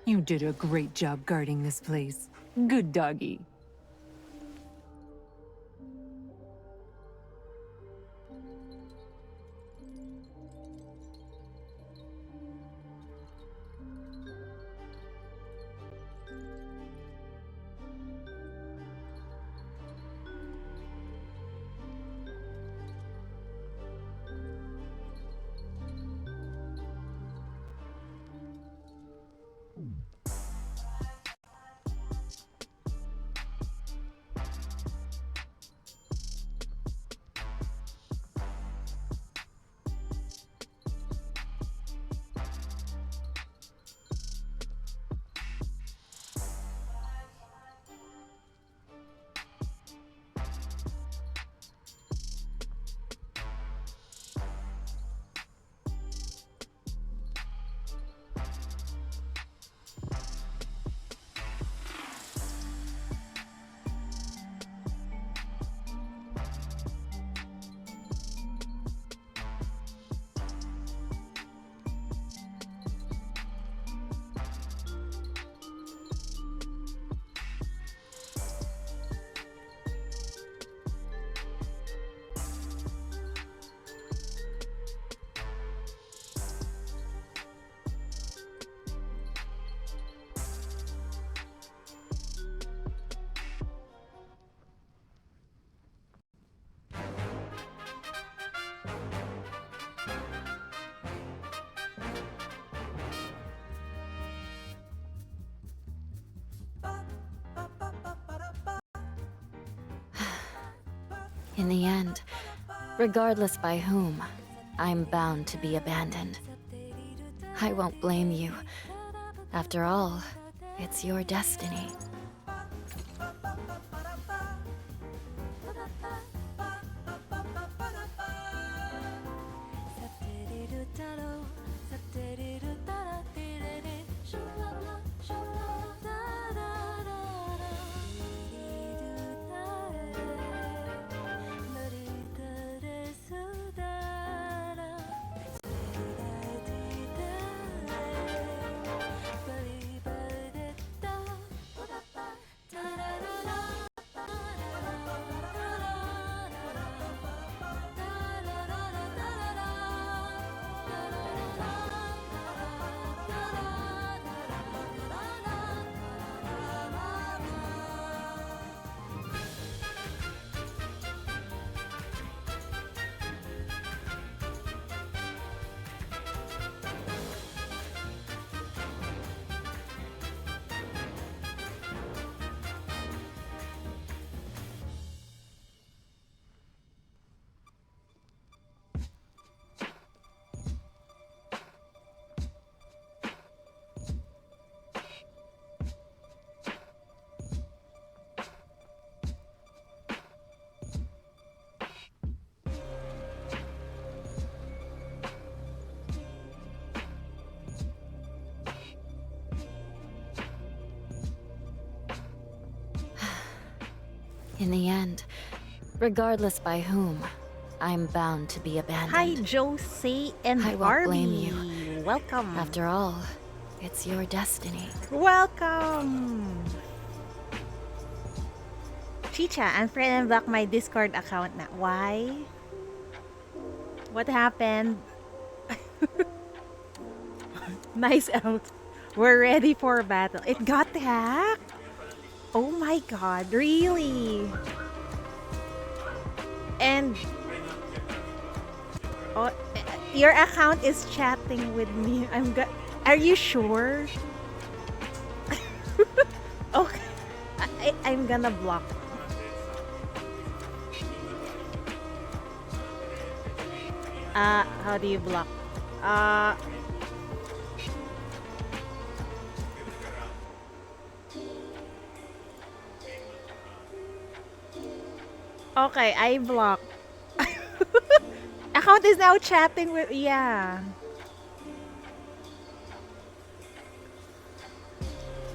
You did a great job guarding this place. Good doggy. In the end, regardless by whom, I'm bound to be abandoned. I won't blame you. After all, it's your destiny. In the end, regardless by whom, I'm bound to be abandoned. Hi, Josie and I won't Barbie. blame you. Welcome. After all, it's your destiny. Welcome. Chicha, unfriend and block my Discord account na. Why? What happened? Nice out. We're ready for battle. It got hacked? Oh my god, really? And oh, your account is chatting with me. Are you sure? Okay. I'm gonna block. How do you block? Okay, I block. Account is now chatting with, yeah.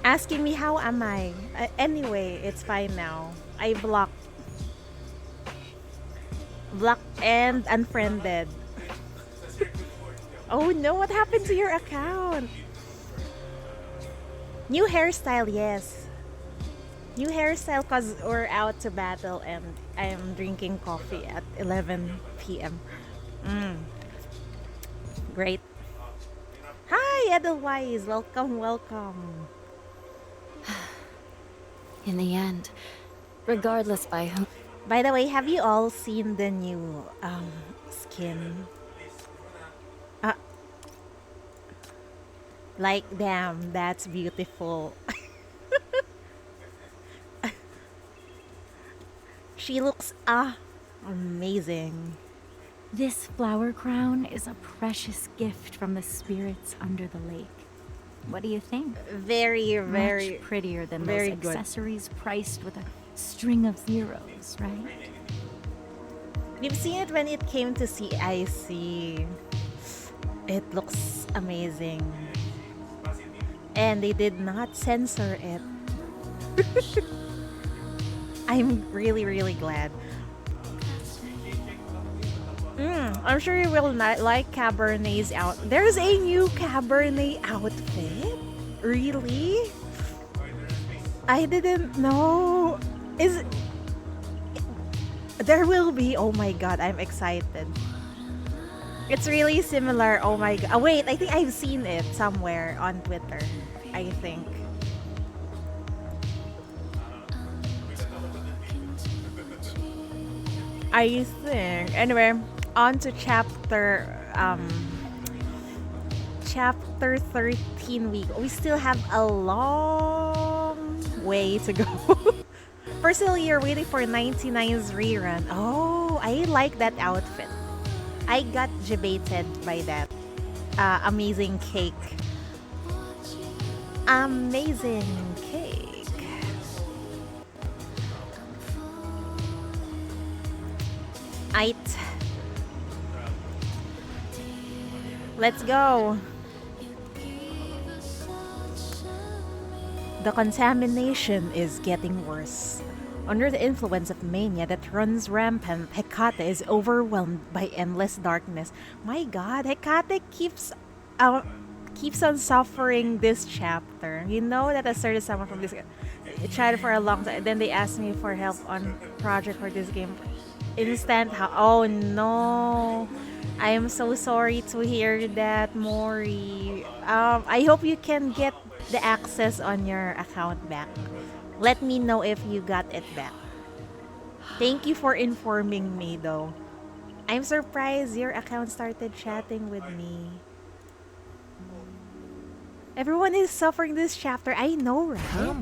Asking me how am I? Anyway, it's fine now. I blocked. Blocked and unfriended. Oh no, what happened to your account? New hairstyle, yes. New hairstyle because we're out to battle and I'm drinking coffee at 11 p.m. Great. Hi, Edelweiss. Welcome, welcome. In the end, regardless by whom. By the way, have you all seen the new skin? Like, damn, that's beautiful. She looks amazing. This flower crown is a precious gift from the spirits under the lake. What do you think? Very, very Much prettier than very those good. accessories priced with a string of zeros, right? We've seen it when it came to CIC. It looks amazing. And they did not censor it. I'm really, really glad. I'm sure you will not like Cabernet's out. There's a new Cabernet outfit? Really? I didn't know. There will be. Oh my god, I'm excited. It's really similar. Oh my god. Wait, I think I've seen it somewhere on Twitter. I think. Anyway, on to chapter 13 we still have a long way to go. Personally, you're waiting for 99's rerun. Oh, I like that outfit. I got debated by that. Amazing cake. Amazing cake. Aight. Let's go. The contamination is getting worse. Under the influence of mania that runs rampant, Hecate is overwhelmed by endless darkness. My god, Hecate keeps on suffering this chapter. You know that I started someone from this chatted for a long time. Then they asked me for help on project for this game. Oh no. I am so sorry to hear that, Mori. I hope you can get the access on your account back. Let me know if you got it back. Thank you for informing me though. I'm surprised your account started chatting with me. Everyone is suffering this chapter. I know, right?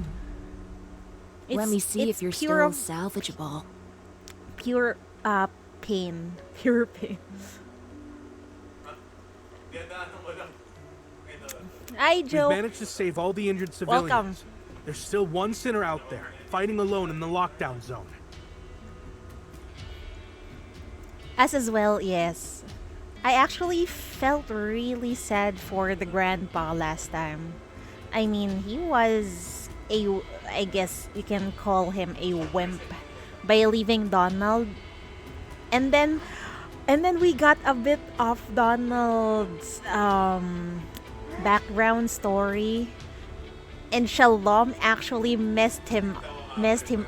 Let me see if you're still pure salvageable. Pure pain. Pure pain. Hi, Joe. We've managed to save all the injured civilians. Welcome. There's still one sinner out there, fighting alone in the lockdown zone. As well, yes. I actually felt really sad for the grandpa last time. I mean, he was I guess you can call him a wimp by leaving Donald. And then we got a bit of Donald's background story. And Shalom actually messed him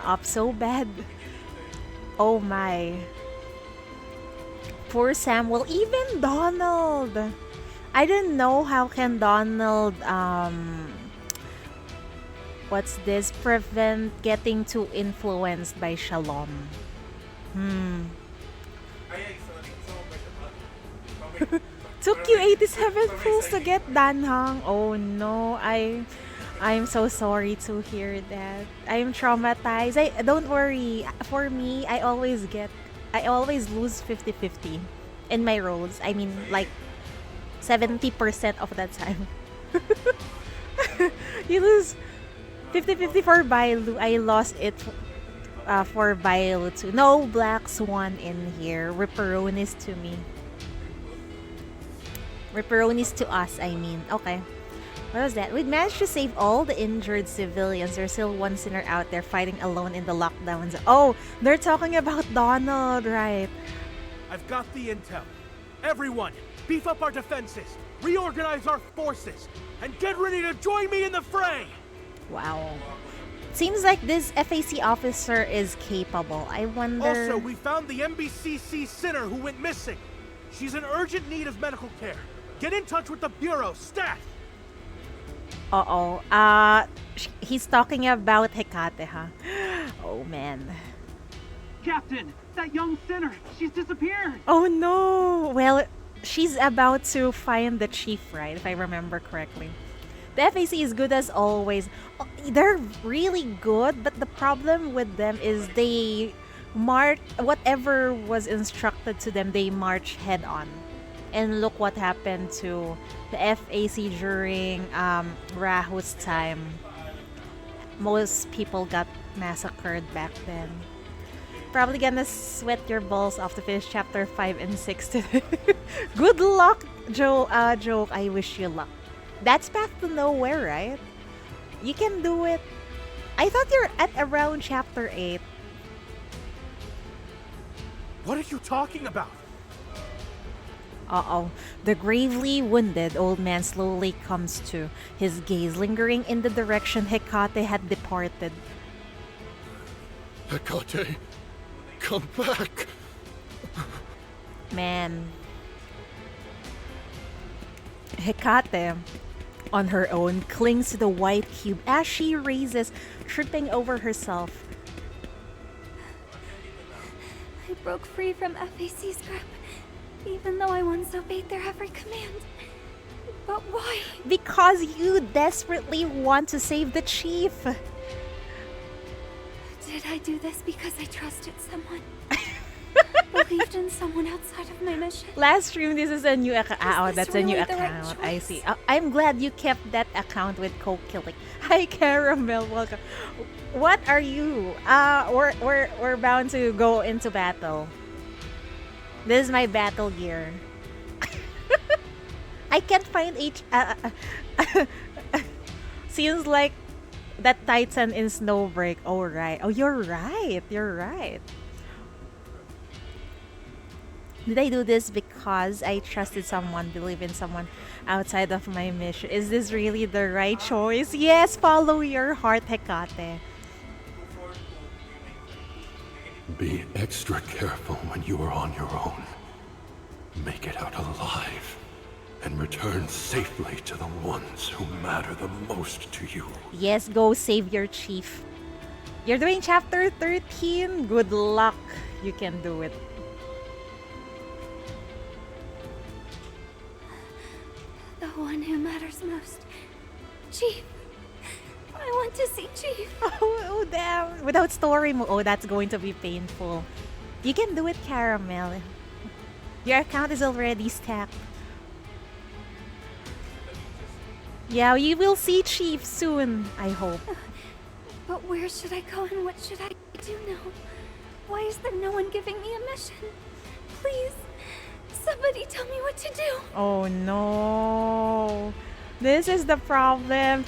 up so bad. Oh my. Poor Samuel. Even Donald. I don't know how can Donald prevent getting too influenced by Shalom. Took you 87 pulls to get Danhang. Oh no, I'm so sorry to hear that. I'm traumatized. Don't worry. For me, I always lose 50-50 in my roles. I mean, like 70% of that time. You lose 50-50 for Bailu. I lost it for Bailu too. No Black Swan in here. Ripperonis to me. Ripperonis to us, I mean. Okay. What was that? We managed to save all the injured civilians. There's still one sinner out there fighting alone in the lockdown zone. Oh, they're talking about Donald, right? I've got the intel. Everyone, beef up our defenses, reorganize our forces, and get ready to join me in the fray! Wow. Seems like this FAC officer is capable. I wonder... Also, we found the MBCC sinner who went missing. She's in urgent need of medical care. Get in touch with the Bureau, stat! Uh-oh. He's talking about Hecate, huh? Oh, man. Captain, that young sinner, she's disappeared. Oh, no. Well, she's about to find the chief, right? If I remember correctly. The FAC is good as always. They're really good, but the problem with them is they march whatever was instructed to them, they march head on. And look what happened to the FAC during Rahu's time. Most people got massacred back then. Probably gonna sweat your balls off to finish chapter 5 and 6 today. Good luck, Joe. Joe, I wish you luck. That's path to nowhere, right? You can do it. I thought you're at around chapter 8. What are you talking about? Uh-oh. The gravely wounded old man slowly comes to, his gaze lingering in the direction Hecate had departed. Hecate, come back! Man. Hecate, on her own, clings to the white cube as she raises, tripping over herself. I broke free from FAC's grip, even though I once obeyed their every command. But why? Because you desperately want to save the chief. Did I do this because I trusted someone? Believed in someone outside of my mission? Last stream, this is a new account. Oh, this that's a new really the right account. I choice? see. I'm glad you kept that account with Coke Killing. Hi, Caramel. Welcome. What are you? We're bound to go into battle. This is my battle gear. I can't find seems like that Titan in Snowbreak. Oh, right. Oh, you're right. You're right. Did I do this because I trusted someone, believe in someone outside of my mission? Is this really the right choice? Yes, follow your heart, Hecate. Be extra careful when you are on your own. Make it out alive, and return safely to the ones who matter the most to you. Yes, go save your chief. You're doing chapter 13. Good luck. You can do it. The one who matters most. Chief. I want to see Chief. Oh, damn. Without story mode. Oh, that's going to be painful. You can do it, Caramel. Your account is already stacked. Yeah, you will see Chief soon, I hope. But where should I go and what should I do now? Why is there no one giving me a mission? Please, somebody tell me what to do. Oh no. This is the problem.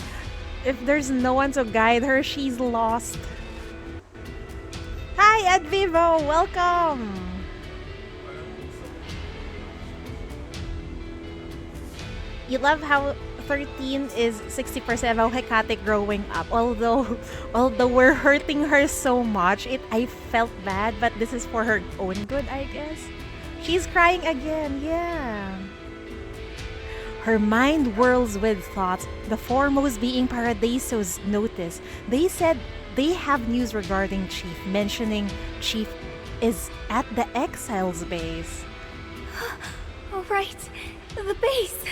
If there's no one to guide her, she's lost. Hi, Ed Vivo! Welcome! You love how 13 is 60% of Hecate growing up. Although we're hurting her so much, I felt bad, but this is for her own good, I guess. She's crying again, yeah. Her mind whirls with thoughts, the foremost being Paradiso's notice. They said they have news regarding Chief, mentioning Chief is at the Exiles base. Oh, right. The base.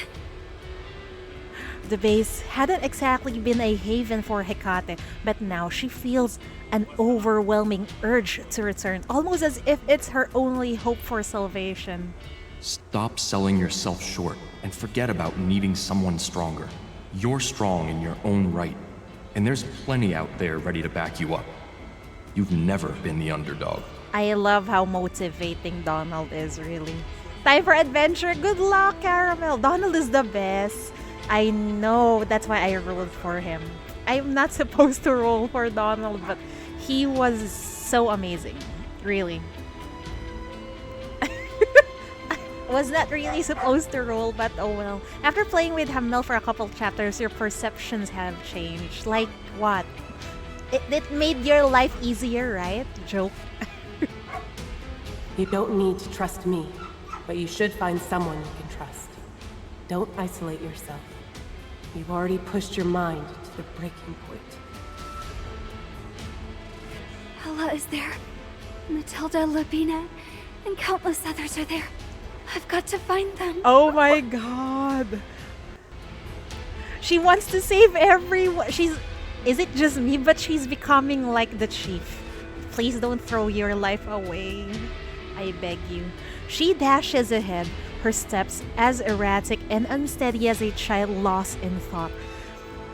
The base hadn't exactly been a haven for Hecate, but now she feels an overwhelming urge to return, almost as if it's her only hope for salvation. Stop selling yourself short and forget about needing someone stronger. You're strong in your own right, and there's plenty out there ready to back you up. You've never been the underdog. I love how motivating Donald is, really. Time for adventure. Good luck, Caramel. Donald is the best. I know, that's why I rolled for him. I'm not supposed to roll for Donald, but he was so amazing. Really. was not really supposed to roll, but oh well. After playing with Hamel for a couple chapters, your perceptions have changed. Like what? It made your life easier, right? Joke. You don't need to trust me, but you should find someone you can trust. Don't isolate yourself. You've already pushed your mind to the breaking point. Ella is there. Matilda, Labina, and countless others are there. I've got to find them. Oh my god. She wants to save everyone. Is it just me? But she's becoming like the chief. Please don't throw your life away. I beg you. She dashes ahead, her steps as erratic and unsteady as a child lost in thought.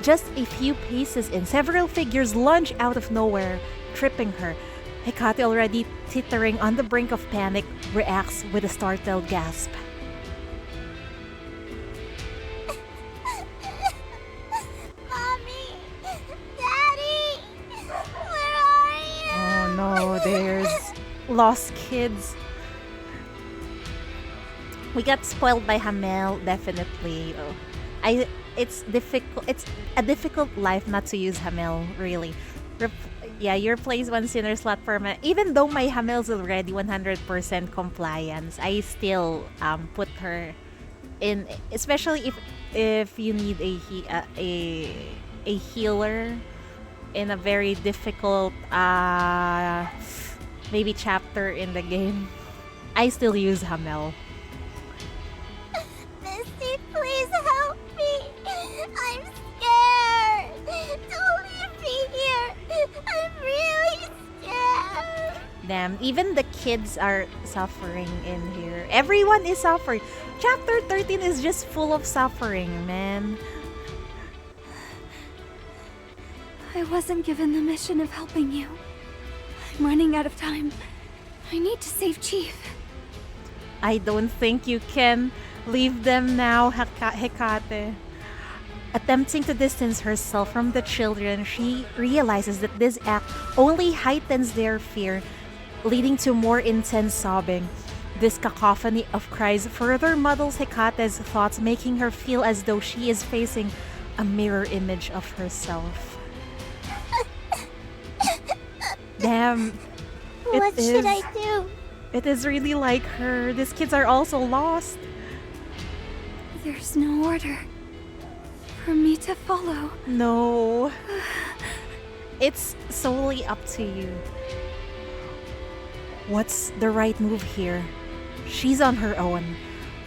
Just a few paces in, several figures lunge out of nowhere, tripping her. Hecate, already teetering on the brink of panic, reacts with a startled gasp. Mommy! Daddy! Where are you? Oh no, there's lost kids. We got spoiled by Hamel, definitely. It's difficult. It's a difficult life not to use Hamel, really. Yeah, your plays one sinner slot Pharma. Even though my Hamel's already 100% compliance, I still put her in, especially if you need a healer in a very difficult maybe chapter in the game. I still use Hamel. Misty, please help me. I'm scared. Don't leave me here. I'm really scared. Damn, even the kids are suffering in here. Everyone is suffering. Chapter 13 is just full of suffering, man. I wasn't given the mission of helping you. I'm running out of time. I need to save Chief. I don't think you can leave them now, Hecate. Attempting to distance herself from the children, she realizes that this act only heightens their fear, leading to more intense sobbing. This cacophony of cries further muddles Hecate's thoughts, making her feel as though she is facing a mirror image of herself. Damn. What should I do? It is really like her. These kids are also lost. There's no order for me to follow. No. It's solely up to you. What's the right move here? She's on her own,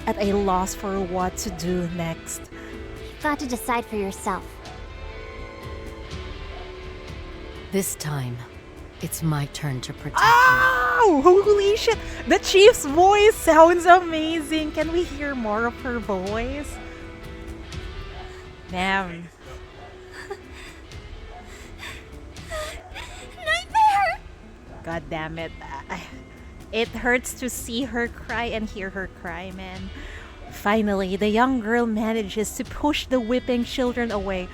at a loss for what to do next. Got to decide for yourself. This time, it's my turn to protect Oh, holy shit! The chief's voice sounds amazing. Can we hear more of her voice? Damn. Nightmare! God damn it. It hurts to see her cry and hear her cry, man. Finally, the young girl manages to push the whipping children away.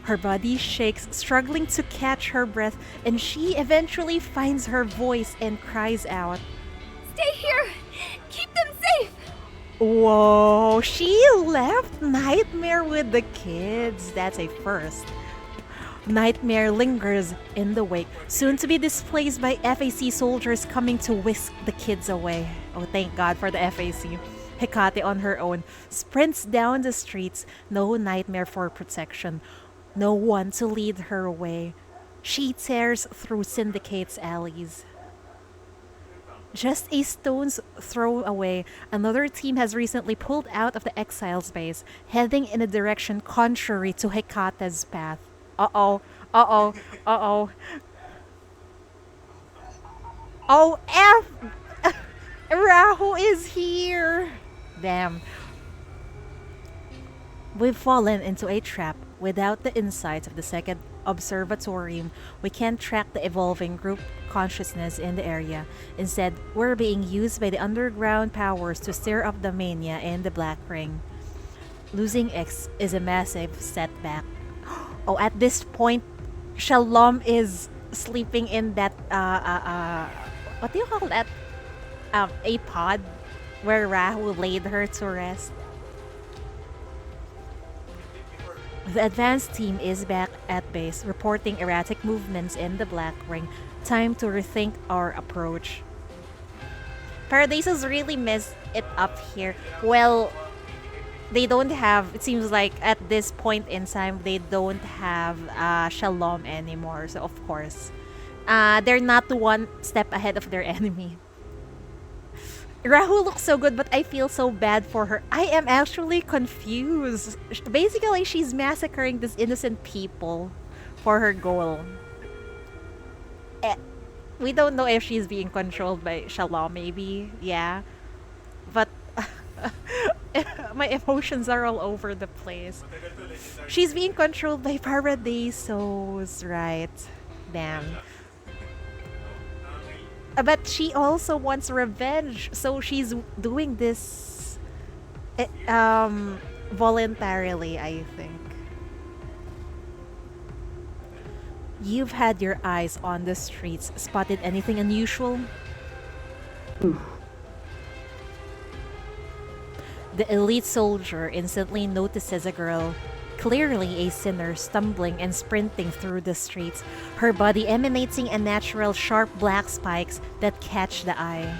Her body shakes, struggling to catch her breath, and she eventually finds her voice and cries out. Stay here! Keep them safe! Whoa, she left Nightmare with the kids. That's a first. Nightmare lingers in the wake, soon to be displaced by FAC soldiers coming to whisk the kids away. Oh, thank God for the FAC. Hecate on her own sprints down the streets, no Nightmare for protection, no one to lead her away. She tears through Syndicate's alleys. Just a stone's throw away, another team has recently pulled out of the Exiles base, heading in a direction contrary to Hecate's path. Uh-oh, uh-oh, uh-oh. Oh, Rahu is here! Damn. We've fallen into a trap. Without the insights of the second observatorium, we can't track the evolving group consciousness in the area. Instead, we're being used by the underground powers to stir up the mania and the Black Ring. Losing X is a massive setback. Oh, at this point, Shalom is sleeping in that, what do you call that? A pod where Rahu laid her to rest. The advanced team is back at base, reporting erratic movements in the Black Ring. Time to rethink our approach. Paradisos really messed it up here. Well, they don't have, it seems like at this point in time, they don't have Shalom anymore. So, of course, they're not one step ahead of their enemy. Rahu looks so good, but I feel so bad for her. I am actually confused. Basically, she's massacring these innocent people for her goal. We don't know if she's being controlled by Shalom, maybe. Yeah. But my emotions are all over the place. She's being controlled by Paradisos, right? Damn. But she also wants revenge, so she's doing this voluntarily, I think. You've had your eyes on the streets. Spotted anything unusual? The elite soldier instantly notices a girl, clearly a sinner, stumbling and sprinting through the streets, her body emanating unnatural sharp black spikes that catch the eye.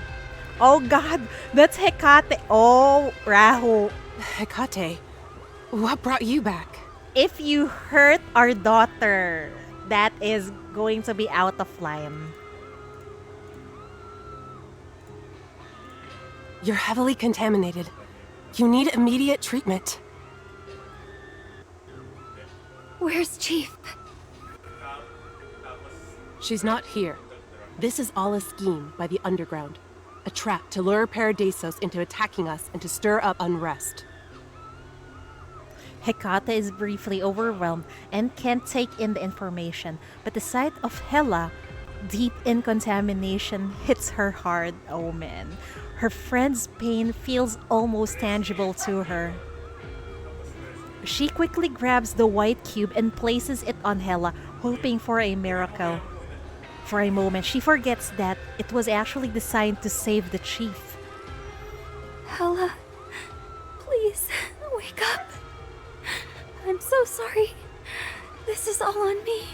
Oh god, that's Hecate. Oh, Rahu. Hecate, what brought you back? If you hurt our daughter, that is going to be out of line. You're heavily contaminated. You need immediate treatment. Where's Chief? She's not here. This is all a scheme by the Underground. A trap to lure Paradisos into attacking us and to stir up unrest. Hecate is briefly overwhelmed and can't take in the information, but the sight of Hela, deep in contamination, hits her hard. Oh man. Her friend's pain feels almost tangible to her. She quickly grabs the white cube and places it on Hela, hoping for a miracle. For a moment, she forgets that it was actually designed to save the chief. Hela, please, wake up. I'm so sorry. This is all on me.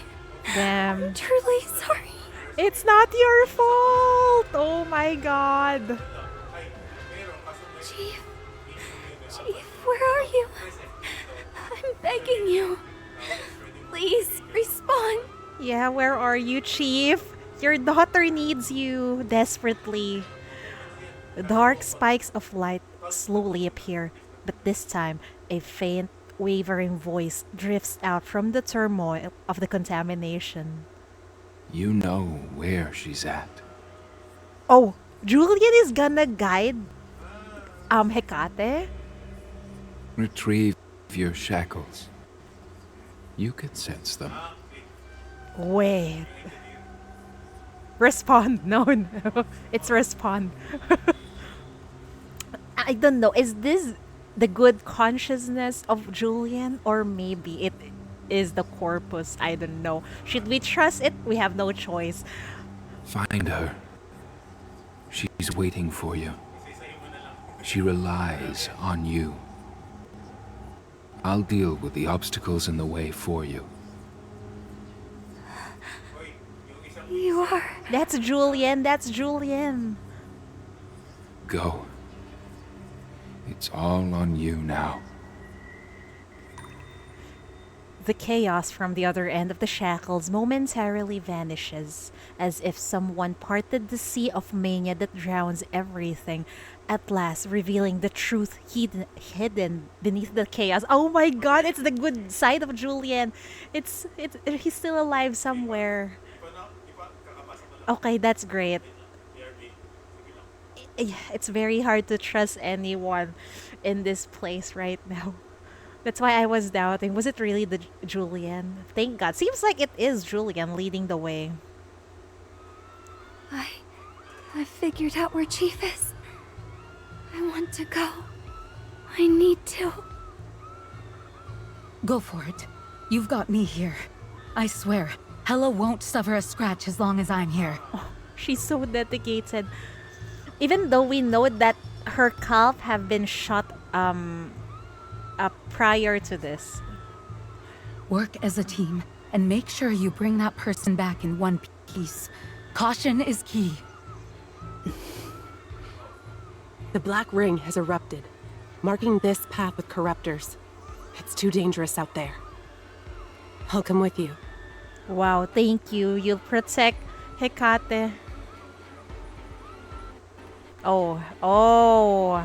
Damn. I'm truly sorry. It's not your fault! Oh my god. Chief, where are you? I'm begging you. Please, respond. Yeah, where are you, Chief? Your daughter needs you desperately. Dark spikes of light slowly appear, but this time, a faint, wavering voice drifts out from the turmoil of the contamination. You know where she's at. Oh, Julian is gonna guide Hecate? Retrieve your shackles. You could sense them. Wait. Respond. No. It's respond. I don't know. Is this the good consciousness of Julian? Or maybe it is the corpus? I don't know. Should we trust it? We have no choice. Find her. She's waiting for you. She relies on you. I'll deal with the obstacles in the way for you. You are... That's Julian. That's Julian. Go. It's all on you now. The chaos from the other end of the shackles momentarily vanishes, as if someone parted the sea of mania that drowns everything, at last revealing the truth hidden beneath the chaos. Oh my god, it's the good side of Julian. He's still alive somewhere. Okay, that's great. It's very hard to trust anyone in this place right now. That's why I was doubting. Was it really the Julian? Thank God. Seems like it is Julian leading the way. I figured out where Chief is. I want to go. I need to. Go for it. You've got me here. I swear, Hela won't suffer a scratch as long as I'm here. Oh, she's so dedicated. Even though we know that her calf have been shot prior to this. Work as a team and make sure you bring that person back in one piece. Caution is key. The Black Ring has erupted, marking this path with corruptors. It's too dangerous out there. I'll come with you. Wow, thank you. You'll protect Hecate. Oh, whoa,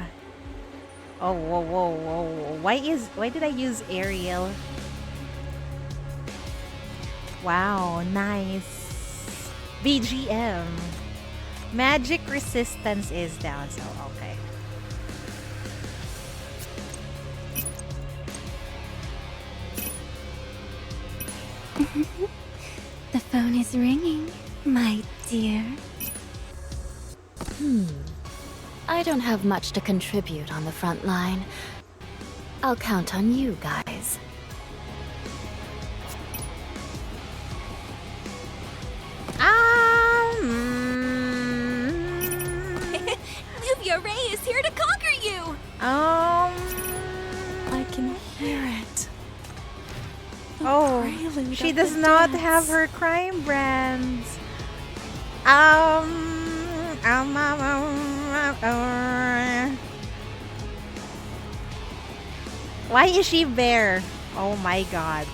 whoa. Why did I use Ariel? Wow, nice. BGM. Magic resistance is down, so okay. The phone is ringing, my dear. I don't have much to contribute on the front line. I'll count on you guys. Luvia Ray is here to conquer you! I can hear it. She does not have her crime brands. Why is she bare? Oh my god.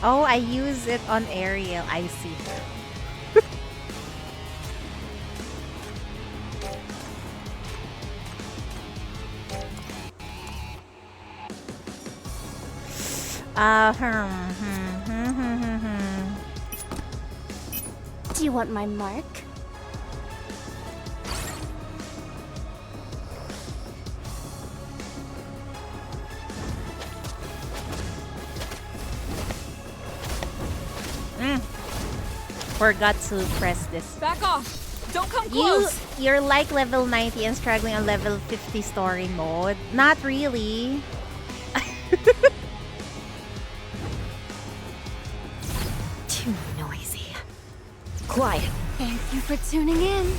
Oh, I use it on Ariel. I see. Do you want my mark? Forgot to press this. Back off! Don't come close! You're like level 90 and struggling on level 50 story mode. Not really. Too noisy. Quiet. Thank you for tuning in.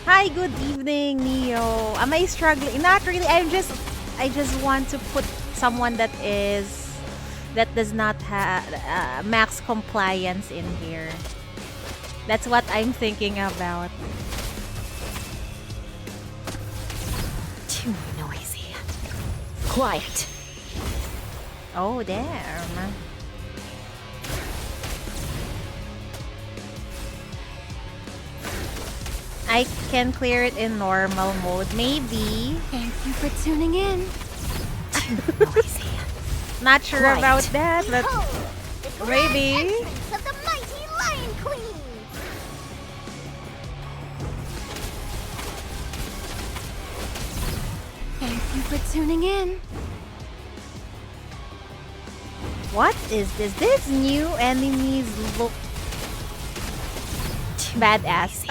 Hi, good evening, Neo. Am I struggling? Not really. I just want to put someone that does not have max compliance in here. That's what I'm thinking about. Too noisy. Quiet. Oh, damn. I can clear it in normal mode, maybe. Thank you for tuning in. Too noisy. Not sure Quiet. about that, but Behold, the maybe. grand entrance of the mighty Lion Queen. Thank you for tuning in. What is this? These new enemies look badass.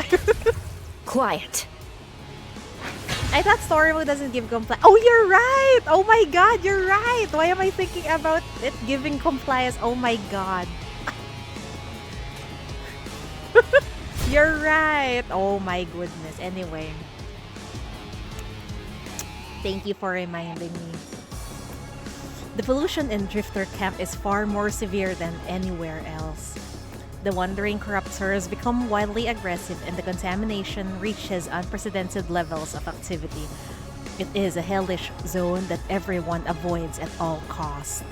Quiet. I thought story mode doesn't give compliance. Oh, you're right! Oh my god, you're right! Why am I thinking about it giving compliance? Oh my god. You're right! Oh my goodness. Anyway. Thank you for reminding me. The pollution in Drifter Camp is far more severe than anywhere else. The wandering corruptors become wildly aggressive and the contamination reaches unprecedented levels of activity. It is a hellish zone that everyone avoids at all costs.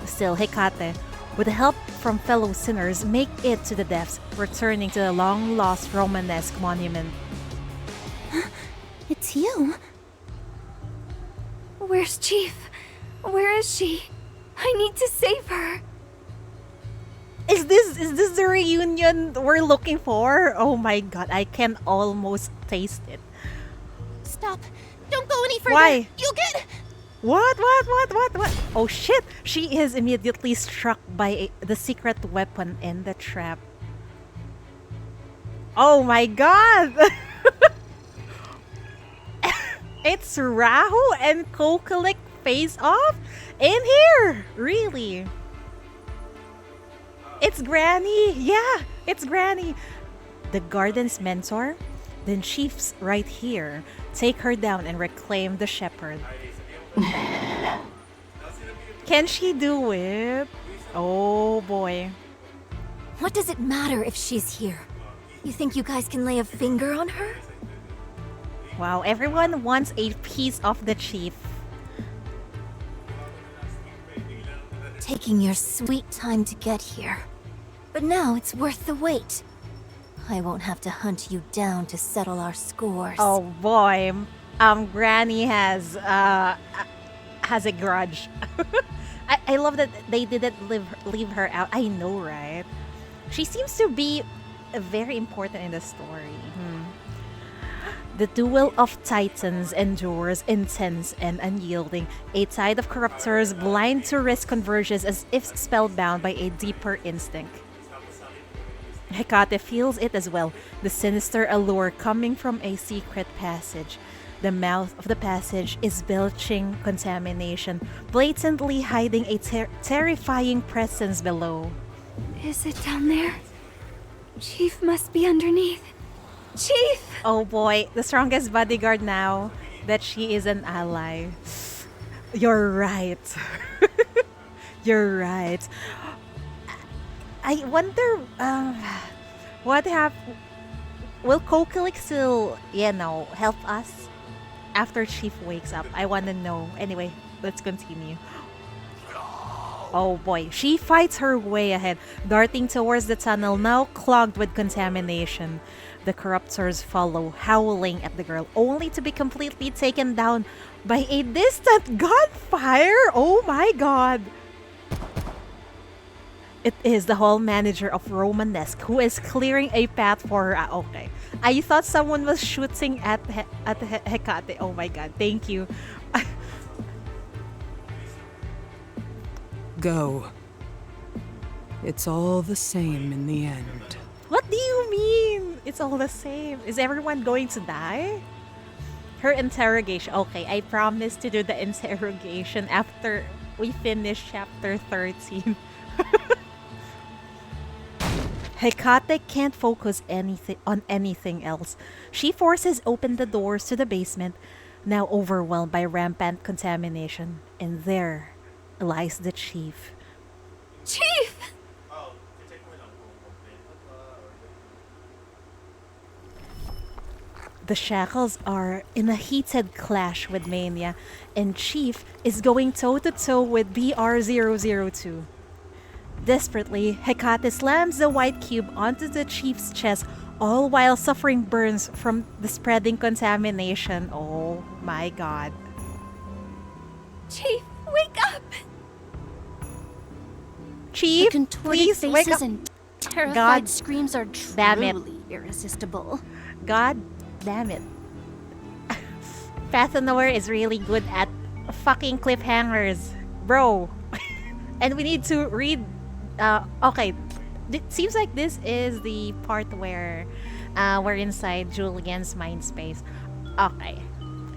Still, Hecate, with the help from fellow sinners, make it to the depths, returning to the long-lost Romanesque monument. It's you. Where's Chief? Where is she? I need to save her. Is this the reunion we're looking for? Oh my god, I can almost taste it. Stop. Don't go any further. Why? You'll get... What? Oh shit! She is immediately struck by the secret weapon in the trap. Oh my god! It's Rahu and Kokolik face off in here! Really? It's Granny! Yeah! It's Granny! The garden's mentor? Then Chief's right here. Take her down and reclaim the shepherd. Can she do it? Oh boy. What does it matter if she's here? You think you guys can lay a finger on her? Wow, everyone wants a piece of the chief. Taking your sweet time to get here. But now it's worth the wait. I won't have to hunt you down to settle our scores. Oh boy. Granny has a grudge. I love that they didn't leave her out. I know, right? She seems to be very important in the story. The duel of titans endures, intense and unyielding. A tide of corruptors, blind to risk, converges as if spellbound by a deeper instinct. Hecate feels it as well, the sinister allure coming from a secret passage. The mouth of the passage is belching contamination, blatantly hiding a terrifying presence below. Is it down there? Chief must be underneath. Chief! Oh boy, the strongest bodyguard now that she is an ally. You're right. You're right. I wonder, what will Kokilik still, help us after Chief wakes up? I want to know. Anyway, let's continue. Oh boy, she fights her way ahead, darting towards the tunnel now clogged with contamination. The corruptors follow, howling at the girl, only to be completely taken down by a distant gunfire. Oh my god! It is the hall manager of Romanesque who is clearing a path for her. Okay. I thought someone was shooting at Hecate. Oh my god, thank you. Go. It's all the same in the end. What do you mean? It's all the same. Is everyone going to die? Her interrogation. Okay, I promise to do the interrogation after we finish chapter 13. Hecate can't focus on anything else. She forces open the doors to the basement, now overwhelmed by rampant contamination. And there lies the chief. Chief! The shackles are in a heated clash with Mania, and Chief is going toe-to-toe with BR002. Desperately, Hecate slams the white cube onto the Chief's chest, all while suffering burns from the spreading contamination. Oh my god. Chief, wake up! Chief, the contorted please faces wake up. And terrified God screams are damn it. truly irresistible. God damn it. Path of Nowhere is really good at fucking cliffhangers, bro. And we need to read. Okay, it seems like this is the part where we're inside Julian's mind space. Okay,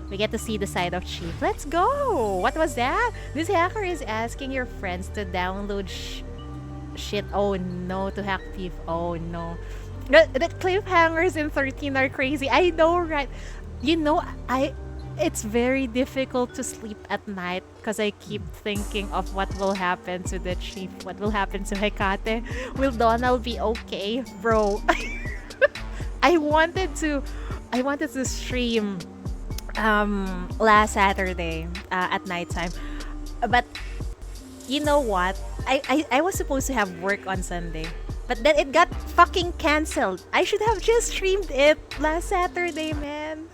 we get to see the side of Chief. Let's go. What was that? This hacker is asking your friends to download shit. Oh no, to hack Thief. Oh no. The cliffhangers in 13 are crazy. I know, right? You know, it's very difficult to sleep at night because I keep thinking of what will happen to the Chief, what will happen to Hecate. Will Donald be okay, bro? I wanted to stream last Saturday at nighttime, but you know what? I was supposed to have work on Sunday. But then it got fucking cancelled. I should have just streamed it last Saturday, man.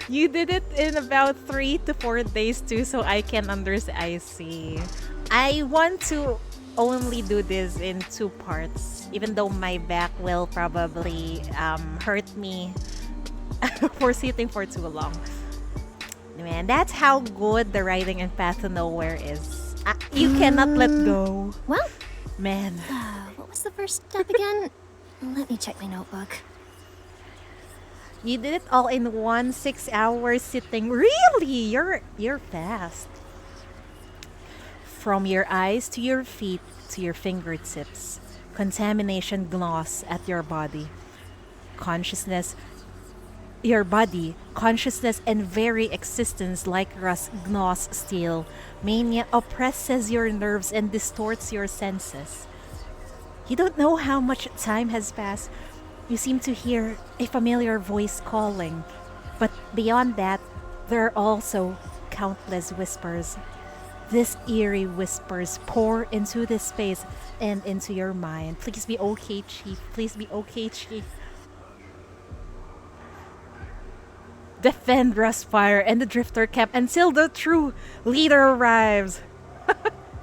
You did it in about 3 to 4 days too, so I can understand. I see. I want to only do this in 2 parts, even though my back will probably hurt me for sitting for too long. Man, that's how good the writing in Path to Nowhere is. You cannot let go. Well, man. What was the first step again? Let me check my notebook. You did it all in 6 hours sitting. Really? You're fast. From your eyes to your feet to your fingertips, contamination gloss at your body. consciousness, your body, consciousness, and very existence like rust gnaws steel. Mania oppresses your nerves and distorts your senses. You don't know how much time has passed. You seem to hear a familiar voice calling. But beyond that, there are also countless whispers. These eerie whispers pour into this space and into your mind. Please be okay, Chief. Please be okay, Chief. Defend Rustfire and the Drifter camp until the true leader arrives.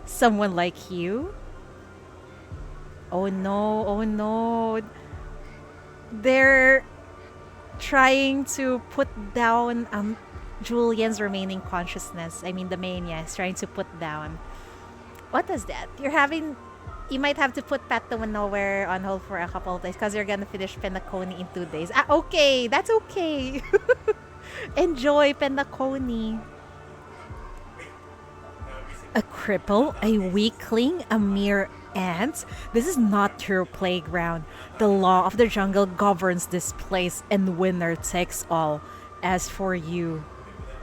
Someone like you? Oh no, oh no. They're trying to put down Julian's remaining consciousness. I mean, the mania is trying to put down. What is that? You might have to put Path to Nowhere on hold for a couple of days because you're gonna finish Penacony in 2 days. Okay, that's okay. Enjoy Penacony. A cripple, a weakling, a mere ant. This is not your playground. The law of the jungle governs this place, and winner takes all. As for you,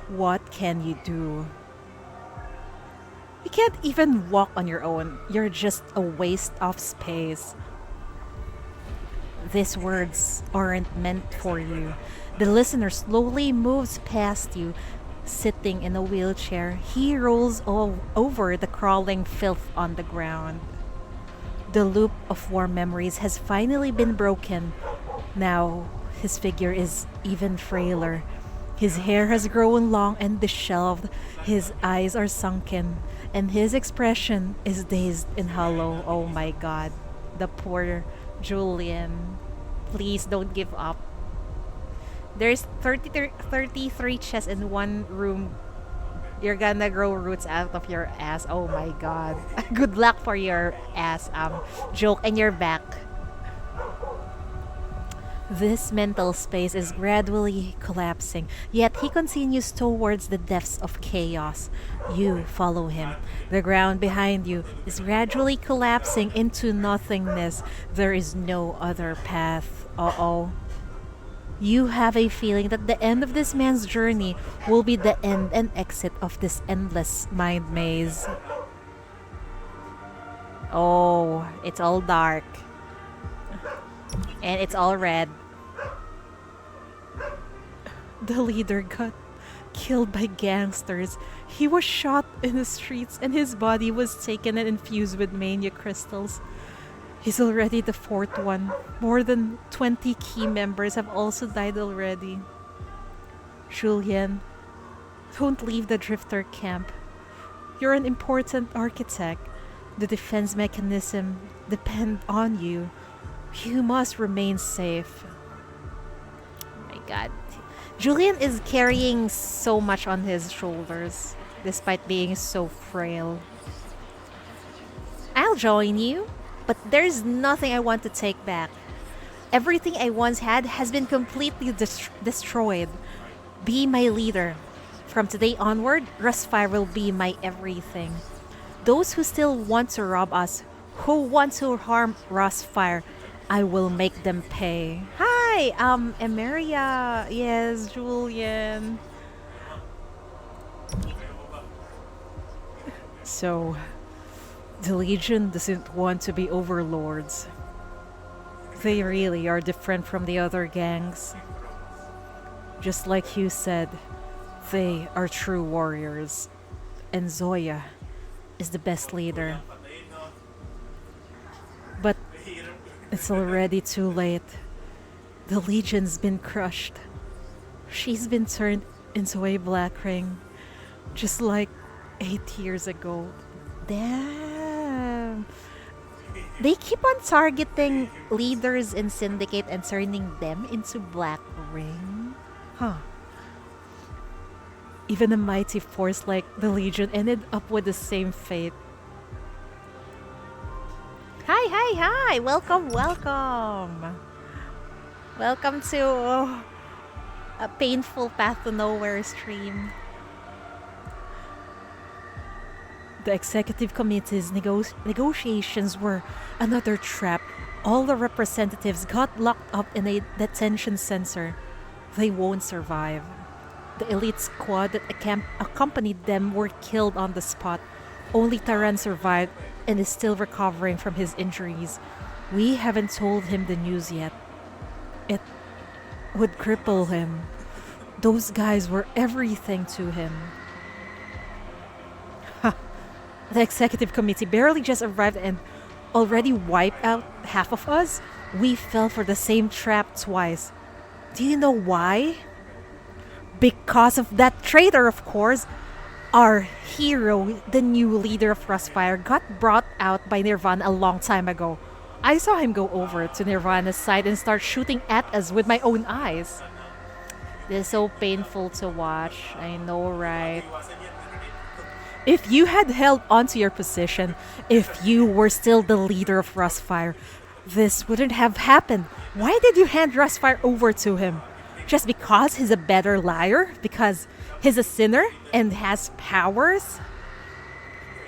what can you do? You can't even walk on your own. You're just a waste of space. These words aren't meant for you. The listener slowly moves past you. Sitting in a wheelchair, he rolls over the crawling filth on the ground. The loop of warm memories has finally been broken. Now, his figure is even frailer. His hair has grown long and disheveled. His eyes are sunken, and his expression is dazed and hollow. Oh my god. The poor Julian. Please don't give up. There's 33 chests in one room. You're gonna grow roots out of your ass. Oh my god. Good luck for your ass joke and your back. This mental space is gradually collapsing, yet he continues towards the depths of chaos. You follow him. The ground behind you is gradually collapsing into nothingness. There is no other path. Uh-oh. You have a feeling that the end of this man's journey will be the end and exit of this endless mind maze. Oh, it's all dark. And it's all red. The leader got killed by gangsters. He was shot in the streets and his body was taken and infused with mania crystals. He's already the 4th one. More than 20 key members have also died already. Julian, don't leave the Drifter camp. You're an important architect. The defense mechanism depend on you. You must remain safe. Oh my god. Julian is carrying so much on his shoulders, despite being so frail. I'll join you, but there's nothing I want to take back. Everything I once had has been completely destroyed. Be my leader. From today onward, Rustfire will be my everything. Those who still want to rob us, who want to harm Rustfire, I will make them pay. Hi, Emeria. Yes, Julian. So, the Legion doesn't want to be overlords. They really are different from the other gangs. Just like you said, they are true warriors. And Zoya is the best leader. But it's already too late. The Legion's been crushed. She's been turned into a black ring, just like 8 years ago. Damn. They keep on targeting leaders in Syndicate and turning them into black ring? Huh. Even a mighty force like the Legion ended up with the same fate. Hi! Welcome! Welcome to a painful Path to Nowhere stream. The executive committee's negotiations were another trap. All the representatives got locked up in a detention center. They won't survive. The elite squad that accompanied them were killed on the spot. Only Taran survived and is still recovering from his injuries. We haven't told him the news yet. It would cripple him. Those guys were everything to him. The executive committee barely just arrived and already wiped out half of us. We fell for the same trap twice. Do you know why? Because of that traitor, of course. Our hero, the new leader of Rustfire, got brought out by Nirvana a long time ago. I saw him go over to Nirvana's side and start shooting at us with my own eyes. This is so painful to watch. I know, right? If you had held onto your position, if you were still the leader of Rustfire, this wouldn't have happened. Why did you hand Rustfire over to him? Just because he's a better liar? Because he's a sinner and has powers?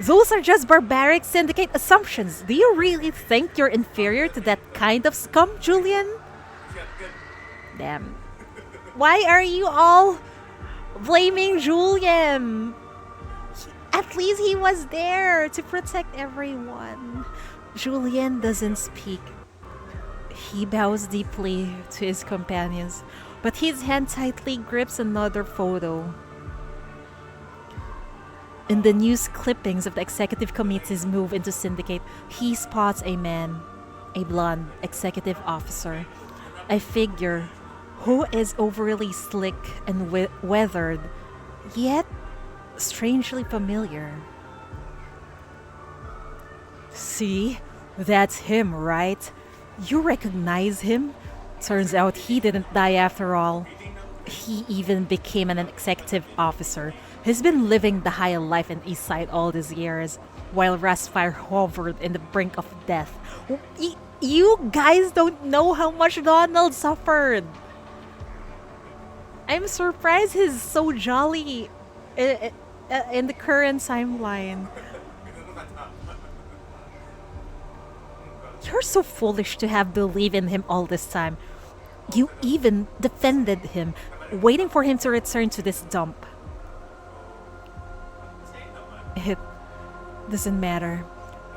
Those are just barbaric syndicate assumptions. Do you really think you're inferior to that kind of scum, Julian? Damn. Why are you all blaming Julian? At least he was there to protect everyone. Julian doesn't speak. He bows deeply to his companions, but his hand tightly grips another photo. In the news clippings of the executive committee's move into Syndicate, he spots a man, a blonde executive officer, a figure who is overly slick and weathered, yet strangely familiar. See? That's him, right? You recognize him? Turns out he didn't die after all. He even became an executive officer. He's been living the high life in Eastside all these years, while Rustfire hovered in the brink of death. You guys don't know how much Donald suffered. I'm surprised he's so jolly in the current timeline. You're so foolish to have believed in him all this time. You even defended him, waiting for him to return to this dump. It doesn't matter.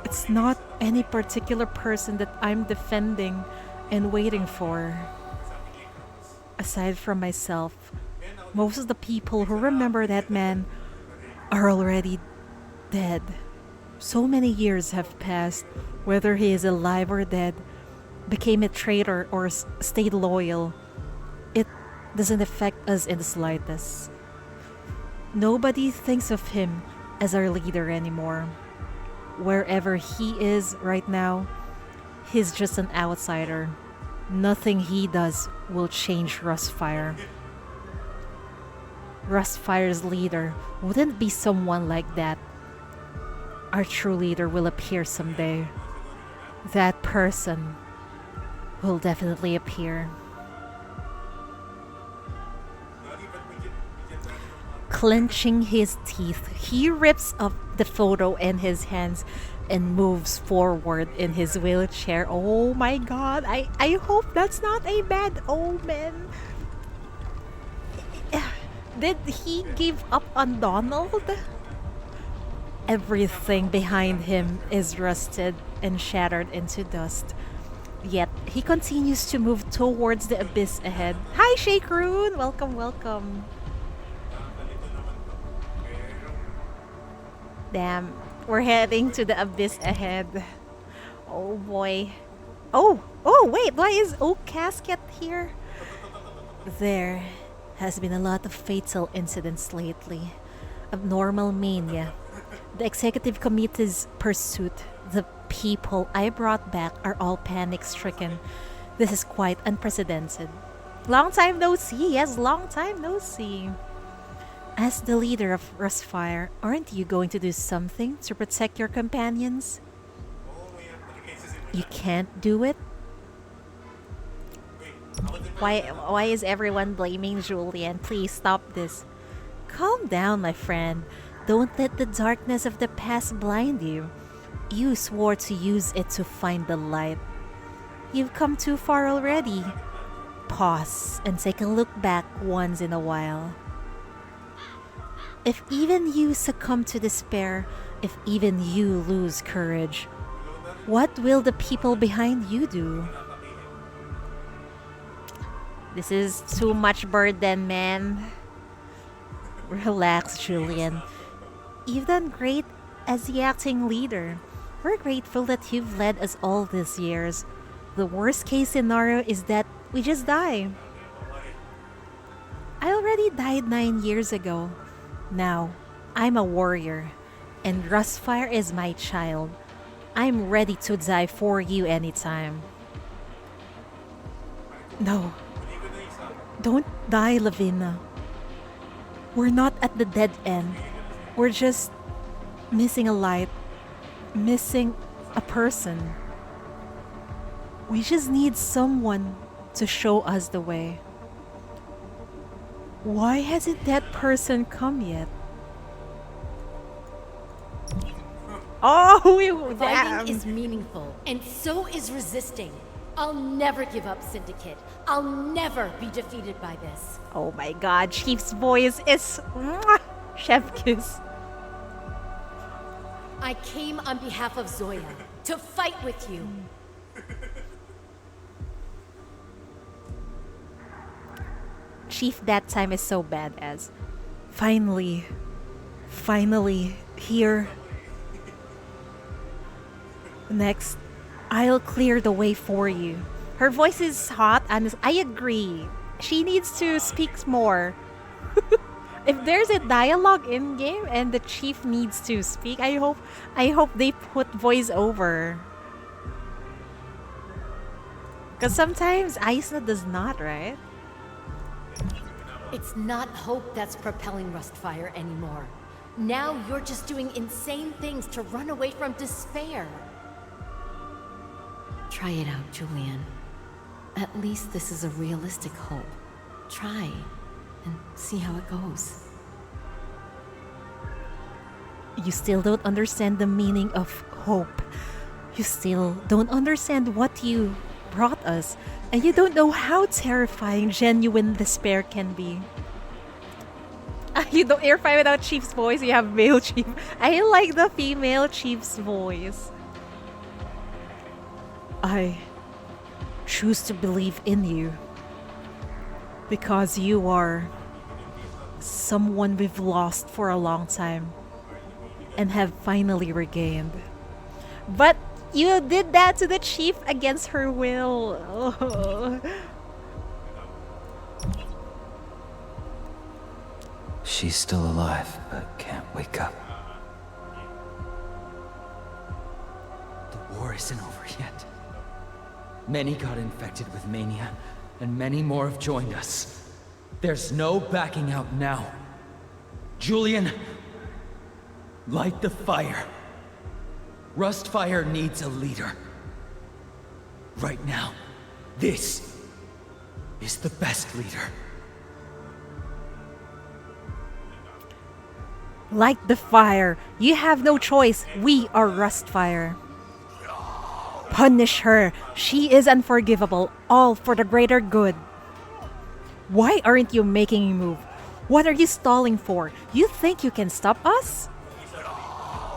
It's not any particular person that I'm defending and waiting for. Aside from myself, most of the people who remember that man are already dead. So many years have passed, whether he is alive or dead, became a traitor or stayed loyal. It doesn't affect us in the slightest. Nobody thinks of him as our leader anymore. Wherever he is right now, he's just an outsider. Nothing he does will change Rustfire. Rustfire's leader wouldn't be someone like that. Our true leader will appear someday. That person will definitely appear. Clenching his teeth, he rips up the photo in his hands and moves forward in his wheelchair. Oh my god, I hope that's not a bad omen. Did he give up on Donald? Everything behind him is rusted and shattered into dust. Yet, he continues to move towards the abyss ahead. Hi, Shakeroon! Welcome, welcome. Damn, we're heading to the abyss ahead. Oh boy. Oh, wait, why is Oak Casket here? There has been a lot of fatal incidents lately. Abnormal mania. The executive committee's pursuit. The people I brought back are all panic-stricken. This is quite unprecedented. Long time no see, yes, long time no see. As the leader of Rustfire, aren't you going to do something to protect your companions? You can't do it? Why is everyone blaming Julian? Please stop this. Calm down, my friend. Don't let the darkness of the past blind you. You swore to use it to find the light. You've come too far already. Pause and take a look back once in a while. If even you succumb to despair, if even you lose courage, what will the people behind you do? This is too much burden, man. Relax, Julian. You've done great as the acting leader. We're grateful that you've led us all these years. The worst case scenario is that we just die. I already died 9 years ago. Now, I'm a warrior, and Rustfire is my child. I'm ready to die for you anytime. No. Don't die, Lavina. We're not at the dead end. We're just missing a light. Missing a person. We just need someone to show us the way. Why hasn't that person come yet? Oh, damn. Fighting is meaningful, and so is resisting. I'll never give up, Syndicate. I'll never be defeated by this. Oh my god, Chief's voice is mwah, chef kiss. I came on behalf of Zoya to fight with you. Chief that time is so badass. Finally, here. Next, I'll clear the way for you. Her voice is hot, and I agree. She needs to speak more. If there's a dialogue in game and the chief needs to speak, I hope they put voiceover. Because sometimes Aisna does not, right? It's not hope that's propelling Rustfire anymore. Now you're just doing insane things to run away from despair. Try it out, Julian. At least this is a realistic hope. Try and see how it goes. You still don't understand the meaning of hope. You still don't understand what you brought us, and you don't know how terrifying genuine despair can be. You don't airfire without Chief's voice, you have male Chief. I like the female Chief's voice. I choose to believe in you because you are someone we've lost for a long time and have finally regained. But you did that to the chief against her will. Oh. She's still alive, but can't wake up. The war isn't over yet. Many got infected with mania, and many more have joined us. There's no backing out now. Julian, light the fire. Rustfire needs a leader. Right now, this is the best leader. Light the fire. You have no choice. We are Rustfire. Punish her. She is unforgivable. All for the greater good. Why aren't you making a move? What are you stalling for? You think you can stop us?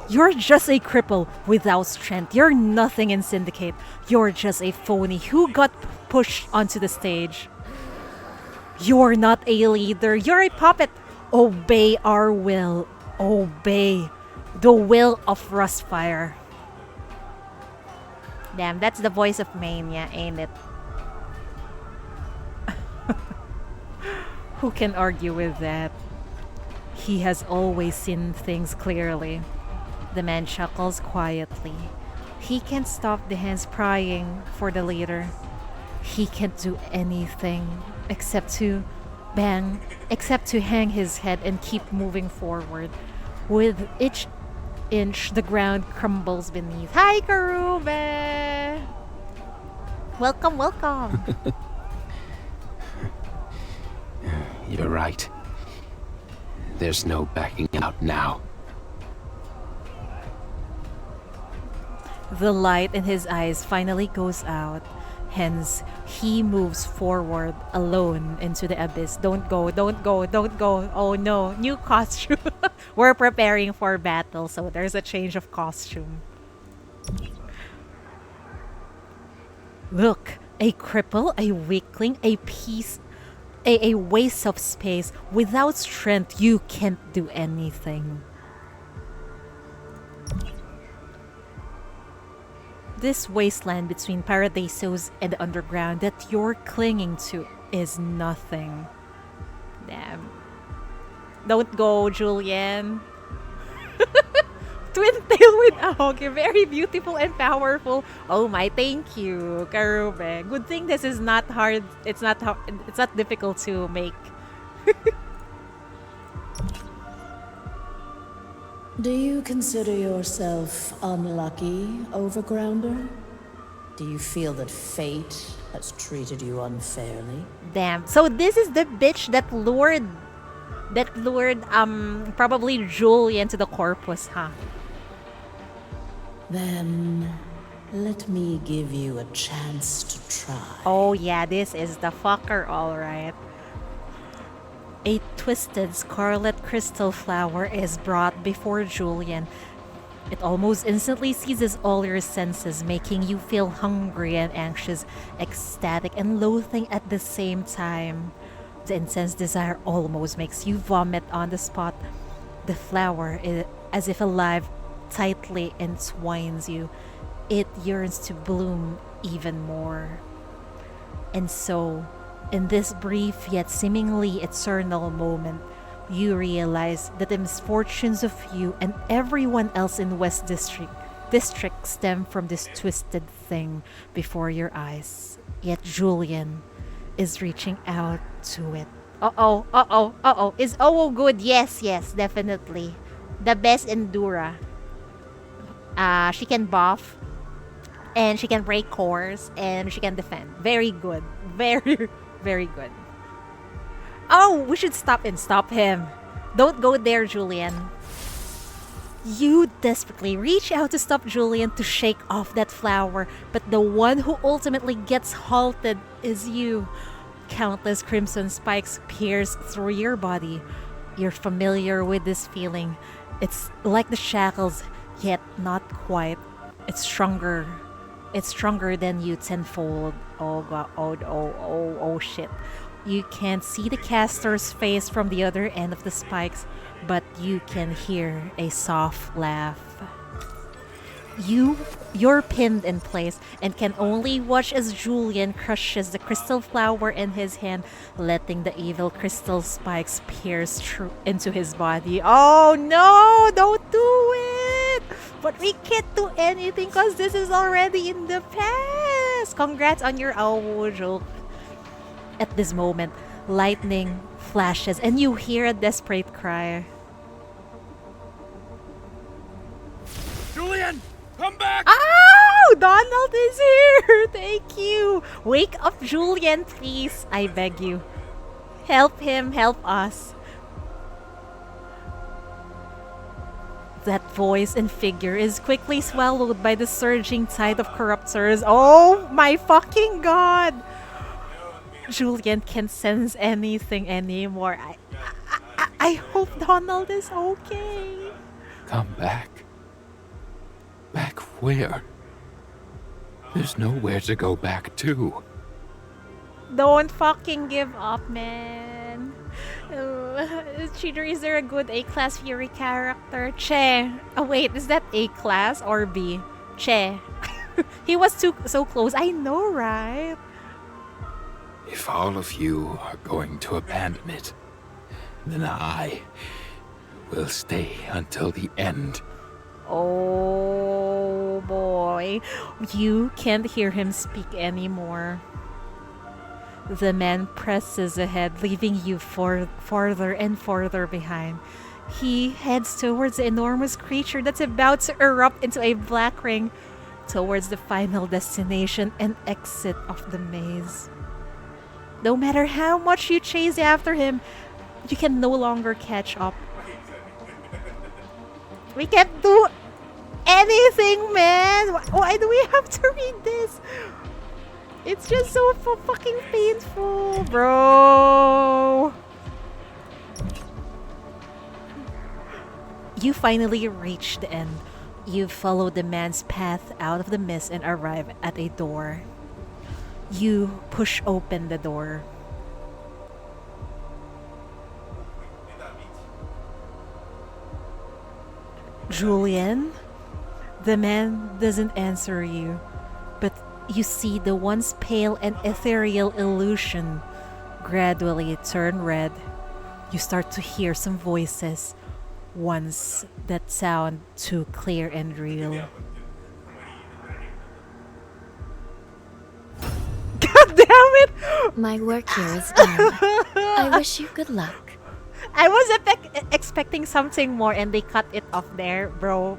You're just a cripple without strength. You're nothing in Syndicate. You're just a phony who got pushed onto the stage. You're not a leader. You're a puppet. Obey our will. Obey the will of Rustfire. Damn, that's the voice of Mania, ain't it? Who can argue with that? He has always seen things clearly. The man chuckles quietly. He can't stop the hands prying for the leader. He can't do anything except to hang his head and keep moving forward. With each inch, the ground crumbles beneath. Hi, Karube! Welcome, welcome! You're right. There's no backing out now. The light in his eyes finally goes out. Hence, he moves forward alone into the abyss. Don't go, don't go, don't go. Oh no, new costume. We're preparing for battle, so there's a change of costume. Look, a cripple, a weakling, a waste of space. Without strength, you can't do anything. This wasteland between Paradisos and the underground that you're clinging to is nothing. Damn. Don't go, Julian. Twin tail with Aoki, very beautiful and powerful. Oh my, thank you, Karube. Good thing this is not hard. It's not difficult to make. Do you consider yourself unlucky, Overgrounder? Do you feel that fate has treated you unfairly? Damn. So this is the bitch that lured probably Julian to the corpus, huh? Then let me give you a chance to try. Oh yeah, this is the fucker, alright. A twisted scarlet crystal flower is brought before Julian. It almost instantly seizes all your senses, making you feel hungry and anxious, ecstatic and loathing at the same time. The intense desire almost makes you vomit on the spot. The flower, as if alive, tightly entwines you. It yearns to bloom even more. And so, in this brief yet seemingly eternal moment, you realize that the misfortunes of you and everyone else in West District stem from this twisted thing before your eyes. Yet Julian is reaching out to it. Is OO good? Yes, definitely. The best Endura. She can buff, and she can break cores, and she can defend. Very good. Very, very good. Oh, we should stop him. Don't go there, Julian. You desperately reach out to stop Julian to shake off that flower, but the one who ultimately gets halted is you. Countless crimson spikes pierce through your body. You're familiar with this feeling. It's like the shackles, yet not quite. It's stronger. It's stronger than you tenfold. Oh god, oh shit. You can't see the caster's face from the other end of the spikes, but you can hear a soft laugh. You're pinned in place and can only watch as Julian crushes the crystal flower in his hand, letting the evil crystal spikes pierce through into his body. Oh no, don't do it! But we can't do anything because this is already in the past. Congrats on your joke. At this moment, lightning flashes and you hear a desperate cry. Julian, come back! Oh, Donald is here! Thank you! Wake up, Julian, please. I beg you. Help him, help us. That voice and figure is quickly swallowed by the surging tide of corruptors. Oh my fucking god! Julian can't sense anything anymore. I hope Donald is okay. Come back. Back where? There's nowhere to go back to. Don't fucking give up, man. Cheater, is there a good A-class Fury character? Che. Oh wait, is that A-class or B? Che. He was so close. I know, right? If all of you are going to abandon it, then I will stay until the end. Oh boy. You can't hear him speak anymore. The man presses ahead, leaving you farther and farther behind. He heads towards the enormous creature that's about to erupt into a black ring, towards the final destination and exit of the maze. No matter how much you chase after him, you can no longer catch up. We can't do anything, man! Why do we have to read this? It's just so fucking painful, bro. You finally reach the end. You follow the man's path out of the mist and arrive at a door. You push open the door. Julian? The man doesn't answer you, but you see the once pale and ethereal illusion gradually turn red. You start to hear some voices, ones that sound too clear and real. God damn it! My work here is done. I wish you good luck. I was expecting something more and they cut it off there, bro.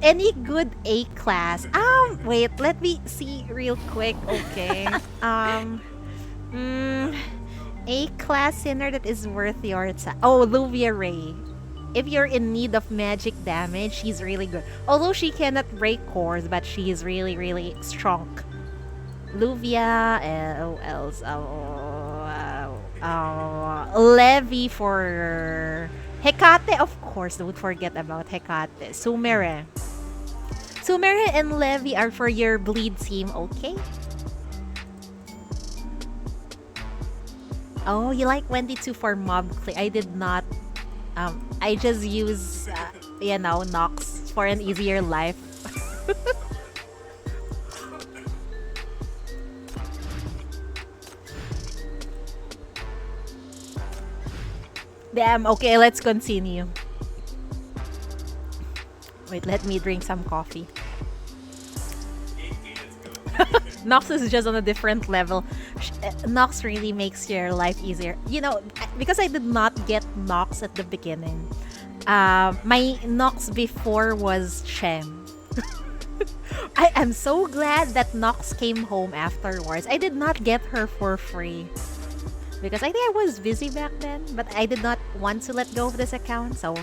Any good A class? Wait, let me see real quick, okay. A class sinner that is worth your time. Oh, Luvia Ray. If you're in need of magic damage, she's really good. Although she cannot break cores, but she is really, really strong. Luvia, who else? Levi for Hecate, of course. Don't forget about Hecate. Sumere and Levi are for your bleed team, okay? Oh, you like Wendy too for mob clear? I did not. I just use, Nox for an easier life. Damn, okay, let's continue. Wait, let me drink some coffee. Nox is just on a different level. Nox really makes your life easier. You know, because I did not get Nox at the beginning. My Nox before was Shem. I am so glad that Nox came home afterwards. I did not get her for free. Because I think I was busy back then, but I did not want to let go of this account, so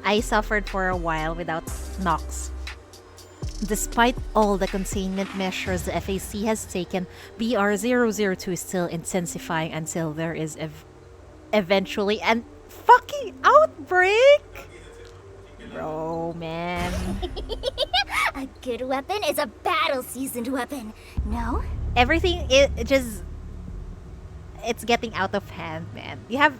I suffered for a while without Nox. Despite all the containment measures the FAC has taken, BR002 is still intensifying until there is eventually an fucking outbreak! Bro, man. A good weapon is a battle-seasoned weapon, no? Everything it's getting out of hand, man. You have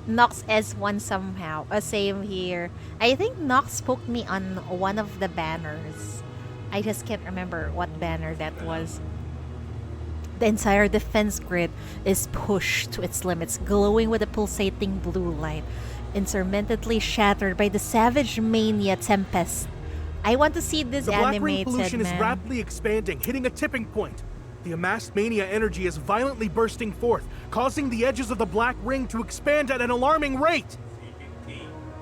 Nox S1 somehow. Same here. I think Nox poked me on one of the banners. I just can't remember what banner that was. The entire defense grid is pushed to its limits, glowing with a pulsating blue light, intermittently shattered by the savage mania tempest. I want to see this animated, The black ring pollution man. is rapidly expanding, hitting a tipping point. The amassed mania energy is violently bursting forth, causing the edges of the black ring to expand at an alarming rate.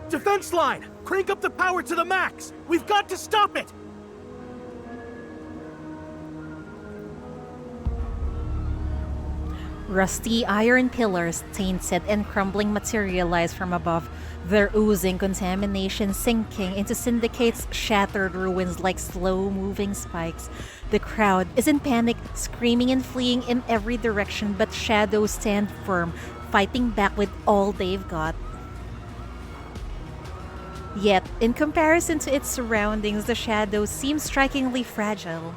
Defense line! Crank up the power to the max! We've got to stop it! Rusty iron pillars, tainted and crumbling, materialize from above, their oozing contamination sinking into Syndicate's shattered ruins like slow-moving spikes. The crowd is in panic, screaming and fleeing in every direction, but shadows stand firm, fighting back with all they've got. Yet, in comparison to its surroundings, the shadows seem strikingly fragile.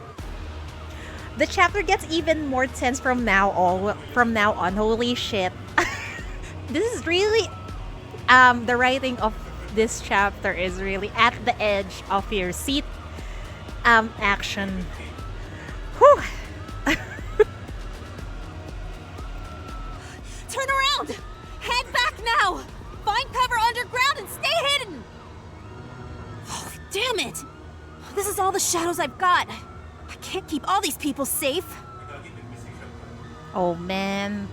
The chapter gets even more tense from now on. Holy shit. This is really the writing of this chapter is really at the edge of your seat action. Whew. Turn around! Head back now! Find cover underground and stay hidden! Oh, damn it! This is all the shadows I've got. I can't keep all these people safe. Oh man.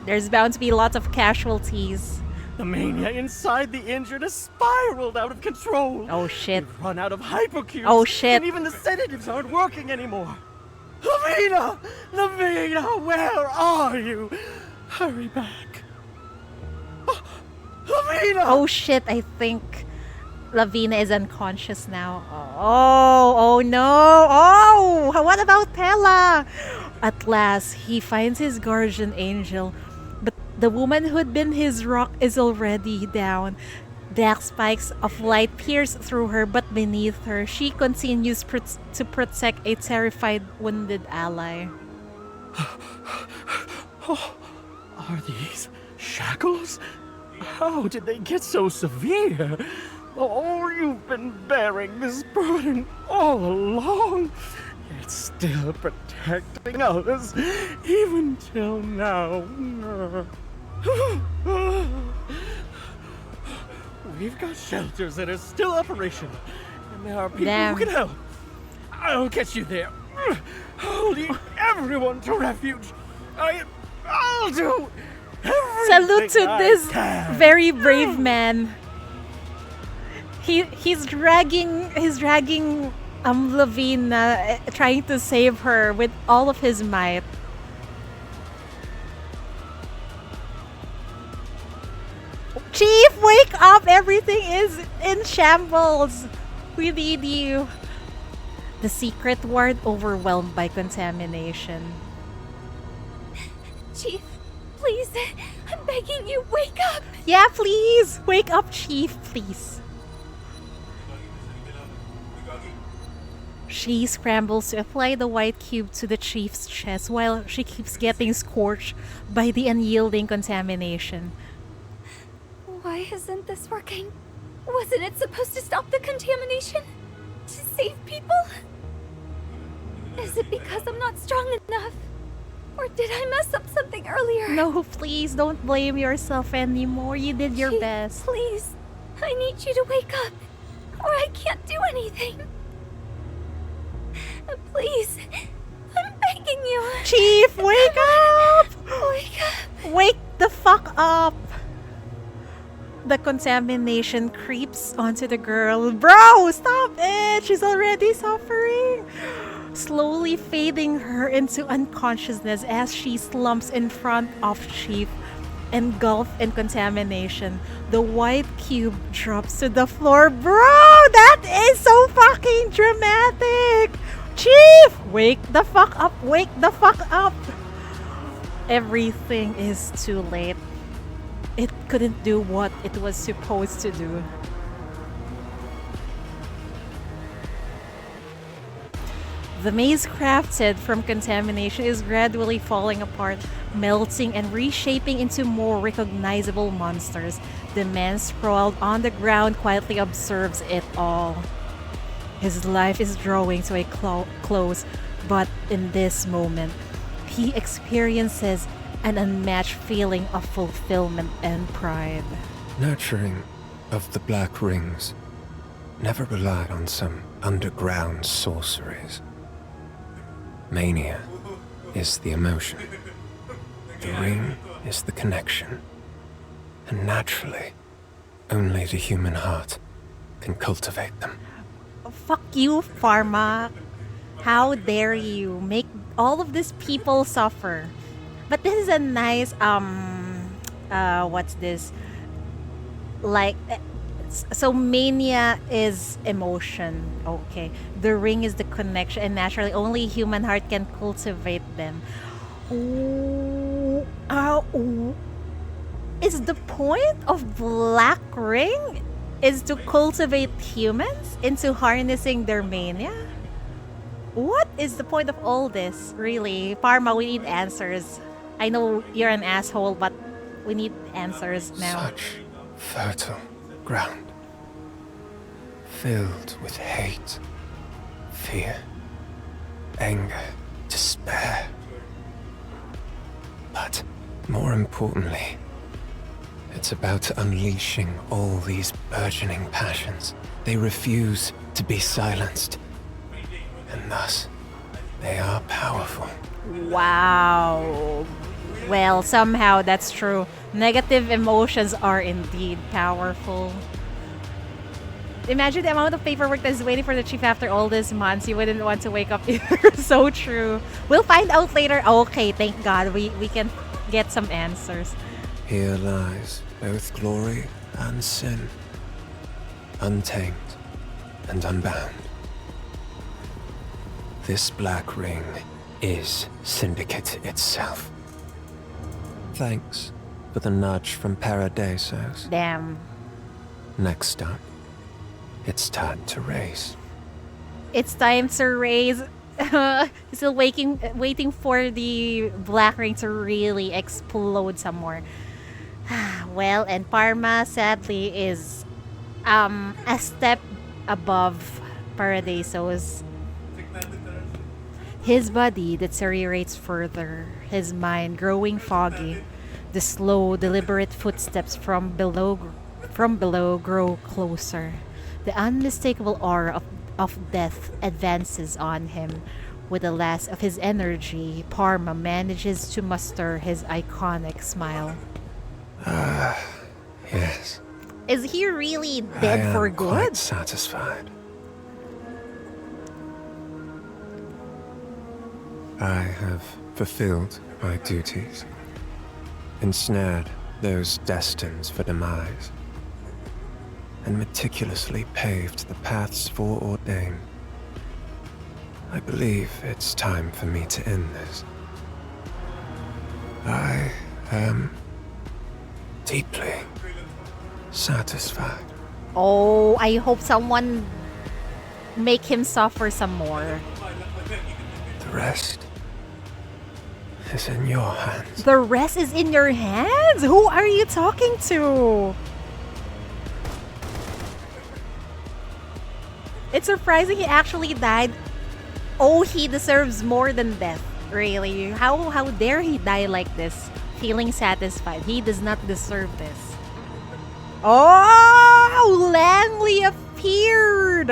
There's bound to be lots of casualties. The mania inside the injured has spiraled out of control. Oh shit. We've run out of hypercubes. Oh shit. And even the sedatives aren't working anymore. Lavina! Lavina, where are you? Hurry back. Lavina! Oh shit, I think Lavina is unconscious now. Oh no. Oh, what about Pella? At last, he finds his guardian angel, but the woman who had been his rock is already down. Black spikes of light pierce through her, but beneath her, she continues to protect a terrified, wounded ally. Oh, are these shackles? How did they get so severe? Oh, you've been bearing this burden all along. It's still protecting us, even till now. We've got shelters that are still operational, and there are people who can help. I'll get you there. I'll lead everyone to refuge. I'll do everything. Salute to I this can. very brave man. He's dragging Lavina, trying to save her with all of his might. Chief, wake up! Everything is in shambles. We need you. The secret ward overwhelmed by contamination. Chief, please, I'm begging you, wake up! Yeah, please! Wake up, Chief, please. She scrambles to apply the white cube to the Chief's chest while she keeps getting scorched by the unyielding contamination. Why isn't this working? Wasn't it supposed to stop the contamination? To save people? Is it because I'm not strong enough? Or did I mess up something earlier? No, please don't blame yourself anymore. You did your best. Please, I need you to wake up, or I can't do anything. Please, I'm begging you. Chief, wake up! Wake up! Wake the fuck up! The contamination creeps onto the girl. Bro, stop it! She's already suffering! Slowly fading her into unconsciousness as she slumps in front of Chief, engulfed in contamination. The white cube drops to the floor. Bro, that is so fucking dramatic! Chief! Wake the fuck up! Wake the fuck up! Everything is too late. It couldn't do what it was supposed to do. The maze crafted from contamination is gradually falling apart, melting and reshaping into more recognizable monsters. The man sprawled on the ground quietly observes it all. His life is drawing to a close, but in this moment, he experiences an unmatched feeling of fulfillment and pride. Nurturing of the Black Rings never relied on some underground sorceries. Mania is the emotion. The ring is the connection. And naturally, only the human heart can cultivate them. Fuck you, Pharma. How dare you make all of these people suffer? But this is a nice, what's this? Like, so mania is emotion, okay. The ring is the connection, and naturally only human heart can cultivate them. Is the point of Black Ring is to cultivate humans into harnessing their mania? What is the point of all this, really? Pharma, we need answers. I know you're an asshole, but we need answers now. Such fertile ground, filled with hate, fear, anger, despair. But more importantly, it's about unleashing all these burgeoning passions. They refuse to be silenced, and thus they are powerful. Wow. Well, somehow that's true. Negative emotions are indeed powerful. Imagine the amount of paperwork that's waiting for the chief after all these months. You wouldn't want to wake up either. So true. We'll find out later. Okay, thank God. We can get some answers. Here lies both glory and sin. untamed and unbound. This black ring is Syndicate itself. Thanks for the nudge from Paradisos. Damn. Next up, it's time to race. It's time to raise. Still waiting for the black ring to really explode some more. Well, and Pharma sadly is a step above Paradisos. His body deteriorates further, his mind growing foggy. The slow, deliberate footsteps from below grow closer. The unmistakable aura of death advances on him. With the last of his energy, Pharma manages to muster his iconic smile. Yes. Is he really dead for good? Quite satisfied. I have fulfilled my duties, ensnared those destined for demise, and meticulously paved the paths foreordained. I believe it's time for me to end this. I am deeply satisfied. Oh, I hope someone make him suffer some more. The rest is in your hands. The rest is in your hands? Who are you talking to? It's surprising he actually died. Oh, he deserves more than death. Really? How dare he die like this? Feeling satisfied. He does not deserve this. Oh, Langley appeared!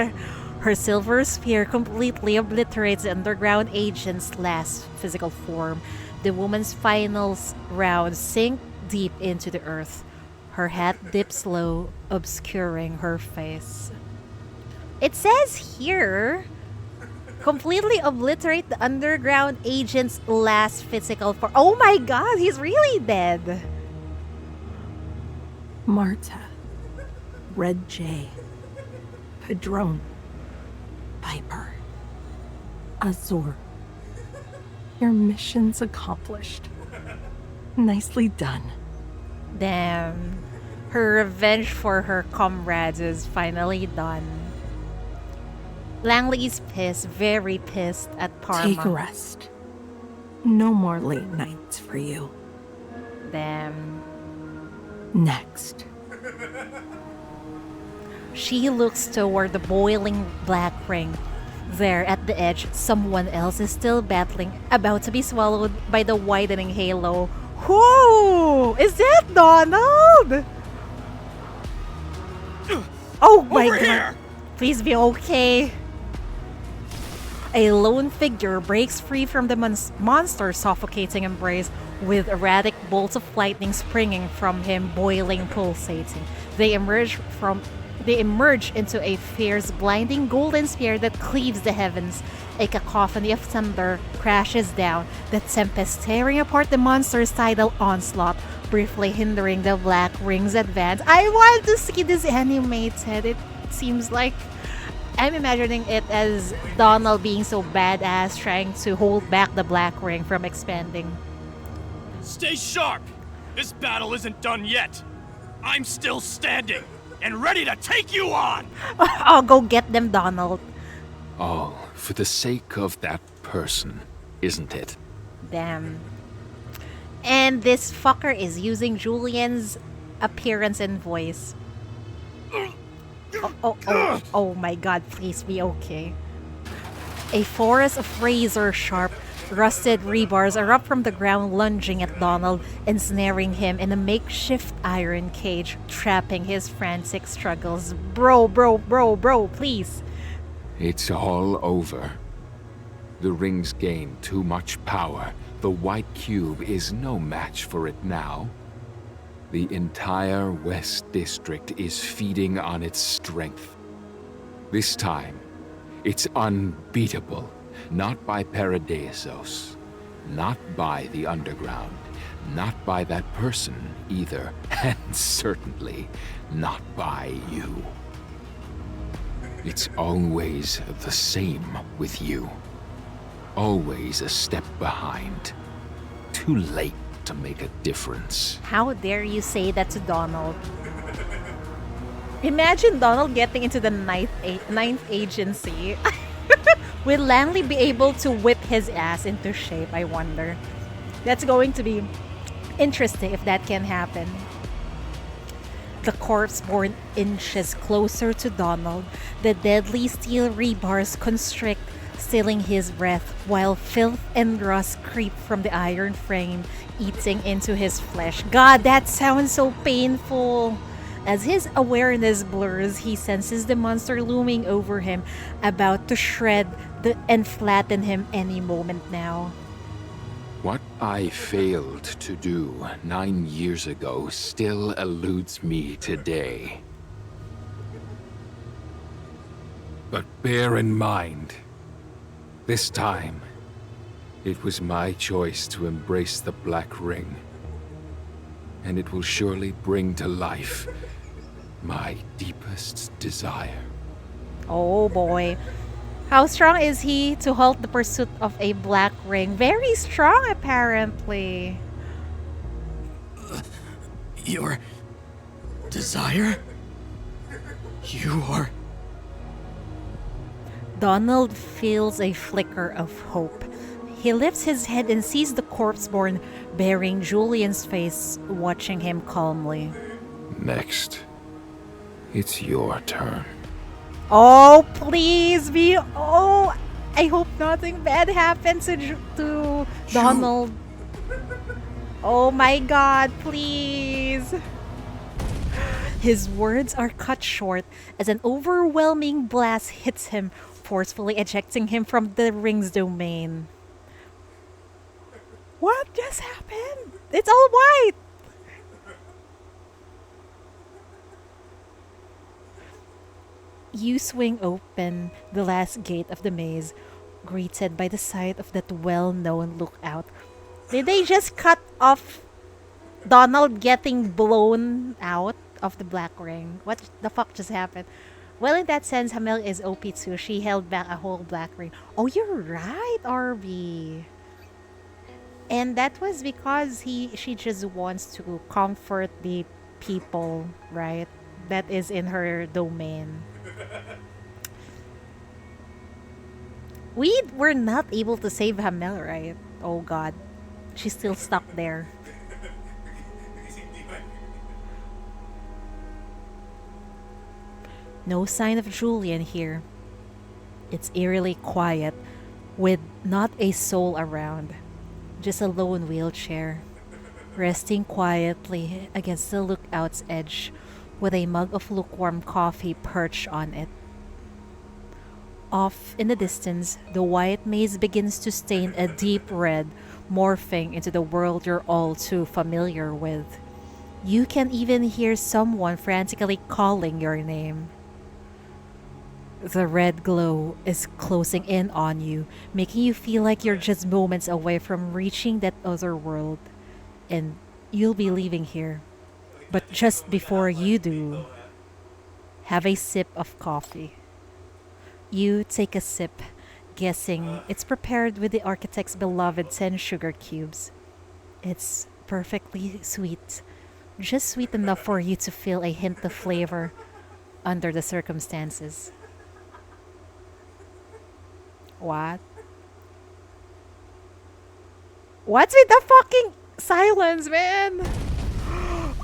Her silver spear completely obliterates the underground agent's last physical form. The woman's final rounds sink deep into the earth. Her hat dips low, obscuring her face. It says here, completely obliterate the underground agent's last physical form. Oh my god, he's really dead. Marta, Red Jay, Padrone, Viper, Azor. Your mission's accomplished. Nicely done. Damn. Her revenge for her comrades is finally done. Langley's pissed, very pissed at Pharma. Take a rest. No more late nights for you. Damn. Next. She looks toward the boiling black ring. There, at the edge, someone else is still battling, about to be swallowed by the widening halo. Who? Is that Donald? Oh my god. Here. Please be okay. A lone figure breaks free from the monster's suffocating embrace, with erratic bolts of lightning springing from him, boiling, pulsating. They emerge into a fierce, blinding golden spear that cleaves the heavens. A cacophony of thunder crashes down, the tempest tearing apart the monster's tidal onslaught, briefly hindering the black ring's advance. I want to see this animated. It seems like I'm imagining it as Donald being so badass, trying to hold back the black ring from expanding. Stay sharp! This battle isn't done yet! I'm still standing and ready to take you on! I'll go get them, Donald. All for the sake of that person, isn't it? Damn. And this fucker is using Julian's appearance and voice. Oh my god, please be okay. A forest of razor-sharp, rusted rebars erupt from the ground, lunging at Donald, ensnaring him in a makeshift iron cage, trapping his frantic struggles. Bro, please. It's all over. The ring's gained too much power. The white cube is no match for it now. The entire West District is feeding on its strength. This time, it's unbeatable. Not by Paradisos, not by the Underground, not by that person either, and certainly not by you. It's always the same with you. Always a step behind. Too late to make a difference. How dare you say that to Donald? Imagine Donald getting into the ninth agency. Will Langley be able to whip his ass into shape, I wonder? That's going to be interesting if that can happen. The corpse-born inches closer to Donald. The deadly steel rebars constrict, stealing his breath, while filth and rust creep from the iron frame, eating into his flesh. God, that sounds so painful. As his awareness blurs, he senses the monster looming over him, about to shred and flatten him any moment now. What I failed to do 9 years ago still eludes me today. But bear in mind, this time, it was my choice to embrace the Black Ring. And it will surely bring to life my deepest desire. Oh boy. How strong is he to halt the pursuit of a black ring? Very strong, apparently. Your desire? You are... Donald feels a flicker of hope. He lifts his head and sees the corpse-born bearing Julian's face, watching him calmly. Next, it's your turn. Oh, please be... Oh, I hope nothing bad happens to Donald. Oh my god, please. His words are cut short as an overwhelming blast hits him, forcefully ejecting him from the ring's domain. What just happened? It's all white! You swing open the last gate of the maze, greeted by the sight of that well-known lookout. Did they just cut off Donald getting blown out of the black ring? What the fuck just happened? Well, in that sense, Hamel is OP too. She held back a whole black ring. Oh, you're right, RB. And that was because she just wants to comfort the people, right? That is in her domain. We were not able to save Hamel, right? Oh god. She's still stuck there. No sign of Julian here. It's eerily quiet, with not a soul around. Just a lone wheelchair, resting quietly against the lookout's edge, with a mug of lukewarm coffee perched on it. Off in the distance, the white maze begins to stain a deep red, morphing into the world you're all too familiar with. You can even hear someone frantically calling your name. The red glow is closing in on you, making you feel like you're just moments away from reaching that other world. And you'll be leaving here. But just before you do, have a sip of coffee. You take a sip, guessing it's prepared with the architect's beloved 10 sugar cubes. It's perfectly sweet, just sweet enough for you to feel a hint of flavor under the circumstances. What? What's with the fucking silence, man?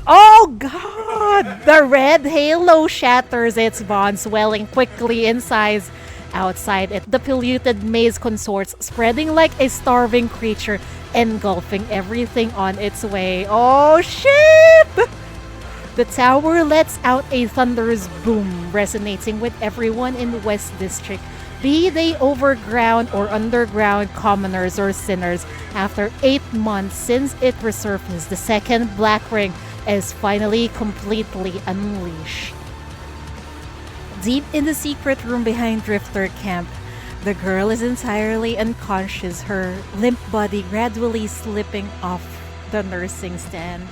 Oh god! The red halo shatters its bond, swelling quickly in size. Outside it, the polluted maze consorts, spreading like a starving creature, engulfing everything on its way. Oh shit! The tower lets out a thunderous boom, resonating with everyone in West District, be they overground or underground commoners or sinners. After 8 months since it resurfaced, the second Black Ring is finally completely unleashed. Deep in the secret room behind Drifter Camp, the girl is entirely unconscious, her limp body gradually slipping off the nursing stand.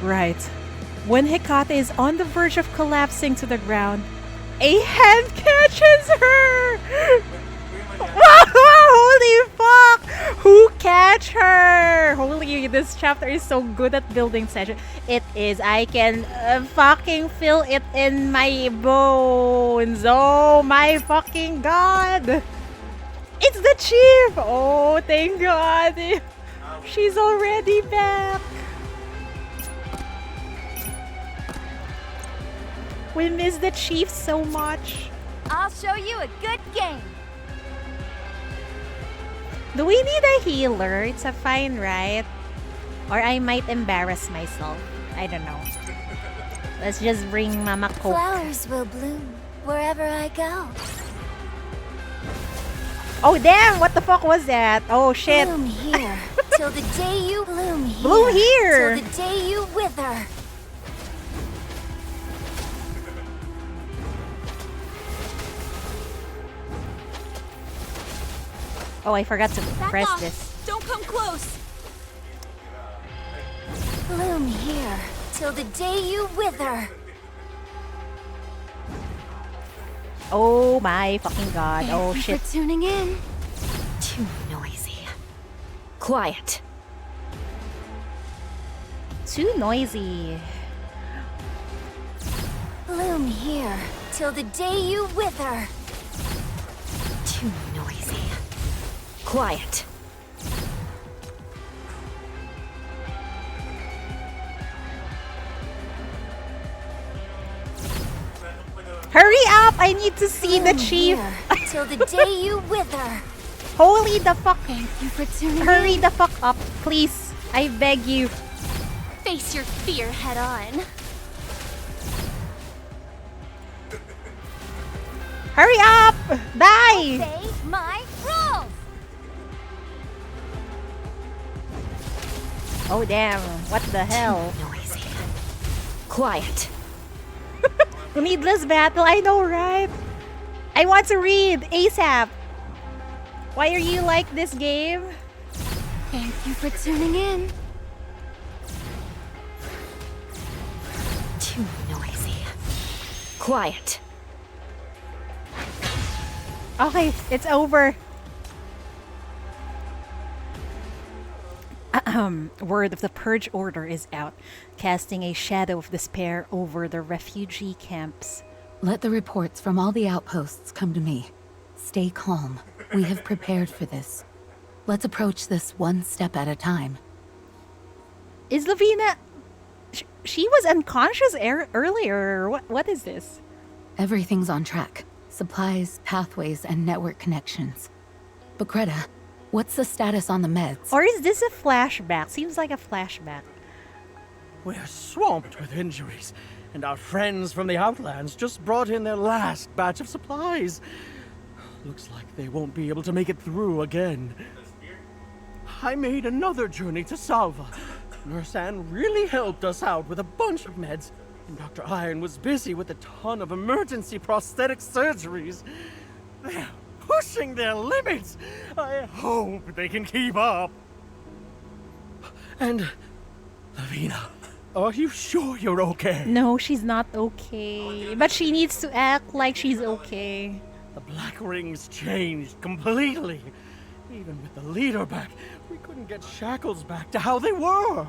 Right. When Hecate is on the verge of collapsing to the ground, A hand catches her! Holy fuck! Who catch her? Holy, this chapter is so good at building tension. It is. I can fucking feel it in my bones. Oh my fucking god! It's the chief! Oh, thank god! She's already back! We miss the chief so much. I'll show you a good game. Do we need a healer? It's a fine, right? Or I might embarrass myself. I don't know. Let's just bring Mama Coke. Flowers will bloom wherever I go. Oh damn! What the fuck was that? Oh shit! Bloom here till the day you bloom here. Bloom here! Till the day you wither. Oh, I forgot to press off. this. Don't come close. Bloom here till the day you wither. Oh my fucking god! Oh Thank you shit! for tuning in. Too noisy. Quiet. Too noisy. Bloom here till the day you wither. Too noisy. Quiet. Hurry up! I need to see the chief. Till the day you wither. Holy the fuck! Thank you for tuning in. Hurry the fuck up, please! I beg you. Face your fear head on. Hurry up! Die! Obey my rules. Oh damn! What the hell? Noisy. Quiet. Needless battle, I know, right? I want to read ASAP. Why are you like this game? Thank you for tuning in. Too noisy. Quiet. Okay, it's over. Word of the Purge Order is out, casting a shadow of despair over the refugee camps. Let the reports from all the outposts come to me. Stay calm. We have prepared for this. Let's approach this one step at a time. Is Lavina... She was unconscious earlier. What is this? Everything's on track. Supplies, pathways, and network connections. But Greta, what's the status on the meds? Or is this a flashback? Seems like a flashback. We're swamped with injuries, and our friends from the Outlands just brought in their last batch of supplies. Looks like they won't be able to make it through again. I made another journey to Salva. Nurse Anne really helped us out with a bunch of meds, and Dr. Iron was busy with a ton of emergency prosthetic surgeries. They're pushing their limits. I hope they can keep up. And, Lavina, are you sure you're okay? No, she's not okay. But she needs to act like she's okay. The Black Rings changed completely. Even with the leader back, we couldn't get Shackles back to how they were.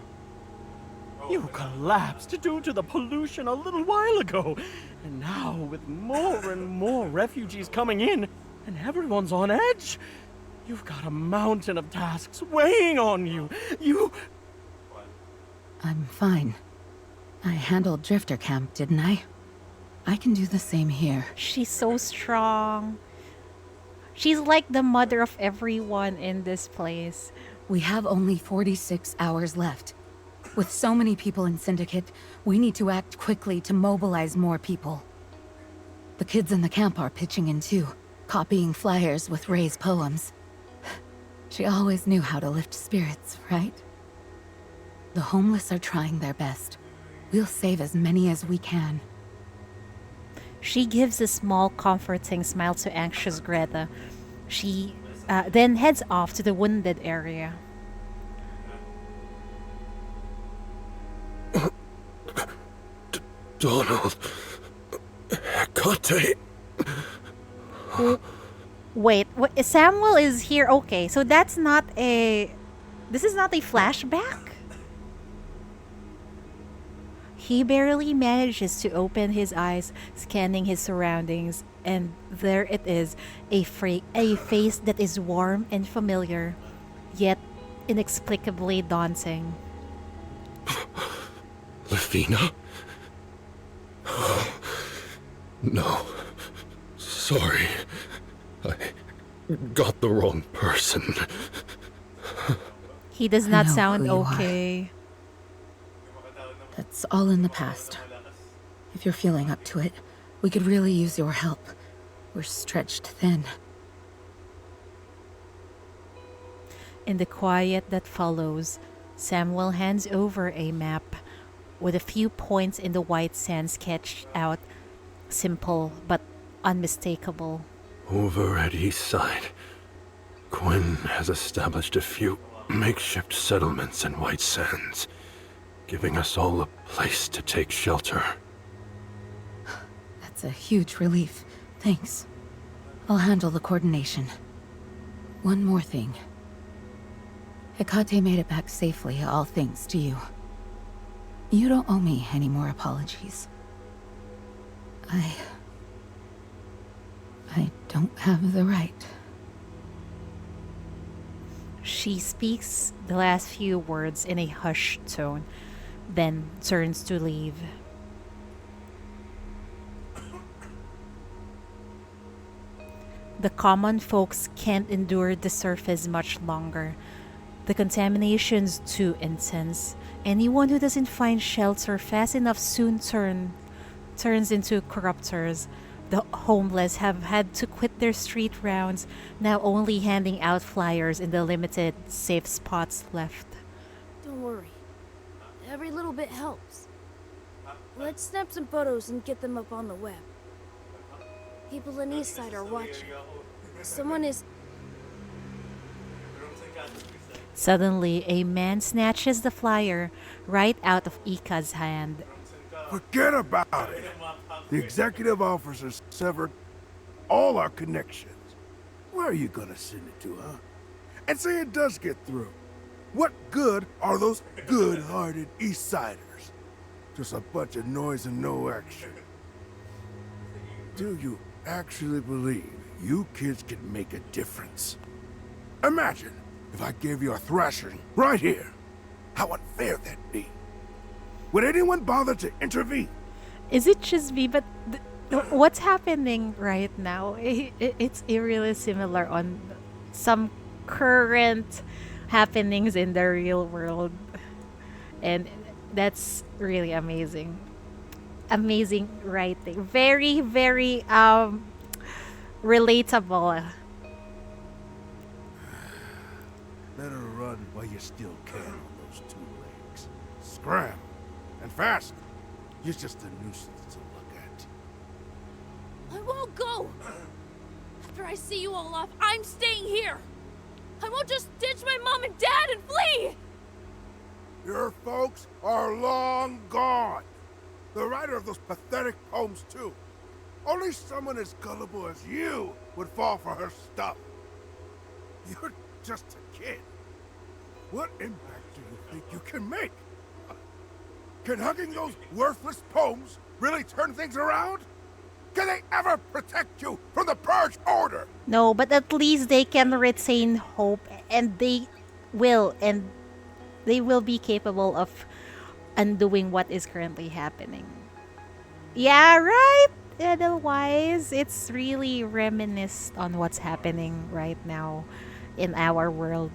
You collapsed due to the pollution a little while ago. And now, with more and more refugees coming in, and everyone's on edge, you've got a mountain of tasks weighing on you. I'm fine. I handled Drifter Camp, didn't I? I can do the same here. She's so strong. She's like the mother of everyone in this place. We have only 46 hours left. With so many people in Syndicate, we need to act quickly to mobilize more people. The kids in the camp are pitching in too, copying flyers with Ray's poems. She always knew how to lift spirits, right? The homeless are trying their best. We'll save as many as we can. She gives a small, comforting smile to anxious Greta. She then heads off to the wounded area. Donald... Hecate... Hecate! Wait, Samuel is here. Okay, so that's not a... This is not a flashback? He barely manages to open his eyes, scanning his surroundings, and there it is, a face that is warm and familiar, yet inexplicably daunting. Lefina? No. Sorry. I got the wrong person. He does not I know sound who you are. okay. That's all in the past. If you're feeling up to it, we could really use your help. We're stretched thin. In the quiet that follows, Samuel hands over a map with a few points in the white sand sketched out, simple but unmistakable. Over at East Side, Quinn has established a few makeshift settlements in White Sands, giving us all a place to take shelter. That's a huge relief. Thanks. I'll handle the coordination. One more thing. Hecate made it back safely, all thanks to you. You don't owe me any more apologies. I don't have the right. She speaks the last few words in a hushed tone, then turns to leave. The common folks can't endure the surface much longer. The contamination's too intense. Anyone who doesn't find shelter fast enough soon turns into corruptors. The homeless have had to quit their street rounds, now only handing out flyers in the limited safe spots left. Don't worry. Every little bit helps. Let's snap some photos and get them up on the web. People in Eastside are watching. Someone is... Suddenly, a man snatches the flyer right out of Ika's hand. Forget about it. The executive officers severed all our connections. Where are you gonna send it to, huh? And say it does get through. What good are those good-hearted East Siders? Just a bunch of noise and no action. Do you actually believe you kids can make a difference? Imagine if I gave you a thrashing right here. How unfair that'd be. Would anyone bother to intervene? Is it just me? But what's happening right now? It's eerily similar on some current happenings in the real world. And that's really amazing. Amazing writing. Very, very relatable. Better run while you still can on those two legs. Scram! And fast! You're just a nuisance to look at. I won't go! After I see you all off, I'm staying here! I won't just ditch my mom and dad and flee! Your folks are long gone. The writer of those pathetic poems, too. Only someone as gullible as you would fall for her stuff. You're just a kid. What impact do you think you can make? Can hugging those worthless poems really turn things around? Can they ever protect you from the Purge Order? No, but at least they can retain hope, and they will be capable of undoing what is currently happening. Yeah, right? Otherwise, it's really reminiscent on what's happening right now in our world.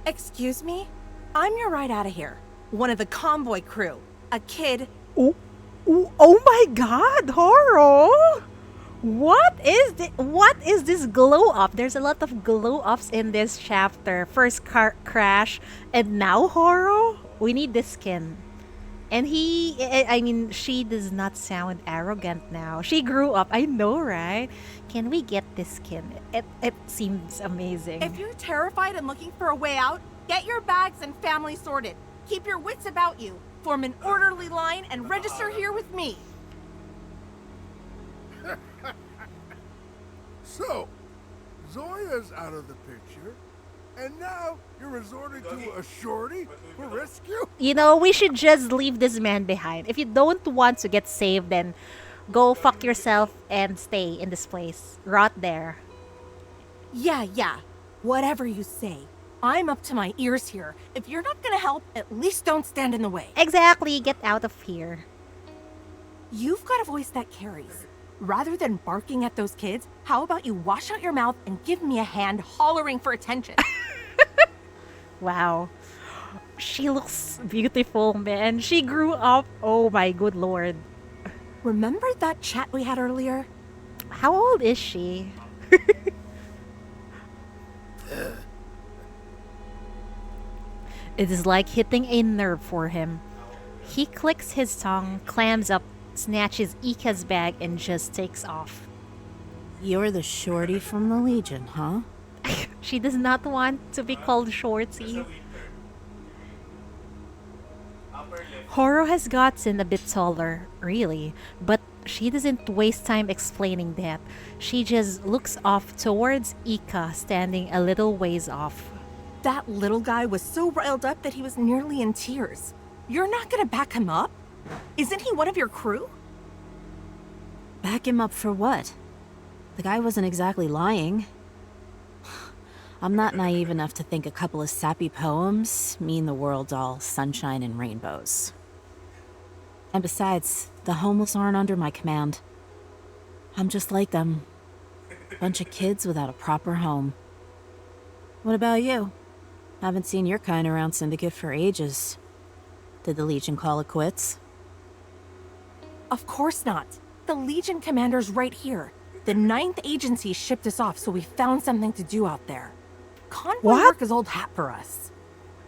Excuse me? I'm your ride out of here. One of the convoy crew. A kid. Oh my god, Horo! What is this glow up? There's a lot of glow ups in this chapter. First car crash, and now Horo? We need this skin. And she does not sound arrogant now. She grew up, I know, right? Can we get this skin? It seems amazing. If you're terrified and looking for a way out, get your bags and family sorted. Keep your wits about you. Form an orderly line and register here with me. So, Zoya's out of the picture, and now you're resorting to a shorty for rescue? You know, we should just leave this man behind. If you don't want to get saved, then go fuck yourself and stay in this place. Rot there. Yeah. Whatever you say. I'm up to my ears here. If you're not gonna help, at least don't stand in the way. Exactly, get out of here. You've got a voice that carries. Rather than barking at those kids, how about you wash out your mouth and give me a hand hollering for attention? Wow. She looks beautiful, man. She grew up. Oh my good lord. Remember that chat we had earlier? How old is she? It is like hitting a nerve for him. He clicks his tongue, clams up, snatches Ika's bag, and just takes off. You're the shorty from the Legion, huh? She does not want to be called Shorty. Horo has gotten a bit taller, really, but she doesn't waste time explaining that. She just looks off towards Ika, standing a little ways off. That little guy was so riled up that he was nearly in tears. You're not gonna back him up? Isn't he one of your crew? Back him up for what? The guy wasn't exactly lying. I'm not naive enough to think a couple of sappy poems mean the world's all sunshine and rainbows. And besides, the homeless aren't under my command. I'm just like them. Bunch of kids without a proper home. What about you? Haven't seen your kind around Syndicate for ages. Did the Legion call it quits? Of course not. The Legion commander's right here. The 9th agency shipped us off, so we found something to do out there. Convoy work is old hat for us.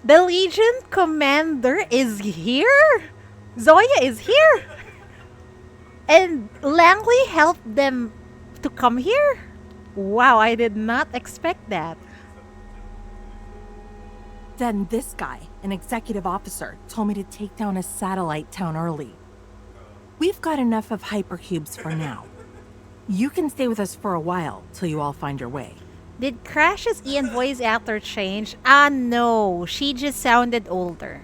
The Legion commander is here? Zoya is here? And Langley helped them to come here? Wow, I did not expect that. Then this guy, an executive officer, told me to take down a satellite town early. We've got enough of hypercubes for now. You can stay with us for a while, till you all find your way. Did Crash's Ian voice actor change? Ah, no. She just sounded older.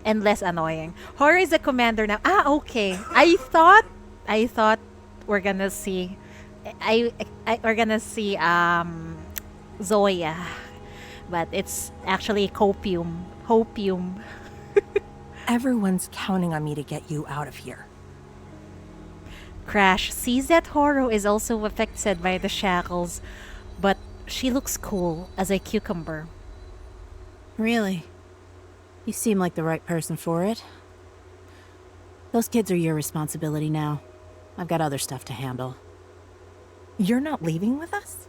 And less annoying. Horo is a commander now. Ah, okay. I thought we're gonna see... we're gonna see, Zoya. But it's actually Hopium. Everyone's counting on me to get you out of here. Crash sees that Horo is also affected by the shackles, but she looks cool as a cucumber. Really? You seem like the right person for it. Those kids are your responsibility now. I've got other stuff to handle. You're not leaving with us?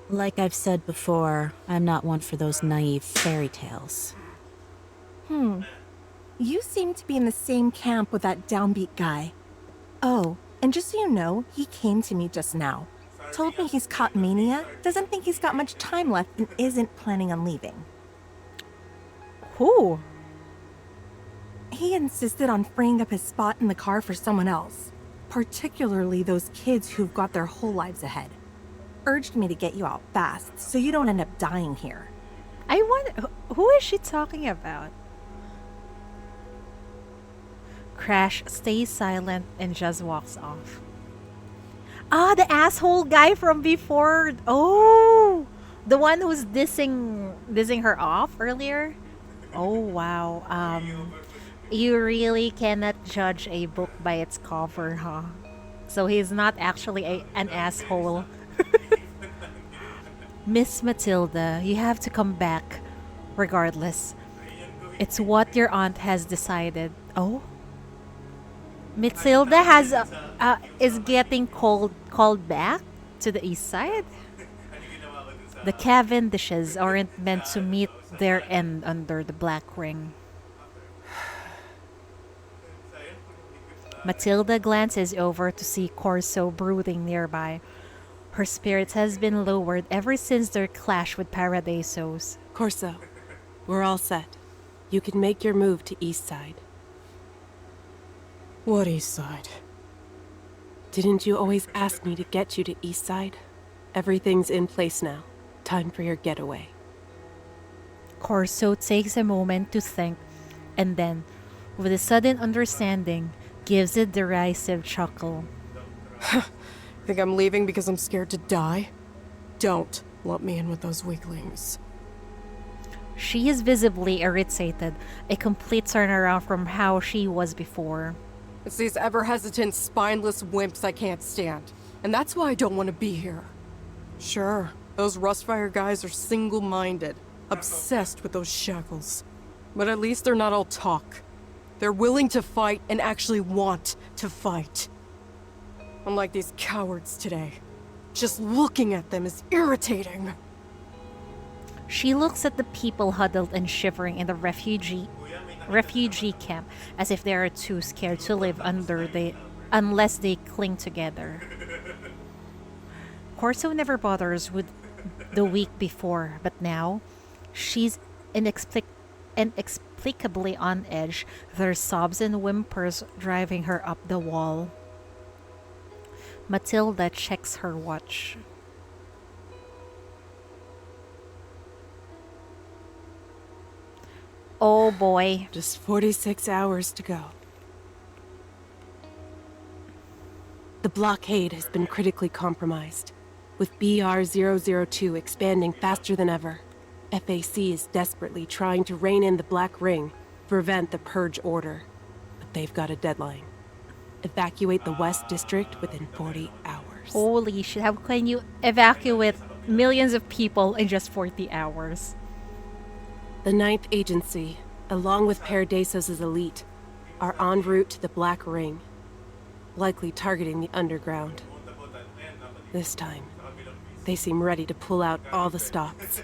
Like I've said before, I'm not one for those naive fairy tales. You seem to be in the same camp with that downbeat guy. Oh, and just so you know, he came to me just now. Told me he's caught mania, doesn't think he's got much time left, and isn't planning on leaving. Who? He insisted on freeing up his spot in the car for someone else. Particularly those kids who've got their whole lives ahead. Urged me to get you out fast, so you don't end up dying here. I wonder, who is she talking about? Crash stays silent and just walks off. Ah, the asshole guy from before. Oh, the one who's dissing her off earlier. Oh wow. You really cannot judge a book by its cover, huh? So he's not actually an asshole. Miss Matilda, you have to come back, regardless. It's what your aunt has decided. Oh. Matilda has is getting called back to the east side. The Cavendishes aren't meant to meet their end under the Black Ring. Matilda glances over to see Corso brooding nearby. Her spirits has been lowered ever since their clash with Paradisos. Corso, We're all set. You can make your move to East Side. What East Side? Didn't you always ask me to get you to East Side? Everything's in place now. Time for your getaway. Corso takes a moment to think, and then, with a sudden understanding, gives a derisive chuckle. Think I'm leaving because I'm scared to die? Don't lump me in with those weaklings. She is visibly irritated, a complete turnaround from how she was before. It's these ever-hesitant, spineless wimps I can't stand. And that's why I don't want to be here. Sure, those Rustfire guys are single-minded, obsessed with those shackles. But at least they're not all talk. They're willing to fight and actually want to fight. Unlike these cowards today. Just looking at them is irritating. She looks at the people huddled and shivering in the refugee camp as if they are too scared to live unless they cling together. Corso never bothers with the week before, but now she's inexplicably on edge. Their sobs and whimpers driving her up the wall. Matilda checks her watch. Oh boy. Just 46 hours to go. The blockade has been critically compromised, with BR-002 expanding faster than ever. FAC is desperately trying to rein in the Black Ring to prevent the Purge Order, but they've got a deadline. Evacuate the West District within 40 hours. Holy shit, how can you evacuate millions of people in just 40 hours? The Ninth Agency, along with Paradisos' elite, are en route to the Black Ring, likely targeting the underground. This time, they seem ready to pull out all the stops,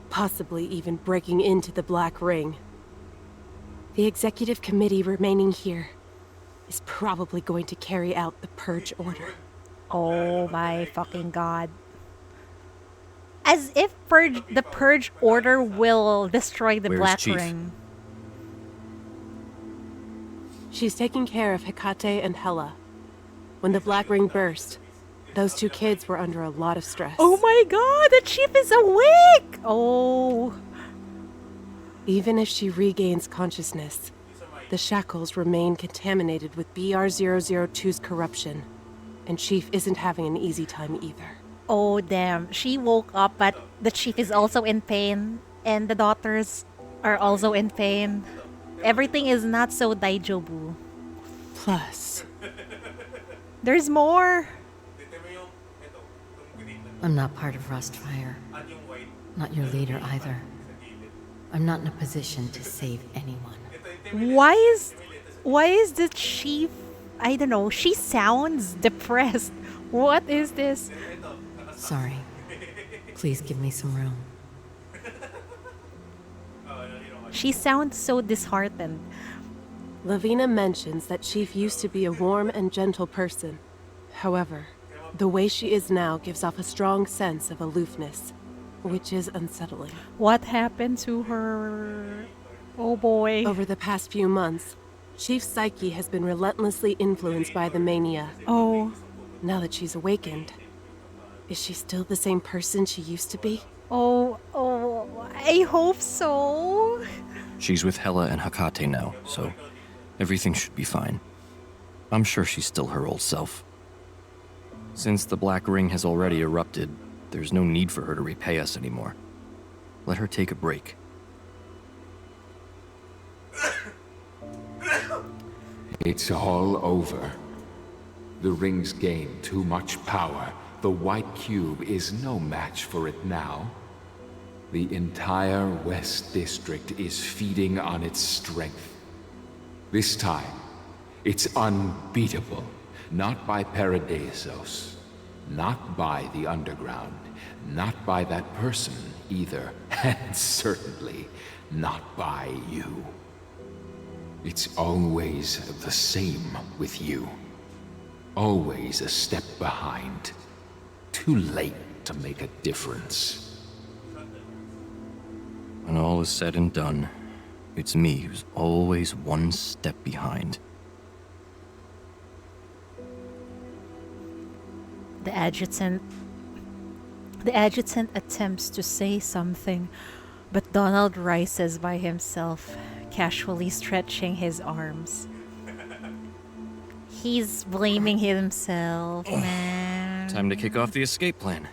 possibly even breaking into the Black Ring. The Executive Committee remaining here is probably going to carry out the Purge Order. Oh my fucking god. As if the Purge Order will destroy the Where's Black Chief? Ring. She's taking care of Hecate and Hela. When the Black Ring burst, those two kids were under a lot of stress. Oh my god, the chief is awake! Oh. Even if she regains consciousness, the shackles remain contaminated with BR-002's corruption, and Chief isn't having an easy time either. Oh damn, she woke up but the chief is also in pain and the daughters are also in pain. Everything is not so daijobu. Plus, there's more. I'm not part of Rustfire. Not your leader either. I'm not in a position to save anyone. Why is the chief, I don't know, she sounds depressed. What is this? Sorry. Please give me some room. She sounds so disheartened. Lavina mentions that Chief used to be a warm and gentle person. However, the way she is now gives off a strong sense of aloofness, which is unsettling. What happened to her? Oh boy. Over the past few months, Chief's psyche has been relentlessly influenced by the mania. Oh. Now that she's awakened, is she still the same person she used to be? Oh, I hope so. She's with Hela and Hecate now, so everything should be fine. I'm sure she's still her old self. Since the Black Ring has already erupted, there's no need for her to repay us anymore. Let her take a break. It's all over. The ring's gained too much power. The white cube is no match for it now. The entire West District is feeding on its strength. This time, it's unbeatable. Not by Paradisos, not by the Underground, not by that person either, and certainly not by you. It's always the same with you. Always a step behind. Too late to make a difference. Ano all is said and done, it's me who's always one step behind. The adjutant attempts to say something, but Donald rises by himself, casually stretching his arms. He's blaming himself, man. Time to kick off the escape plan.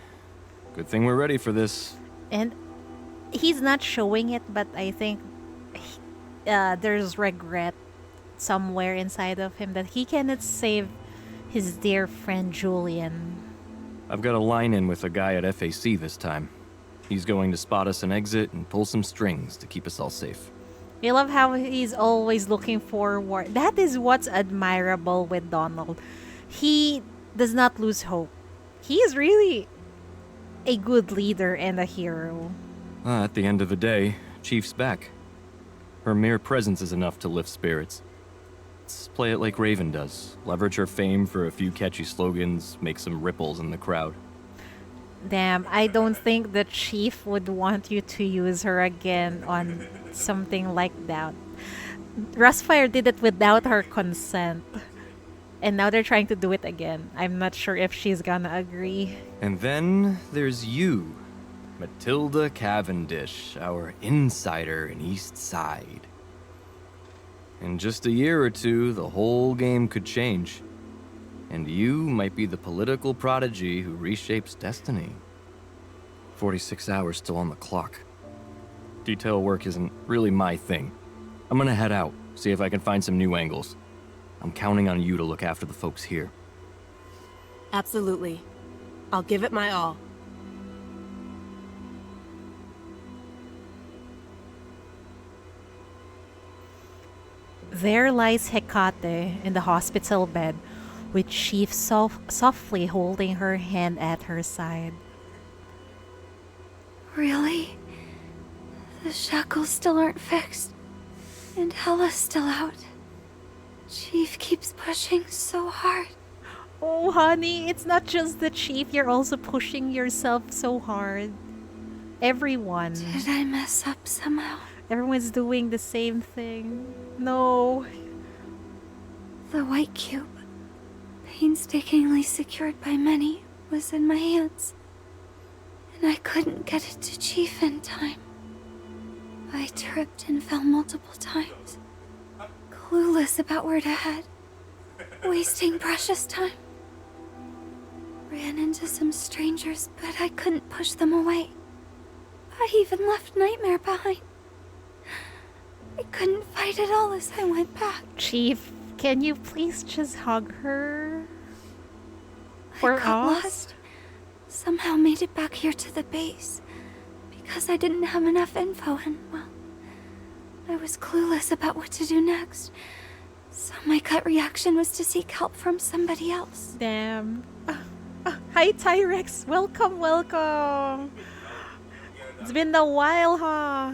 Good thing we're ready for this. And he's not showing it, but I think there's regret somewhere inside of him that he cannot save his dear friend Julian. I've got a line-in with a guy at FAC this time. He's going to spot us an exit and pull some strings to keep us all safe. I love how he's always looking forward. That is what's admirable with Donald. He does not lose hope. He is really a good leader and a hero. At the end of the day, Chief's back. Her mere presence is enough to lift spirits. Let's play it like Raven does. Leverage her fame for a few catchy slogans, make some ripples in the crowd. Damn, I don't think the chief would want you to use her again on something like that. Rustfire did it without her consent. And now they're trying to do it again. I'm not sure if she's gonna agree. And then there's you, Matilda Cavendish, our insider in East Side. In just a year or two, the whole game could change. And you might be the political prodigy who reshapes destiny. 46 hours still on the clock. Detail work isn't really my thing. I'm gonna head out, see if I can find some new angles. I'm counting on you to look after the folks here. Absolutely. I'll give it my all. There lies Hecate in the hospital bed, with Chief softly holding her hand at her side. Really? The shackles still aren't fixed, and Hella's still out. Chief keeps pushing so hard. Oh, honey, it's not just the Chief. You're also pushing yourself so hard. Everyone. Did I mess up somehow? Everyone's doing the same thing. No. The white cube, painstakingly secured by many, was in my hands. And I couldn't get it to Chief in time. I tripped and fell multiple times. Clueless about where to head. Wasting precious time. Ran into some strangers, but I couldn't push them away. I even left Nightmare behind. I couldn't fight at all as I went back. Chief, can you please just hug her? I got lost. Somehow made it back here to the base. Because I didn't have enough info and, well, I was clueless about what to do next. So my gut reaction was to seek help from somebody else. Damn. Hi, Tyrex. Welcome, welcome. It's been a while, huh?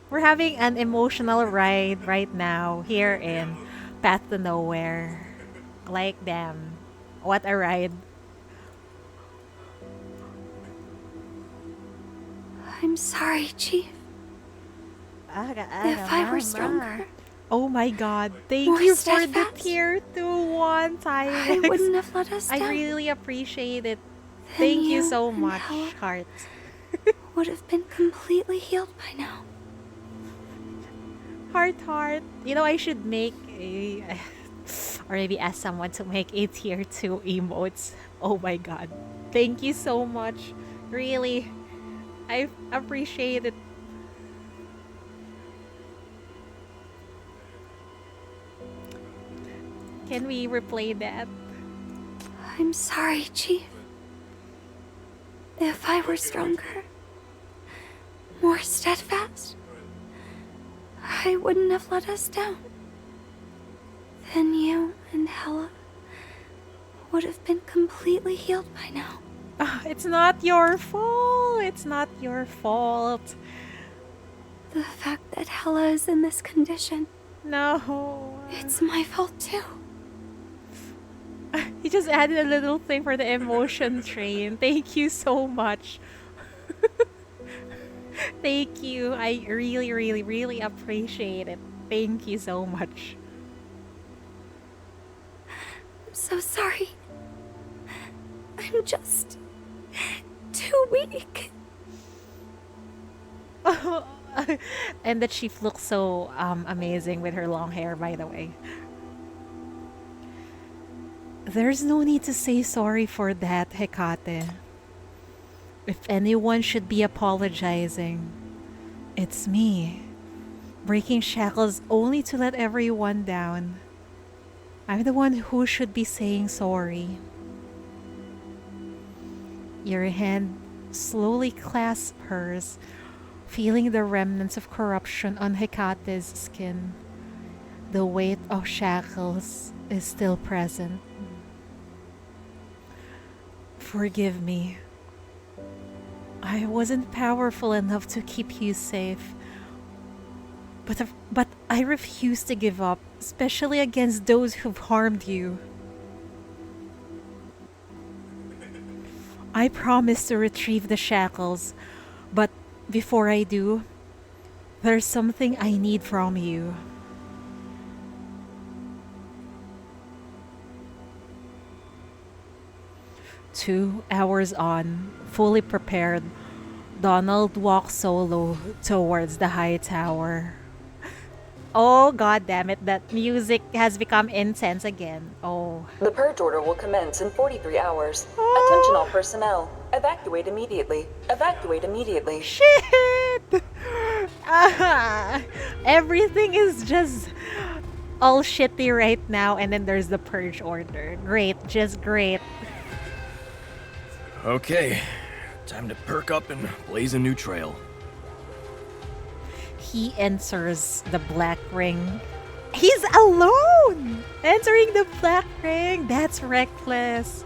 We're having an emotional ride right now here in Path to Nowhere. Like, damn. What a ride. I'm sorry, Chief. If I were stronger. Oh my god. Thank more you for the steadfast, tier 2 one, Tyrex. I wouldn't have let us down. I really appreciate it. Thank you so much, heart. Would have been completely healed by now. Heart. You know, I should make a... or maybe ask someone to make a tier 2 emotes. Oh my god. Thank you so much. Really. I appreciate it. Can we replay that? I'm sorry, Chief. If I were stronger, more steadfast, I wouldn't have let us down. Then you and Hella would have been completely healed by now. It's not your fault. It's not your fault. The fact that Hella is in this condition. No. It's my fault too. He just added a little thing for the emotion train. Thank you so much. Thank you. I really, really, really appreciate it. Thank you so much. I'm so sorry. I'm just too weak. And the chief looks so amazing with her long hair, by the way. There's no need to say sorry for that, Hecate. If anyone should be apologizing, it's me. Breaking shackles only to let everyone down. I'm the one who should be saying sorry. Your hand slowly clasps hers, feeling the remnants of corruption on Hecate's skin. The weight of shackles is still present. Forgive me. I wasn't powerful enough to keep you safe. But I refuse to give up, especially against those who've harmed you. I promise to retrieve the shackles, but before I do, there's something I need from you. Two hours on, fully prepared, Donald walks solo towards the high tower. Oh, god damn it, that music has become intense again. Oh. The purge order will commence in 43 hours. Attention all personnel. Evacuate immediately. Evacuate immediately. Shit! Everything is just all shitty right now, and then there's the purge order. Great, just great. Okay, time to perk up and blaze a new trail. He enters the black ring. He's alone! Entering the black ring. That's reckless.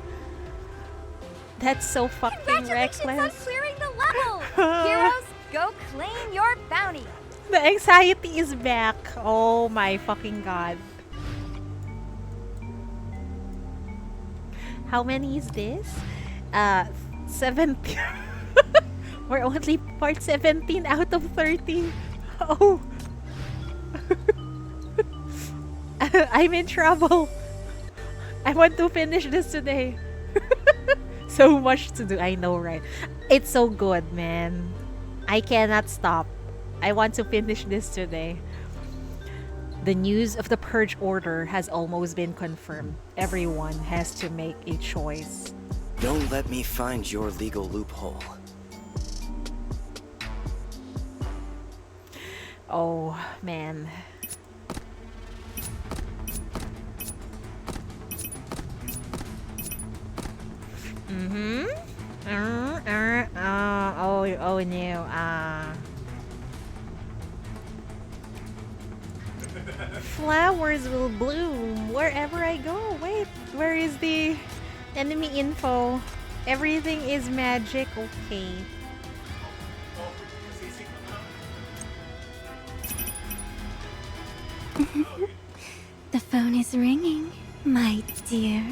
That's so fucking reckless. Congratulations on clearing the level! Heroes, go claim your bounty! The anxiety is back. Oh my fucking god. How many is this? 17. We're only part 17 out of 30. Oh. I'm in trouble. I want to finish this today. So much to do. I know, right? It's so good, man. I cannot stop. I want to finish this today. The news of the purge order has almost been confirmed. Everyone has to make a choice. Don't let me find your legal loophole. Oh, man. Mm-hmm. Oh no. Flowers will bloom wherever I go. Wait, where is the enemy info? Everything is magic. Okay. The phone is ringing, my dear.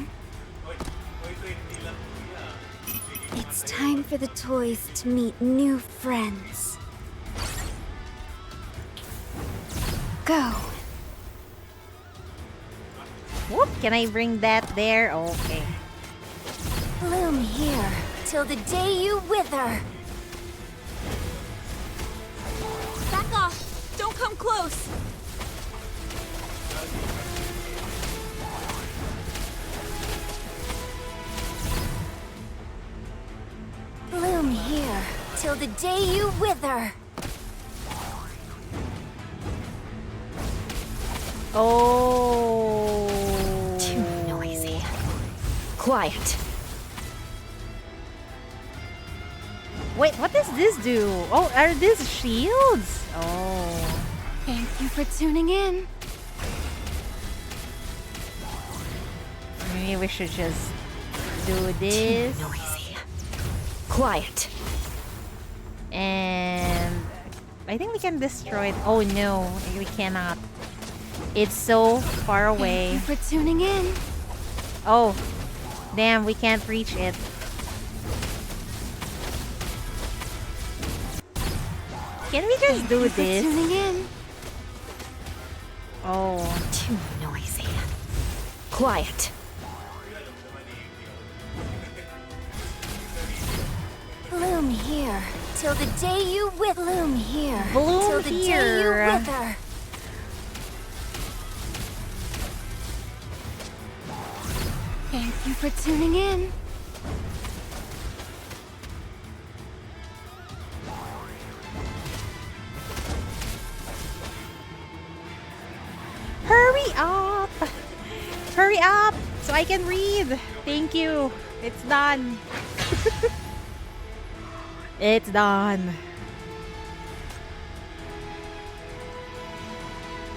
It's time for the toys to meet new friends. Go. Whoop, can I bring that there? Okay. Bloom here till the day you wither. Back off! Don't come close! Bloom here till the day you wither. Oh. Too noisy. Quiet. Wait, what does this do? Oh, are these shields? Oh. Thank you for tuning in. Maybe we should just do this. Too noisy. Quiet. And I think we can destroy it. Oh no, we cannot. It's so far away. Thank you for tuning in. Oh, damn, we can't reach it. Can we just do this? Tuning in. Oh. Too noisy. Quiet. Bloom here till the day you with Bloom here. Bloom till the day you here. wither. Thank you for tuning in. Hurry up! Hurry up so I can read. Thank you. It's done. It's done.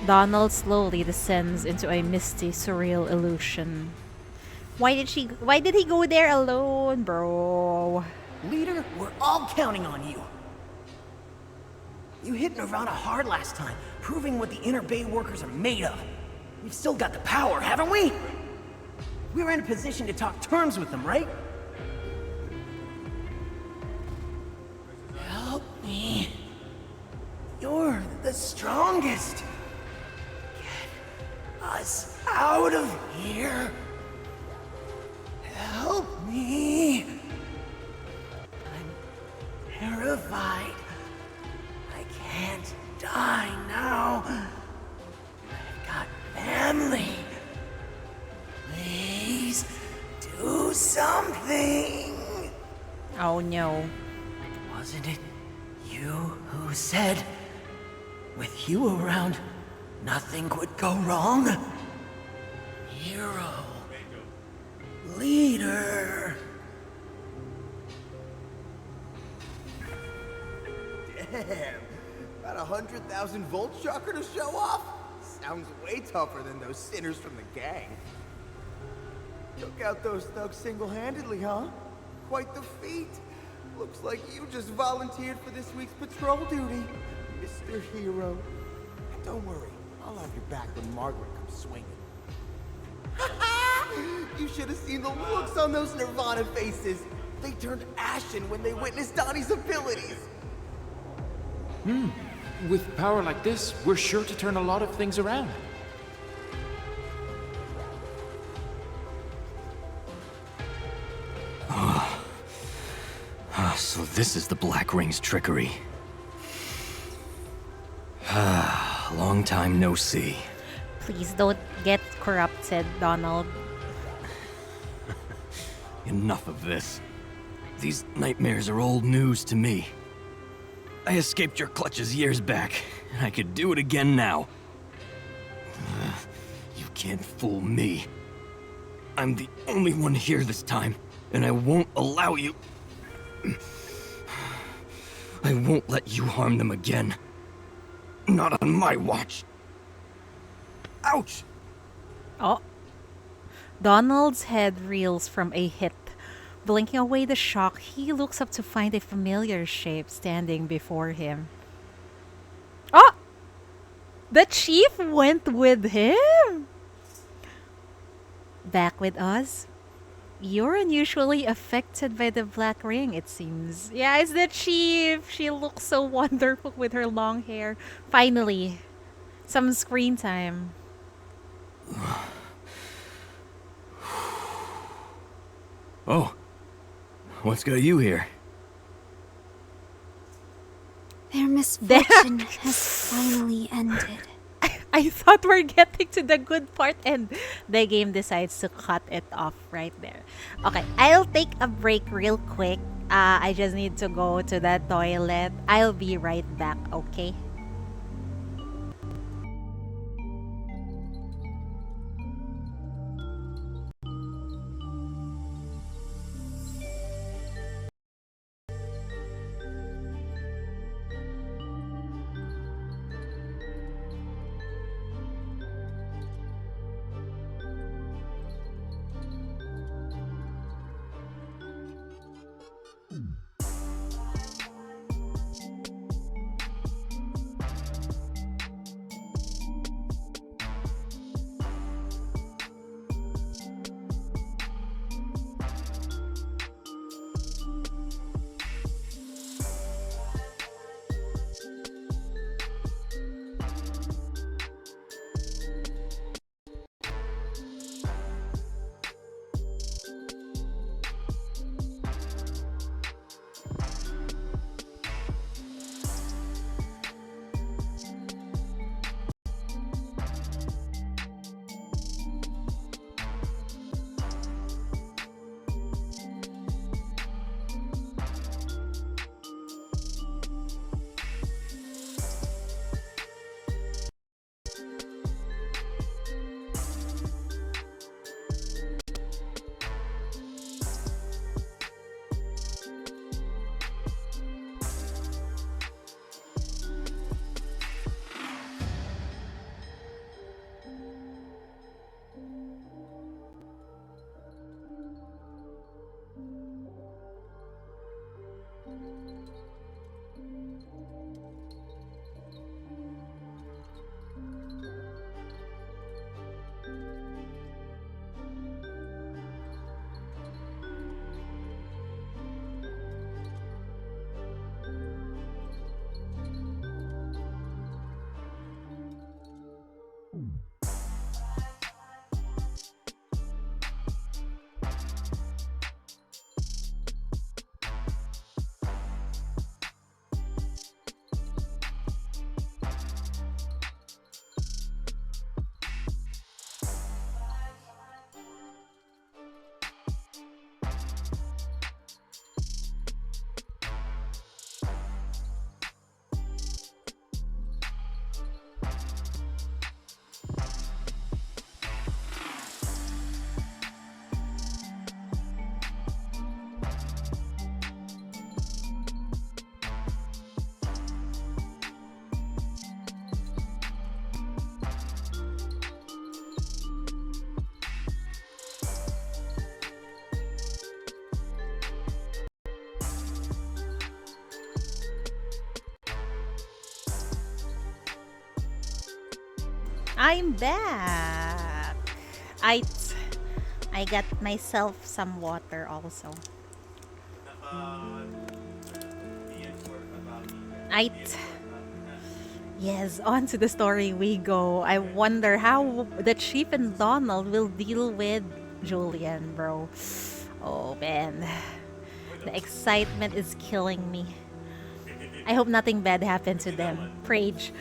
Donald slowly descends into a misty, surreal illusion. Why did he go there alone, bro? Leader, we're all counting on you. You hit Nirvana hard last time, proving what the Inner Bay workers are made of. We've still got the power, haven't we? We're in a position to talk terms with them, right? Help me. You're the strongest. Get us out of here. Help me. I'm terrified. I can't die now. I've got family. Please do something. Oh no. Wasn't it you who said, with you around, nothing could go wrong? Hero. Leader. Damn. Got 100,000 volt shocker to show off? Sounds way tougher than those sinners from the gang. Took out those thugs single-handedly, huh? Quite the feat. Looks like you just volunteered for this week's patrol duty, Mr. Hero. And don't worry, I'll have your back when Margaret comes swinging. You should have seen the looks on those Nirvana faces. They turned ashen when they witnessed Donnie's abilities. With power like this, we're sure to turn a lot of things around. So this is the Black Ring's trickery. Long time no see. Please don't get corrupted, Donald. Enough of this. These nightmares are old news to me. I escaped your clutches years back, and I could do it again now. You can't fool me. I'm the only one here this time, and I won't allow you. I won't let you harm them again. Not on my watch. Ouch! Oh. Donald's head reels from a hit. Blinking away the shock, he looks up to find a familiar shape standing before him. Oh! The chief went with him! Back with us? You're unusually affected by the Black Ring, it seems. Yeah, it's the chief! She looks so wonderful with her long hair. Finally, some screen time. Oh. What's got you here? Their misfortune has finally ended. I thought we're getting to the good part and the game decides to cut it off right there. Okay, I'll take a break real quick. I just need to go to the toilet. I'll be right back, okay? I'm back. I got myself some water also. Yes, on to the story we go. I wonder how the Chief and Donald will deal with Julian, bro. Oh man, the excitement is killing me. I hope nothing bad happened to them. Prage.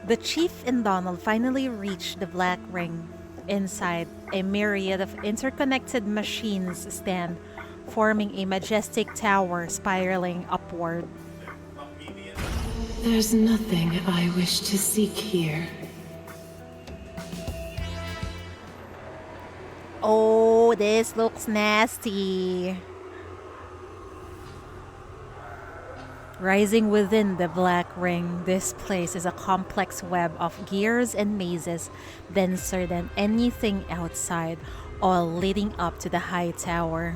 The Chief and Donald finally reach the Black Ring. Inside, a myriad of interconnected machines stand, forming a majestic tower spiraling upward. There's nothing I wish to seek here. Oh, this looks nasty. Rising within the Black Ring, this place is a complex web of gears and mazes, denser than anything outside, all leading up to the high tower.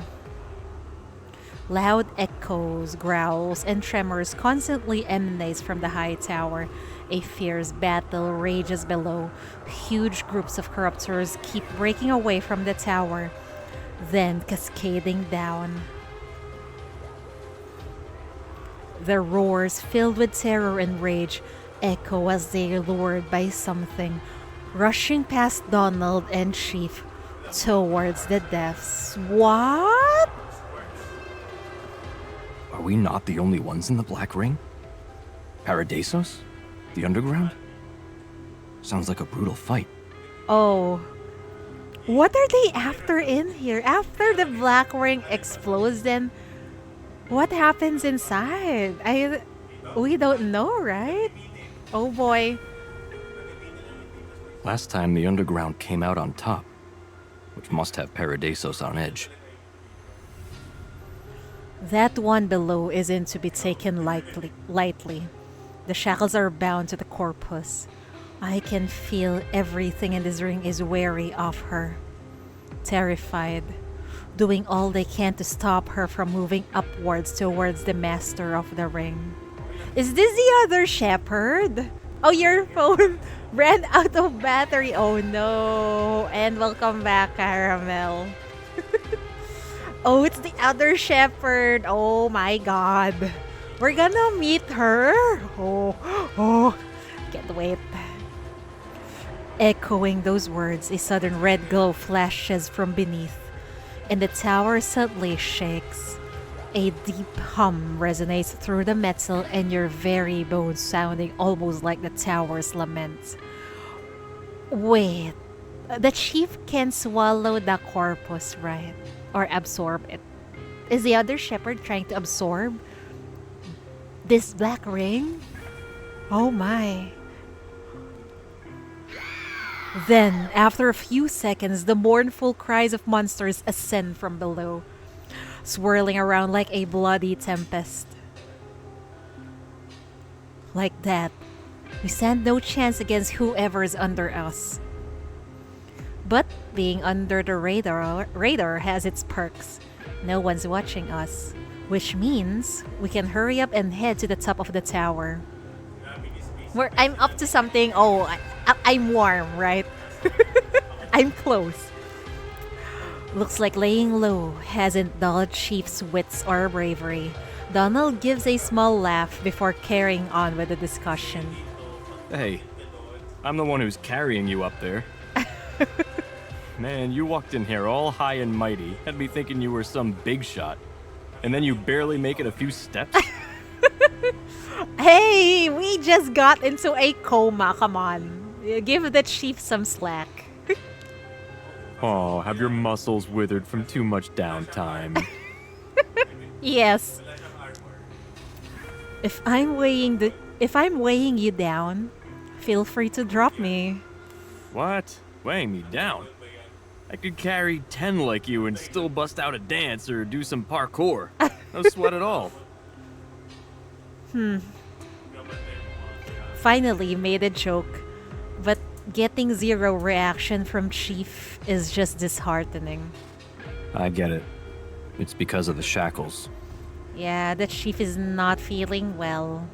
Loud echoes, growls, and tremors constantly emanates from the high tower. A fierce battle rages below. Huge groups of corruptors keep breaking away from the tower, then cascading down. Their roars, filled with terror and rage, echo as they are lured by something, rushing past Donald and Chief towards the depths. What? Are we not the only ones in the Black Ring? Paradisos? The underground? Sounds like a brutal fight. Oh. What are they after in here? After the Black Ring explodes, then what happens inside? We don't know, right? Oh boy. Last time the underground came out on top, which must have Paradisos on edge. That one below isn't to be taken lightly. The shackles are bound to the corpus. I can feel everything in this ring is wary of her. Terrified. Doing all they can to stop her from moving upwards towards the master of the ring. Is this the other shepherd? Oh, your phone ran out of battery. Oh no. And welcome back, Caramel. Oh, it's the other shepherd. Oh my god. We're gonna meet her. Oh, can't wait. Echoing those words, a sudden red glow flashes from beneath, and the tower suddenly shakes. A deep hum resonates through the metal and your very bones, sounding almost like the tower's lament. Wait, the chief can swallow the corpus, right? Or absorb it. Is the other shepherd trying to absorb this black ring? Oh my. Then, after a few seconds, the mournful cries of monsters ascend from below, swirling around like a bloody tempest. Like that, we stand no chance against whoever is under us. But being under the radar has its perks. No one's watching us, which means we can hurry up and head to the top of the tower. I'm up to something. Oh, I'm warm, right? I'm close. Looks like laying low hasn't dulled Chief's wits or bravery. Donald gives a small laugh before carrying on with the discussion. Hey, I'm the one who's carrying you up there. Man, you walked in here all high and mighty, had me thinking you were some big shot. And then you barely make it a few steps? Hey, we just got into a coma, come on. Give the chief some slack. Oh, have your muscles withered from too much downtime? Yes. If I'm weighing you down, feel free to drop me. What? Weighing me down? I could carry 10 like you and still bust out a dance or do some parkour. No sweat at all. Finally made a joke, but getting zero reaction from Chief is just disheartening. I get it. It's because of the shackles. Yeah, the Chief is not feeling well.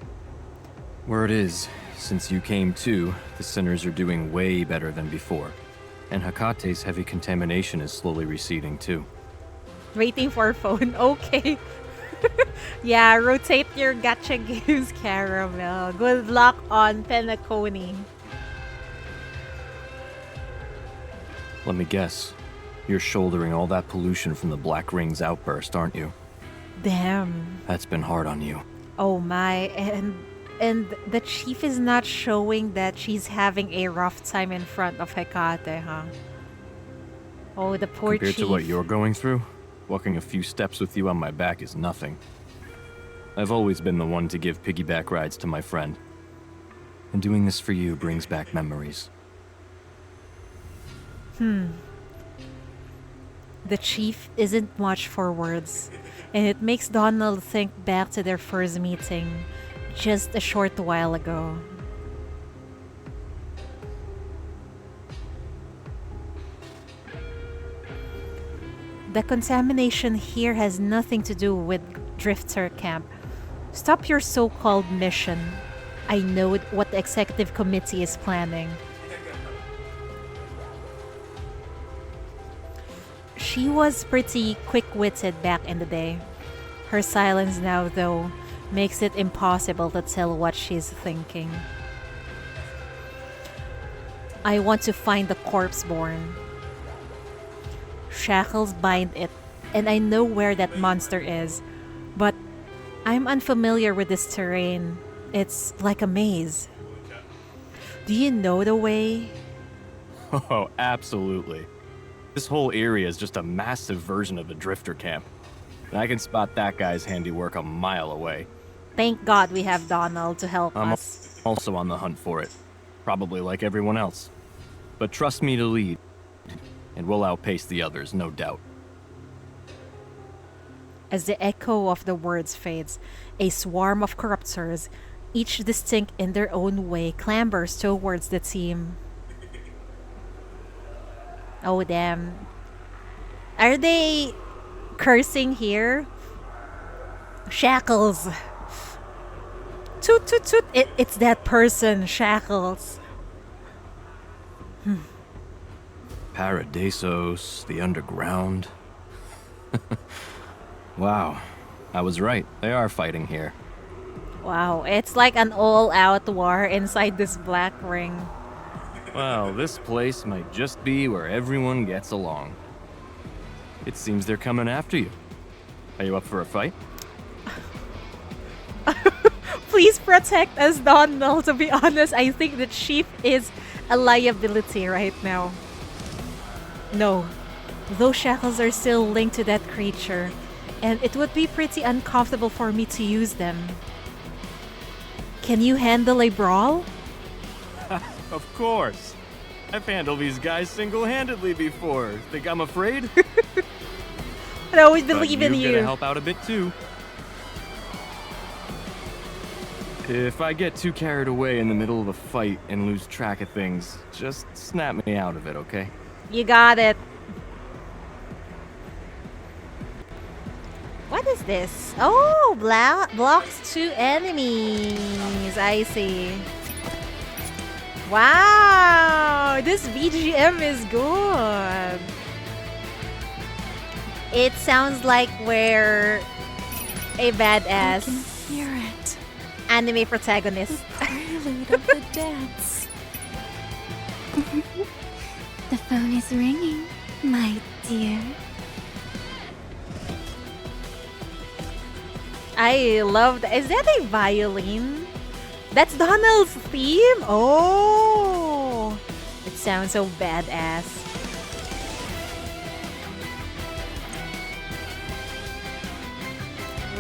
Word is, since you came too, the sinners are doing way better than before. And Hecate's heavy contamination is slowly receding too. Waiting for phone. Okay. Yeah, rotate your gacha games, Caramel. Good luck on Penacony. Let me guess. You're shouldering all that pollution from the Black Ring's outburst, aren't you? Damn. That's been hard on you. Oh my, and the chief is not showing that she's having a rough time in front of Hecate, huh? Oh, the poor Compared chief. to what you're going through, walking a few steps with you on my back is nothing. I've always been the one to give piggyback rides to my friend. And doing this for you brings back memories. The chief isn't much for words, and it makes Donald think back to their first meeting just a short while ago. The contamination here has nothing to do with Drifter Camp. Stop your so-called mission. I know what the executive committee is planning. She was pretty quick-witted back in the day. Her silence now, though, makes it impossible to tell what she's thinking. I want to find the corpse-born. Shackles bind it, and I know where that monster is, but I'm unfamiliar with this terrain. It's like a maze. Do you know the way? Oh, absolutely. This whole area is just a massive version of a drifter camp. And I can spot that guy's handiwork a mile away. Thank God we have Donald to help I'm us. also on the hunt for it. Probably like everyone else. But trust me to lead. And we'll outpace the others, no doubt. As the echo of the words fades, a swarm of corruptors, each distinct in their own way, clambers towards the team. Oh, damn. Are they cursing here? Shackles. Toot, toot, toot. It's that person, Shackles. Paradisos, the underground. Wow, I was right. They are fighting here. Wow, it's like an all-out war inside this black ring. Well, this place might just be where everyone gets along. It seems they're coming after you. Are you up for a fight? Please protect us, Donald. To be honest, I think the chief is a liability right now. No, those shackles are still linked to that creature, and it would be pretty uncomfortable for me to use them. Can you handle a brawl? Of course. I've handled these guys single-handedly before. Think I'm afraid? I always believe in You're you. gonna help out a bit too. If I get too carried away in the middle of a fight and lose track of things, just snap me out of it, okay? You got it. What is this? Oh, blocks 2 enemies. I see. Wow, this BGM is good. It sounds like we're a badass. I can hear it. Anime protagonist. The prelude of the dance. The phone is ringing, my dear. I love that. Is that a violin? That's Donald's theme? Oh! It sounds so badass.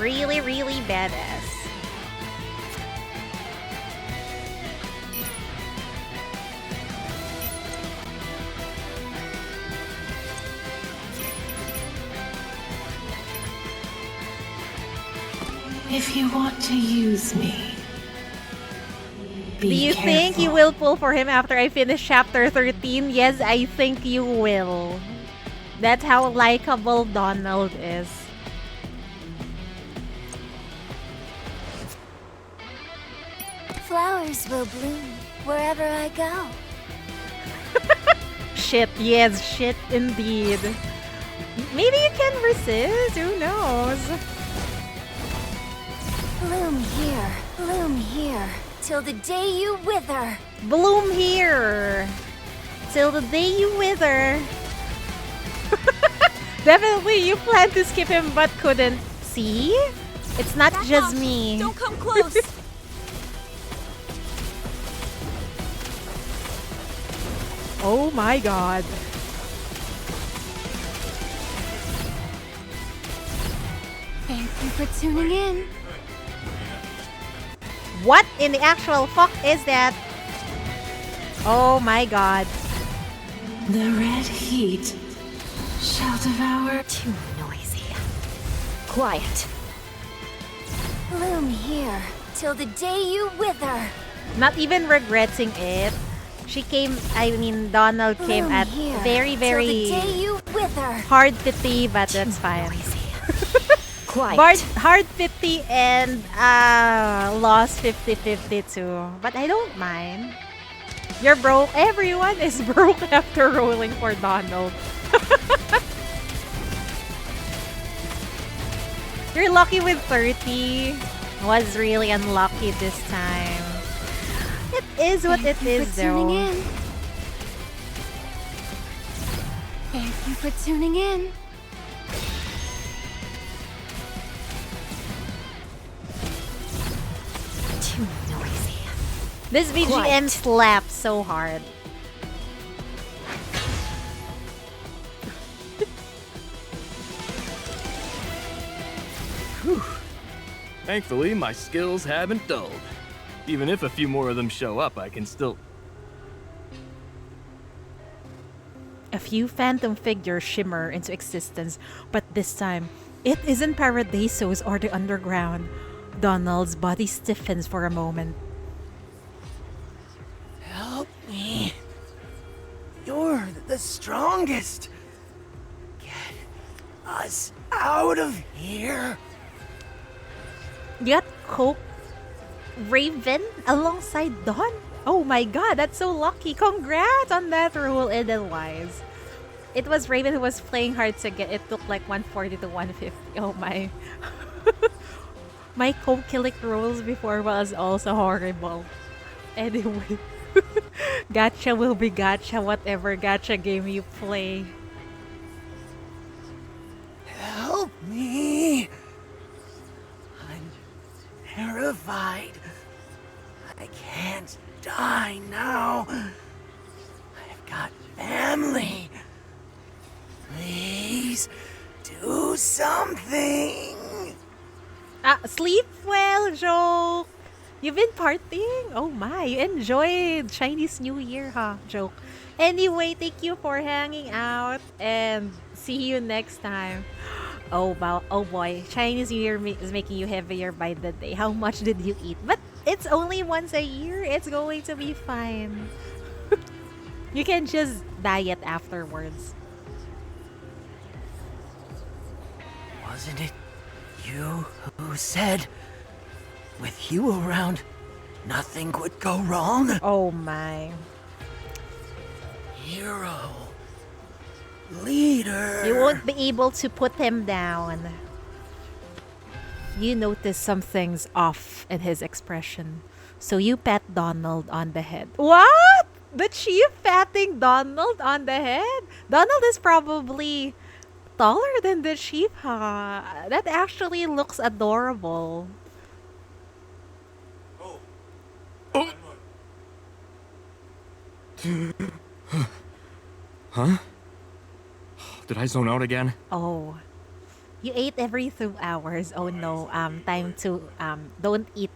Really, really badass. If you want to use me, Do you think you will pull for him after I finish chapter 13? Yes, I think you will. That's how likable Donald is. Flower. flowers will bloom wherever I go. Shit, yes, shit indeed. Maybe you can resist, who knows? Bloom here, till the day you wither. Bloom here, till the day you wither. Definitely you planned to skip him but couldn't. See? It's not just me. Don't come close. Oh my god. Thank you for tuning in. What in the actual fuck is that? Oh my god. The red heat shall devour. Too noisy. Quiet. Bloom here, till the day you wither. Not even regretting it. Donald came Bloom at here, very, till the very day you wither. hard pity, but that's fine. Quiet. Hard 50 and lost 50-50 too. But I don't mind. You're broke. Everyone is broke after rolling for Donald. You're lucky with 30. Was really unlucky this time. It is what it is though. Thank you for tuning in. Too noisy. This BGM Quiet. slaps so hard. Whew. Thankfully, my skills haven't dulled. Even if a few more of them show up, I can still... A few phantom figures shimmer into existence, but this time, it isn't Paradisos or the underground. Donald's body stiffens for a moment. Help me. You're the strongest. Get us out of here. You got Coke Raven alongside Dawn? Oh my god, that's so lucky. Congrats on that rule, Edelweiss. It was Raven who was playing hard to get. It took like 140 to 150. Oh my. My Coke-Killick rules before was also horrible. Anyway. Gacha will be gacha, whatever gacha game you play. Help me. I'm terrified. I can't die now. I've got family. Please do something. Sleep well, Joke. You've been partying? Oh my, you enjoyed Chinese New Year, huh, Joke? Anyway, thank you for hanging out and see you next time. Oh wow, oh boy, Chinese New Year is making you heavier by the day. How much did you eat? But it's only once a year. It's going to be fine. You can just diet afterwards. Wasn't it you who said, with you around, nothing could go wrong? Oh my. Hero. Leader. You won't be able to put him down. You notice something's off in his expression. So you pat Donald on the head. What? The chief patting Donald on the head? Donald is probably taller than the chief, huh? That actually looks adorable. Huh? Did I zone out again? Oh. You ate every 2 hours. Oh no. Time to don't eat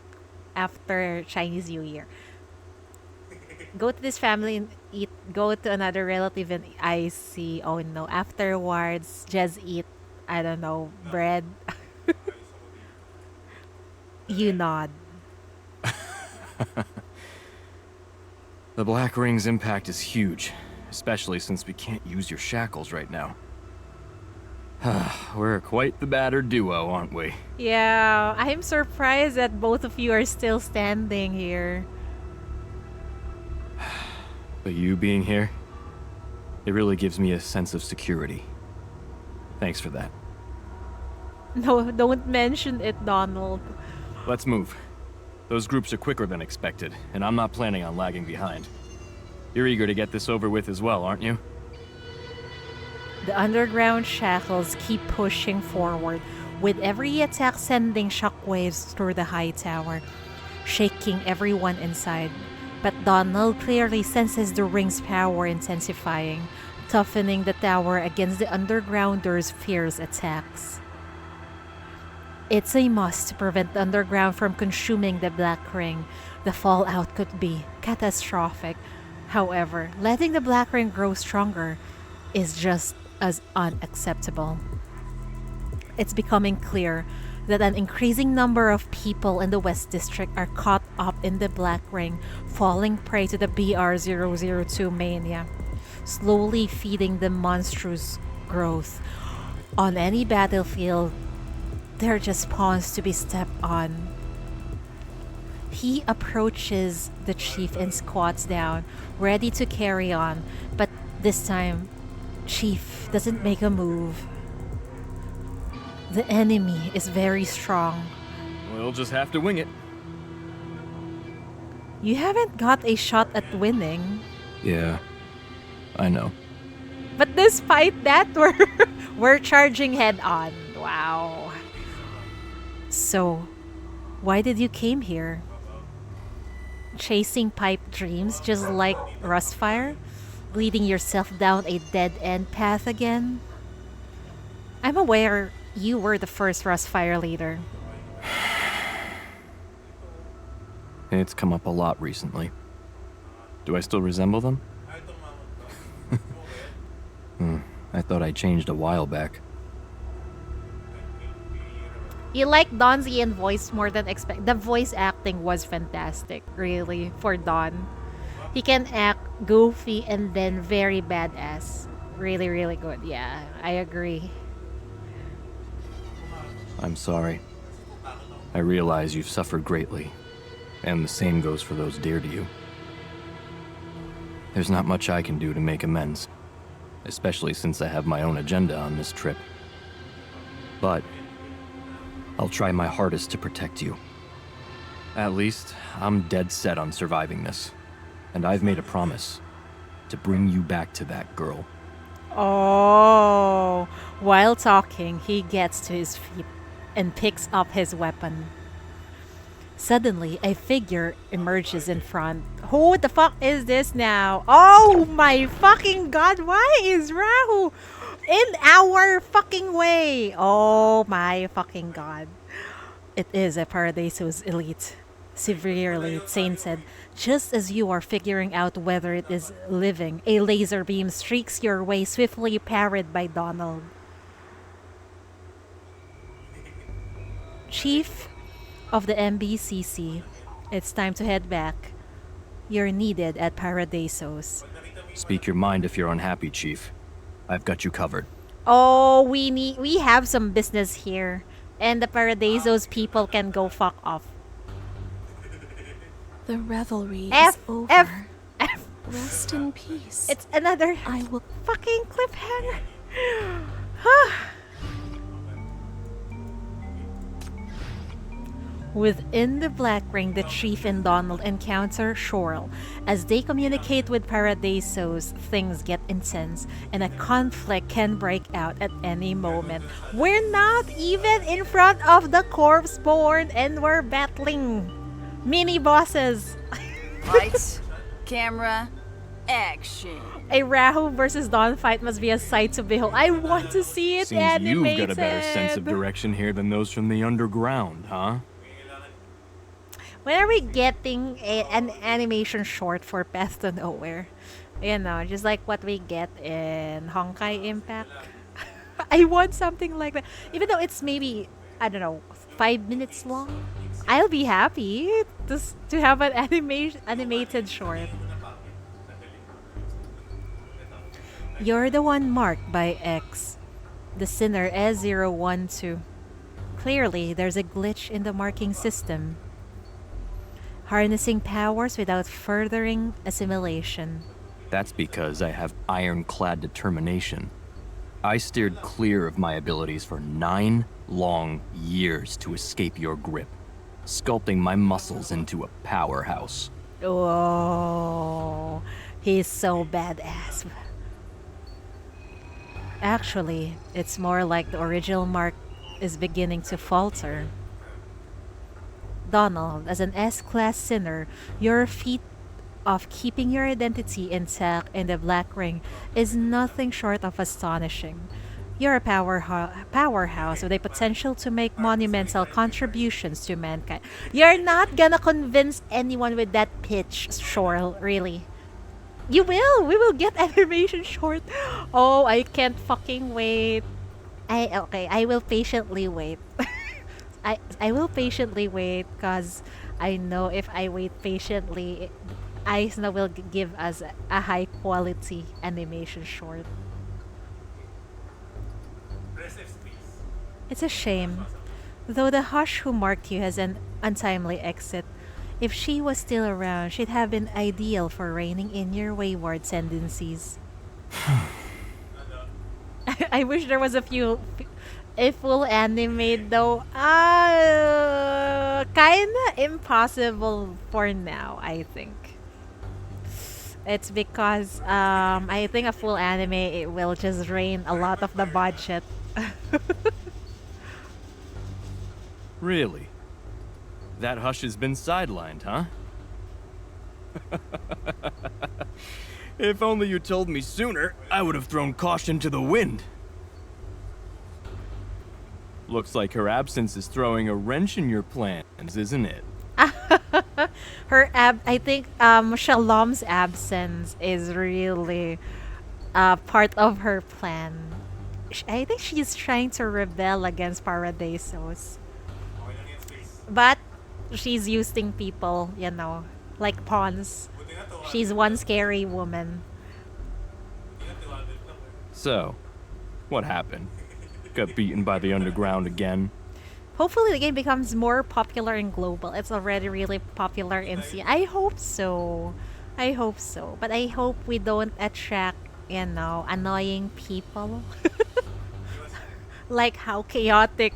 after Chinese New Year. Go to this family and eat. Go to another relative and I see. Oh no. Afterwards, just eat, I don't know, bread. You nod. The Black Ring's impact is huge, especially since we can't use your shackles right now. We're quite the battered duo, aren't we? Yeah, I'm surprised that both of you are still standing here. But you being here, it really gives me a sense of security. Thanks for that. No, don't mention it, Donald. Let's move. Those groups are quicker than expected, and I'm not planning on lagging behind. You're eager to get this over with as well, aren't you? The underground shackles keep pushing forward, with every attack sending shockwaves through the high tower, shaking everyone inside. But Donald clearly senses the ring's power intensifying, toughening the tower against the undergrounders' fierce attacks. It's a must to prevent the underground from consuming the Black Ring. The fallout could be catastrophic. However, letting the Black Ring grow stronger is just as unacceptable. It's becoming clear that an increasing number of people in the West District are caught up in the Black Ring, falling prey to the BR-002 mania, slowly feeding the monstrous growth. On any battlefield, they're just pawns to be stepped on. He approaches the chief and squats down, ready to carry on, but this time, Chief doesn't make a move. The enemy is very strong. We'll just have to wing it. You haven't got a shot at winning. Yeah, I know. But despite that, we're charging head on. Wow. So, why did you came here? Chasing pipe dreams just like Rustfire? Leading yourself down a dead-end path again? I'm aware you were the first Rustfire leader. It's come up a lot recently. Do I still resemble them? I thought I changed a while back. You like Don's Ian voice more than expect. The voice acting was fantastic, really, for Don. He can act goofy and then very badass. Really, really good. Yeah, I agree. I'm sorry. I realize you've suffered greatly, and the same goes for those dear to you. There's not much I can do to make amends, especially since I have my own agenda on this trip. But I'll try my hardest to protect you. At least, I'm dead set on surviving this, and I've made a promise to bring you back to that girl. Oh, while talking, he gets to his feet and picks up his weapon. Suddenly, a figure emerges in front. Who the fuck is this now? Oh my fucking god, why is Rahu in our fucking way? Oh my fucking god. It is a Paradiso's elite. Severely tainted. Just as you are figuring out whether it is living, a laser beam streaks your way, swiftly parried by Donald. Chief of the MBCC, it's time to head back. You're needed at Paradiso's. Speak your mind if you're unhappy, Chief. I've got you covered. Oh, we have some business here. And the Paradiso's people can go fuck off. The revelry is over. Rest in peace. It's another I will fucking cliffhanger. Within the Black Ring, the Chief and Donald encounter Shorel. As they communicate with Paradiso's, things get intense, and a conflict can break out at any moment. We're not even in front of the corpse born, and we're battling mini bosses. Lights, camera, action. A Rahu versus Don fight must be a sight to behold. I want to see it Seems animated. you've got a better sense of direction here than those from the underground, huh? When are we getting an animation short for Path to Nowhere? You know, just like what we get in Honkai Impact. I want something like that. Even though it's maybe, I don't know, 5 minutes long. I'll be happy to have an animated short. You're the one marked by X. The sinner S012. Clearly, there's a glitch in the marking system. Harnessing powers without furthering assimilation. That's because I have ironclad determination. I steered clear of my abilities for 9 long years to escape your grip, sculpting my muscles into a powerhouse. Oh, he's so badass. Actually, it's more like the original Mark is beginning to falter. Donald, as an S-class sinner, your feat of keeping your identity intact in the Black Ring is nothing short of astonishing. You're a powerhouse with a potential to make monumental contributions to mankind. You're not gonna convince anyone with that pitch, Shorl, really. You will! We will get animation short. Oh, I can't fucking wait. I will patiently wait. I will patiently wait because I know if I wait patiently, Aisna will give us a high quality animation short. It's a shame. Though the Hush who marked you as an untimely exit, if she was still around, she'd have been ideal for reining in your wayward tendencies. I wish there was a full anime though. Kinda impossible for now, I think. It's because I think a full anime it will just drain a lot of the budget. Really? That Hush has been sidelined, huh? If only you told me sooner, I would have thrown caution to the wind. Looks like her absence is throwing a wrench in your plans, isn't it? I think Shalom's absence is really part of her plan. I think she's trying to rebel against Paradisos. But she's using people, you know, like pawns. She's one scary woman. So, what happened? Got beaten by the underground again? Hopefully the game becomes more popular and global. It's already really popular in C. I hope so. I hope so. But I hope we don't attract, you know, annoying people. Like how chaotic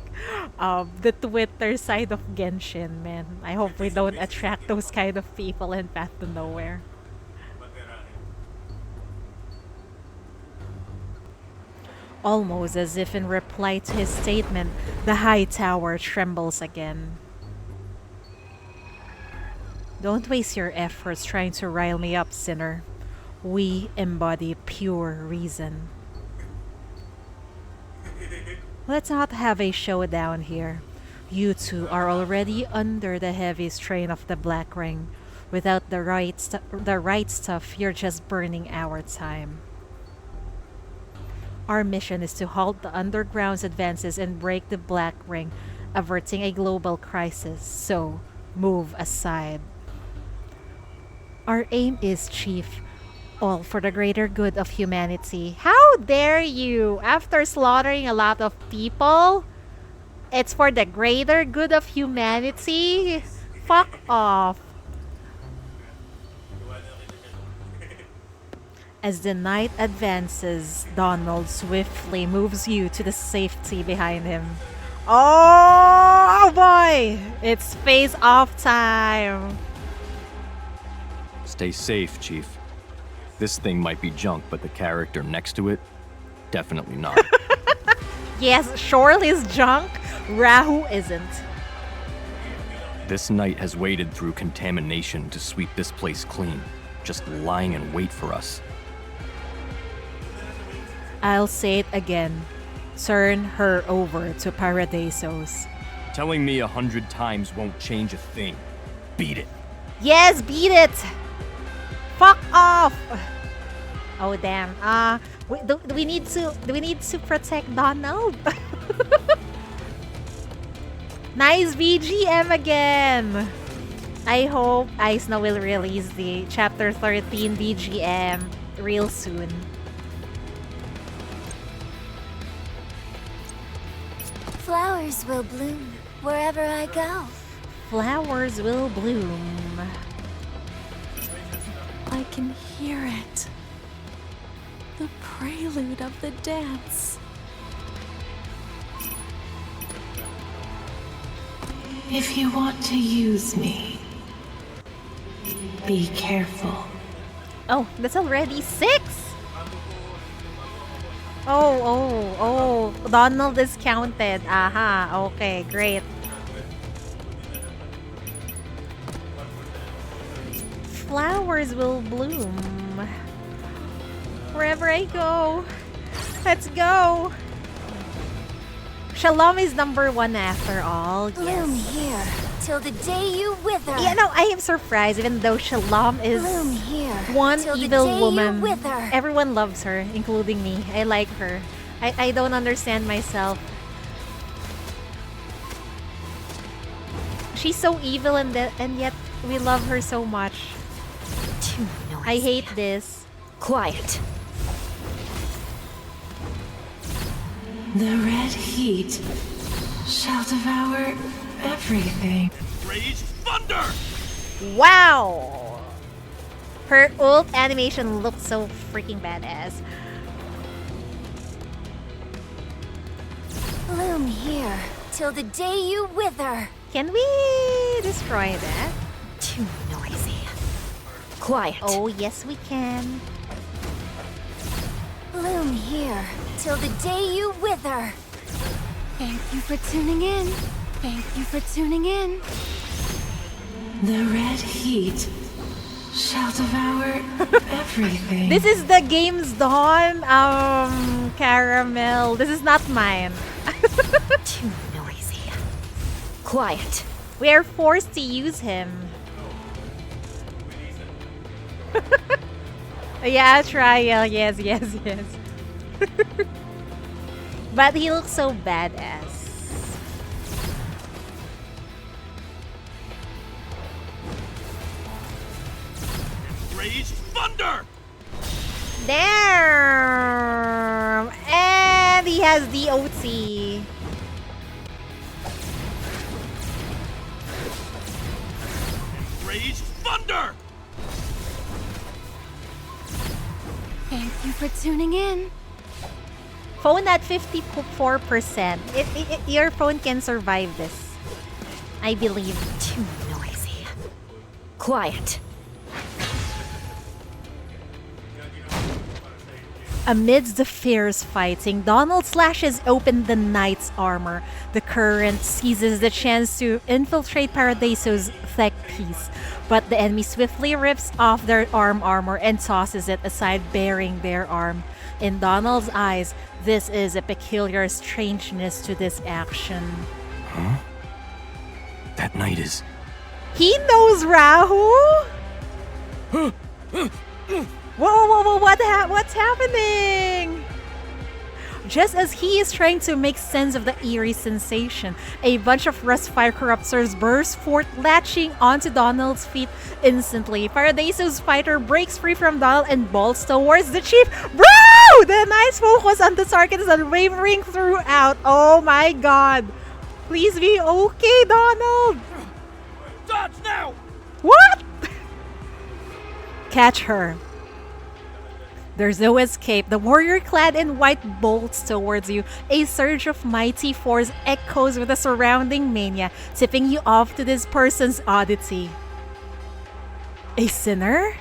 the Twitter side of Genshin, man. I hope we don't attract those kind of people in Path to Nowhere. Almost as if in reply to his statement, the high tower trembles again. Don't waste your efforts trying to rile me up, sinner. We embody pure reason. Let's not have a showdown here. You two are already under the heavy strain of the Black Ring. Without the right stuff, you're just burning our time. Our mission is to halt the underground's advances and break the Black Ring, averting a global crisis. So, move aside. Our aim is, Chief, all for the greater good of humanity. How dare you? After slaughtering a lot of people, it's for the greater good of humanity? Fuck off. As the night advances, Donald swiftly moves you to the safety behind him. Oh boy! It's face-off time! Stay safe, Chief. This thing might be junk, but the character next to it, definitely not. Yes, Shorley's junk. Rahu isn't. This knight has waded through contamination to sweep this place clean, just lying in wait for us. I'll say it again. Turn her over to Paradisos. Telling me 100 times won't change a thing. Beat it. Yes, beat it! Fuck off! Oh damn. Do we need to protect Donald? Nice BGM again! I hope Aisna will release the Chapter 13 BGM real soon. Flowers will bloom wherever I go. Flowers will bloom. I can hear it. The prelude of the dance. If you want to use me, be careful. Oh, that's already 6! Oh. Donald is counted. Aha, okay, great. Flowers will bloom wherever I go. Let's go. Shalom is #1 after all. Bloom here till the day you wither. Yeah, no, I am surprised even though Shalom is Bloom here one till the evil day you woman. wither. Everyone loves her, including me. I like her. I don't understand myself. She's so evil and yet we love her so much. Too noisy. I hate this. Quiet. The red heat shall devour everything. Rage thunder! Wow! Her ult animation looks so freaking badass. Bloom here till the day you wither. Can we destroy that? Too noisy. Quiet. Oh, yes we can. Bloom here till the day you wither. Thank you for tuning in. Thank you for tuning in. The red heat shall devour everything. This is the game's Dawn, Caramel. This is not mine. Too noisy. Quiet. We are forced to use him. Yeah, trial. Yes. But he looks so badass. Rage thunder! Damn! And he has the OT. Rage thunder! Thank you for tuning in. Phone at 54%. Your phone can survive this. I believe. Too noisy. Quiet. Amidst the fierce fighting, Donald slashes open the knight's armor. The current seizes the chance to infiltrate Paradiso's thick piece, but the enemy swiftly rips off their armor and tosses it aside, bearing their arm. In Donald's eyes, this is a peculiar strangeness to this action. Huh? That knight is... He knows Rahu? Whoa, what's happening? Just as he is trying to make sense of the eerie sensation, a bunch of Rustfire corruptors burst forth, latching onto Donald's feet instantly. Paradiso's fighter breaks free from Donald and bolts towards the chief. Bro! The knight's focus on the target is unwavering throughout. Oh my god. Please be okay, Donald. Dodge now! What? Catch her. There's no escape. The warrior clad in white bolts towards you. A surge of mighty force echoes with the surrounding mania, tipping you off to this person's oddity. A sinner?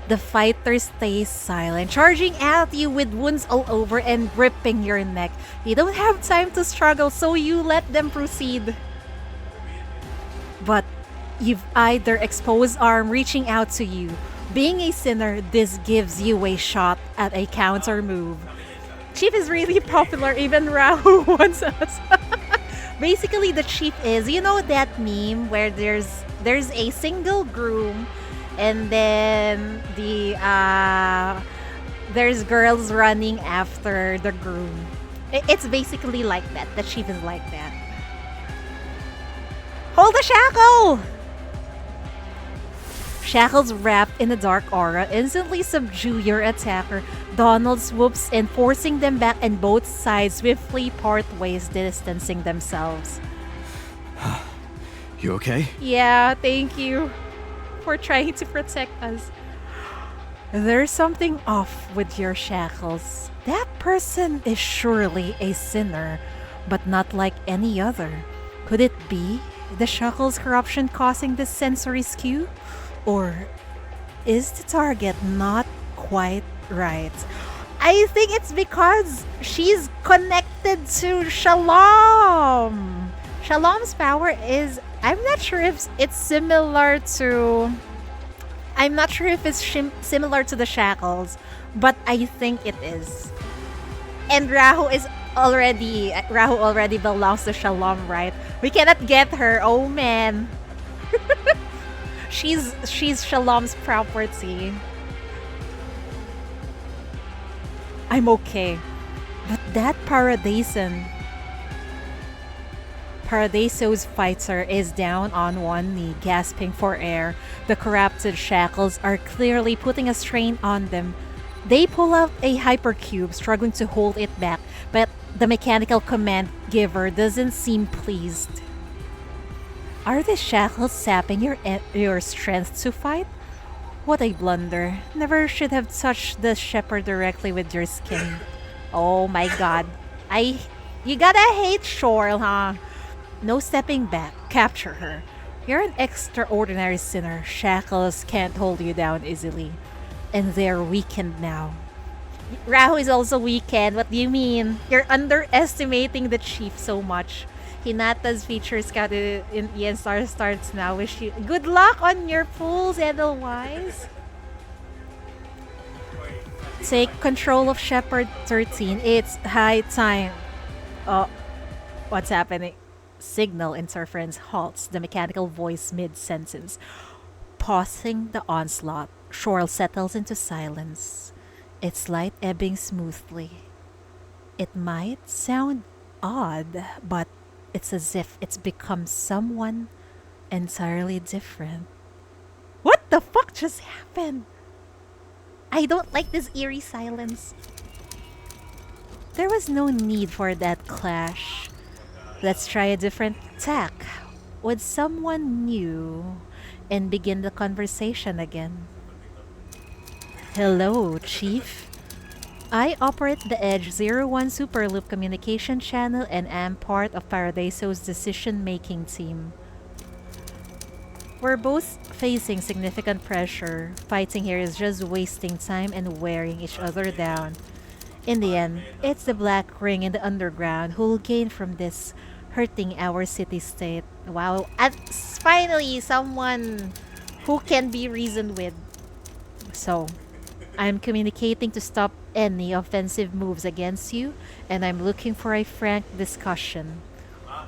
The fighter stays silent, charging at you with wounds all over and gripping your neck. You don't have time to struggle, so you let them proceed. But you've either exposed arm reaching out to you. Being a sinner, this gives you a shot at a counter move. Chief is really popular, even Rahu wants us. Basically, the chief is, you know that meme where there's a single groom and then there's girls running after the groom. It's basically like that. The chief is like that. Hold the shackle! Shackles wrapped in a dark aura instantly subdue your attacker. Donald swoops in, forcing them back, and both sides swiftly part ways, distancing themselves. You okay? Yeah, thank you for trying to protect us. There's something off with your shackles. That person is surely a sinner, but not like any other. Could it be the shackles' corruption causing this sensory skew? Or is the target not quite right? I think it's because she's connected to Shalom. Shalom's power is, I'm not sure if it's similar to the shackles, but I think it is. And Rahu already belongs to Shalom, right? We cannot get her. Oh man. she's Shalom's property. I'm okay. But that Paradiso's fighter is down on one knee, gasping for air. The corrupted shackles are clearly putting a strain on them. They pull out a hypercube, struggling to hold it back, but the mechanical command giver doesn't seem pleased. Are the shackles sapping your strength to fight? What a blunder. Never should have touched the shepherd directly with your skin. Oh my god. You gotta hate Shore, huh? No stepping back. Capture her. You're an extraordinary sinner. Shackles can't hold you down easily. And they're weakened now. Rahu is also weakened. What do you mean? You're underestimating the chief so much. Hinata's feature scouted in Ian Star starts now. Wish you good luck on your pools, Edelweiss. Take control of Shepherd 13. It's high time. Oh, what's happening? Signal interference halts the mechanical voice mid-sentence. Pausing the onslaught, Shorl settles into silence, its light ebbing smoothly. It might sound odd, but it's as if it's become someone entirely different. What the fuck just happened? I don't like this eerie silence. There was no need for that clash. Let's try a different tack with someone new and begin the conversation again. Hello, Chief. I operate the Edge 01 Superloop communication channel and am part of Paradiso's decision-making team. We're both facing significant pressure. Fighting here is just wasting time and wearing each other down. In the end, it's the Black Ring in the underground who'll gain from this, hurting our city-state. Wow, and finally someone who can be reasoned with. So, I'm communicating to stop any offensive moves against you, and I'm looking for a frank discussion.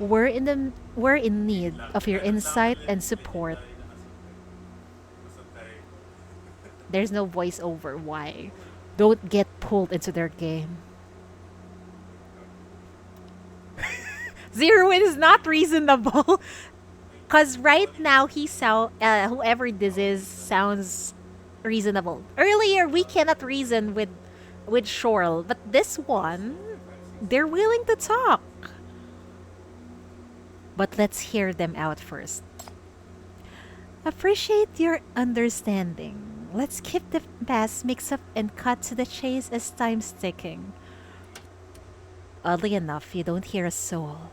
We're in need of your insight and support. There's no voiceover. Why? Don't get pulled into their game. Zero is not reasonable. Cause right now whoever this is sounds reasonable. Earlier we cannot reason with Shorl, but this one, they're willing to talk. But let's hear them out first. Appreciate your understanding. Let's keep the past mix-up and cut to the chase as time's ticking. Oddly enough, you don't hear a soul.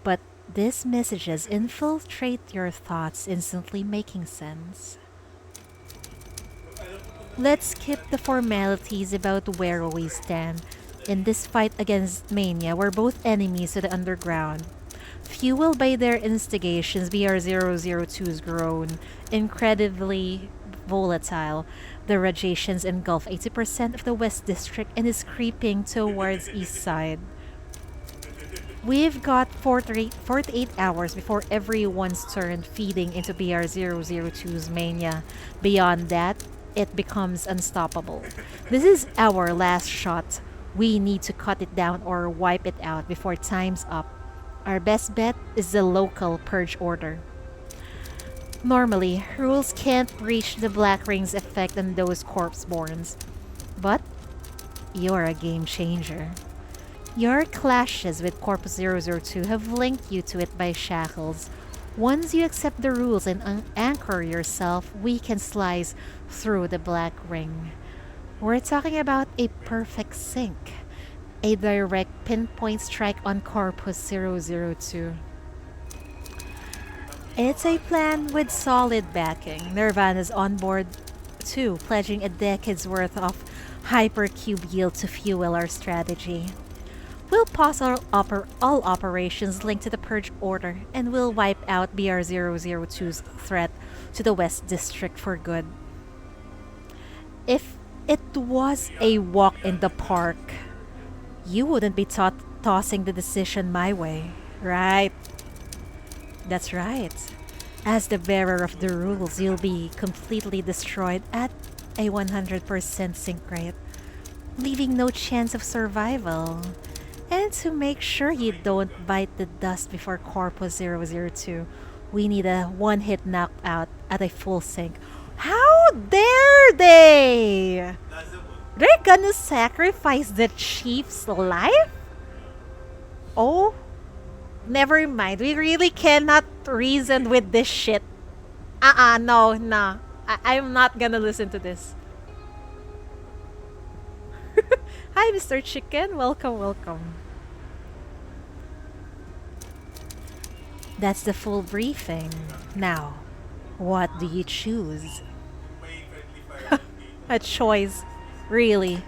But these messages infiltrate your thoughts, instantly making sense. Let's skip the formalities about where we stand. In this fight against Mania, we're both enemies to the underground. Fueled by their instigations, BR-002's grown incredibly volatile. The radiations engulf 80% of the West District and is creeping towards East Side. We've got 48 hours before everyone's turn feeding into BR-002's mania. Beyond that, it becomes unstoppable. This is our last shot. We need to cut it down or wipe it out before time's up. Our best bet is the local purge order. Normally, rules can't reach the Black Ring's effect on those corpse-borns. But you're a game changer. Your clashes with Corpus 002 have linked you to it by shackles. Once you accept the rules and anchor yourself, we can slice through the Black Ring. We're talking about a perfect sync. A direct pinpoint strike on Corpus 002. It's a plan with solid backing. Nirvana's on board too, pledging a decade's worth of hypercube yield to fuel our strategy. We'll pause all operations linked to the Purge Order, and we'll wipe out BR-002's threat to the West District for good. If it was a walk in the park, you wouldn't be tossing the decision my way, right? That's right. As the bearer of the rules, you'll be completely destroyed at a 100% sync rate, leaving no chance of survival. And to make sure you don't bite the dust before Corpus 002, we need a one-hit knockout at a full sync. How dare they? They're gonna sacrifice the chief's life? Oh, never mind. We really cannot reason with this shit. No. I'm not gonna listen to this. Hi, Mr. Chicken. Welcome. That's the full briefing. Now, what do you choose? A choice. Really?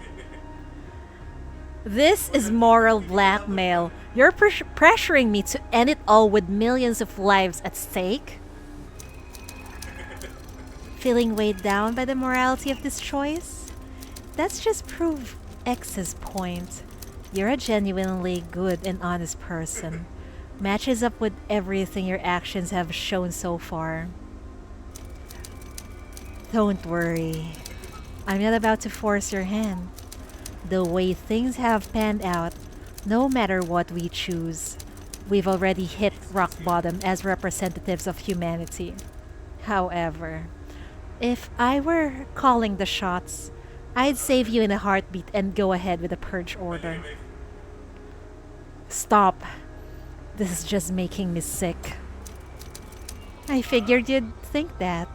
This is moral blackmail. You're pressuring me to end it all with millions of lives at stake? Feeling weighed down by the morality of this choice? That's just proof X's point. You're a genuinely good and honest person. Matches up with everything your actions have shown so far. Don't worry. I'm not about to force your hand. The way things have panned out, no matter what we choose, we've already hit rock bottom as representatives of humanity. However, if I were calling the shots, I'd save you in a heartbeat and go ahead with the Purge Order. Stop. This is just making me sick. I figured you'd think that.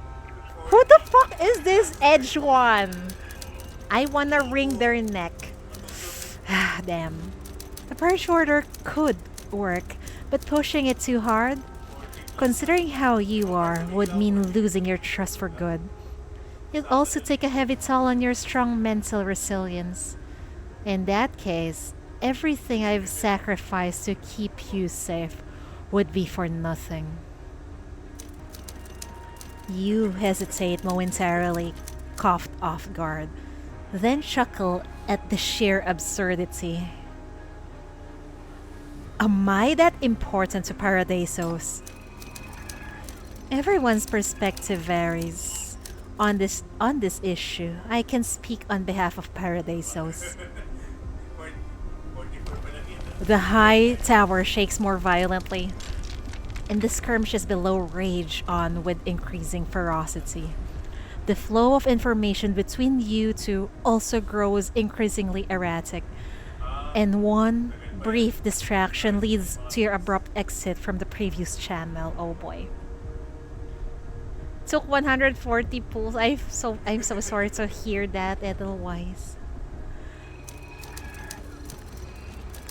Who the fuck is this edge one? I wanna wring their neck. Damn. The Purge Order could work, but pushing it too hard, considering how you are, would mean losing your trust for good. It'd also take a heavy toll on your strong mental resilience. In that case, everything I've sacrificed to keep you safe would be for nothing. You hesitate momentarily, coughed off guard, then chuckle at the sheer absurdity. Am I that important to Paradisos? Everyone's perspective varies. On this issue, I can speak on behalf of Paradisos. The high tower shakes more violently, and the skirmishes below rage on with increasing ferocity. The flow of information between you two also grows increasingly erratic, and one brief distraction leads to your abrupt exit from the previous channel. Oh boy. Took 140 pulls. I'm so sorry to hear that, Edelweiss.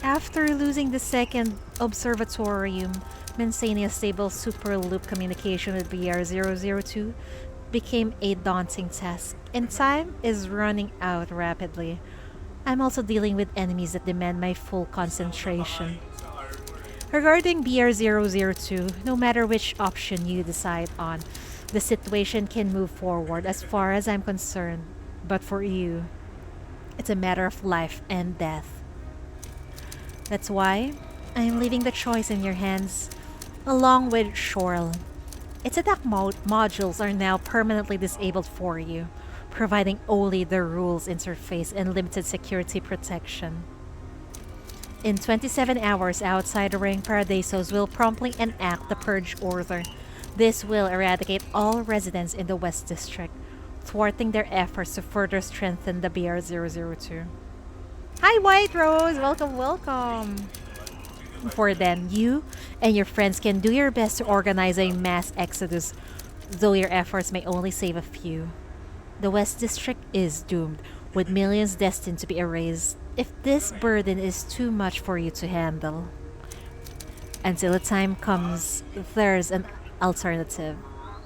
After losing the second observatorium, Mensania's stable super loop communication with BR-002 became a daunting task, and time is running out rapidly. I'm also dealing with enemies that demand my full concentration. Regarding BR-002, no matter which option you decide on, the situation can move forward as far as I'm concerned. But for you, it's a matter of life and death. That's why I'm leaving the choice in your hands, along with Shorl. Its attack modules are now permanently disabled for you, providing only the rules interface and limited security protection. In 27 hours outside the ring, Paradisos will promptly enact the Purge Order. This will eradicate all residents in the West District, thwarting their efforts to further strengthen the BR-002. Hi, White Rose! Welcome! Before then, you and your friends can do your best to organize a mass exodus, though your efforts may only save a few. The West District is doomed, with millions destined to be erased. If this burden is too much for you to handle, until the time comes, there's an alternative.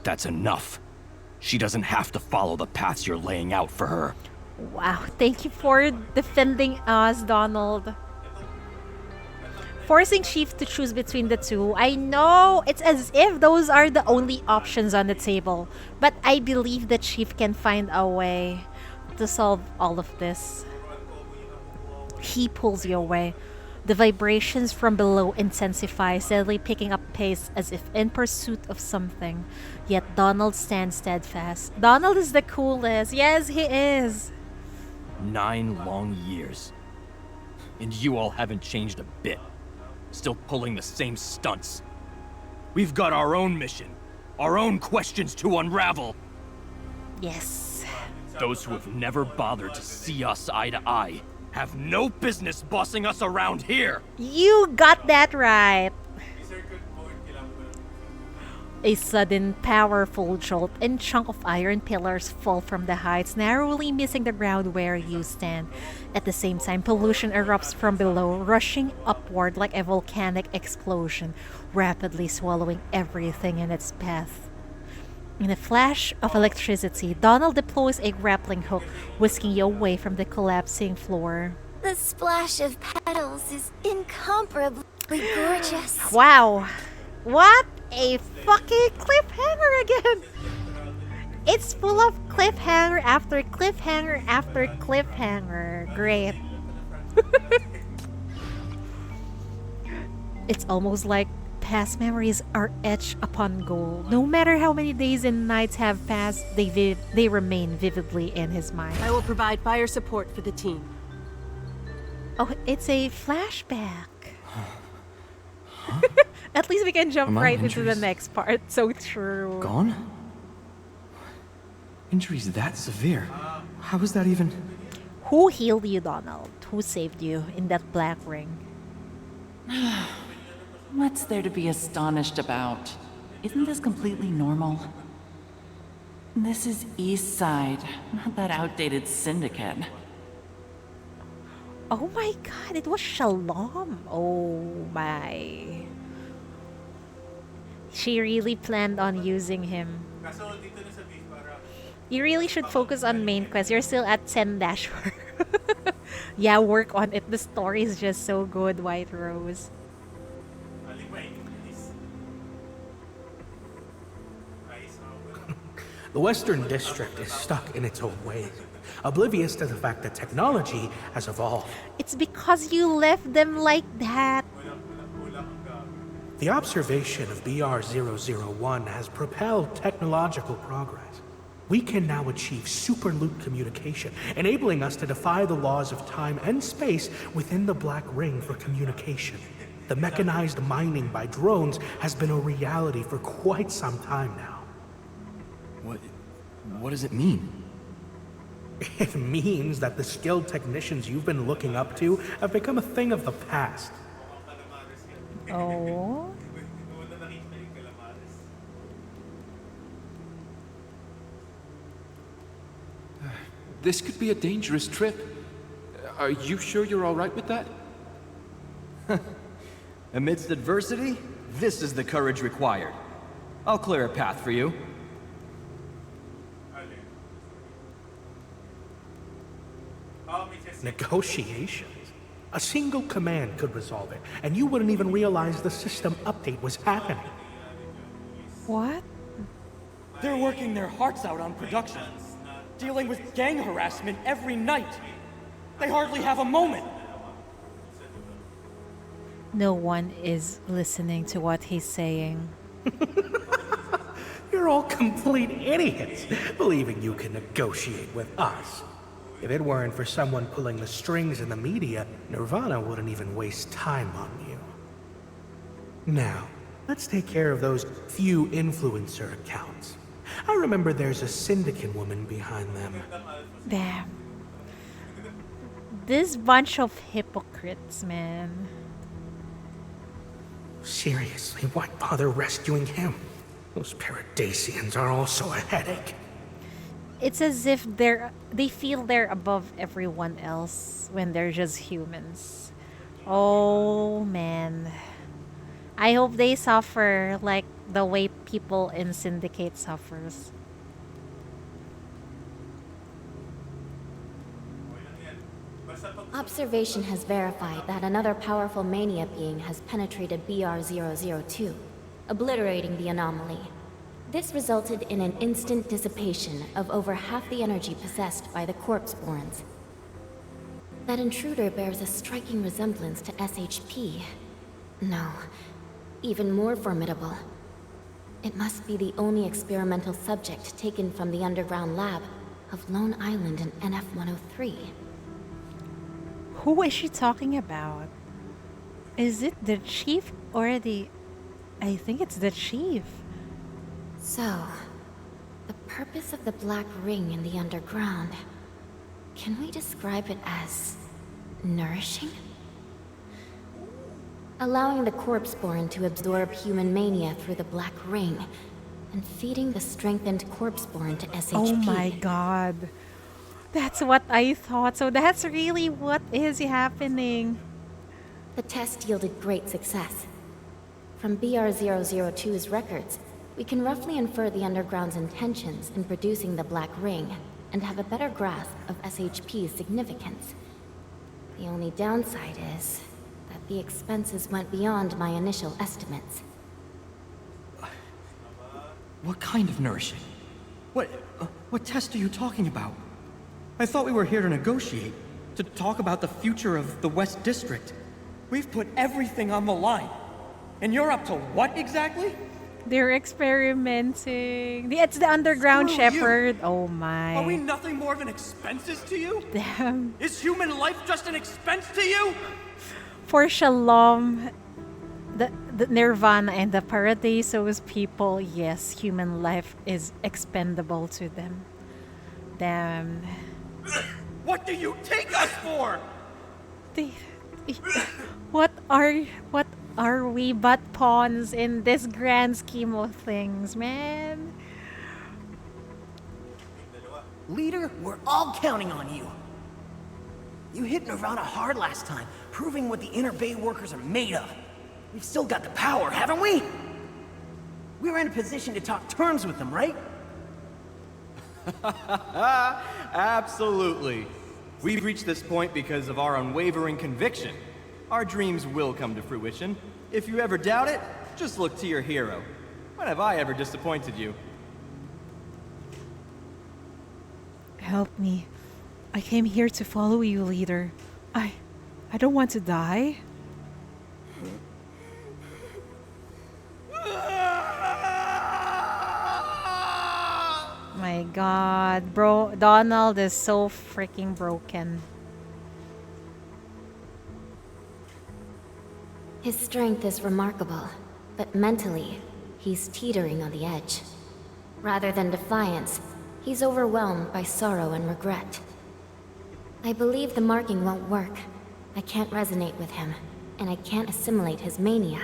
That's enough. She doesn't have to follow the paths you're laying out for her. Wow, thank you for defending us, Donald. Forcing Chief to choose between the two. I know, it's as if those are the only options on the table. But I believe the Chief can find a way to solve all of this. He pulls you away. The vibrations from below intensify, steadily picking up pace as if in pursuit of something. Yet Donald stands steadfast. Donald is the coolest. Yes, he is. 9 long years. And you all haven't changed a bit. Still pulling the same stunts. We've got our own mission, our own questions to unravel. Yes. Those who have never bothered to see us eye to eye have no business bossing us around here. You got that right. A sudden, powerful jolt and chunk of iron pillars fall from the heights, narrowly missing the ground where you stand. At the same time, pollution erupts from below, rushing upward like a volcanic explosion, rapidly swallowing everything in its path. In a flash of electricity, Donald deploys a grappling hook, whisking you away from the collapsing floor. The splash of petals is incomparably gorgeous. Wow. What a fucking cliffhanger again! It's full of cliffhanger after cliffhanger after cliffhanger. Great. It's almost like past memories are etched upon gold. No matter how many days and nights have passed, they remain vividly in his mind. I will provide fire support for the team. Oh, it's a flashback. At least we can jump right into the next part. So true. Gone? Injuries that severe? How is that even... Who healed you, Donald? Who saved you in that black ring? What's there to be astonished about? Isn't this completely normal? This is East Side, not that outdated syndicate. Oh my god, it was Shalom. Oh my. She really planned on using him. You really should focus on main quest. You're still at 10-4. Yeah, work on it. The story is just so good, White Rose. The Western District is stuck in its own ways, oblivious to the fact that technology has evolved. It's because you left them like that. The observation of BR-001 has propelled technological progress. We can now achieve super loop communication, enabling us to defy the laws of time and space within the Black Ring for communication. The mechanized mining by drones has been a reality for quite some time now. What does it mean? It means that the skilled technicians you've been looking up to have become a thing of the past. Oh? This could be a dangerous trip. Are you sure you're all right with that? Amidst adversity, this is the courage required. I'll clear a path for you. Negotiations? A single command could resolve it, and you wouldn't even realize the system update was happening. What? They're working their hearts out on production, dealing with gang harassment every night. They hardly have a moment. No one is listening to what he's saying. You're all complete idiots, believing you can negotiate with us. If it weren't for someone pulling the strings in the media, Nirvana wouldn't even waste time on you. Now, let's take care of those few influencer accounts. I remember there's a syndicate woman behind them. Damn. This bunch of hypocrites, man. Seriously, why bother rescuing him? Those Paradisians are also a headache. it's as if they feel they're above everyone else when they're just humans. Oh man. I hope they suffer like the way people in Syndicate suffers. Observation has verified that another powerful mania being has penetrated BR-002, obliterating the anomaly. This resulted in an instant dissipation of over half the energy possessed by the corpse-borns. That intruder bears a striking resemblance to SHP. No, even more formidable. It must be the only experimental subject taken from the underground lab of Lone Island in NF-103. Who is she talking about? Is it the chief or the... I think it's the chief. So, the purpose of the Black Ring in the underground... Can we describe it as... nourishing? Allowing the corpse-born to absorb human mania through the Black Ring, and feeding the strengthened corpse-born to SHP. Oh my god. That's what I thought. So that's really what is happening. The test yielded great success. From BR-002's records, we can roughly infer the Underground's intentions in producing the Black Ring, and have a better grasp of SHP's significance. The only downside is that the expenses went beyond my initial estimates. What kind of nourishing? What test are you talking about? I thought we were here to negotiate, to talk about the future of the West District. We've put everything on the line. And you're up to what exactly? They're experimenting. It's the underground Screw you. shepherd. Oh my. Are we nothing more than expenses to you? Damn. Is human life just an expense to you? For Shalom, the Nirvana and the Paradiso's people, yes, human life is expendable to them. Damn. What do you take us for? What are we but pawns in this grand scheme of things, man? Leader, we're all counting on you. You hit Nirvana hard last time, proving what the Inner Bay workers are made of. We've still got the power, haven't we? We're in a position to talk terms with them, right? Absolutely. We've reached this point because of our unwavering conviction. Our dreams will come to fruition. If you ever doubt it, just look to your hero. When have I ever disappointed you? Help me. I came here to follow you, leader. I don't want to die. My god, bro, Donald is so freaking broken. His strength is remarkable, but mentally, he's teetering on the edge. Rather than defiance, he's overwhelmed by sorrow and regret. I believe the marking won't work. I can't resonate with him, and I can't assimilate his mania.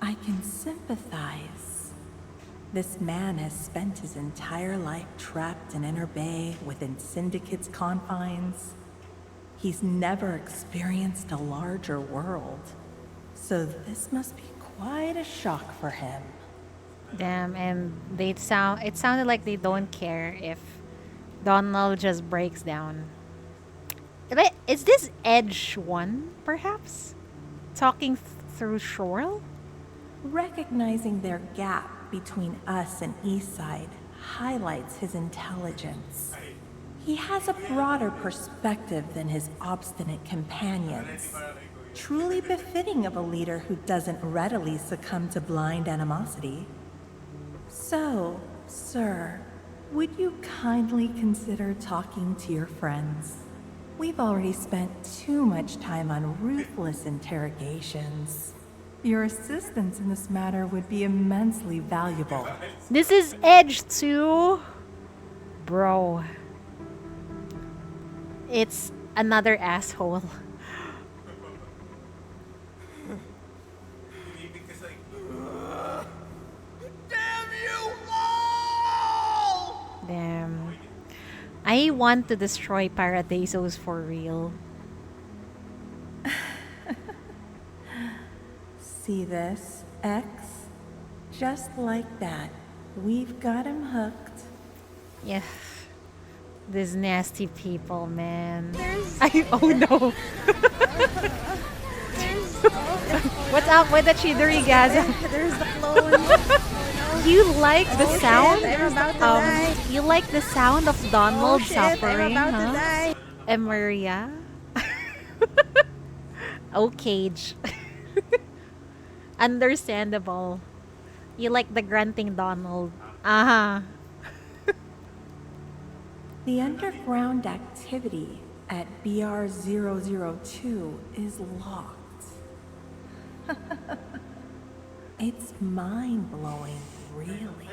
I can sympathize. This man has spent his entire life trapped in Inner Bay within Syndicate's confines. He's never experienced a larger world, so this must be quite a shock for him. Damn, and it sounded like they don't care if Donald just breaks down. Is this Edge one, perhaps? Talking through Shorel? Recognizing their gap between us and Eastside highlights his intelligence. He has a broader perspective than his obstinate companions, truly befitting of a leader who doesn't readily succumb to blind animosity. So, sir, would you kindly consider talking to your friends? We've already spent too much time on ruthless interrogations. Your assistance in this matter would be immensely valuable. This is Edge 2. Bro. It's another asshole. Damn you all! I want to destroy Paradisos for real. See this, X? Just like that. We've got him hooked. Yeah. These nasty people, man. Oh no. What's up with the Chidorigasm? There's the clone. You like the sound? I'm about to die. You like the sound of Donald shit, suffering, I'm about to huh? die. Emeria? Oh, Cage. Understandable. You like the grunting Donald. Uh-huh. The underground activity at BR002 is locked. It's mind-blowing, really.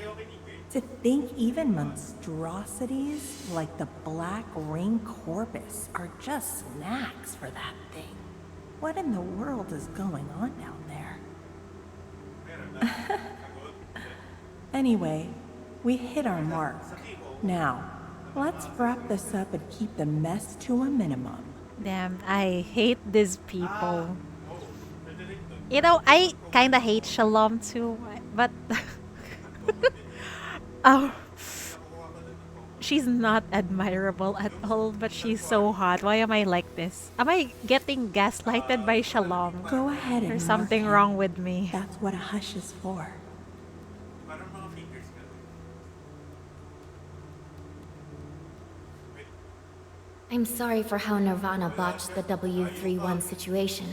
To think even monstrosities like the Black Ring Corpus are just snacks for that thing. What in the world is going on down there? Anyway, we hit our mark. Now, let's wrap this up and keep the mess to a minimum. Damn, I hate these people. You know, I kinda hate Shalom too, but oh, she's not admirable at all, but she's so hot. Why am I like this? Am I getting gaslighted by Shalom? Go ahead and There's something mark wrong him. with me. That's what a hush is for. I'm sorry for how Nirvana botched the W31 situation,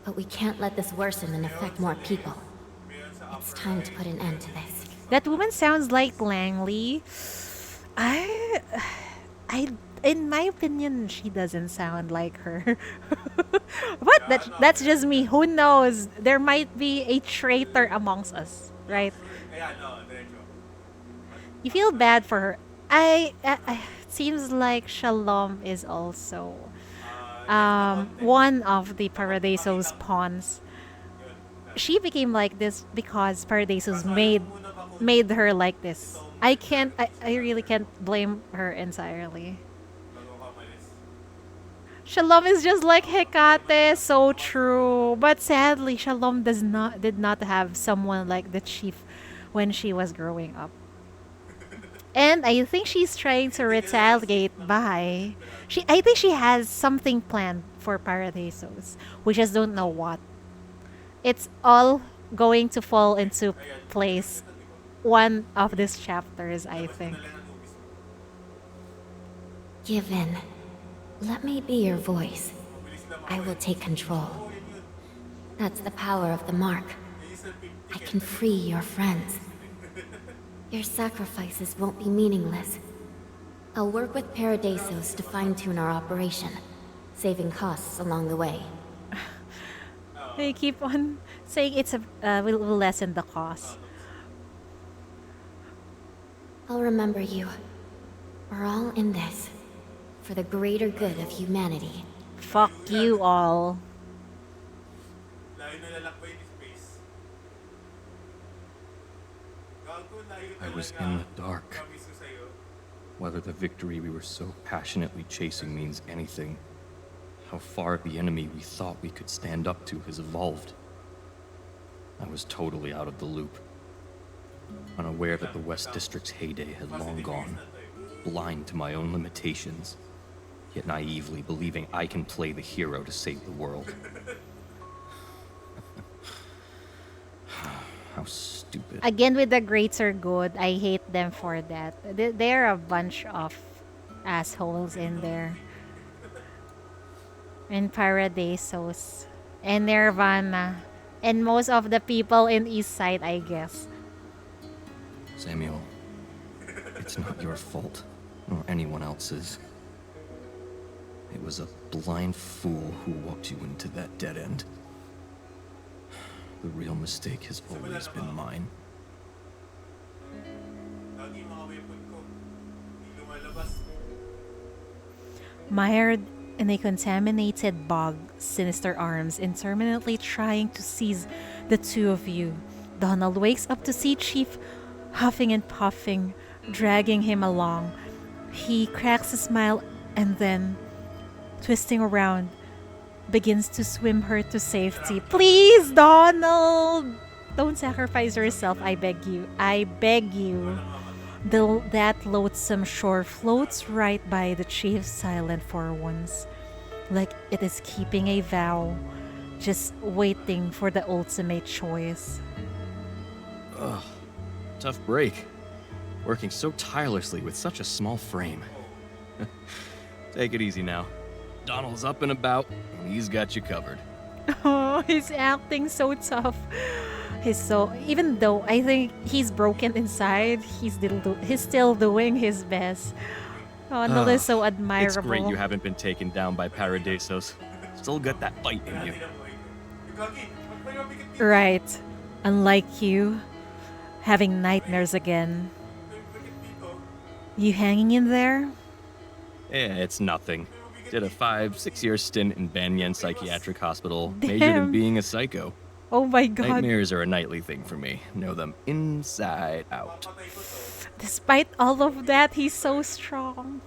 but we can't let this worsen and affect more people. It's time to put an end to this. That woman sounds like Langley. In my opinion, she doesn't sound like her. But that's just me. Who knows? There might be a traitor amongst us, right? You feel bad for her. It seems like Shalom is also one of the Paradiso's pawns. She became like this because Paradisos made her like this. I really can't blame her entirely. Shalom is just like Hecate, so true. But sadly, Shalom did not have someone like the chief when she was growing up. And I think she's trying to retaliate by... I think she has something planned for Paradisos. We just don't know what. It's all going to fall into place one of these chapters, I think. Give in. Let me be your voice. I will take control. That's the power of the mark. I can free your friends. Your sacrifices won't be meaningless. I'll work with Paradisos to fine-tune our operation, saving costs along the way. They keep on saying it's will lessen the cost. I'll remember you. We're all in this, for the greater good of humanity. Fuck you all. I was in the dark. Whether the victory we were so passionately chasing means anything, how far the enemy we thought we could stand up to has evolved. I was totally out of the loop, unaware that the West District's heyday had long gone, blind to my own limitations, yet naively believing I can play the hero to save the world. How stupid. Again with the greater good, I hate them for that. They're a bunch of assholes in there. And Paradisos. And Nirvana. And most of the people in East Side, I guess. Samuel, it's not your fault, nor anyone else's. It was a blind fool who walked you into that dead end. The real mistake has always been mine. Mired in a contaminated bog, sinister arms interminably trying to seize the two of you. Donald wakes up to see Chief huffing and puffing, dragging him along. He cracks a smile and then, twisting around, begins to swim her to safety. Please, Donald! Don't sacrifice yourself, I beg you. I beg you. That loathsome shore floats right by the chief, silent for once, like it is keeping a vow, just waiting for the ultimate choice. Ugh, tough break. Working so tirelessly with such a small frame. Take it easy now. Donald's up and about, and he's got you covered. Oh, he's acting so tough. Even though I think he's broken inside, he's still doing his best. Donald is so admirable. It's great you haven't been taken down by Paradisos. Still got that fight in you. Right. Unlike you, having nightmares again. You hanging in there? It's nothing. Did a 5-6 year stint in Banyan Psychiatric Hospital, majored Damn. in being a psycho. Oh my god. Nightmares are a nightly thing for me. Know them inside out. Despite all of that, he's so strong.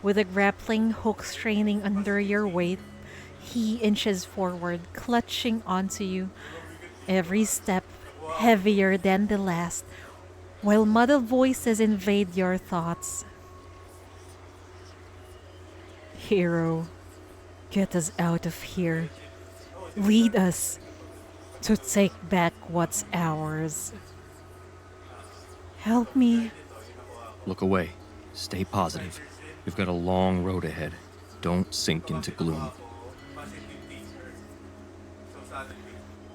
With a grappling hook straining under your weight, he inches forward, clutching onto you. Every step heavier than the last, while muddled voices invade your thoughts. Hero, get us out of here. Lead us to take back what's ours. Help me. Look away. Stay positive. We've got a long road ahead. Don't sink into gloom.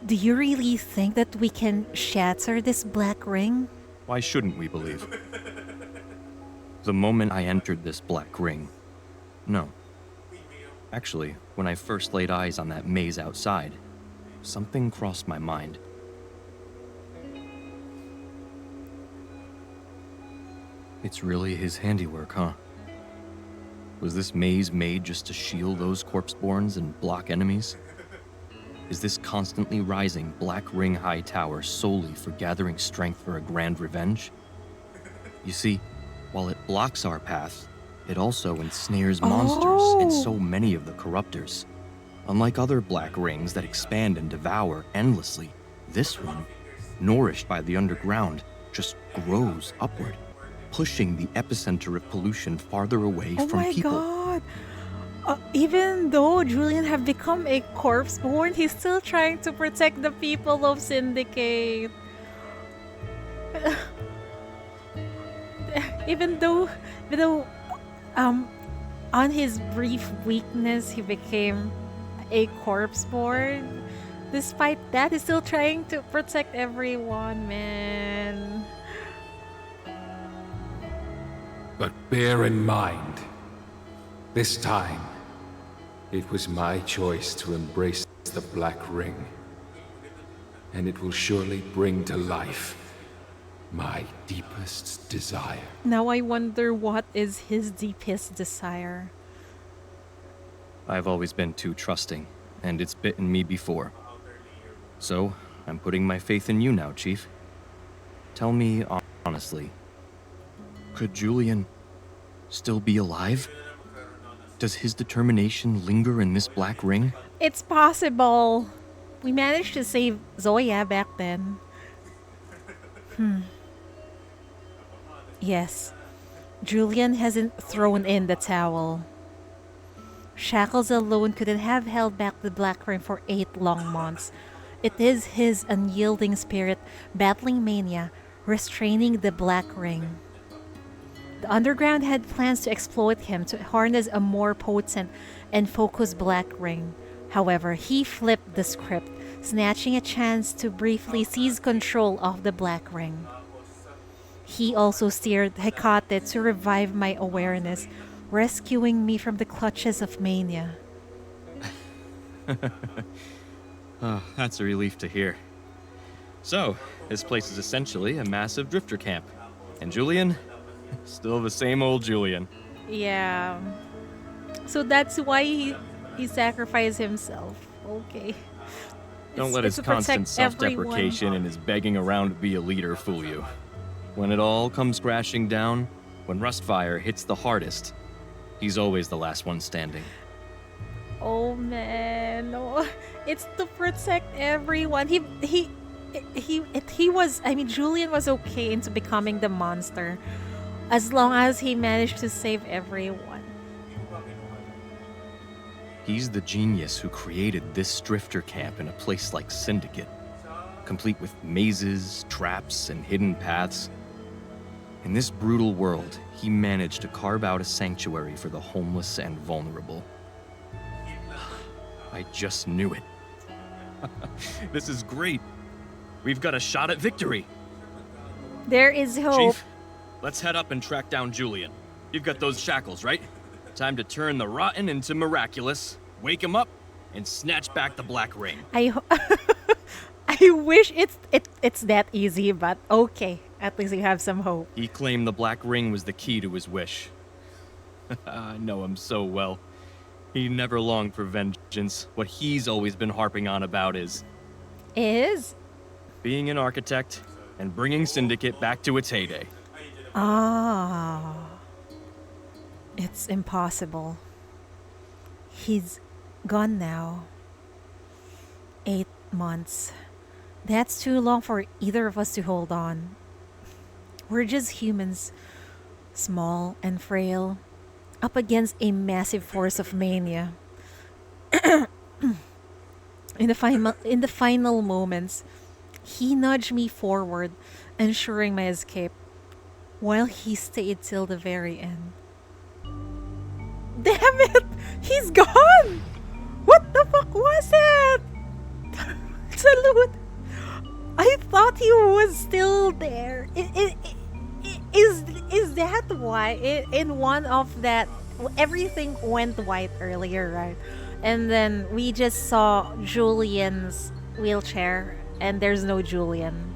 Do you really think that we can shatter this black ring? Why shouldn't we believe? The moment I entered this black ring, no. Actually, when I first laid eyes on that maze outside, something crossed my mind. It's really his handiwork, huh? Was this maze made just to shield those corpseborns and block enemies? Is this constantly rising black ring high tower solely for gathering strength for a grand revenge? You see, while it blocks our path, it also ensnares monsters and so many of the corruptors. Unlike other black rings that expand and devour endlessly, this one, nourished by the underground, just grows upward, pushing the epicenter of pollution farther away from people. Oh my god! Even though Julian have become a corpseborn, he's still trying to protect the people of Syndicate. Even though on his brief weakness, he became a corpseborn. Despite that, he's still trying to protect everyone, man. But bear in mind, this time, it was my choice to embrace the Black Ring. And it will surely bring to life my deepest desire. Now I wonder what is his deepest desire. I've always been too trusting, and it's bitten me before. So, I'm putting my faith in you now, Chief. Tell me honestly, could Julian still be alive? Does his determination linger in this black ring? It's possible. We managed to save Zoya back then. Yes, Julian hasn't thrown in the towel. Shackles alone couldn't have held back the Black Ring for 8 long months. It is his unyielding spirit battling mania, restraining the Black Ring. The Underground had plans to exploit him to harness a more potent and focused Black Ring. However, he flipped the script, snatching a chance to briefly seize control of the Black Ring. He also steered Hecate to revive my awareness, rescuing me from the clutches of mania. Oh, that's a relief to hear. So, this place is essentially a massive drifter camp. And Julian? Still the same old Julian. Yeah. So that's why he sacrificed himself. Okay. Don't let his constant self-deprecation and his begging around to be a leader fool you. When it all comes crashing down, When Rustfire hits the hardest, he's always the last one standing. Oh man, no. It's to protect everyone. He was, I mean, Julian was okay into becoming the monster as long as he managed to save everyone. He's the genius who created this drifter camp in a place like Syndicate, complete with mazes, traps, and hidden paths. In this brutal world, he managed to carve out a sanctuary for the homeless and vulnerable. I just knew it. This is great. We've got a shot at victory. There is hope. Chief, let's head up and track down Julian. You've got those shackles, right? Time to turn the rotten into miraculous, wake him up, and snatch back the Black Ring. I wish it's that easy, but okay. At least you have some hope. He claimed the Black Ring was the key to his wish. I know him so well. He never longed for vengeance. What he's always been harping on about is being an architect and bringing Syndicate back to its heyday. Ah. It's impossible. He's gone now. 8 months. That's too long for either of us to hold on. We're just humans, small and frail, up against a massive force of mania. In the final moments, he nudged me forward, ensuring my escape, while he stayed till the very end. Damn it! He's gone! What the fuck was it? Salute! I thought he was still there. Is that why in one of that everything went white earlier, right? And then we just saw Julian's wheelchair and there's no Julian.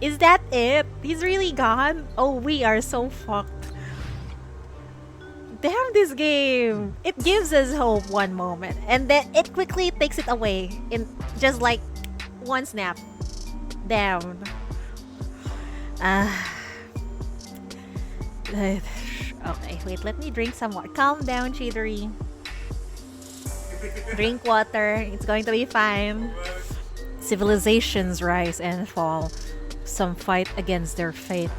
Is that it? He's really gone? Oh, we are so fucked. Damn this game. It gives us hope one moment and then it quickly takes it away in just like one snap. Down. Okay, wait, let me drink some water. Calm down, Chidori. Drink water. It's going to be fine. Civilizations rise and fall. Some fight against their fate.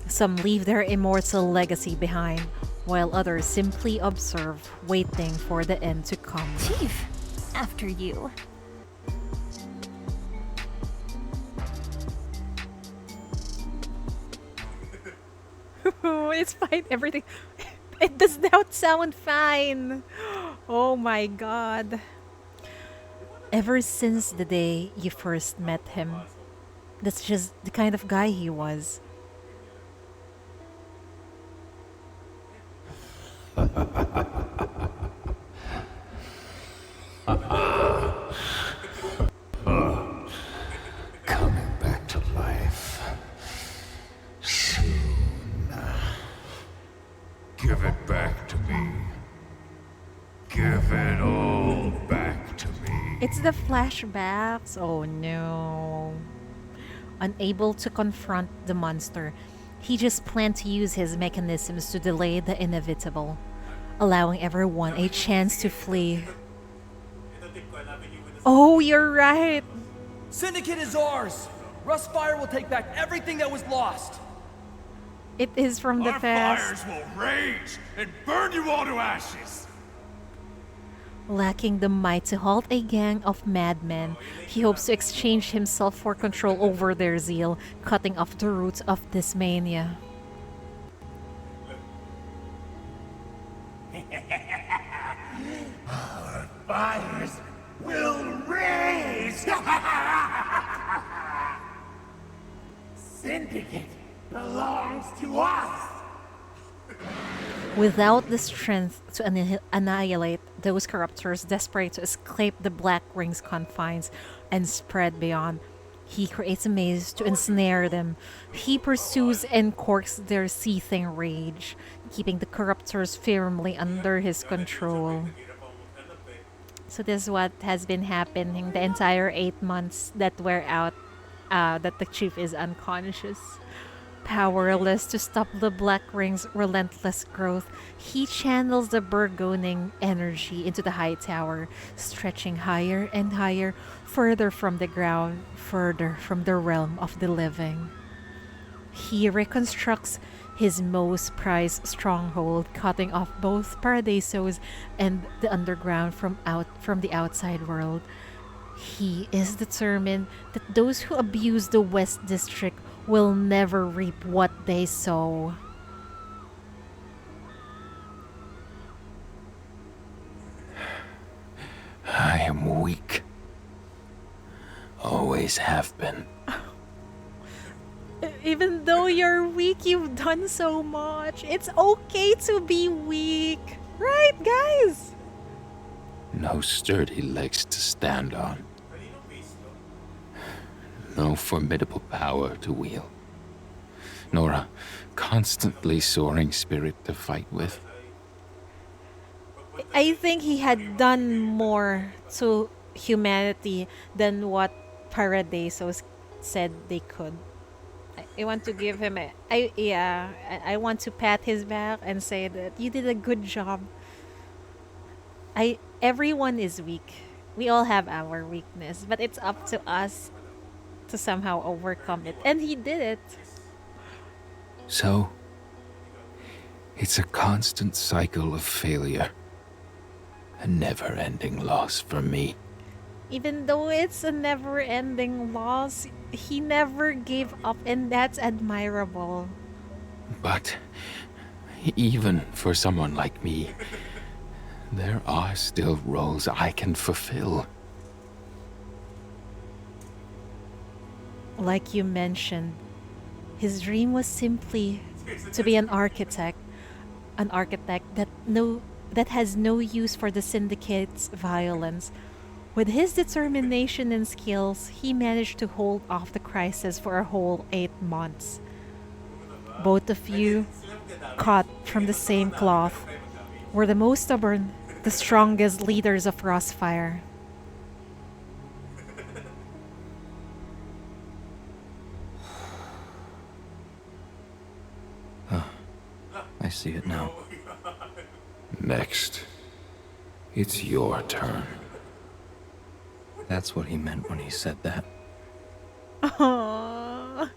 Some leave their immortal legacy behind, while others simply observe, waiting for the end to come. Chief, after you. It's fine, everything. It does not sound fine. Oh my god. Ever since the day you first met him, that's just the kind of guy he was. Coming back to life. Soon. Give it back to me. Give it all back to me. It's the flashbacks. Oh no. Unable to confront the monster, he just planned to use his mechanisms to delay the inevitable, allowing everyone a chance to flee. Oh, you're right. Syndicate is ours. Rustfire will take back everything that was lost. It is from the past. Fires will rage and burn you all to ashes. Lacking the might to halt a gang of madmen, he hopes to exchange himself for control over their zeal, cutting off the roots of this mania. Our fires will rage. Syndicate belongs to us. Without the strength to annihilate those corruptors desperate to escape the Black Ring's confines and spread beyond, he creates a maze to ensnare them. He pursues and corks their seething rage, keeping the corruptors firmly under his control. So this is what has been happening the entire 8 months that we're out, that the chief is unconscious. Powerless to stop the Black Ring's relentless growth, he channels the burgeoning energy into the high tower, stretching higher and higher, further from the ground, further from the realm of the living. He reconstructs his most prized stronghold, cutting off both Paradisos and the underground from the outside world. He is determined that those who abuse the West District will never reap what they sow. I am weak. Always have been. Even though you're weak, you've done so much. It's okay to be weak. Right, guys? No sturdy legs to stand on. No formidable power to wield. Nor a constantly soaring spirit to fight with. I think he had done more to humanity than what Paradisos said they could. I want to give him I want to pat his back and say that you did a good job. Everyone is weak. We all have our weakness, but it's up to us to somehow overcome it. And he did it. So, it's a constant cycle of failure. A never-ending loss for me. Even though it's a never-ending loss, he never gave up, and that's admirable. But even for someone like me, there are still roles I can fulfill. Like you mentioned, his dream was simply to be an architect that has no use for the Syndicate's violence. With his determination and skills, he managed to hold off the crisis for a whole 8 months. Both of you, cut from the same cloth, were the most stubborn, the strongest leaders of Rustfire. I see it now. Next, it's your turn. That's what he meant when he said that. Aww.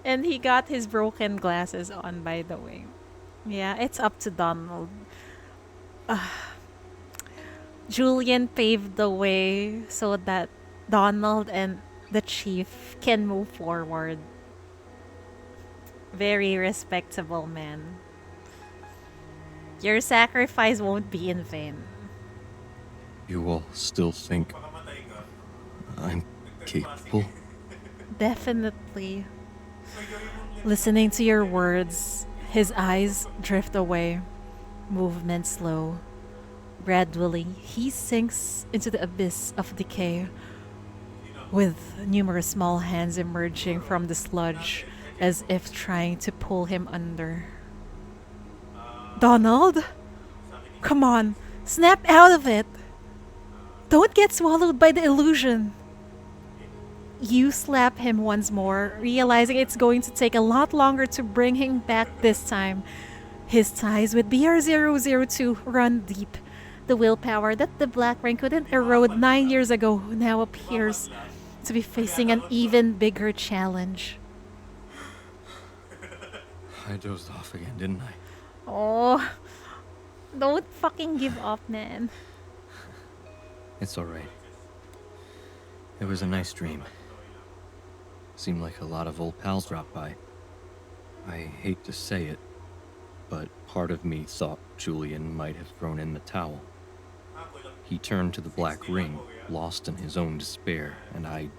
And he got his broken glasses on, by the way. Yeah, it's up to Donald. Julian paved the way so that Donald and the chief can move forward. Very respectable man. Your sacrifice won't be in vain. You all still think I'm capable? Definitely. Listening to your words, his eyes drift away, movement slow. Gradually, he sinks into the abyss of decay, with numerous small hands emerging from the sludge as if trying to pull him under. Donald? Come on, snap out of it! Don't get swallowed by the illusion! You slap him once more, realizing it's going to take a lot longer to bring him back this time. His ties with BR002 run deep. The willpower that the Black Ring couldn't erode 9 years ago now appears to be facing an even bigger challenge. I dozed off again, didn't I? Oh, don't fucking give up, man. It's alright. It was a nice dream. Seemed like a lot of old pals dropped by. I hate to say it, but part of me thought Julian might have thrown in the towel. He turned to the Black Ring, lost in his own despair, and I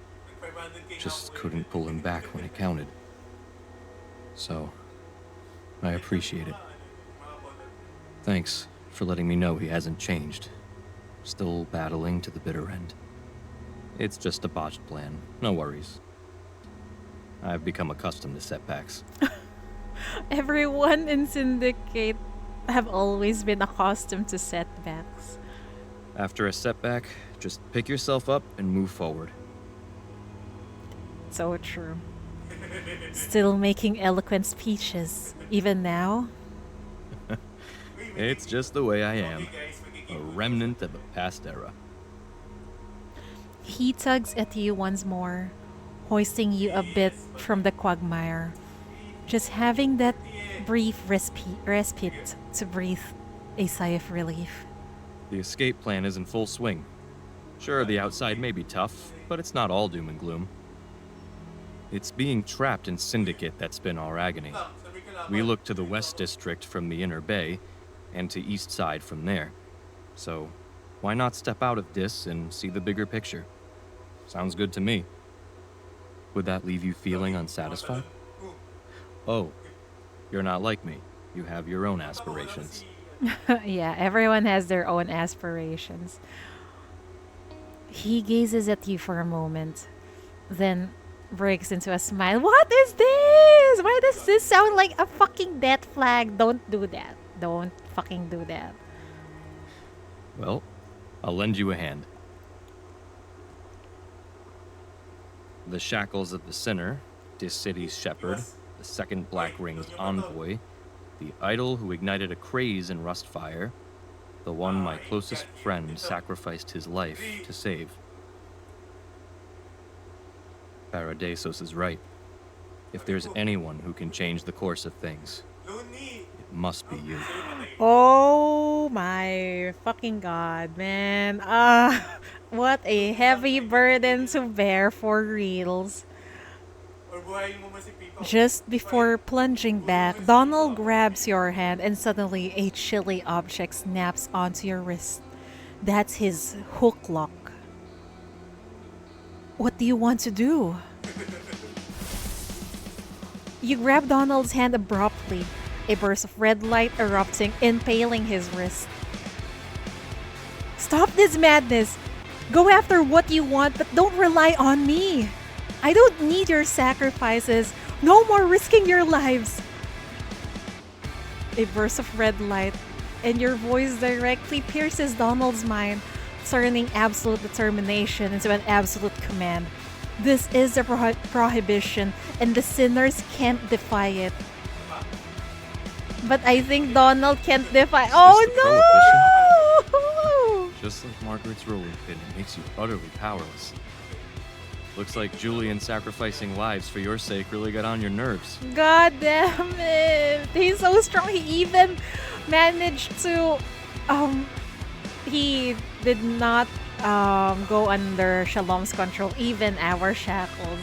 just couldn't pull him back when it counted. So, I appreciate it. Thanks for letting me know he hasn't changed. Still battling to the bitter end. It's just a botched plan, no worries. I've become accustomed to setbacks. Everyone in Syndicate have always been accustomed to setbacks. After a setback, just pick yourself up and move forward. So true. Still making eloquent speeches, even now? It's just the way I am. A remnant of a past era. He tugs at you once more, hoisting you a bit from the quagmire. Just having that brief respite to breathe a sigh of relief. The escape plan is in full swing. Sure, the outside may be tough, but it's not all doom and gloom. It's being trapped in Syndicate that's been our agony. We look to the West District from the Inner Bay, and to East Side from there. So, why not step out of this and see the bigger picture? Sounds good to me. Would that leave you feeling unsatisfied? Oh, you're not like me. You have your own aspirations. Yeah, everyone has their own aspirations. He gazes at you for a moment, then breaks into a smile. What is this? Why does this sound like a fucking death flag? Don't do that. Don't fucking do that. Well, I'll lend you a hand. The shackles of the sinner, this city's shepherd, the second Black Ring's envoy, the idol who ignited a craze in Rustfire, the one my closest friend sacrificed his life to save. Paradisos is right. If there's anyone who can change the course of things, it must be you. Oh my fucking god, man. What a heavy burden to bear for reals. Just before plunging back, Donald grabs your hand and suddenly a chilly object snaps onto your wrist. That's his hook lock. What do you want to do? You grab Donald's hand abruptly, a burst of red light erupting, impaling his wrist. Stop this madness! Go after what you want, but don't rely on me! I don't need your sacrifices! No more risking your lives! A burst of red light, and your voice directly pierces Donald's mind, turning absolute determination into an absolute command. This is a prohibition, and the sinners can't defy it. But I think Donald can't defy. Oh no! Just like Margaret's rolling pin, it makes you utterly powerless. Looks like Julian sacrificing lives for your sake really got on your nerves. God damn it! He's so strong. He even managed to. He did not go under Shalom's control, even our shackles.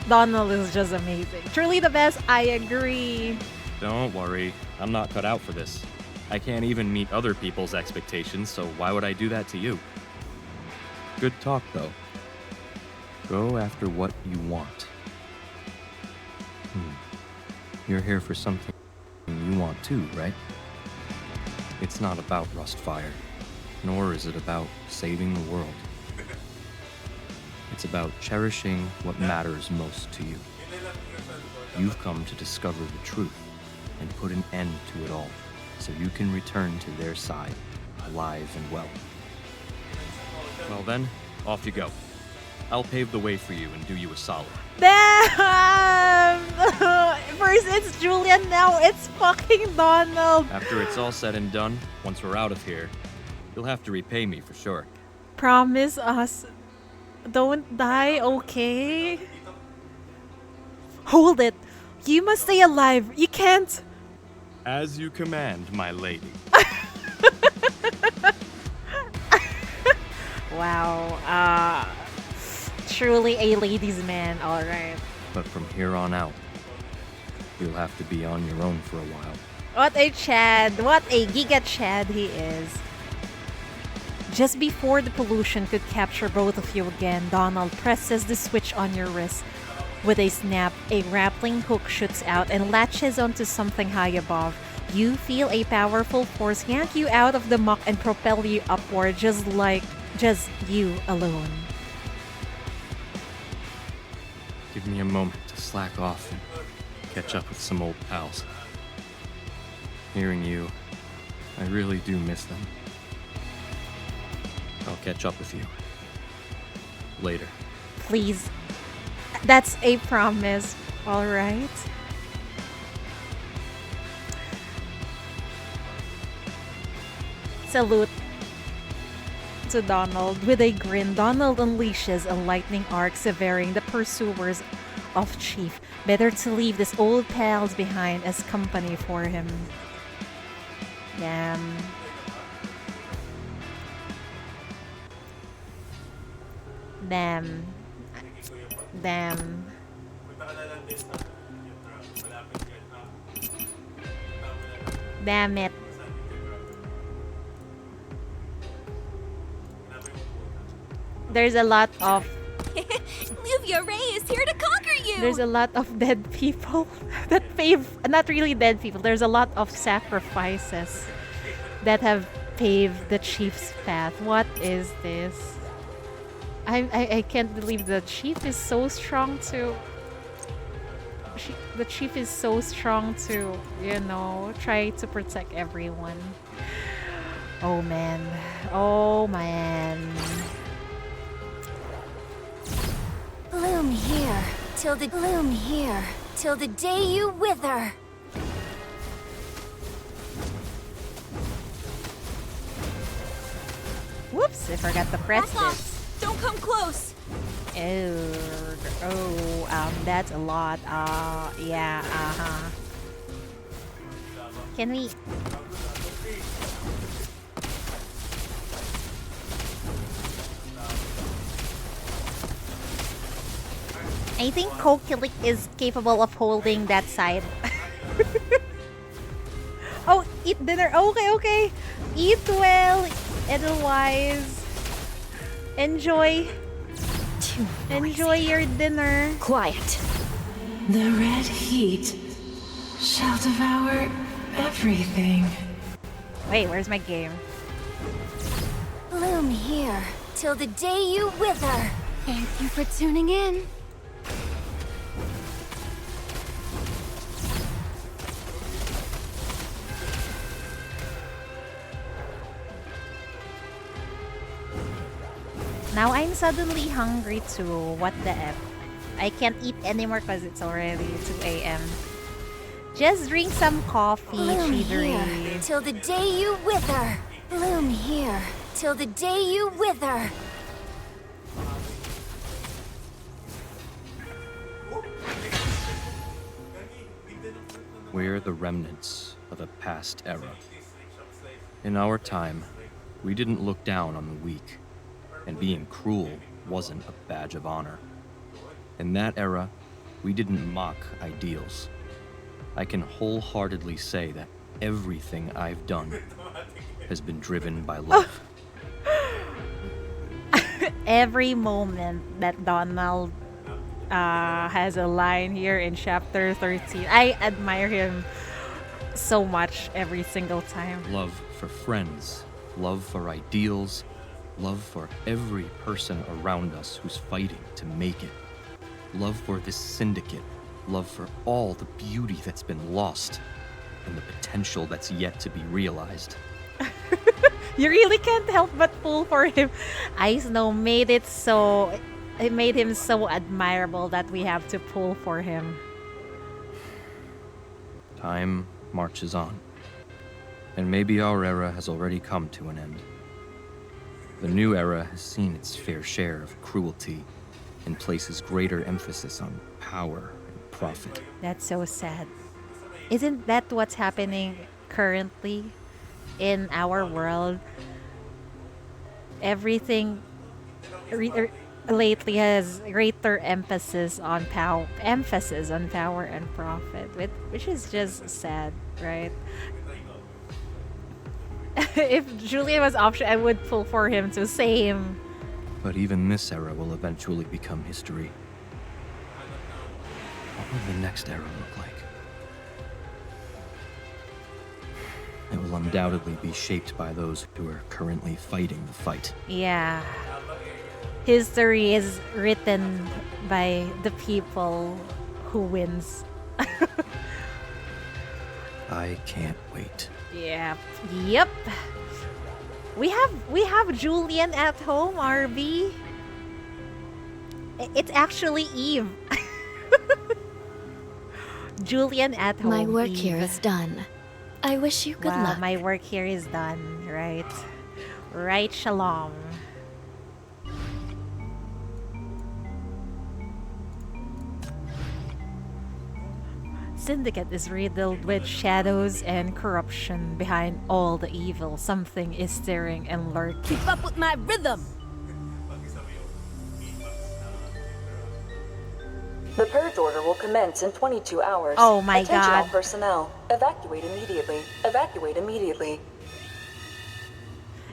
Donald is just amazing. Truly the best, I agree. Don't worry, I'm not cut out for this. I can't even meet other people's expectations, so why would I do that to you? Good talk, though. Go after what you want. You're here for something you want too, right? It's not about Rustfire, nor is it about saving the world. It's about cherishing what matters most to you. You've come to discover the truth and put an end to it all, so you can return to their side, alive and well. Well then, off you go. I'll pave the way for you and do you a solid. Damn! First it's Julian, now it's fucking Donald. After it's all said and done, once we're out of here, you'll have to repay me for sure. Promise us. Don't die, okay? Hold it. You must stay alive. You can't. As you command, my lady. Wow. Truly a ladies' man, alright. But from here on out, you'll have to be on your own for a while. What a Chad. What a Giga Chad he is. Just before the pollution could capture both of you again, Donald presses the switch on your wrist. With a snap, a grappling hook shoots out and latches onto something high above. You feel a powerful force yank you out of the muck and propel you upward, just you alone. Give me a moment to slack off and catch up with some old pals. Hearing you, I really do miss them. I'll catch up with you later. Please. That's a promise. All right. Salute to Donald. With a grin, Donald unleashes a lightning arc, severing the pursuers of Chief. Better to leave these old pals behind as company for him. Damn. Damn. Damn. Damn it. There's a lot of... Luvia Ray is here to conquer you! There's a lot of dead people that pave... Not really dead people. There's a lot of sacrifices that have paved the Chief's path. What is this? I can't believe the Chief is so strong to... The Chief is so strong to, you know, try to protect everyone. Oh man. Oh man. Bloom here till the day you wither. Whoops, I forgot to press this. Don't come close. That's a lot. Yeah, Can we... I think Kokilik is capable of holding that side. Oh, eat dinner. Okay. Eat well, Edelweiss. Enjoy your dinner. Quiet. The red heat shall devour everything. Wait, where's my game? Bloom here till the day you wither. Thank you for tuning in. Now I'm suddenly hungry too. What the F? I can't eat anymore because it's already 2 a.m. Just drink some coffee, Chidori. Till the day you wither. Bloom here till the day you wither. We're the remnants of a past era. In our time, we didn't look down on the weak, and being cruel wasn't a badge of honor. In that era, we didn't mock ideals. I can wholeheartedly say that everything I've done has been driven by love. Every moment that Donald has a line here in chapter 13, I admire him so much every single time. Love for friends, love for ideals, love for every person around us who's fighting to make it. Love for this syndicate, love for all the beauty that's been lost, and the potential that's yet to be realized. You really can't help but pull for him. Ice Snow made it so... It made him so admirable that we have to pull for him. Time marches on, and maybe our era has already come to an end. The new era has seen its fair share of cruelty and places greater emphasis on power and profit. That's so sad. Isn't that what's happening currently in our world? Everything lately has greater emphasis on power and profit, which is just sad, right? If Julian was option, I would pull for him to same. But even this era will eventually become history. What will the next era look like? It will undoubtedly be shaped by those who are currently fighting the fight. Yeah. History is written by the people who wins. I can't wait. Yep. We have Julian at home, RB. It's actually Eve. Julian at home. My work Eve. here is done. I wish you good Wow, luck. my work here is done. Right. Right, Shalom. Syndicate is riddled with shadows and corruption. Behind all the evil, something is stirring and lurking. Keep up with my rhythm! The purge order will commence in 22 hours. Oh my Attention all God. personnel. Evacuate immediately. Evacuate immediately.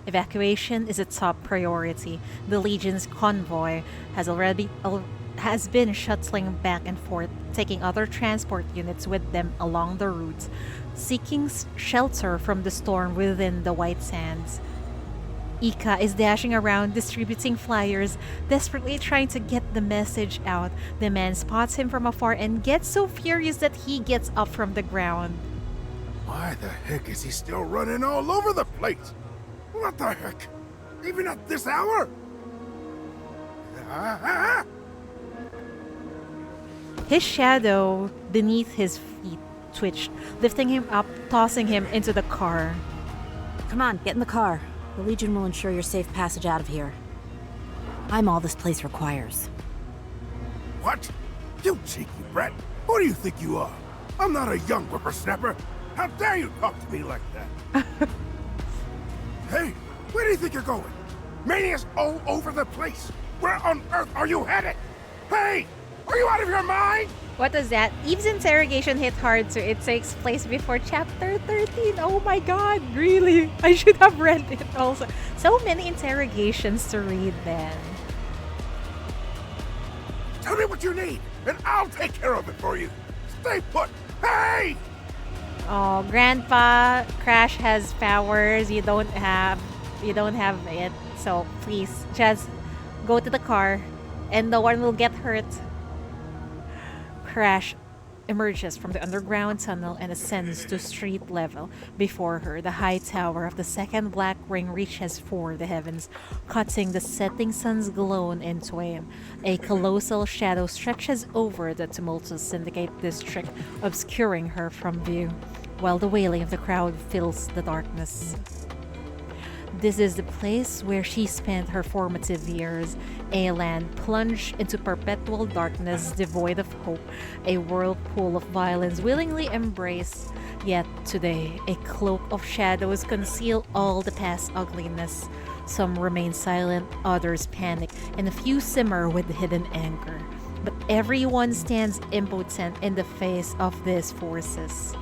Evacuation is a top priority. The Legion's convoy has been shuttling back and forth, taking other transport units with them along the route, seeking shelter from the storm within the White Sands. Ika is dashing around distributing flyers, desperately trying to get the message out. The man spots him from afar and gets so furious that he gets up from the ground. Why the heck is he still running all over the place? What the heck? Even at this hour? His shadow beneath his feet twitched, lifting him up, tossing him into the car. Come on, get in the car. The Legion will ensure your safe passage out of here. I'm all this place requires. What? You cheeky brat! Who do you think you are? I'm not a young whippersnapper. How dare you talk to me like that? Hey, where do you think you're going? Mania's all over the place. Where on earth are you headed? Hey, are you out of your mind? What is that? Eve's interrogation hit hard too. It takes place before chapter 13. Oh my god, really? I should have read it also. So many interrogations to read then. Tell me what you need, and I'll take care of it for you. Stay put. Hey! Oh, Grandpa, Crash has powers. You don't have it. So please, just go to the car and no one will get hurt. Crash emerges from the underground tunnel and ascends to street level. Before her, the high tower of the second black ring reaches for the heavens, cutting the setting sun's glow in twain. A colossal shadow stretches over the tumultuous Syndicate district, obscuring her from view, while the wailing of the crowd fills the darkness. This is the place where she spent her formative years, a land plunged into perpetual darkness, devoid of hope, a whirlpool of violence willingly embraced. Yet today, a cloak of shadows conceal all the past ugliness. Some remain silent, others panic, and a few simmer with hidden anger. But everyone stands impotent in the face of these forces.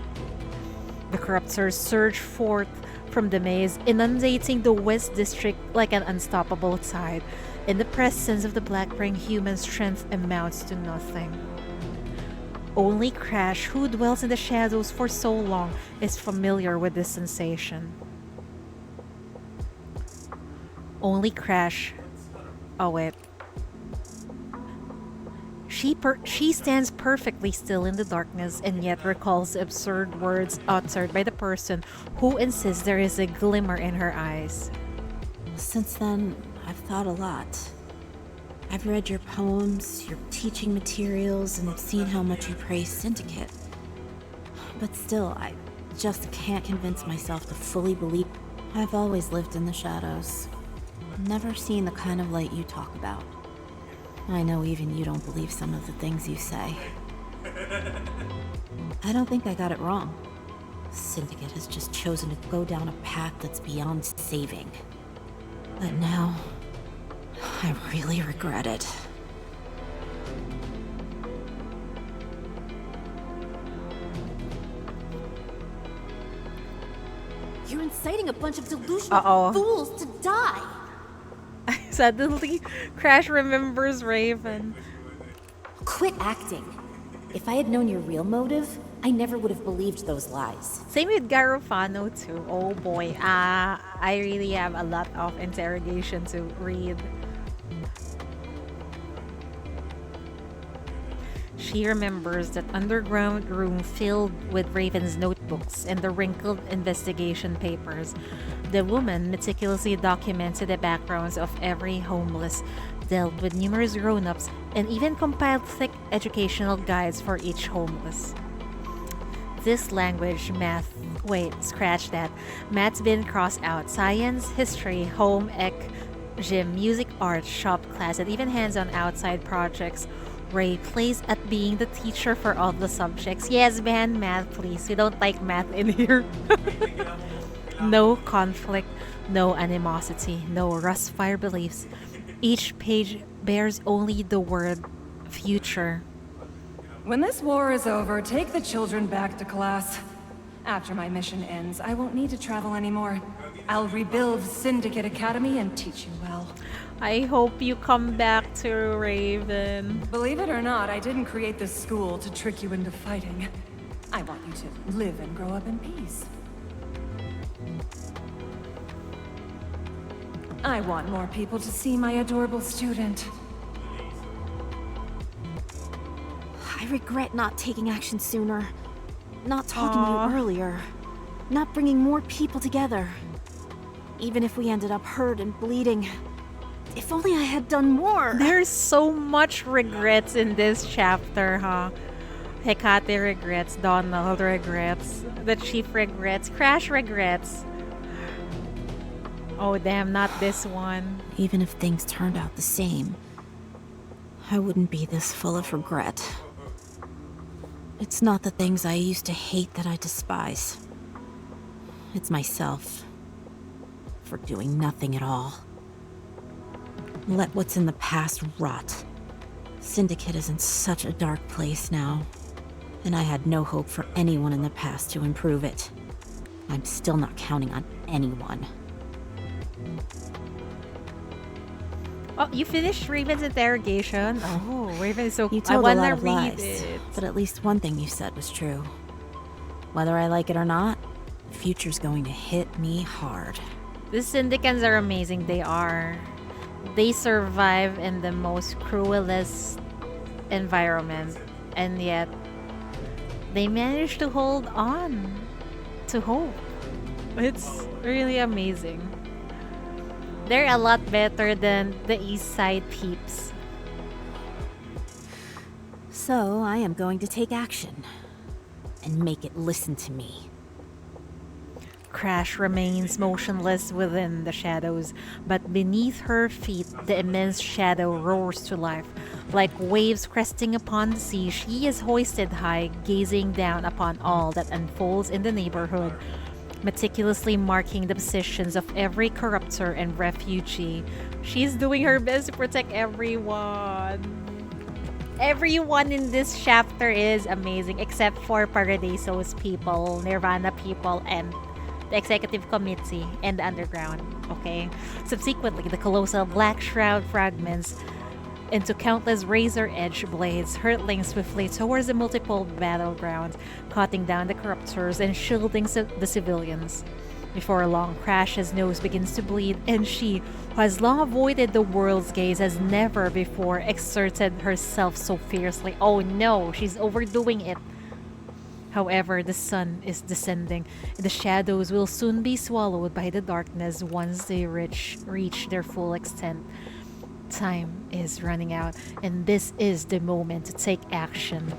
The corruptors surge forth from the maze, inundating the West District like an unstoppable tide. In the presence of the Black Ring, human strength amounts to nothing. Only Crash, who dwells in the shadows for so long, is familiar with this sensation. Only Crash. Oh wait. She stands perfectly still in the darkness and yet recalls the absurd words uttered by the person who insists there is a glimmer in her eyes. Since then, I've thought a lot. I've read your poems, your teaching materials, and seen how much you praise Syndicate. But still, I just can't convince myself to fully believe. I've always lived in the shadows. Never seen the kind of light you talk about. I know even you don't believe some of the things you say. I don't think I got it wrong. Syndicate has just chosen to go down a path that's beyond saving. But now, I really regret it. You're inciting a bunch of delusional fools to die! Suddenly, Crash remembers Raven. Quit acting. If I had known your real motive, I never would have believed those lies. Same with Garofano too. Oh boy, I really have a lot of interrogation to read. She remembers that underground room filled with Raven's notebooks and the wrinkled investigation papers. The woman meticulously documented the backgrounds of every homeless, dealt with numerous grown-ups, and even compiled thick educational guides for each homeless. this language, math. Wait, scratch that. Math's been crossed out. Science, history, home, ec, gym, music, art, shop class, and even hands-on outside projects. Ray plays at being the teacher for all the subjects. Yes, ban math, please. We don't like math in here. No conflict, no animosity, no Rustfire beliefs. Each page bears only the word future. When this war is over, take the children back to class. After my mission ends, I won't need to travel anymore. I'll rebuild Syndicate Academy and teach you well. I hope you come back to Raven. Believe it or not, I didn't create this school to trick you into fighting. I want you to live and grow up in peace. I want more people to see my adorable student. I regret not taking action sooner. Not talking to you earlier. Not bringing more people together. Even if we ended up hurt and bleeding. If only I had done more. There's so much regrets in this chapter, huh? Hecate regrets, Donald regrets, the chief regrets, Crash regrets. Oh damn, not this one. Even if things turned out the same, I wouldn't be this full of regret. It's not the things I used to hate that I despise. It's myself. For doing nothing at all. Let what's in the past rot. Syndicate is in such a dark place now, and I had no hope for anyone in the past to improve it. I'm still not counting on anyone. Oh, you finished Raven's interrogation? Oh, Raven is so... You I told a wanna lot of read lies, it. but at least one thing you said was true. Whether I like it or not, the future's going to hit me hard. The Syndicans are amazing, they are. They survive in the most cruelest environment, and yet they manage to hold on to hope. It's really amazing. They're a lot better than the East Side peeps. So I am going to take action and make it listen to me. Crash remains motionless within the shadows, but beneath her feet, the immense shadow roars to life. Like waves cresting upon the sea, she is hoisted high, gazing down upon all that unfolds in the neighborhood, meticulously marking the positions of every corruptor and refugee. She's doing her best to protect everyone. Everyone in this chapter is amazing, except for Paradiso's people, Nirvana people, and the executive committee and the underground. Okay. Subsequently, the colossal black shroud fragments into countless razor-edged blades, hurtling swiftly towards the multiple battlegrounds, cutting down the corruptors and shielding the civilians. Before long, Crash's nose begins to bleed, and she, who has long avoided the world's gaze, has never before exerted herself so fiercely. Oh no, she's overdoing it. However, the sun is descending, and the shadows will soon be swallowed by the darkness once they reach their full extent. Time is running out, and this is the moment to take action.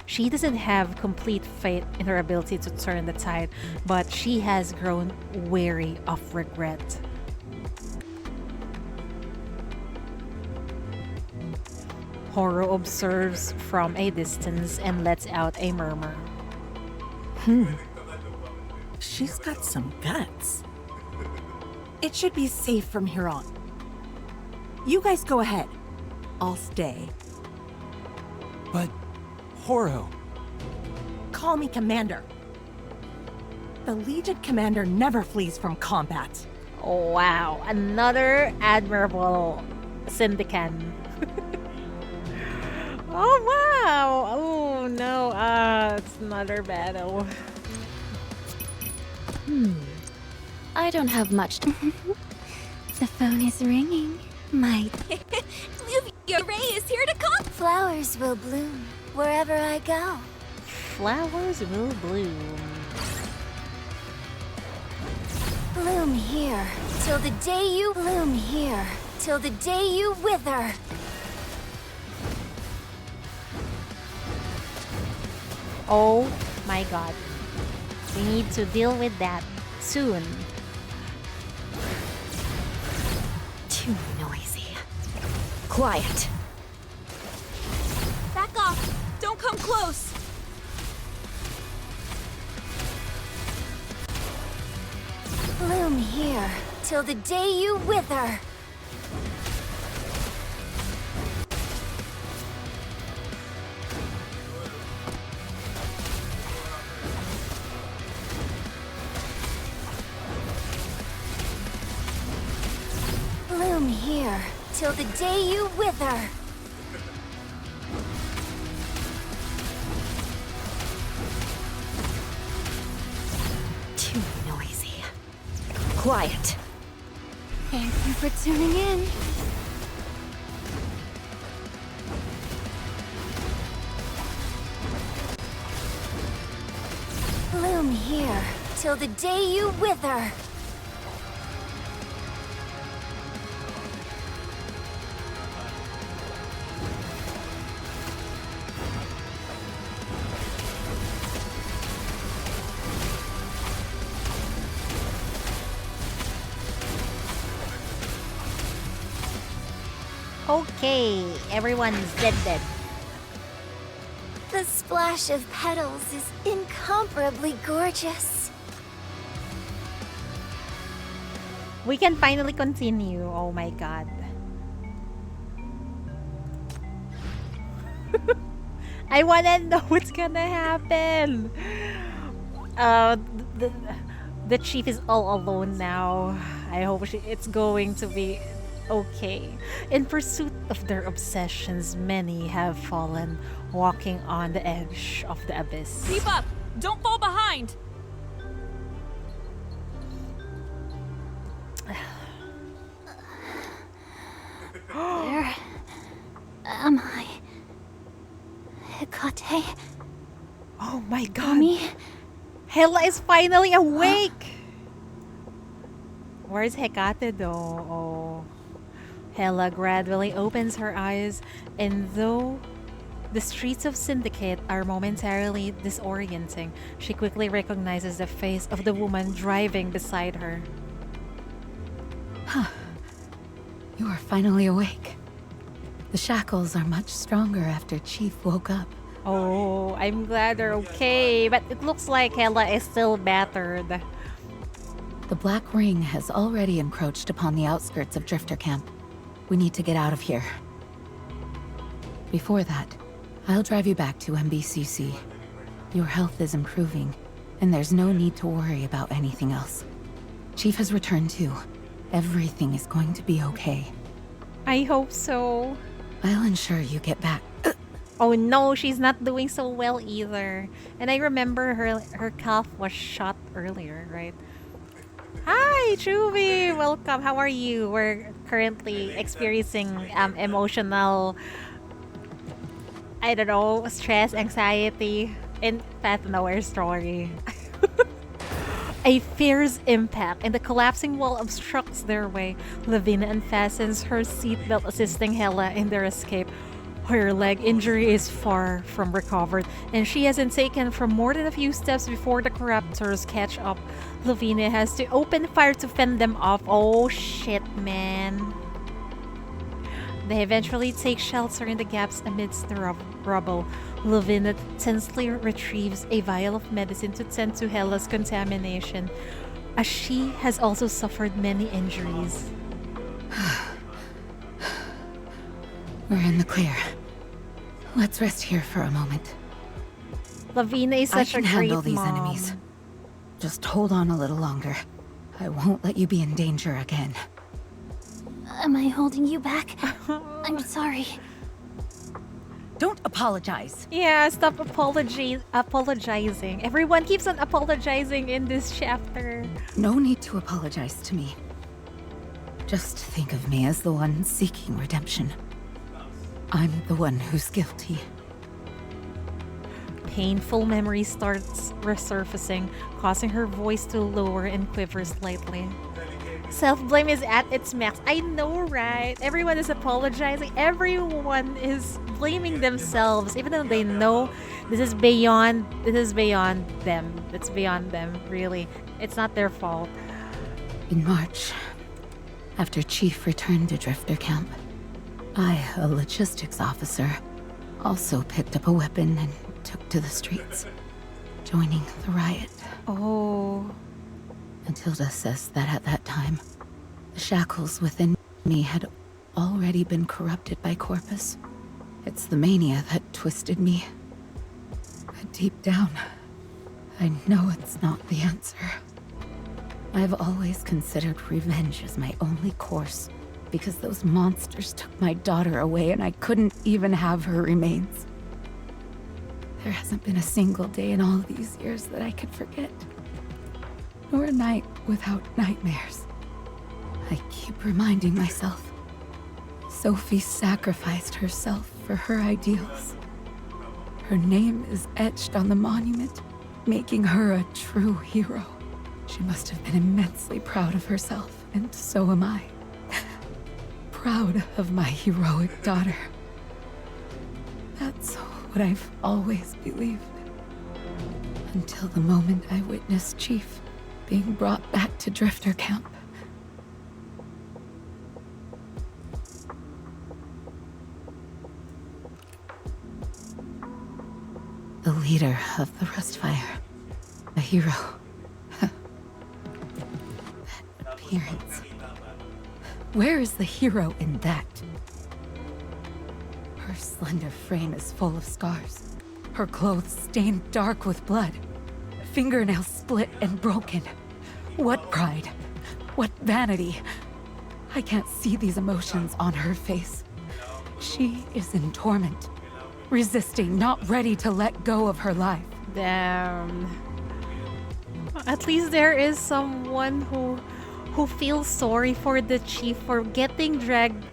She doesn't have complete faith in her ability to turn the tide, but she has grown weary of regret. Horo observes from a distance and lets out a murmur. She's got some guts. It should be safe from here on. You guys go ahead. I'll stay. But... Horo... Call me Commander. The Legion Commander never flees from combat. Oh, wow. Another admirable Syndican. Oh, wow. Oh, no. It's another battle. I don't have much to... The phone is ringing. My... Your Ray is here to come. Flowers will bloom wherever I go. Flowers will bloom. Bloom here till the day you bloom here till the day you wither. Oh My god. We need to deal with that soon. Too noisy. Quiet. Back off! Don't come close! Bloom here till the day you wither. Bloom here till the day you wither. Too noisy. Quiet. Thank you for tuning in. Bloom here till the day you wither. Okay, everyone's dead. The splash of petals is incomparably gorgeous. We can finally continue. Oh my god. I wanna know what's gonna happen. The chief is all alone now. I hope it's going to be okay. In pursuit of their obsessions, many have fallen, walking on the edge of the abyss. Keep up! Don't fall behind! Where am I? Hecate? Oh my god! Mommy? Hela is finally awake! Where's Hecate though? Oh. Hela gradually opens her eyes, and though the streets of Syndicate are momentarily disorienting, she quickly recognizes the face of the woman driving beside her. Huh. You are finally awake. The shackles are much stronger after Chief woke up. Oh, I'm glad they're okay, but it looks like Hela is still battered. The Black Ring has already encroached upon the outskirts of Drifter Camp. We need to get out of here. Before that, I'll drive you back to MBCC. Your health is improving, and there's no need to worry about anything else. Chief has returned too. Everything is going to be okay. I hope so. I'll ensure you get back. Oh no, she's not doing so well either. And I remember her calf was shot earlier, right? Hi, Chubby! Welcome. How are you? We're currently experiencing emotional, I don't know, stress, anxiety in Path Nowhere story. A fierce impact and the collapsing wall obstructs their way. Lavina unfastens her seatbelt, assisting Hela in their escape. Her leg injury is far from recovered, and she hasn't taken from more than a few steps before the corruptors catch up. Lavina has to open fire to fend them off. Oh shit, man. They eventually take shelter in the gaps amidst the rubble. Lavina tensely retrieves a vial of medicine to tend to Hela's contamination, as she has also suffered many injuries. We're in the clear. Let's rest here for a moment. Lavina is such a great mom. I can handle these enemies. Just hold on a little longer. I won't let you be in danger again. Am I holding you back? I'm sorry. Don't apologize. Yeah, stop apologizing. Everyone keeps on apologizing in this chapter. No need to apologize to me. Just think of me as the one seeking redemption. I'm the one who's guilty. Painful memory starts resurfacing, causing her voice to lower and quiver slightly. Self-blame is at its max. I know, right? Everyone is apologizing. Everyone is blaming themselves, even though they know this is beyond them. It's beyond them, really. It's not their fault. In March, after Chief returned to Drifter Camp, I, a logistics officer, also picked up a weapon and took to the streets, joining the riot. Oh. Matilda says that at that time, the shackles within me had already been corrupted by Corpus. It's the mania that twisted me. But deep down, I know it's not the answer. I've always considered revenge as my only course, because those monsters took my daughter away and I couldn't even have her remains. There hasn't been a single day in all these years that I could forget, nor a night without nightmares. I keep reminding myself, Sophie sacrificed herself for her ideals. Her name is etched on the monument, making her a true hero. She must have been immensely proud of herself, and so am I. Proud of my heroic daughter. That's what I've always believed. Until the moment I witnessed Chief being brought back to Drifter Camp. The leader of the Rustfire. A hero. That appearance. Where is the hero in that? Her slender frame is full of scars. Her clothes stained dark with blood. Fingernails split and broken. What pride? What vanity? I can't see these emotions on her face. She is in torment. Resisting, not ready to let go of her life. Damn. At least there is someone who feels sorry for the Chief for getting dragged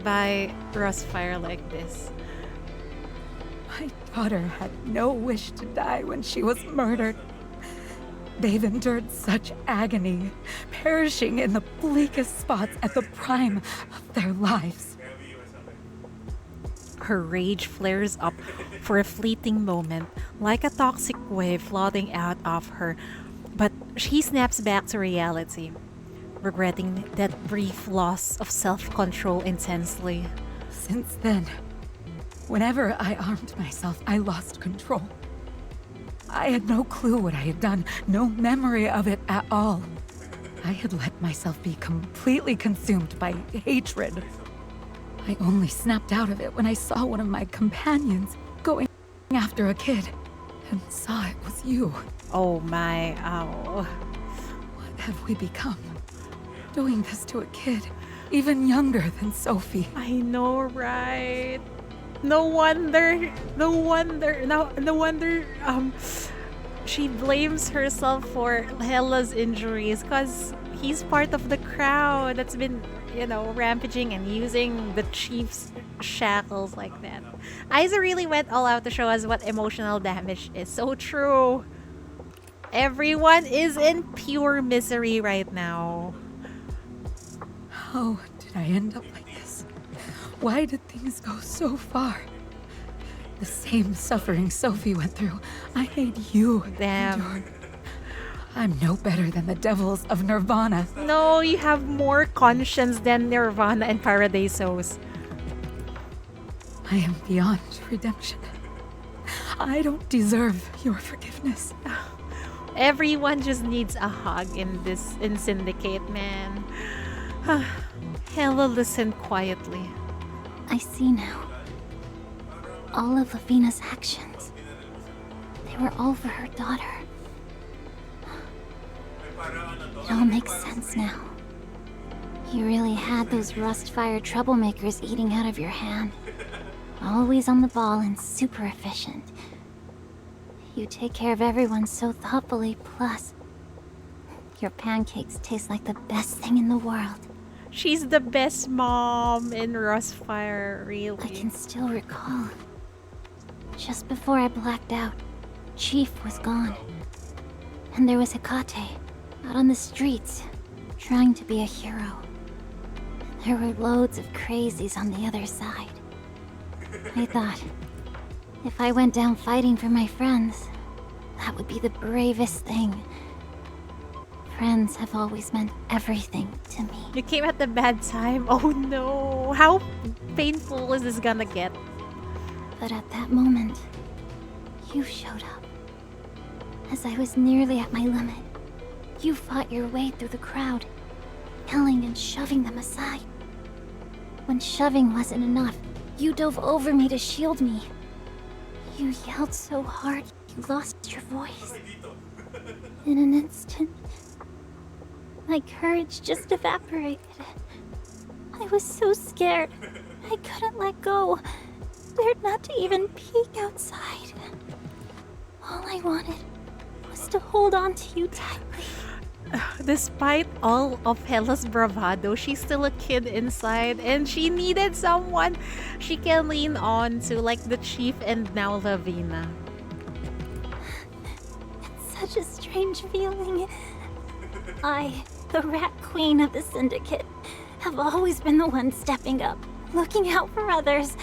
by Rustfire like this. My daughter had no wish to die when she was murdered. They've endured such agony, perishing in the bleakest spots at the prime of their lives. Her rage flares up for a fleeting moment, like a toxic wave flooding out of her, but she snaps back to reality, regretting that brief loss of self-control intensely. Since then, whenever I armed myself, I lost control. I had no clue what I had done, no memory of it at all. I had let myself be completely consumed by hatred. I only snapped out of it when I saw one of my companions going after a kid and saw it was you. Oh my, ow. What have we become? Doing this to a kid, even younger than Sophie. I know, right? No wonder, she blames herself for Hella's injuries because he's part of the crowd that's been, rampaging and using the Chief's shackles like that. Isa really went all out to show us what emotional damage is. So true. Everyone is in pure misery right now. How did I end up like this? Why did things go so far? The same suffering Sophie went through, I made you endure. I'm no better than the devils of Nirvana. No, you have more conscience than Nirvana and Paradisos. I am beyond redemption. I don't deserve your forgiveness. Everyone just needs a hug in Syndicate, man. Hella listened quietly. I see now. All of Lavina's actions. They were all for her daughter. It all makes sense now. You really had those Rustfire troublemakers eating out of your hand. Always on the ball and super efficient. You take care of everyone so thoughtfully, plus your pancakes taste like the best thing in the world. She's the best mom in Rustfire, really. I can still recall. Just before I blacked out, Chief was gone. And there was Hecate, out on the streets, trying to be a hero. There were loads of crazies on the other side. I thought, if I went down fighting for my friends, that would be the bravest thing. Friends have always meant everything to me. You came at the bad time. Oh no. How painful is this gonna get? But at that moment, you showed up. As I was nearly at my limit, you fought your way through the crowd, yelling and shoving them aside. When shoving wasn't enough, you dove over me to shield me. You yelled so hard, you lost your voice. In an instant, my courage just evaporated. I was so scared, I couldn't let go. Dared not to even peek outside. All I wanted was to hold on to you tightly. Despite all of Hela's bravado, she's still a kid inside and she needed someone she can lean on to, like the chief and now Lavina. It's such a strange feeling. I, the rat queen of the syndicate, have always been the one stepping up, looking out for others.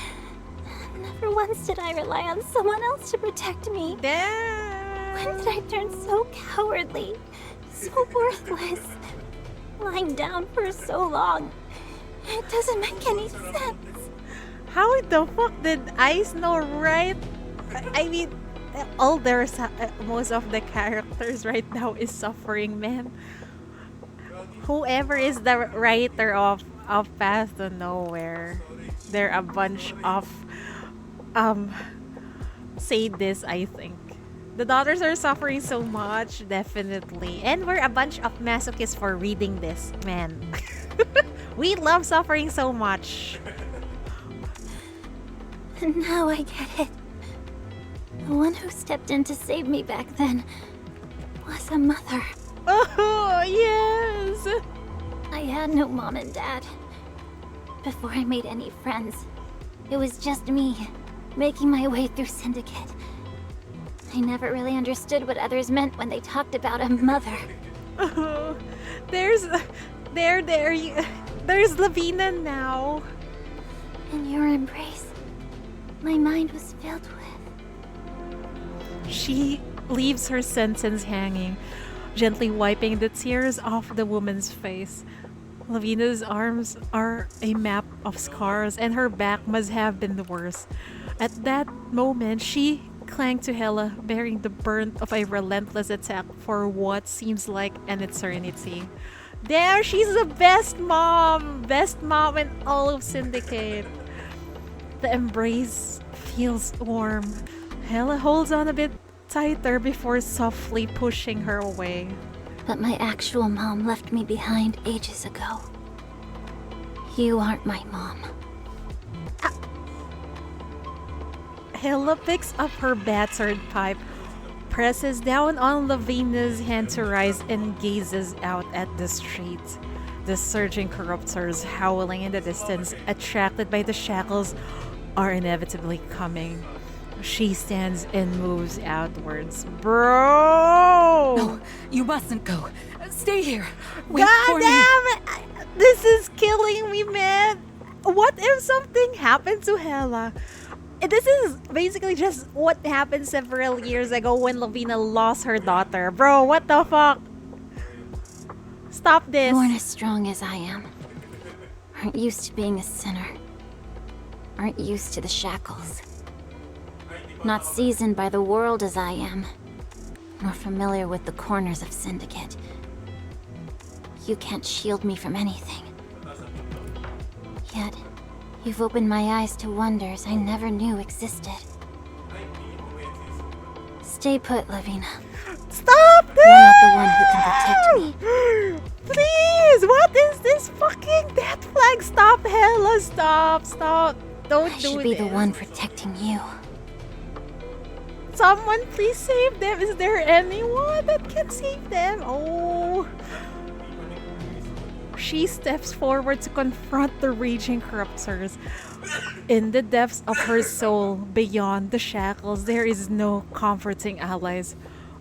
Never once did I rely on someone else to protect me. When did I turn so cowardly? So worthless. Lying down for so long. It doesn't make any sense. How the fuck did Ice know, right? I mean, most of the characters right now is suffering, man. Whoever is the writer of Path to Nowhere, they're a bunch of sadists, I think. The daughters are suffering so much, definitely. And we're a bunch of masochists for reading this, man. We love suffering so much. Now I get it. The one who stepped in to save me back then was a mother. Oh, yes! I had no mom and dad. Before I made any friends, it was just me, making my way through Syndicate. I never really understood what others meant when they talked about a mother. Oh, there's Lavina now. In your embrace, my mind was filled with... She leaves her sentence hanging, gently wiping the tears off the woman's face. Lavina's arms are a map of scars, and her back must have been the worst. At that moment, she clung to Hela, bearing the brunt of a relentless attack for what seems like an eternity. Damn, she's the best mom! Best mom in all of Syndicate. The embrace feels warm. Hela holds on a bit tighter before softly pushing her away. But my actual mom left me behind ages ago. You aren't my mom. Hela picks up her battered pipe, presses down on Lavina's hand to rise, and gazes out at the street. The surging corruptors howling in the distance, attracted by the shackles, are inevitably coming. She stands and moves outwards. Bro! No, you mustn't go. Stay here. Wait God for damn me. it! This is killing me, man. What if something happened to Hela? This is basically just what happened several years ago when Lavina lost her daughter. Bro, what the fuck? Stop this. Born as strong as I am. Aren't used to being a sinner. Aren't used to the shackles. Not seasoned by the world as I am. Nor familiar with the corners of Syndicate. You can't shield me from anything. Yet, you've opened my eyes to wonders I never knew existed. Stay put, Lavina. Stop this! You're not the one who can protect me. Please! What is this fucking death flag? Stop, Hela! Stop! Stop! Don't do I this. should be the one protecting you. Someone please save them. Is there anyone that can save them? Oh. She steps forward to confront the raging corruptors. In the depths of her soul, beyond the shackles, there is no comforting allies.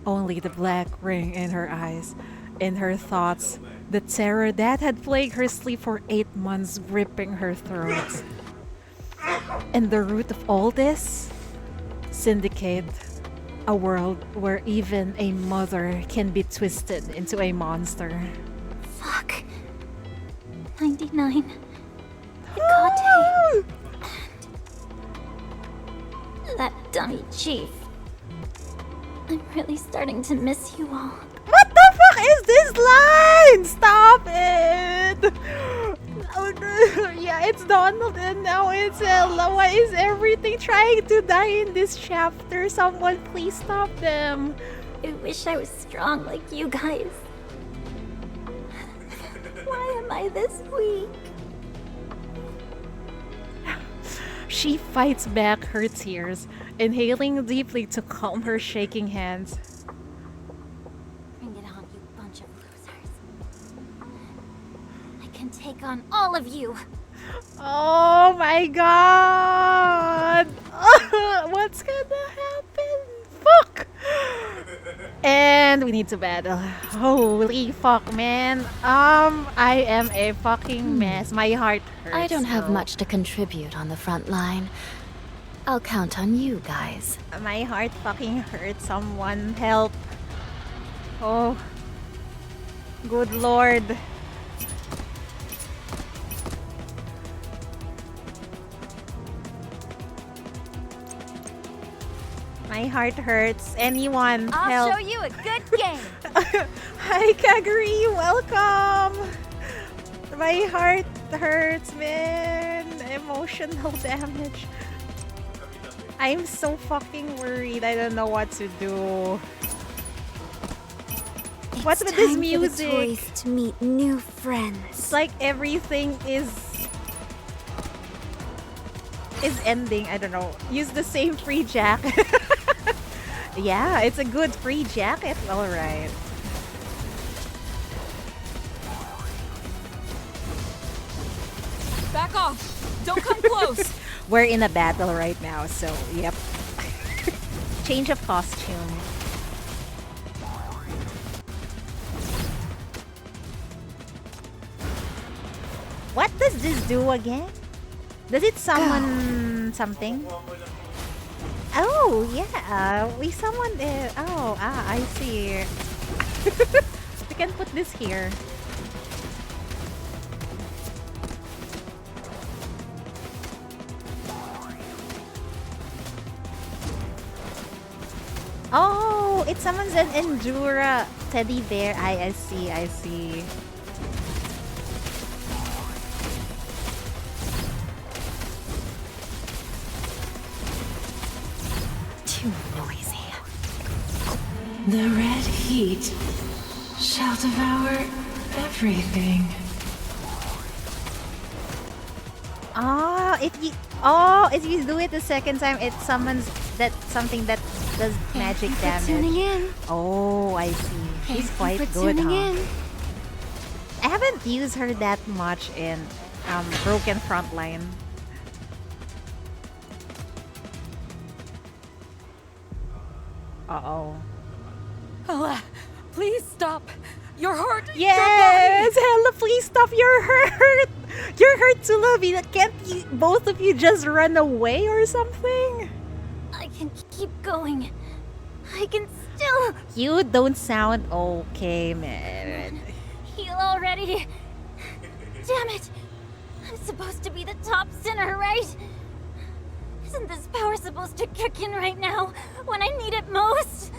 Only the black ring in her eyes. In her thoughts, the terror that had plagued her sleep for 8 months gripping her throat. And the root of all this? Syndicate. A world where even a mother can be twisted into a monster. Fuck. 99. Hecate. And that dummy chief. I'm really starting to miss you all. What the fuck is this line? Stop it! Oh no. Yeah, it's Donald and now it's Ella. Why is everything trying to die in this chapter? Someone please stop them. I wish I was strong like you guys. Why am I this weak? She fights back her tears, inhaling deeply to calm her shaking hands. Bring it on, you bunch of losers. I can take on all of you. Oh my god! What's gonna happen? Fuck! And we need to battle. Holy fuck, man. I am a fucking mess. My heart hurts. I don't have now. much to contribute on the front line. I'll count on you guys. My heart fucking hurts. Someone help. Oh. Good lord. My heart hurts. Anyone I'll help. show you a good game. Hi, Kaguri. Welcome. My heart hurts, man. Emotional damage. I'm so fucking worried. I don't know what to do. What's with this music? For the toys to meet new friends. It's like everything is ending. I don't know. Use the same free jacket. Yeah, it's a good free jacket. All right. Back off! Don't come close! We're in a battle right now, so yep. Change of costume. What does this do again? Does it summon something? Oh, yeah. We summoned it. Oh, I see. We can put this here. Oh, it summons an Endura teddy bear. I see, I see. Too noisy. The red heat shall devour everything. If you do it the second time, it summons that something that does magic damage. Tuning in. Oh, I see. She's quite good, tuning huh? in. I haven't used her that much in Broken Frontline. Uh-oh. Ella, please stop. You're hurt. Yes! Hella, please stop. You're hurt. You're hurt too, Lovey. Can't you, both of you just run away or something? I can keep going. I can still You don't sound okay, man. heal already. Damn it. I'm supposed to be the top sinner, right? Isn't this power supposed to kick in right now, when I need it most?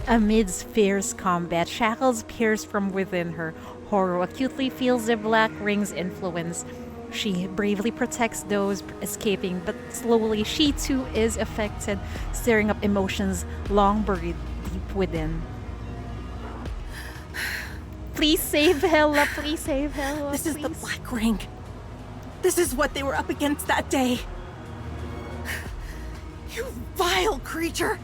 Amidst fierce combat, shackles pierce from within her. Horo acutely feels the Black Ring's influence. She bravely protects those escaping, but slowly she too is affected, stirring up emotions long buried deep within. Please save Hella, please save Hella. This is the Black Ring. This is what they were up against that day. You vile creature!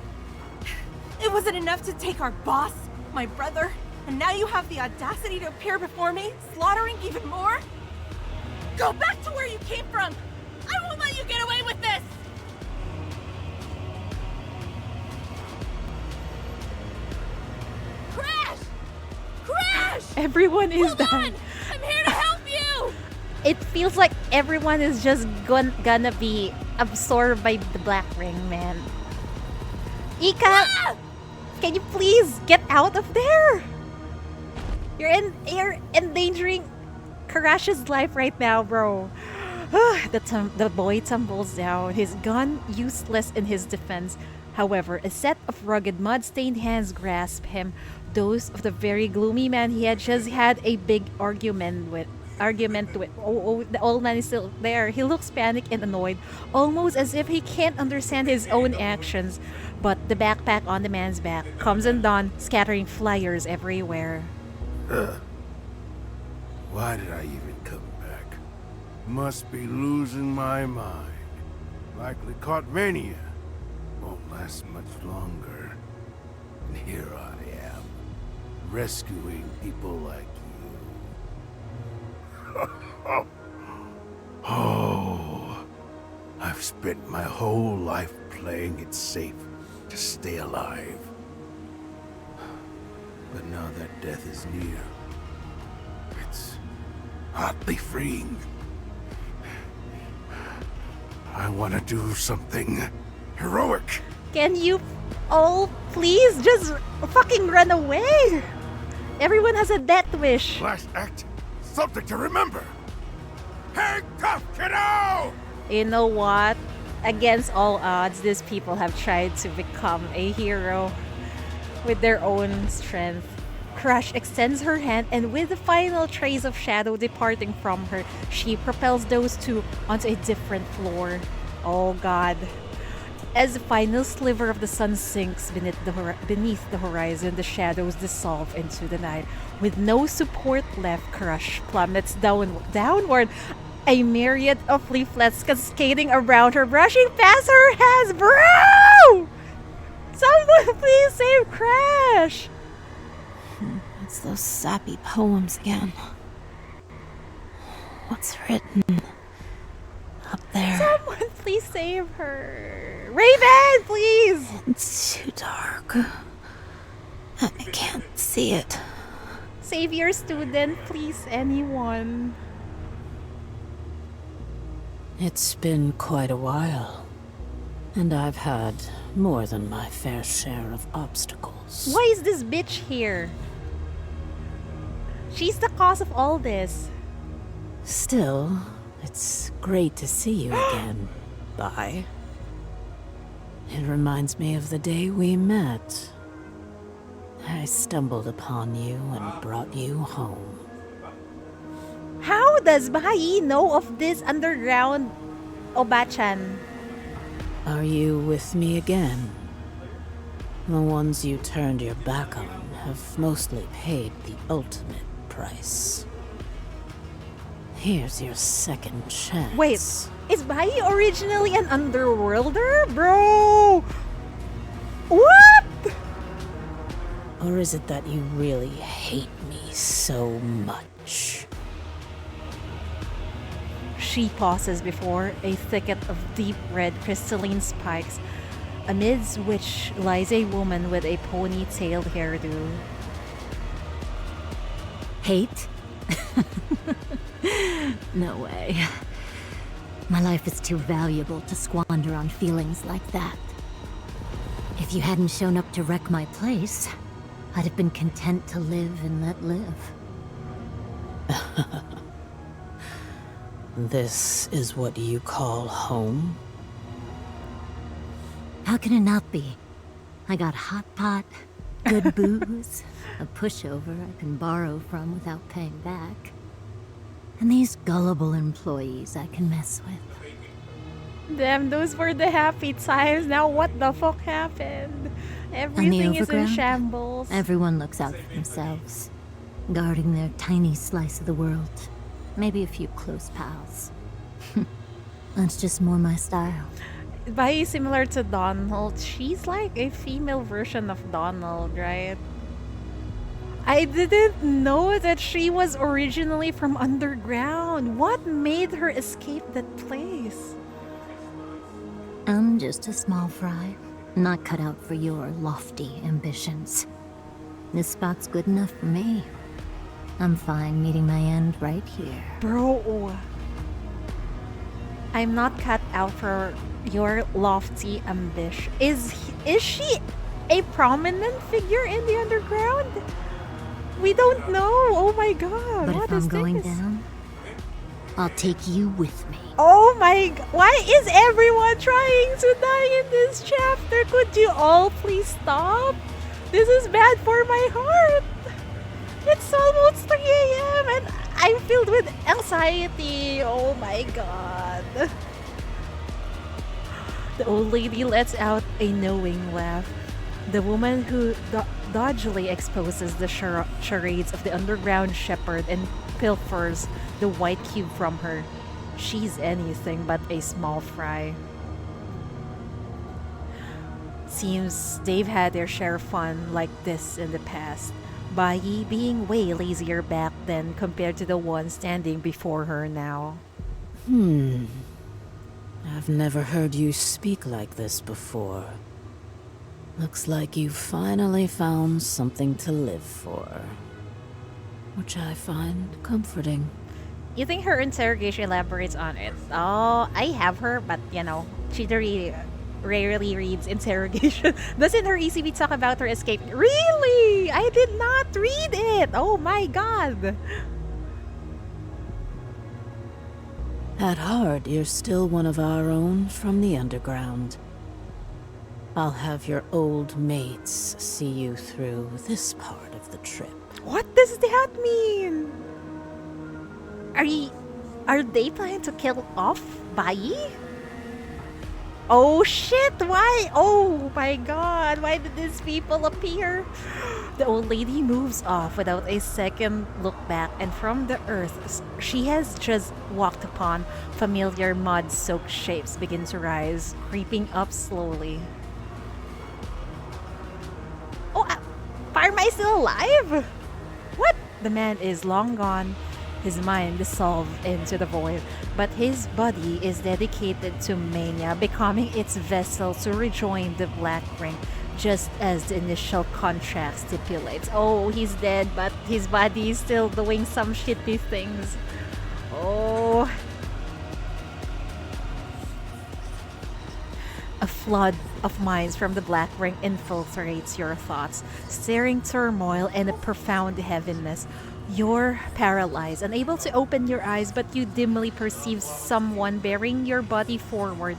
It wasn't enough to take our boss, my brother, and now you have the audacity to appear before me, slaughtering even more? Go back to where you came from! I won't let you get away with this! Crash! Crash! Everyone is Hold dying. on! I'm here to help you! It feels like everyone is just gonna be absorbed by the black ring, man. Ika! Ah! Can you please get out of there? You're endangering Karash's life right now, bro. The boy tumbles down, his gun useless in his defense. However, a set of rugged mud-stained hands grasp him, those of the very gloomy man he had just had a big argument with. Oh, the old man is still there. He looks panicked and annoyed, almost as if he can't understand his own actions. But the backpack on the man's back comes undone, scattering flyers everywhere. Why did I even come back? Must be losing my mind. Likely caught mania. Won't last much longer. And here I am, rescuing people like you. Oh, I've spent my whole life playing it safe to stay alive. But now that death is near, it's oddly freeing. I want to do something heroic. Can you all please just fucking run away? Everyone has a death wish. Last act, something to remember. Hang tough, kiddo! You know what? Against all odds, these people have tried to become a hero with their own strength. Crush extends her hand, and with the final trace of shadow departing from her, she propels those two onto a different floor. Oh god. As the final sliver of the sun sinks beneath the horizon, the shadows dissolve into the night. With no support left, Crush plummets downward, a myriad of leaflets cascading around her, brushing past her hands. Bro! Someone please save Crash! It's those sappy poems again. What's written up there? Someone please save her. Raven, please! It's too dark. I can't see it. Save your student, please, anyone. It's been quite a while, and I've had more than my fair share of obstacles. Why is this bitch here? She's the cause of all this. Still, it's great to see you again. Bye. It reminds me of the day we met. I stumbled upon you and brought you home. How does Bahai know of this underground Obachan? Are you with me again? The ones you turned your back on have mostly paid the ultimate price. Here's your second chance. Wait, is Bahai originally an underworlder? Bro! What? Or is it that you really hate me so much? She pauses before a thicket of deep red crystalline spikes, amidst which lies a woman with a ponytailed hairdo. Hate? No way. My life is too valuable to squander on feelings like that. If you hadn't shown up to wreck my place, I'd have been content to live and let live. This is what you call home? How can it not be? I got hot pot, good booze, a pushover I can borrow from without paying back, and these gullible employees I can mess with. Damn, those were the happy times. Now what the fuck happened? Everything is in shambles. Everyone looks out for themselves, guarding their tiny slice of the world. Maybe a few close pals. That's just more my style. Bahai similar to Donald. She's like a female version of Donald, right? I didn't know that she was originally from underground. What made her escape that place? I'm just a small fry, not cut out for your lofty ambitions. This spot's good enough for me. I'm fine meeting my end right here. Bro, I'm not cut out for your lofty ambition. Is she a prominent figure in the underground? We don't know. Oh my god. But What if is I'm going this? down, I'll take you with me. Oh my why is everyone trying to die in this chapter? Could you all please stop? This is bad for my heart. It's almost 3 a.m. and I'm filled with anxiety. Oh my god. The old lady lets out a knowing laugh. The woman who dodgily exposes the charades of the underground shepherd and pilfers the white cube from her. She's anything but a small fry. Seems they've had their share of fun like this in the past. Bayi being way lazier back then compared to the one standing before her now. I've never heard you speak like this before. Looks like you finally found something to live for. Which I find comforting. You think her interrogation elaborates on it? Oh, I have her, but you know, she rarely reads interrogation. Doesn't her ECB talk about her escape? Really? I did not read it! Oh my god! At heart, you're still one of our own from the underground. I'll have your old mates see you through this part of the trip. What does that mean? Are they planning to kill off Bayi? Oh shit, why? Oh my god, why did these people appear? The old lady moves off without a second look back, and from the earth she has just walked upon, familiar mud-soaked shapes begin to rise, creeping up slowly. Oh, Pharma is still alive? What? The man is long gone, his mind dissolved into the void, but his body is dedicated to mania, becoming its vessel to rejoin the Black Ring, just as the initial contract stipulates. Oh, he's dead, but his body is still doing some shitty things. Oh. A flood of minds from the Black Ring infiltrates your thoughts, stirring turmoil and a profound heaviness. You're paralyzed, unable to open your eyes, but you dimly perceive someone bearing your body forward,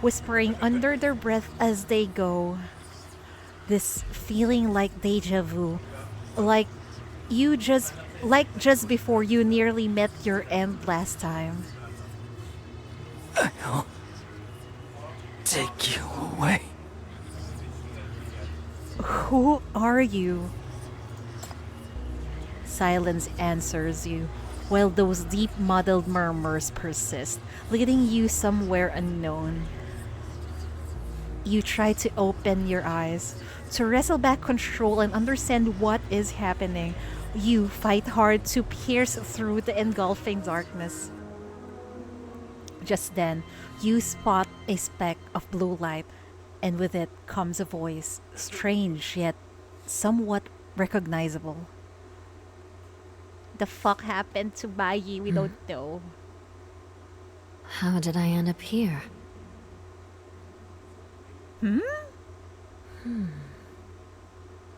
whispering under their breath as they go. This feeling like deja vu, like just before you nearly met your end last time. I'll take you away. Who are you? Silence answers you, while those deep muddled murmurs persist, leading you somewhere unknown. You try to open your eyes, to wrestle back control and understand what is happening. You fight hard to pierce through the engulfing darkness. Just then, you spot a speck of blue light, and with it comes a voice, strange yet somewhat recognizable. The fuck happened to Bayi? We don't know. How did I end up here?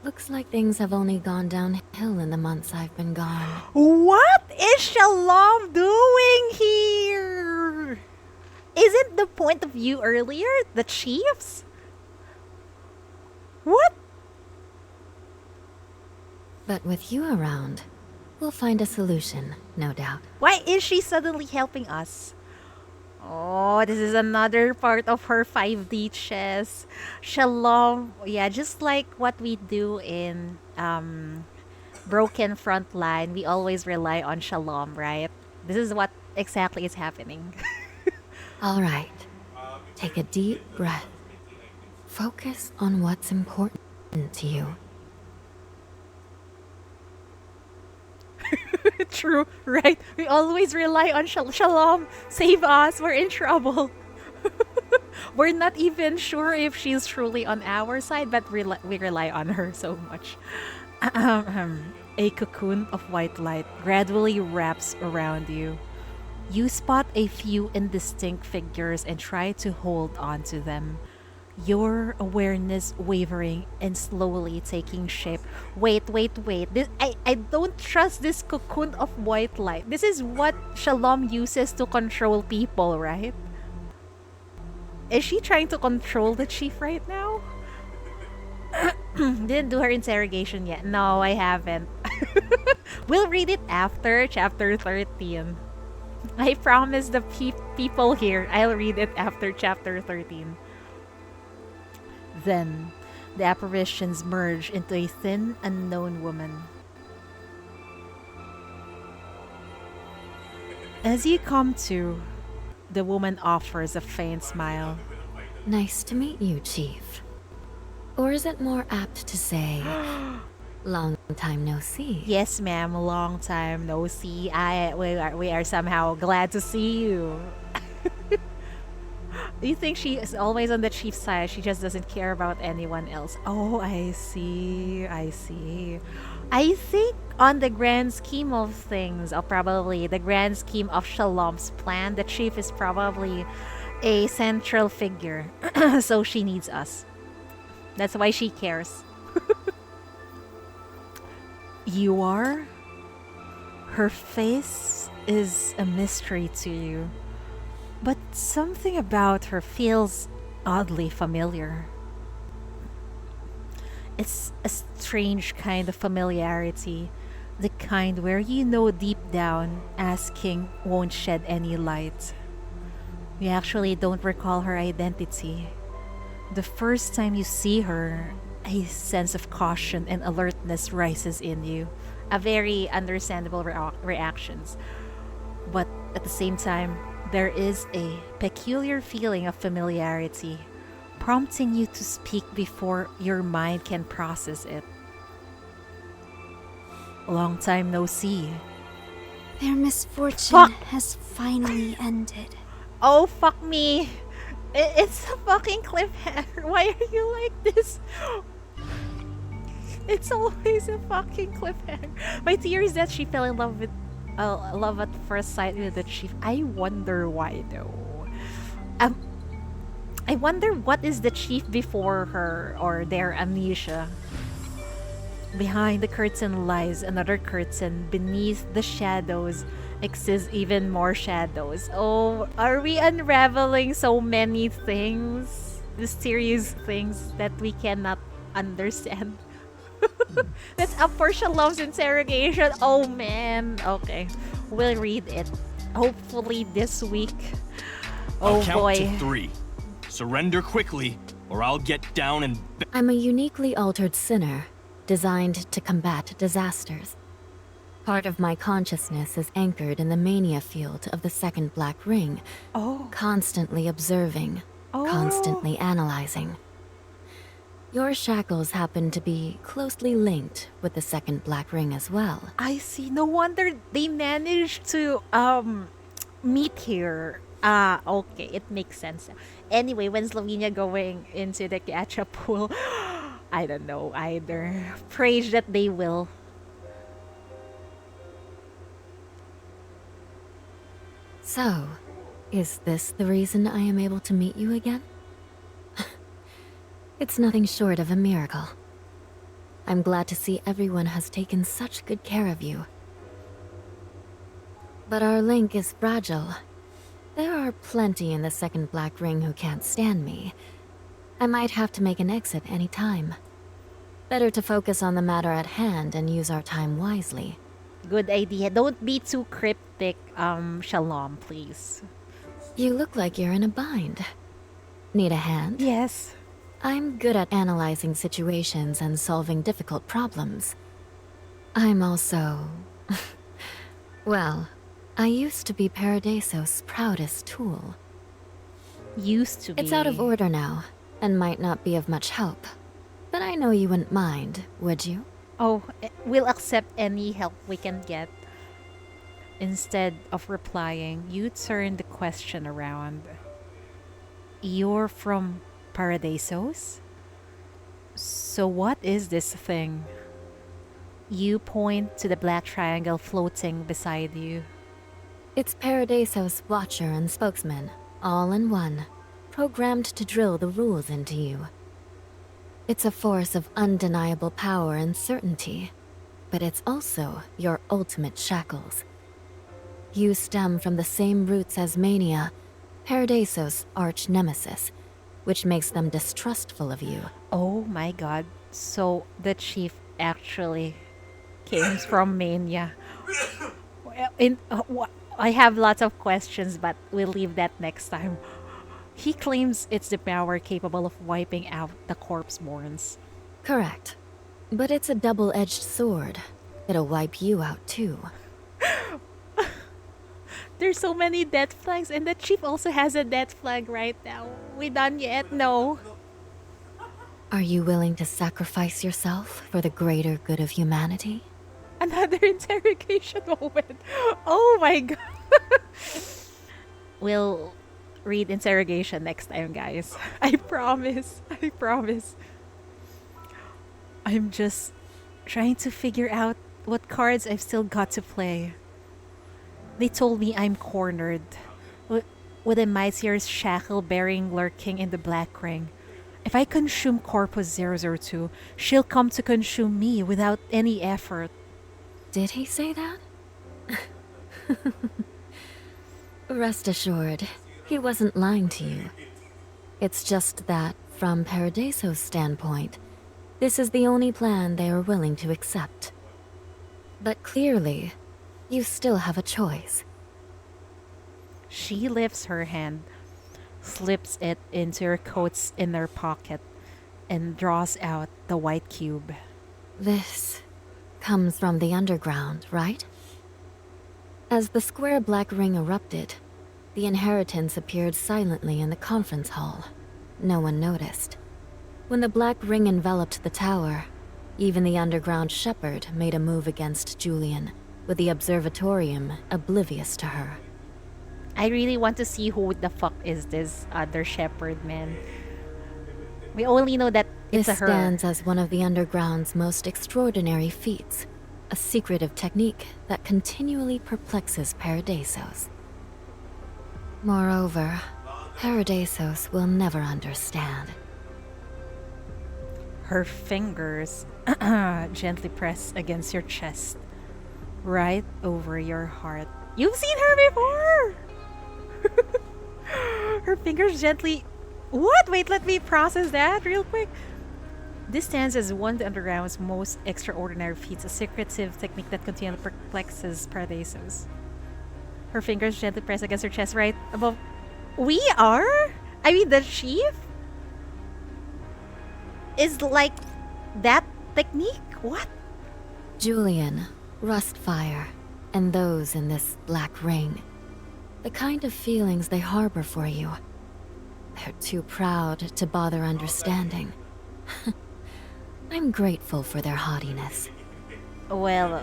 Looks like things have only gone downhill in the months I've been gone. What is Shalom doing here? Isn't the point of view earlier the chiefs? What? But with you around, we'll find a solution, no doubt. Why is she suddenly helping us? Oh, this is another part of her 5D chess. Shalom. Yeah, just like what we do in Broken Frontline, we always rely on Shalom, right? This is what exactly is happening. All right. Take a deep breath. Focus on what's important to you. True, right? We always rely on Shalom. Save us, we're in trouble. We're not even sure if she's truly on our side, but we rely on her so much. A cocoon of white light gradually wraps around you. You spot a few indistinct figures and try to hold on to them. Your awareness wavering and slowly taking shape. Wait. I don't trust this cocoon of white light. This is what Shalom uses to control people, right? Is she trying to control the chief right now? Didn't do her interrogation yet. No, I haven't. We'll read it after chapter 13. I promise the people here I'll read it after chapter 13. Then, the apparitions merge into a thin, unknown woman. As you come to, the woman offers a faint smile. Nice to meet you, Chief. Or is it more apt to say, long time no see? Yes, ma'am, long time no see. We are somehow glad to see you. Do you think she is always on the chief's side? She just doesn't care about anyone else. Oh, I see. I think on the grand scheme of things, or probably the grand scheme of Shalom's plan, the chief is probably a central figure. So she needs us. That's why she cares. You are? Her face is a mystery to you. But something about her feels oddly familiar. It's a strange kind of familiarity. The kind where you know deep down asking won't shed any light. You actually don't recall her identity. The first time you see her, a sense of caution and alertness rises in you. A very understandable reactions. But at the same time, there is a peculiar feeling of familiarity, prompting you to speak before your mind can process it. Long time no see. Their misfortune has finally ended. Oh, fuck me. It's a fucking cliffhanger. Why are you like this? It's always a fucking cliffhanger. My theory is that she fell in love with love at first sight with the chief. I wonder why though. I wonder what is the chief before her or their amnesia. Behind the curtain lies another curtain. Beneath the shadows exist even more shadows. Oh, are we unraveling so many things? Mysterious things that we cannot understand. That's up for Shalom's interrogation. Oh man. Okay. We'll read it. Hopefully this week. Oh I'll count boy. to 3. Surrender quickly, or I'll get down and... I'm a uniquely altered sinner, designed to combat disasters. Part of my consciousness is anchored in the mania field of the second black ring, constantly observing, constantly analyzing. Your shackles happen to be closely linked with the second black ring as well. I see. No wonder they managed to meet here. Okay, it makes sense. Anyway, when Slovenia going into the gacha pool, I don't know either. Praise that they will. So, is this the reason I am able to meet you again? It's nothing short of a miracle. I'm glad to see everyone has taken such good care of you. But our link is fragile. There are plenty in the second black ring who can't stand me. I might have to make an exit any time. Better to focus on the matter at hand and use our time wisely. Good idea. Don't be too cryptic, Shalom, please. You look like you're in a bind. Need a hand? Yes. I'm good at analyzing situations and solving difficult problems. I'm also... well, I used to be Paradiso's proudest tool. Used to be. It's out of order now, and might not be of much help. But I know you wouldn't mind, would you? Oh, we'll accept any help we can get. Instead of replying, you turn the question around. You're from Paradisos? So what is this thing? You point to the black triangle floating beside you. It's Paradiso's watcher and spokesman, all in one, programmed to drill the rules into you. It's a force of undeniable power and certainty, but it's also your ultimate shackles. You stem from the same roots as Mania, Paradiso's arch nemesis, which makes them distrustful of you. Oh my god. So the chief actually came from Mania. I have lots of questions, but we'll leave that next time. He claims it's the power capable of wiping out the corpseborns. Correct. But it's a double-edged sword. It'll wipe you out too. There's so many death flags, and the chief also has a death flag right now. We done yet? No. Are you willing to sacrifice yourself for the greater good of humanity? Another interrogation moment. Oh my god. We'll read interrogation next time, guys. I promise. I promise. I'm just trying to figure out what cards I've still got to play. They told me I'm cornered, with a mightier shackle bearing lurking in the black ring. If I consume Corpus 002, she'll come to consume me without any effort. Did he say that? Rest assured, he wasn't lying to you. It's just that, from Paradiso's standpoint, this is the only plan they are willing to accept. But clearly, you still have a choice. She lifts her hand, slips it into her coat's inner pocket, and draws out the white cube. This comes from the underground, right? As the square black ring erupted, the inheritance appeared silently in the conference hall. No one noticed. When the black ring enveloped the tower, even the underground shepherd made a move against Julian, with the observatorium oblivious to her. I really want to see who the fuck is this other shepherd, man. We only know that it's This a her. stands as one of the underground's most extraordinary feats, a secretive technique that continually perplexes Paradisos. Moreover, Paradisos will never understand. Her fingers gently press against your chest, right over your heart. You've seen her before! Her fingers gently... What? Wait, let me process that real quick. This stands as one of the underground's most extraordinary feats, a secretive technique that continually perplexes Paradisos. Her fingers gently press against her chest right above... We are? I mean, the chief? Is like that technique? What? Julian, Rustfire, and those in this black ring. The kind of feelings they harbor for you. They're too proud to bother understanding. I'm grateful for their haughtiness. Well,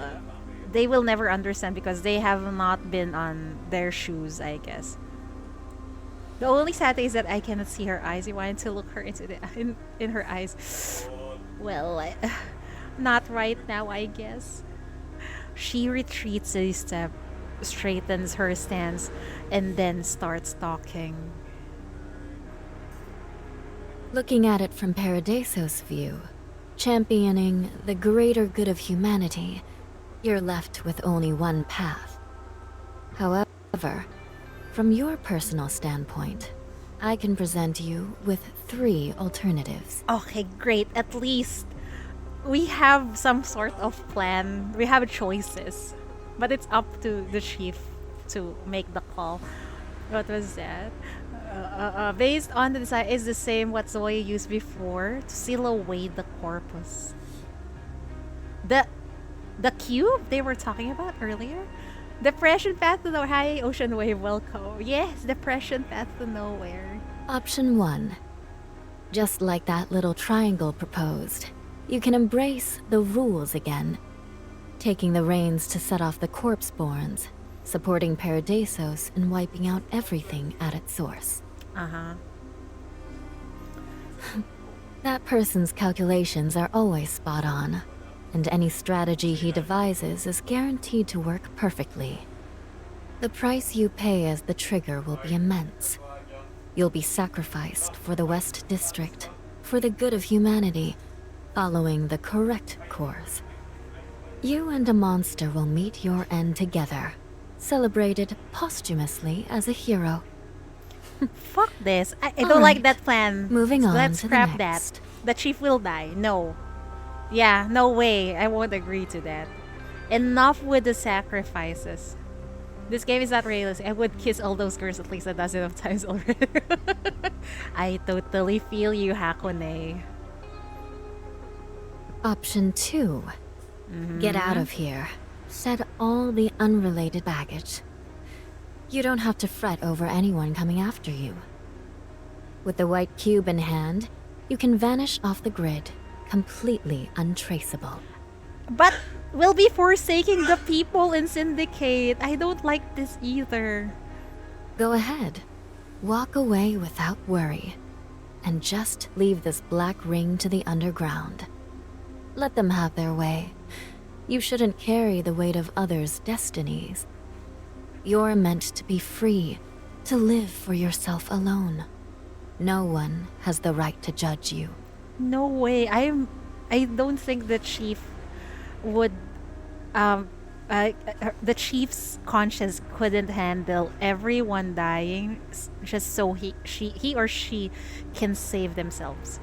they will never understand because they have not been on their shoes, I guess. The only sad thing is that I cannot see her eyes. I wanted to look her into the in her eyes. Well, not right now, I guess. She retreats a step, straightens her stance, and then starts talking. Looking at it from Paradiso's view, championing the greater good of humanity, you're left with only one path. However, from your personal standpoint, I can present you with 3 alternatives. Okay, great. At least we have some sort of plan. We have choices. But it's up to the chief to make the call. What was that? Based on the design is the same what Zoe used before to seal away the corpus. The cube they were talking about earlier? Depression path to nowhere. Hi, Ocean Wave, welcome. Yes, depression path to nowhere. Option 1. Just like that little triangle proposed, you can embrace the rules again, taking the reins to set off the corpseborns, supporting Paradisos and wiping out everything at its source. Uh-huh. That person's calculations are always spot on. and any strategy he devises is guaranteed to work perfectly. The price you pay as the trigger will be immense. You'll be sacrificed for the West District, for the good of humanity, following the correct course. You and a monster will meet your end together, celebrated posthumously as a hero. Fuck this. I don't like that plan. Moving on Let's to the scrap next. that. The chief will die. No. Yeah, no way. I won't agree to that. Enough with the sacrifices. This game is not realistic. I would kiss all those girls at least a dozen of times already. I totally feel you, Hakone. Option 2. Get out of here. Shed all the unrelated baggage. You don't have to fret over anyone coming after you. With the white cube in hand, you can vanish off the grid, completely untraceable. But we'll be forsaking the people in Syndicate. I don't like this either. Go ahead. Walk away without worry. And just leave this black ring to the underground. Let them have their way. You shouldn't carry the weight of others' destinies. You're meant to be free, to live for yourself alone. No one has the right to judge you. No way. I don't think the chief would the chief's conscience couldn't handle everyone dying just so he or she can save themselves.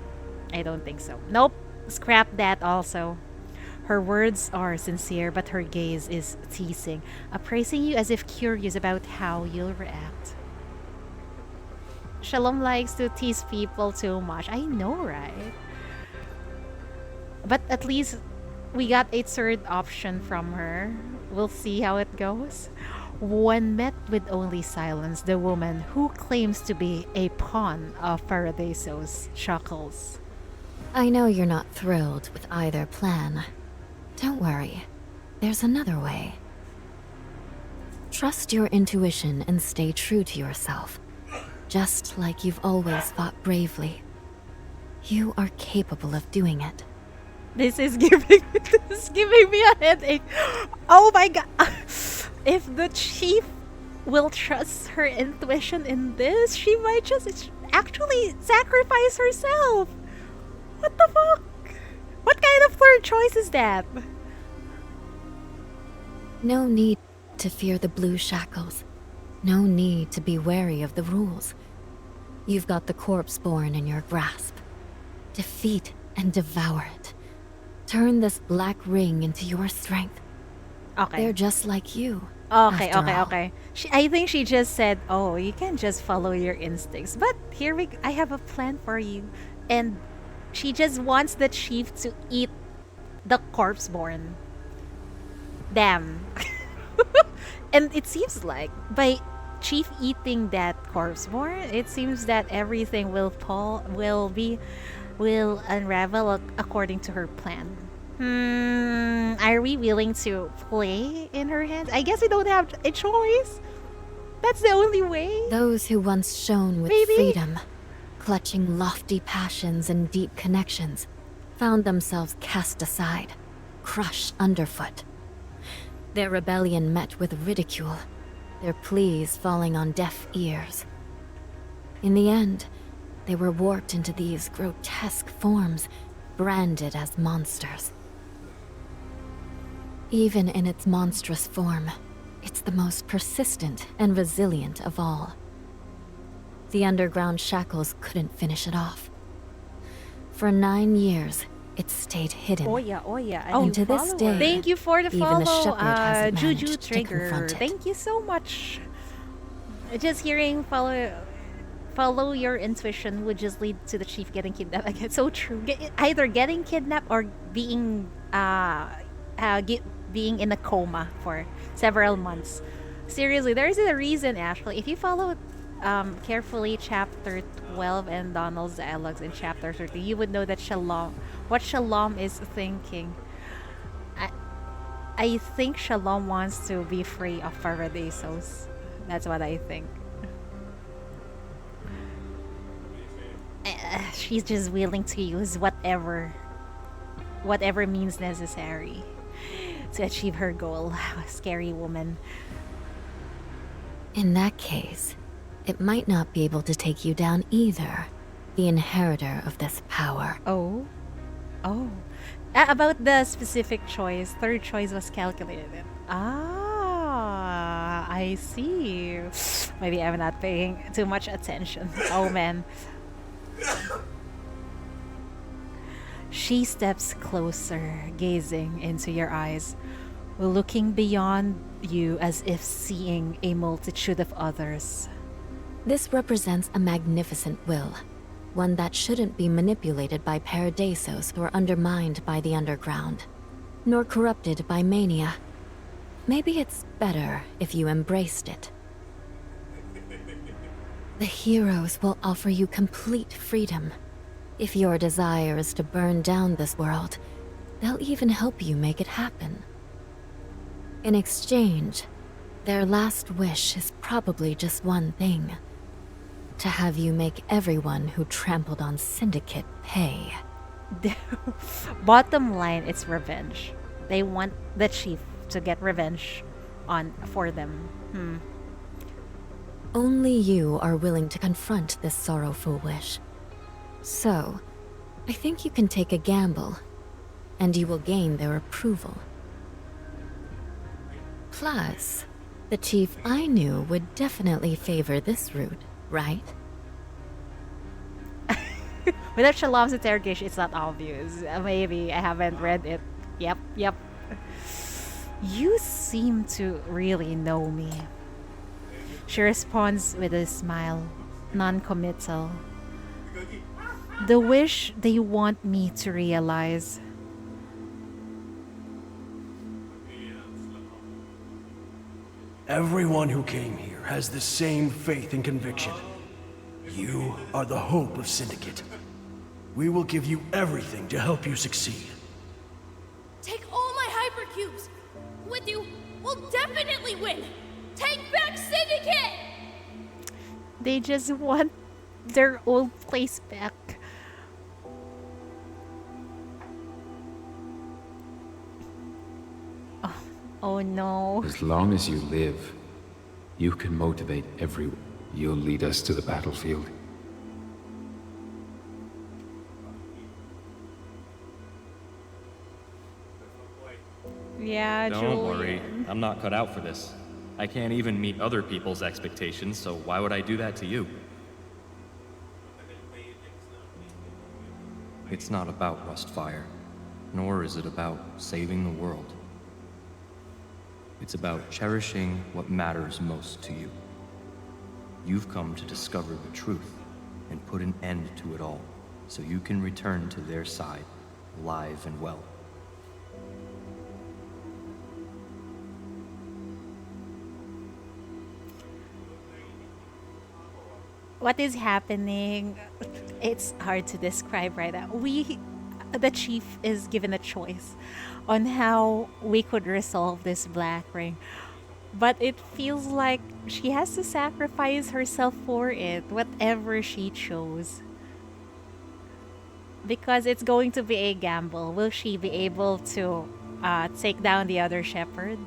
I don't think so. Nope. Scrap that also. Her words are sincere, but her gaze is teasing, appraising you as if curious about how you'll react. Shalom likes to tease people too much. I know, right? But at least we got a third option from her. We'll see how it goes. When met with only silence, the woman who claims to be a pawn of Paradiso's chuckles. I know you're not thrilled with either plan. Don't worry. There's another way. Trust your intuition and stay true to yourself. Just like you've always fought bravely. You are capable of doing it. This is giving me a headache. Oh my god. If the chief will trust her intuition in this, she might just actually sacrifice herself. What the fuck? What kind of third choice is that? No need to fear the blue shackles. No need to be wary of the rules. You've got the corpse-born in your grasp. Defeat and devour it. Turn this black ring into your strength. Okay. They're just like you. Okay. after all. I think she just said, "Oh, you can just follow your instincts." But I have a plan for you, and she just wants the chief to eat the corpse-born. Damn. And it seems like by chief eating that corpse-born, it seems that everything will unravel according to her plan. Are we willing to play in her hands? I guess we don't have a choice. That's the only way. Those who once shone with freedom, clutching lofty passions and deep connections, found themselves cast aside, crushed underfoot. Their rebellion met with ridicule, their pleas falling on deaf ears. In the end, they were warped into these grotesque forms, branded as monsters. Even in its monstrous form, it's the most persistent and resilient of all. The underground shackles couldn't finish it off. For 9 years, it stayed hidden. Oh yeah. And to this day, thank you for the even follow, the shepherd hasn't Juju managed to Trigger. confront it. Thank you so much. Just hearing follow your intuition would just lead to the chief getting kidnapped. Like, it's so true. Either getting kidnapped or being being in a coma for several months. Seriously, there is a reason, actually. If you follow carefully chapter 12 and Donald's dialogues in chapter 13, you would know that what Shalom is thinking. I think Shalom wants to be free of Paradisos. That's what I think. She's just willing to use whatever whatever means necessary to achieve her goal. Scary woman. In that case, it might not be able to take you down either, the inheritor of this power. Oh. About the specific choice, third choice was calculated. I see. Maybe I'm not paying too much attention. Oh man. She steps closer, gazing into your eyes, looking beyond you as if seeing a multitude of others. This represents a magnificent will, one that shouldn't be manipulated by Paradisos or undermined by the underground, nor corrupted by mania. Maybe it's better if you embraced it. The heroes will offer you complete freedom. If your desire is to burn down this world, they'll even help you make it happen. In exchange, their last wish is probably just one thing: to have you make everyone who trampled on Syndicate pay. Bottom line, it's revenge. They want the chief to get revenge for them. Only you are willing to confront this sorrowful wish. So, I think you can take a gamble, and you will gain their approval. Plus, the chief I knew would definitely favor this route, right? Without Shalom's interrogation, it's not obvious. Maybe I haven't read it. Yep. You seem to really know me. She responds with a smile, non-committal. The wish they want me to realize. Everyone who came here has the same faith and conviction. You are the hope of Syndicate. We will give you everything to help you succeed. Take all my hypercubes! With you, we'll definitely win! Take back Syndicate! They just want their old place back. Oh no. As long as you live, you can motivate everyone. You'll lead us to the battlefield. Yeah, Don't Julian. worry, I'm not cut out for this. I can't even meet other people's expectations, so why would I do that to you? It's not about Rustfire, nor is it about saving the world. It's about cherishing what matters most to you. You've come to discover the truth and put an end to it all, so you can return to their side, alive and well. What is happening? It's hard to describe right now. The chief is given a choice on how we could resolve this black ring. But it feels like she has to sacrifice herself for it, whatever she chose. Because it's going to be a gamble. Will she be able to take down the other shepherd?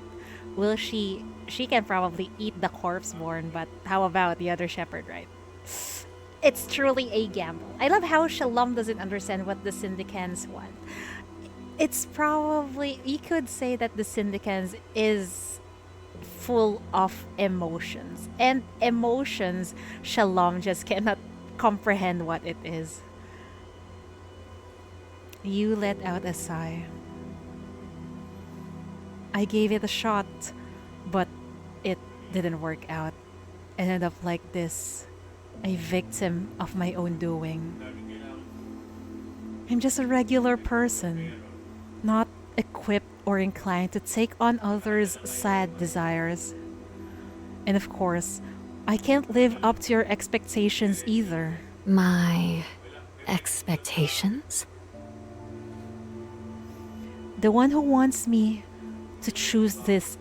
Will she can probably eat the corpse-born, but how about the other shepherd, right? It's truly a gamble. I love how Shalom doesn't understand what the Syndicans want. It's probably, you could say that the Syndicans is full of emotions. And emotions, Shalom just cannot comprehend what it is. You let out a sigh. I gave it a shot, but it didn't work out. I ended up like this. A victim of my own doing. I'm just a regular person, not equipped or inclined to take on others' sad desires. And of course, I can't live up to your expectations either. My expectations? The one who wants me to choose this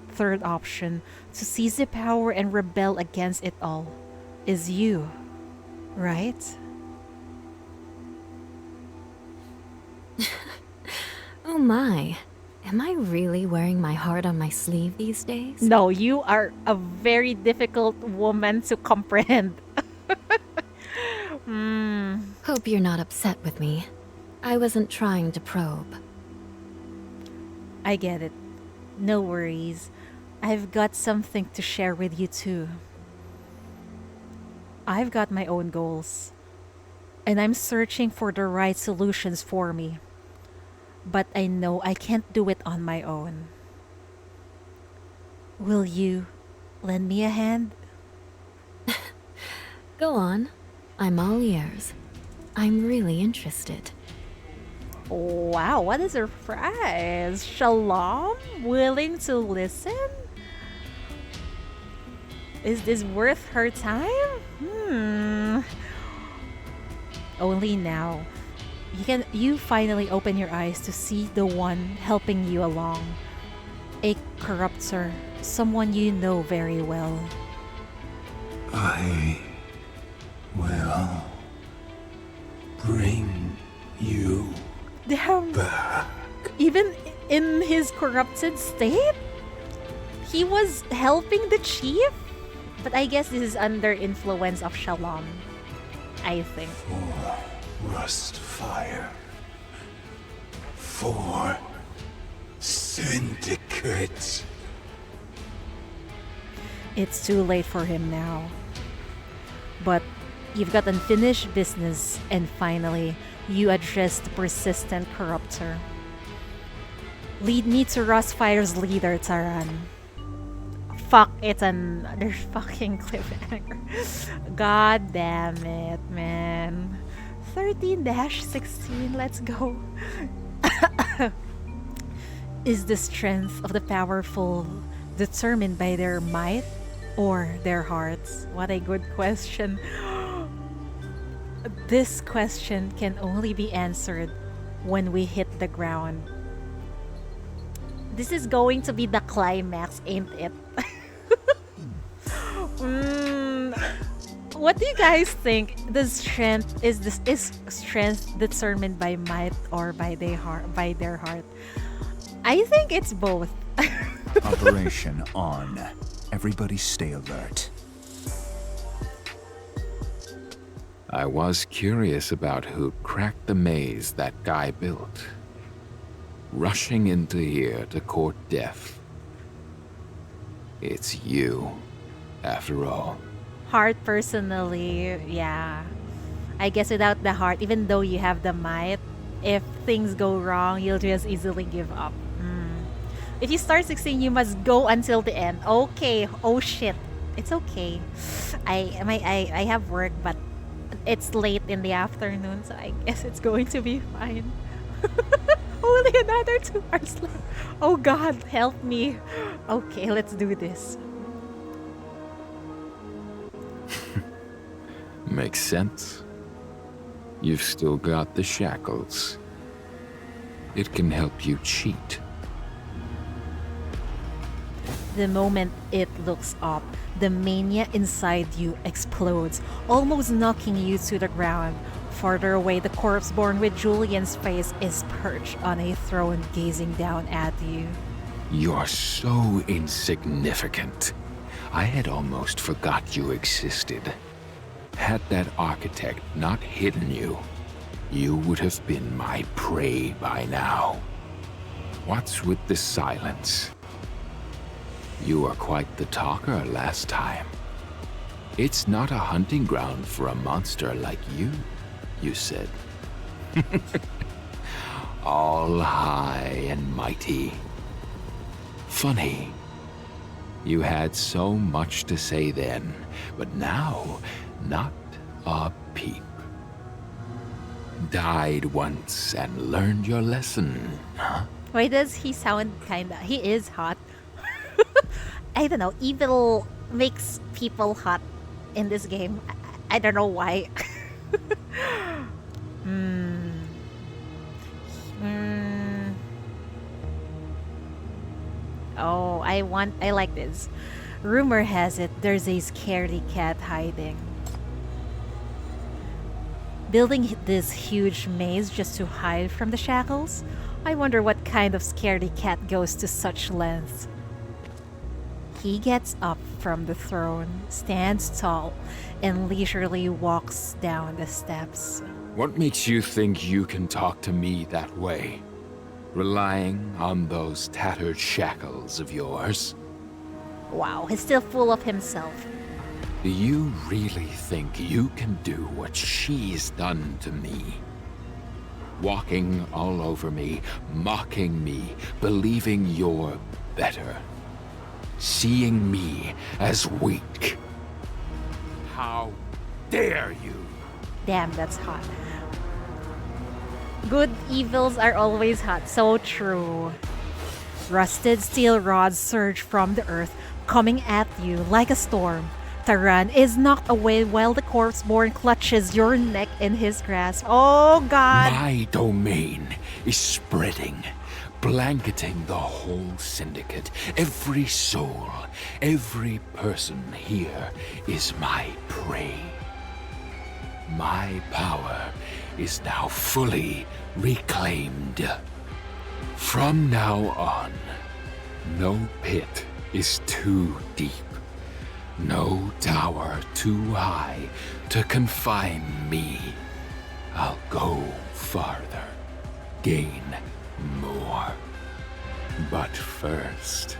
third option, to seize the power and rebel against it all, is you, right? Oh my. Am I really wearing my heart on my sleeve these days? No, you are a very difficult woman to comprehend. Hope you're not upset with me. I wasn't trying to probe. I get it. No worries. I've got something to share with you too. I've got my own goals. And I'm searching for the right solutions for me. But I know I can't do it on my own. Will you lend me a hand? Go on. I'm all ears. I'm really interested. Wow, what a surprise! Shalom? Willing to listen? Is this worth her time? Only now. You finally open your eyes to see the one helping you along. A corruptor, someone you know very well. I will bring you Damn. back. Even in his corrupted state? He was helping the chief? But I guess this is under influence of Shalom. I think. For Rustfire. For Syndicate. It's too late for him now. But you've got unfinished business, and finally, you address the persistent corruptor. Lead me to Rustfire's leader, Taran. Fuck, it's another fucking cliffhanger. God damn it, man. 13-16, let's go. Is the strength of the powerful determined by their might or their hearts? What a good question. This question can only be answered when we hit the ground. This is going to be the climax, ain't it? What do you guys think? Is strength determined by might or by their heart? I think it's both. Operation on. Everybody stay alert. I was curious about who cracked the maze that guy built. Rushing into here to court death. It's you, after all. Heart personally, yeah. I guess without the heart, even though you have the might, if things go wrong, you'll just easily give up. If you start 16, you must go until the end. Okay. Oh shit. It's okay. I have work, but it's late in the afternoon, so I guess it's going to be fine. Only another 2 hours left. Oh God, help me. Okay, let's do this. Makes sense. You've still got the shackles. It can help you cheat. The moment it looks up, the mania inside you explodes, almost knocking you to the ground. Farther away, the corpse born with Julian's face is perched on a throne gazing down at you. You're so insignificant. I had almost forgot you existed. Had that architect not hidden you, you would have been my prey by now. What's with the silence? You were quite the talker last time. It's not a hunting ground for a monster like you said. All high and mighty. Funny. You had so much to say then, but now, not a peep. Died once and learned your lesson, huh? Why does he sound kinda... He is hot. I don't know, evil makes people hot in this game. I don't know why. Oh, I like this. Rumor has it there's a scaredy cat hiding. Building this huge maze just to hide from the shackles? I wonder what kind of scaredy cat goes to such lengths. He gets up from the throne, stands tall, and leisurely walks down the steps. What makes you think you can talk to me that way? Relying on those tattered shackles of yours? Wow, he's still full of himself. Do you really think you can do what she's done to me? Walking all over me, mocking me, believing you're better. Seeing me as weak. How dare you? Damn, that's hot. Good evils are always hot, so true. Rusted steel rods surge from the earth, coming at you like a storm. Taran is knocked away while the corpse-born clutches your neck in his grasp. Oh god! My domain is spreading, blanketing the whole syndicate. Every soul, every person here is my prey. My power is now fully reclaimed. From now on, no pit is too deep. No tower too high to confine me. I'll go farther, gain more. But first,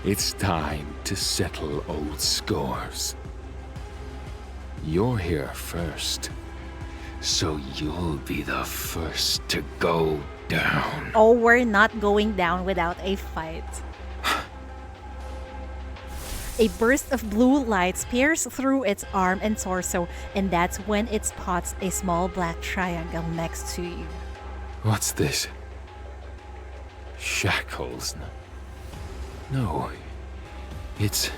it's time to settle old scores. You're here first, so you'll be the first to go down. Oh, we're not going down without a fight. A burst of blue light pierces through its arm and torso, and that's when it spots a small black triangle next to you. What's this? Shackles? No. It's...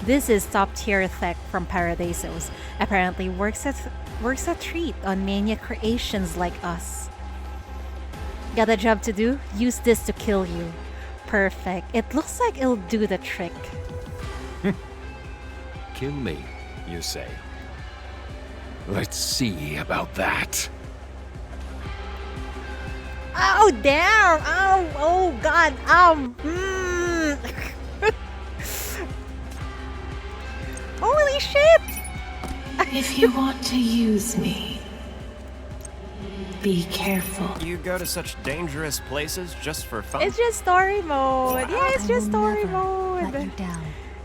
This is top-tier tech from Paradisos. Apparently works a treat on mania creations like us. Got a job to do? Use this to kill you. Perfect. It looks like it'll do the trick. Kill me, you say? Let's see about that. Oh, damn! Oh god! Holy shit! If you want to use me, be careful. You go to such dangerous places just for fun? It's just story mode. Yeah, it's just story mode. Let you down.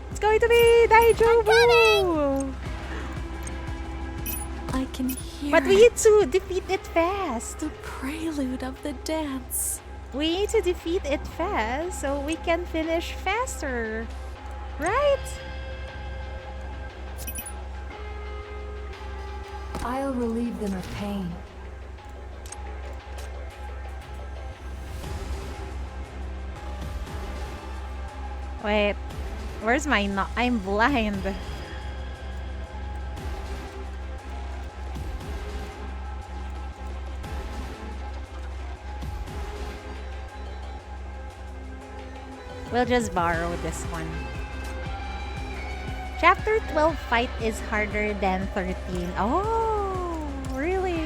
It's going to be Daijobu! I can hear But we need to defeat it fast. the prelude of the dance. We need to defeat it fast so we can finish faster. Right? I'll relieve them of pain. Wait. Where's my I'm blind. We'll just borrow this one. Chapter 12 fight is harder than 13. Oh, really?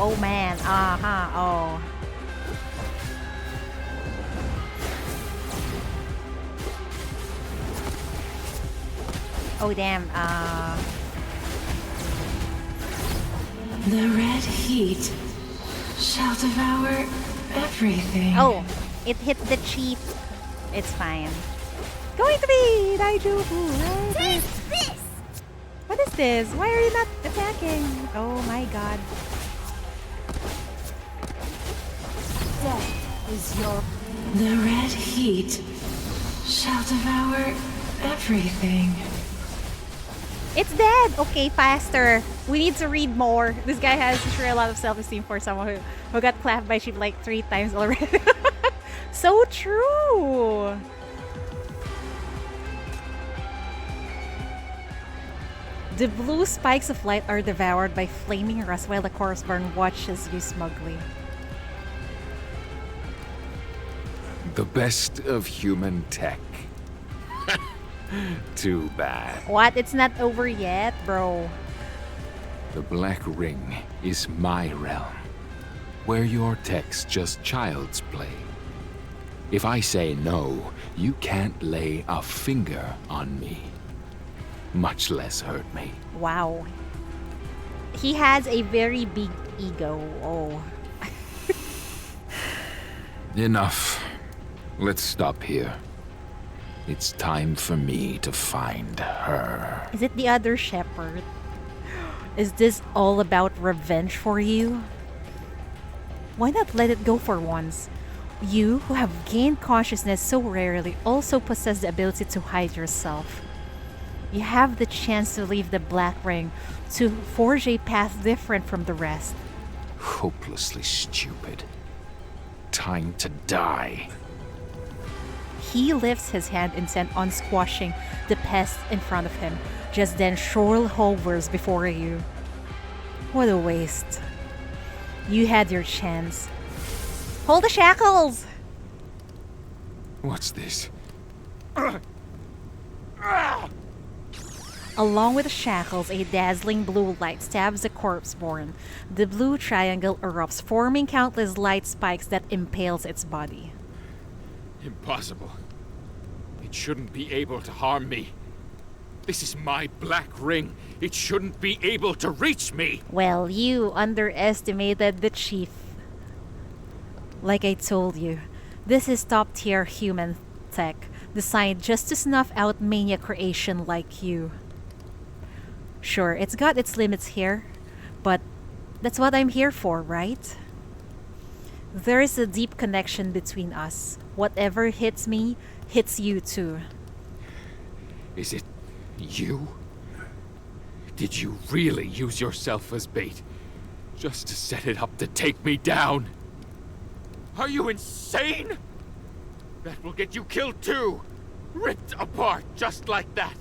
Oh man. Oh. Oh damn, The red heat shall devour everything. Oh, it hit the cheap. It's fine. Going to be Daijobu. Take this! What is this? Why are you not attacking? Oh my god. Death is your... The red heat shall devour everything. It's dead! Okay, faster. We need to read more. This guy has sure a lot of self-esteem for someone who got clapped by sheep like 3 times already. So true! The blue spikes of light are devoured by flaming rust while the corpse burn watches you smugly. The best of human tech. Too bad. What? It's not over yet, bro. The Black Ring is my realm, where your tech's just child's play. If I say no, you can't lay a finger on me, much less hurt me. Wow. He has a very big ego. Oh. Enough. Let's stop here. It's time for me to find her. Is it the other shepherd? Is this all about revenge for you? Why not let it go for once? You, who have gained consciousness so rarely, also possess the ability to hide yourself. You have the chance to leave the Black Ring, to forge a path different from the rest. Hopelessly stupid. Time to die. He lifts his hand intent on squashing the pest in front of him. Just then, Shorl hovers before you. What a waste. You had your chance. Hold the shackles! What's this? Along with the shackles, a dazzling blue light stabs the corpse-born. The blue triangle erupts, forming countless light spikes that impales its body. Impossible. It shouldn't be able to harm me. This is my Black Ring. It shouldn't be able to reach me. Well, you underestimated the chief. Like I told you, this is top-tier human tech, designed just to snuff out mania creation like you. Sure, it's got its limits here, but that's what I'm here for, right? There is a deep connection between us. Whatever hits me, hits you too. Is it you? Did you really use yourself as bait? Just to set it up to take me down? Are you insane? That will get you killed too! Ripped apart just like that!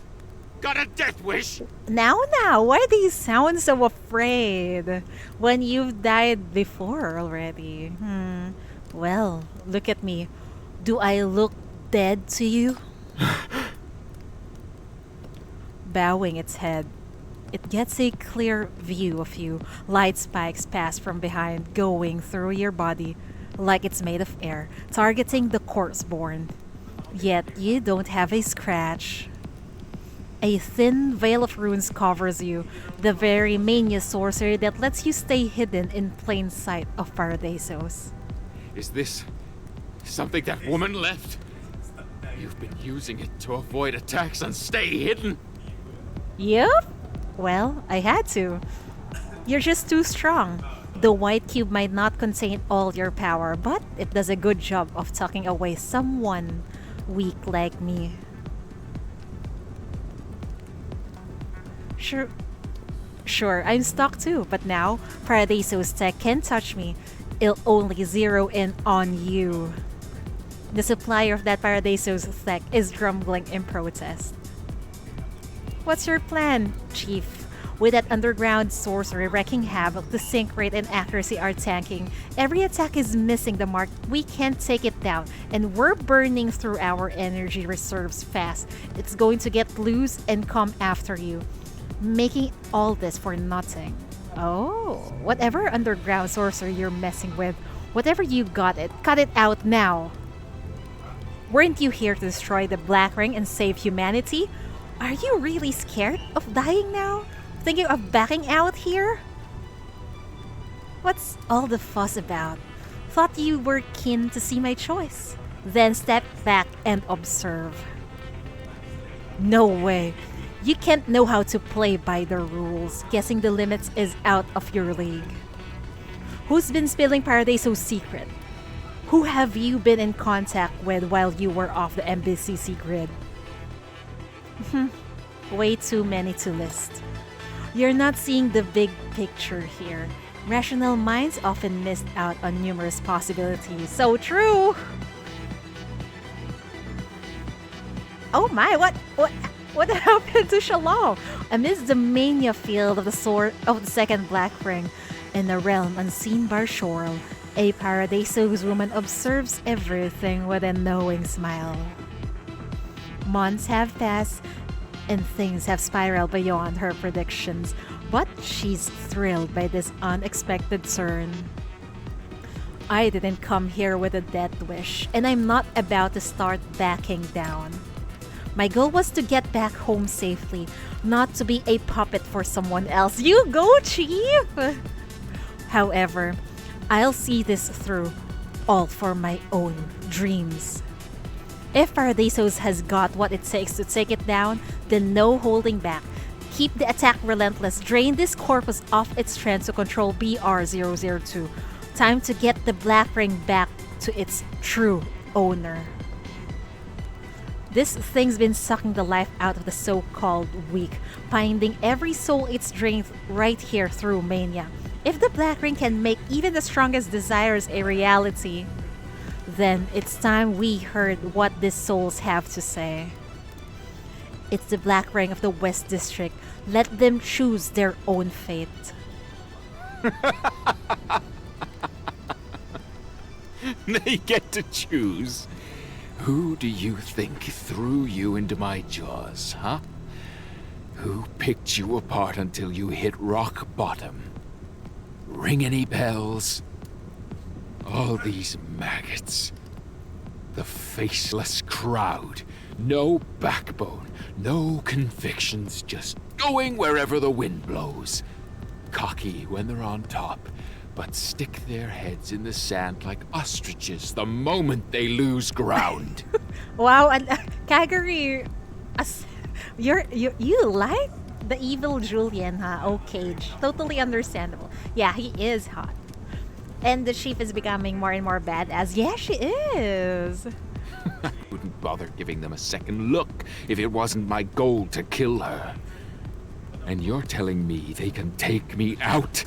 Got a death wish? Now, why do you sound so afraid when you've died before already? Well, look at me. Do I look dead to you? Bowing its head, it gets a clear view of you. Light spikes pass from behind, going through your body like it's made of air, targeting the corpse-born. Yet you don't have a scratch. A thin veil of runes covers you, the very mania sorcery that lets you stay hidden in plain sight of Paradisos. Is this something that woman left? You've been using it to avoid attacks and stay hidden? Yep. Well, I had to. You're just too strong. The white cube might not contain all your power, but it does a good job of tucking away someone weak like me. Sure, I'm stuck too, but now Paradiso's tech can't touch me. It'll only zero in on you. The supplier of that Paradiso's tech is grumbling in protest. What's your plan, Chief? With that underground sorcery wreaking havoc, the sync rate and accuracy are tanking. Every attack is missing the mark. We can't take it down, and we're burning through our energy reserves fast. It's going to get loose and come after you, making all this for nothing. Oh, whatever underground sorcery you're messing with, whatever you got it, cut it out now. Weren't you here to destroy the Black Ring and save humanity? Are you really scared of dying now? Thinking of backing out here? What's all the fuss about? Thought you were keen to see my choice. Then step back and observe. No way. You can't know how to play by the rules. Guessing the limits is out of your league. Who's been spilling Paradiso's secret? Who have you been in contact with while you were off the MBCC grid? Way too many to list. You're not seeing the big picture here. Rational minds often miss out on numerous possibilities. So true! Oh my, what happened to Shalom? Amidst the mania field of the sword of the second Black Ring, in a realm unseen by Shorl, A Paradiso's woman observes everything with a knowing smile. Months have passed, and things have spiraled beyond her predictions, but she's thrilled by this unexpected turn. I didn't come here with a death wish, and I'm not about to start backing down. My goal was to get back home safely, not to be a puppet for someone else. You go, Chief! However, I'll see this through, all for my own dreams. If Paradisos has got what it takes to take it down, then no holding back. Keep the attack relentless. Drain this corpus off its strength to control BR002. Time to get the Black Ring back to its true owner. This thing's been sucking the life out of the so-called weak, finding every soul it's drained right here through Mania. If the Black Ring can make even the strongest desires a reality, then it's time we heard what these souls have to say. It's the Black Ring of the West District. Let them choose their own fate. They get to choose. Who do you think threw you into my jaws, huh? Who picked you apart until you hit rock bottom? Ring any bells? All these maggots. The faceless crowd. No backbone, no convictions, just going wherever the wind blows. Cocky when they're on top, but stick their heads in the sand like ostriches the moment they lose ground. Wow, and Kagari, you like the evil Julian, huh? Okay, totally understandable. Yeah, he is hot. And the chief is becoming more and more badass. Yeah, she is. I wouldn't bother giving them a second look if it wasn't my goal to kill her. And you're telling me they can take me out?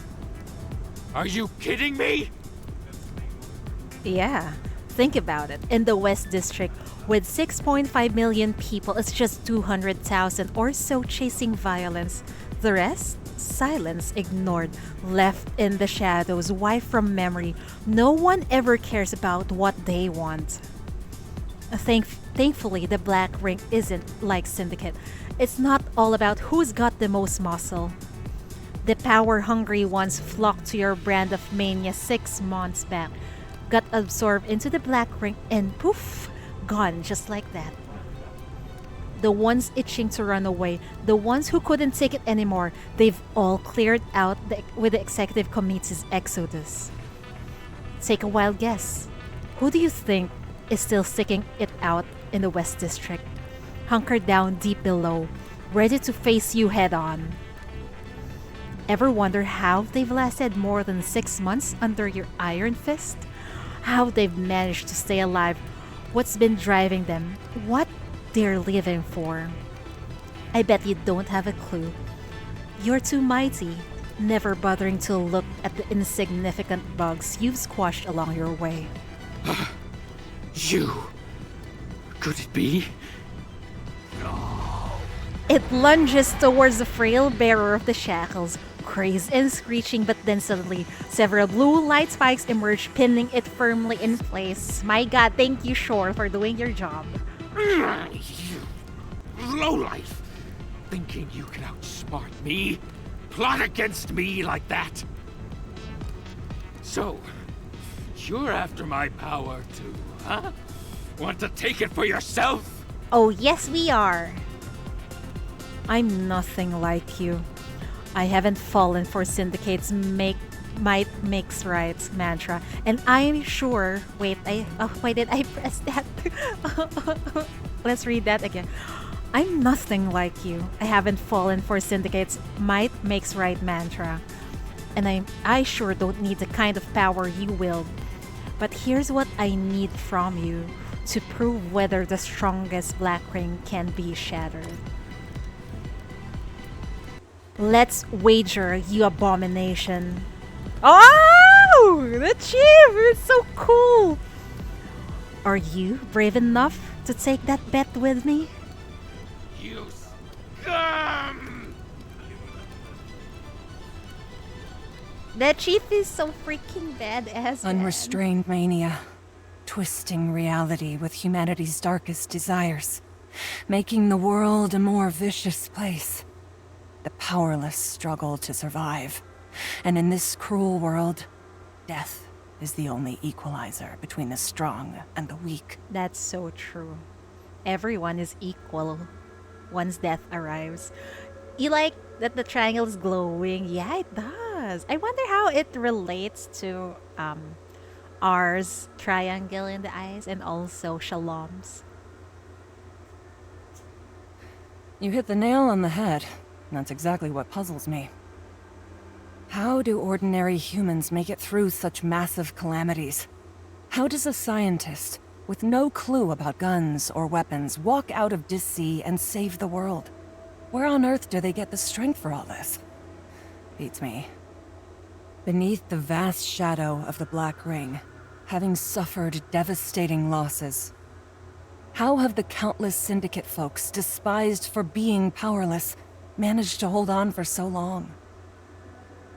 Are you kidding me? Yeah, think about it. In the West District, with 6.5 million people, it's just 200,000 or so chasing violence. The rest? Silence, ignored, left in the shadows, wiped from memory. No one ever cares about what they want. Thankfully, the Black Ring isn't like Syndicate. It's not all about who's got the most muscle. The power-hungry ones flocked to your brand of Mania 6 months back, got absorbed into the Black Ring, and poof, gone just like that. The ones itching to run away, the ones who couldn't take it anymore, they've all cleared out with the Executive Committee's exodus. Take a wild guess. Who do you think is still sticking it out in the West District? Hunkered down deep below, ready to face you head-on. Ever wonder how they've lasted more than 6 months under your iron fist? How they've managed to stay alive? What's been driving them? What they're living for? I bet you don't have a clue. You're too mighty, never bothering to look at the insignificant bugs you've squashed along your way. You? Could it be? It lunges towards the frail bearer of the shackles, crazed and screeching, but then suddenly, several blue light spikes emerge, pinning it firmly in place. My god, thank you, Shore, for doing your job. You lowlife! Thinking you can outsmart me? Plot against me like that? So, you're after my power too, huh? Want to take it for yourself? Oh, yes, we are. I'm nothing like you. I haven't fallen for Syndicate's might makes right mantra, and I'm sure. Wait, why did I press that? Let's read that again. I'm nothing like you. I haven't fallen for Syndicate's might makes right mantra, and I sure don't need the kind of power you wield. But here's what I need from you to prove whether the strongest Black Ring can be shattered. Let's wager, you abomination. Oh! The chief! It's so cool! Are you brave enough to take that bet with me? You scum! The chief is so freaking badass. man. Unrestrained mania, twisting reality with humanity's darkest desires, making the world a more vicious place. The powerless struggle to survive. And in this cruel world, death is the only equalizer between the strong and the weak. That's so true. Everyone is equal once death arrives. You like that the triangle is glowing? Yeah, it does. I wonder how it relates to R's triangle in the eyes and also Shalom's. You hit the nail on the head. That's exactly what puzzles me. How do ordinary humans make it through such massive calamities? How does a scientist, with no clue about guns or weapons, walk out of Dis-Sea and save the world? Where on earth do they get the strength for all this? Beats me. Beneath the vast shadow of the Black Ring, having suffered devastating losses, how have the countless Syndicate folks, despised for being powerless, managed to hold on for so long?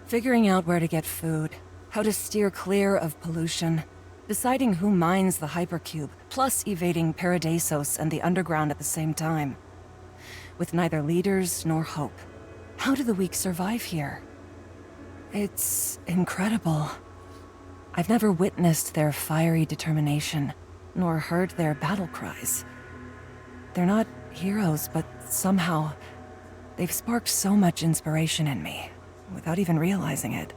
Figuring out where to get food, how to steer clear of pollution, deciding who mines the hypercube, plus evading Paradisos and the underground at the same time. With neither leaders nor hope, how do the weak survive here? It's incredible. I've never witnessed their fiery determination, nor heard their battle cries. They're not heroes, but somehow, they've sparked so much inspiration in me, without even realizing it.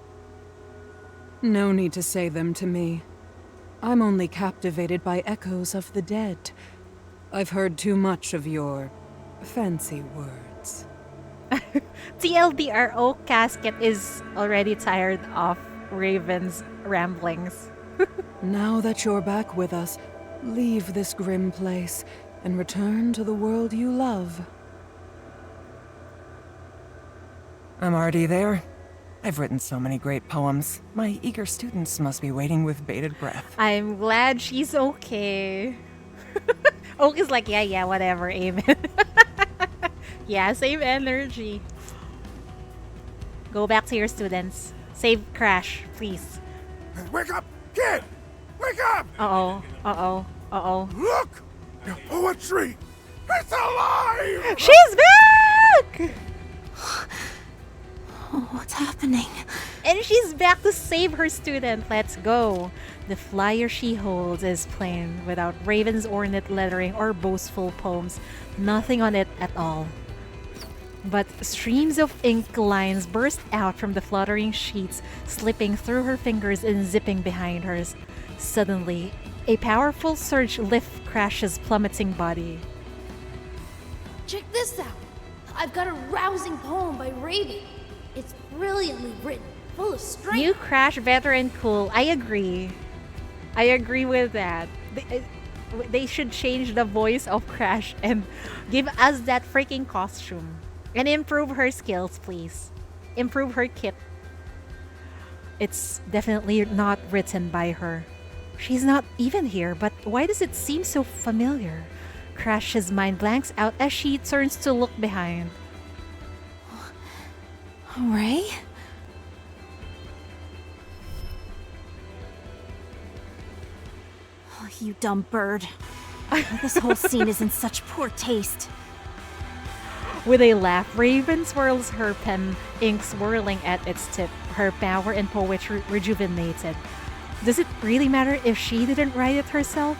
No need to say them to me. I'm only captivated by echoes of the dead. I've heard too much of your fancy words. TLDRO Casket is already tired of Raven's ramblings. Now that you're back with us, leave this grim place and return to the world you love. I'm already there. I've written so many great poems. My eager students must be waiting with bated breath. I'm glad she's okay. Oak is like, yeah, whatever, amen. Yeah, save energy. Go back to your students. Save Crash, please. Wake up, kid! Wake up! Uh-oh. Look! Your poetry! It's alive! She's back! What's happening? And she's back to save her student. Let's go. The flyer she holds is plain, without Raven's ornate lettering or boastful poems. Nothing on it at all. But streams of ink lines burst out from the fluttering sheets, slipping through her fingers and zipping behind hers. Suddenly, a powerful surge lifts Crash's plummeting body. Check this out. I've got a rousing poem by Raven. It's brilliantly written, full of strength. New Crash, veteran, cool. I agree. I agree with that. They should change the voice of Crash and give us that freaking costume. And improve her skills, please. Improve her kit. It's definitely not written by her. She's not even here, but why does it seem so familiar? Crash's mind blanks out as she turns to look behind. Ray? Oh, you dumb bird. This whole scene is in such poor taste. With a laugh, Raven swirls her pen, ink swirling at its tip, her power and poetry rejuvenated. Does it really matter if she didn't write it herself?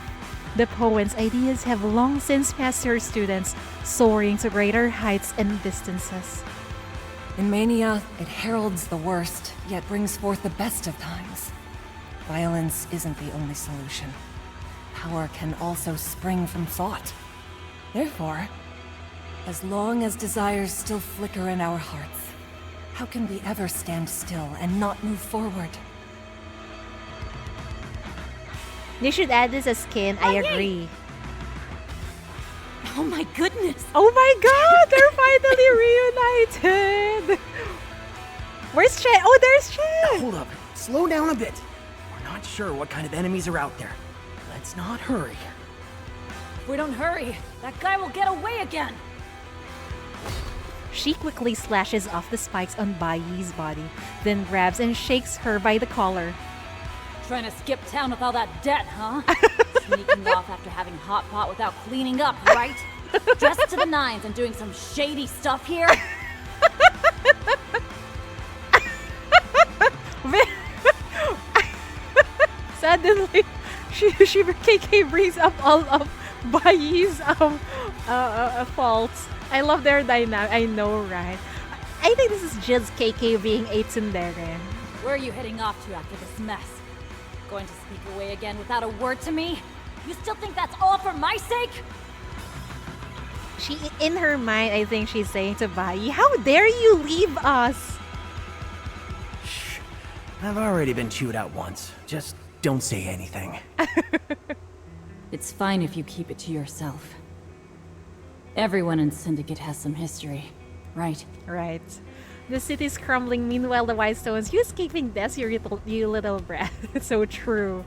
The poet's ideas have long since passed her students, soaring to greater heights and distances. In Mania, it heralds the worst, yet brings forth the best of times. Violence isn't the only solution. Power can also spring from thought. Therefore, as long as desires still flicker in our hearts, how can we ever stand still and not move forward? They should add this as skin, I agree. Oh my goodness! Oh my god, they're finally reunited! Where's Chet? Oh, there's Chet! Hold up, slow down a bit. We're not sure what kind of enemies are out there. Let's not hurry. If we don't hurry, that guy will get away again. She quickly slashes off the spikes on Baiyi's body, then grabs and shakes her by the collar. Trying to skip town with all that debt, huh? Sneaking off after having hot pot without cleaning up, right? Dressed to the nines and doing some shady stuff here? Suddenly, KK brings up all of Baiyi's faults. I love their dynamic. I know, right? I think this is just KK being a tsundere. Where are you heading off to after this mess? Going to sneak away again without a word to me? You still think that's all for my sake? She, in her mind, I think she's saying to Baiyi, how dare you leave us? Shh. I've already been chewed out once. Just don't say anything. It's fine if you keep it to yourself. Everyone in Syndicate has some history, right? Right. The city's crumbling, meanwhile the White Stones, you escaping death, you little brat. It's so true.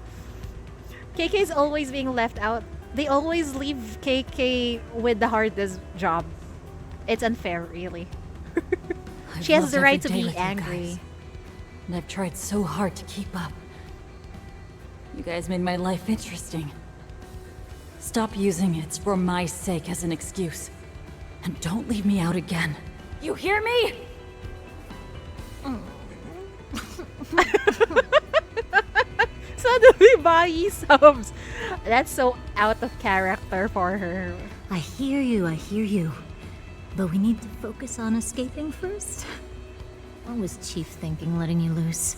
KK's always being left out. They always leave KK with the hardest job. It's unfair, really. She has the right to be angry. And I've tried so hard to keep up. You guys made my life interesting. Stop using it for my sake as an excuse. And don't leave me out again. You hear me? Suddenly, Baiyi subs. That's so out of character for her. I hear you. But we need to focus on escaping first. What was Chief thinking letting you loose?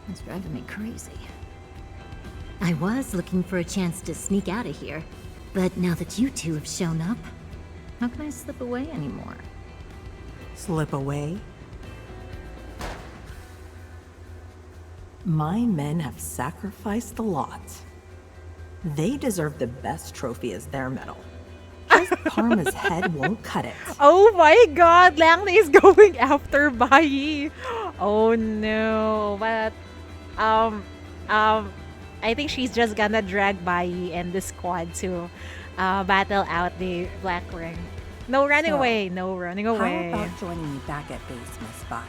It's driving me crazy. I was looking for a chance to sneak out of here, but now that you two have shown up, how can I slip away anymore? Slip away? My men have sacrificed a lot. They deserve the best trophy as their medal. Just Pharma's head won't cut it. Oh my god, Langley is going after Baiyi. Oh no, but I think she's just gonna drag Baiyi and the squad to battle out the Black Ring. No running away, no running away. How about joining me back at base, Miss Bai?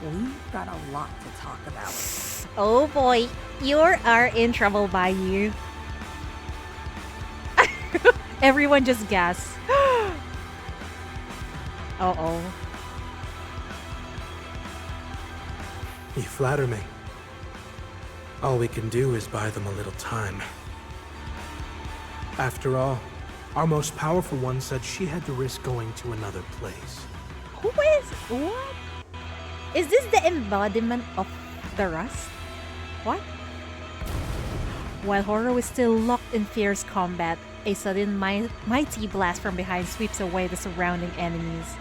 We've got a lot to talk about. Oh boy, you are in trouble, Baiyi. Everyone just gasps. Uh-oh. You flatter me. All we can do is buy them a little time. After all, our most powerful one said she had to risk going to another place. Who is? What? Is this the embodiment of the Rust? What? While Horo is still locked in fierce combat, a sudden mighty blast from behind sweeps away the surrounding enemies.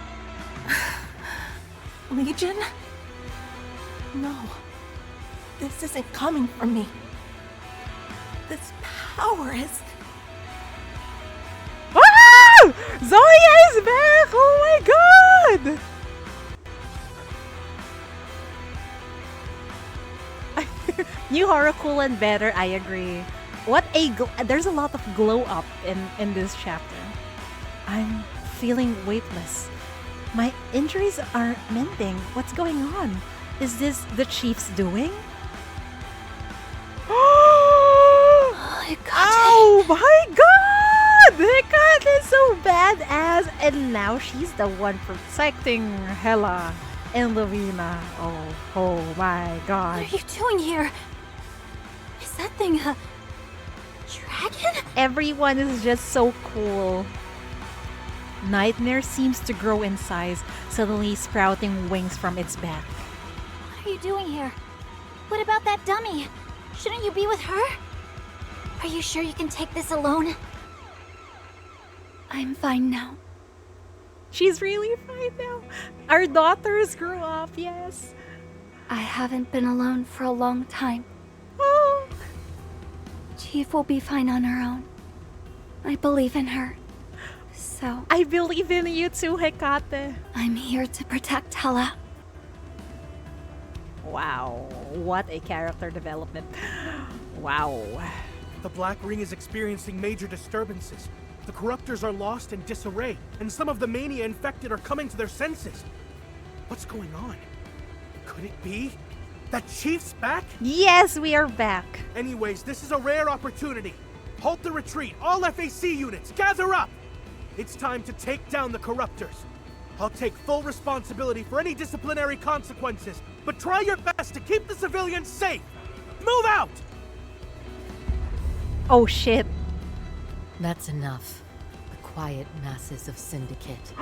Legion? No. This isn't coming from me. This power is... Ah! Zoya is back! Oh my god! New Horo, cool and better, I agree. What a there's a lot of glow up in this chapter. I'm feeling weightless. My injuries aren't mending. What's going on? Is this the Chief's doing? Oh my god! Hecate is so badass, and now she's the one protecting Hela and Lavina. Oh my god. What are you doing here? Is that thing a dragon? Everyone is just so cool. Nightmare seems to grow in size, suddenly sprouting wings from its back. What are you doing here? What about that dummy? Shouldn't you be with her? Are you sure you can take this alone? I'm fine now. She's really fine now. Our daughters grew up, yes. I haven't been alone for a long time. Chief will be fine on her own. I believe in her. So... I believe in you too, Hecate. I'm here to protect Hela. Wow, what a character development. Wow. The Black Ring is experiencing major disturbances. The corruptors are lost in disarray, and some of the mania infected are coming to their senses. What's going on? Could it be that Chief's back? Yes, we are back. Anyways, this is a rare opportunity. Halt the retreat. All FAC units, gather up! It's time to take down the corruptors. I'll take full responsibility for any disciplinary consequences, but try your best to keep the civilians safe. Move out! Oh shit. That's enough. The quiet masses of Syndicate.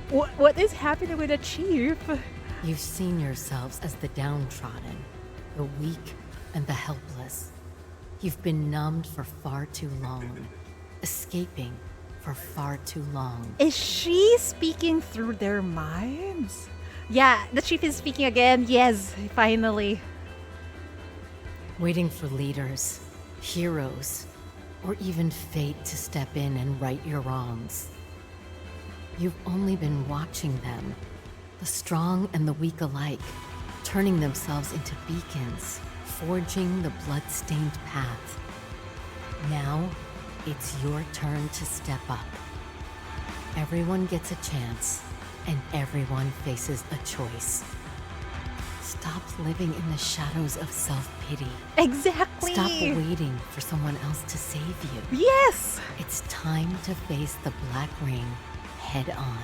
What is happening with the chief? You've seen yourselves as the downtrodden, the weak, and the helpless. You've been numbed for far too long, escaping for far too long. Is she speaking through their minds? Yeah, the chief is speaking again. Yes, finally. Waiting for leaders, heroes, or even fate to step in and right your wrongs. You've only been watching them, the strong and the weak alike, turning themselves into beacons, forging the blood-stained path. Now, it's your turn to step up. Everyone gets a chance, and everyone faces a choice. Stop living in the shadows of self-pity. Exactly. Stop waiting for someone else to save you. Yes! It's time to face the Black Ring head on.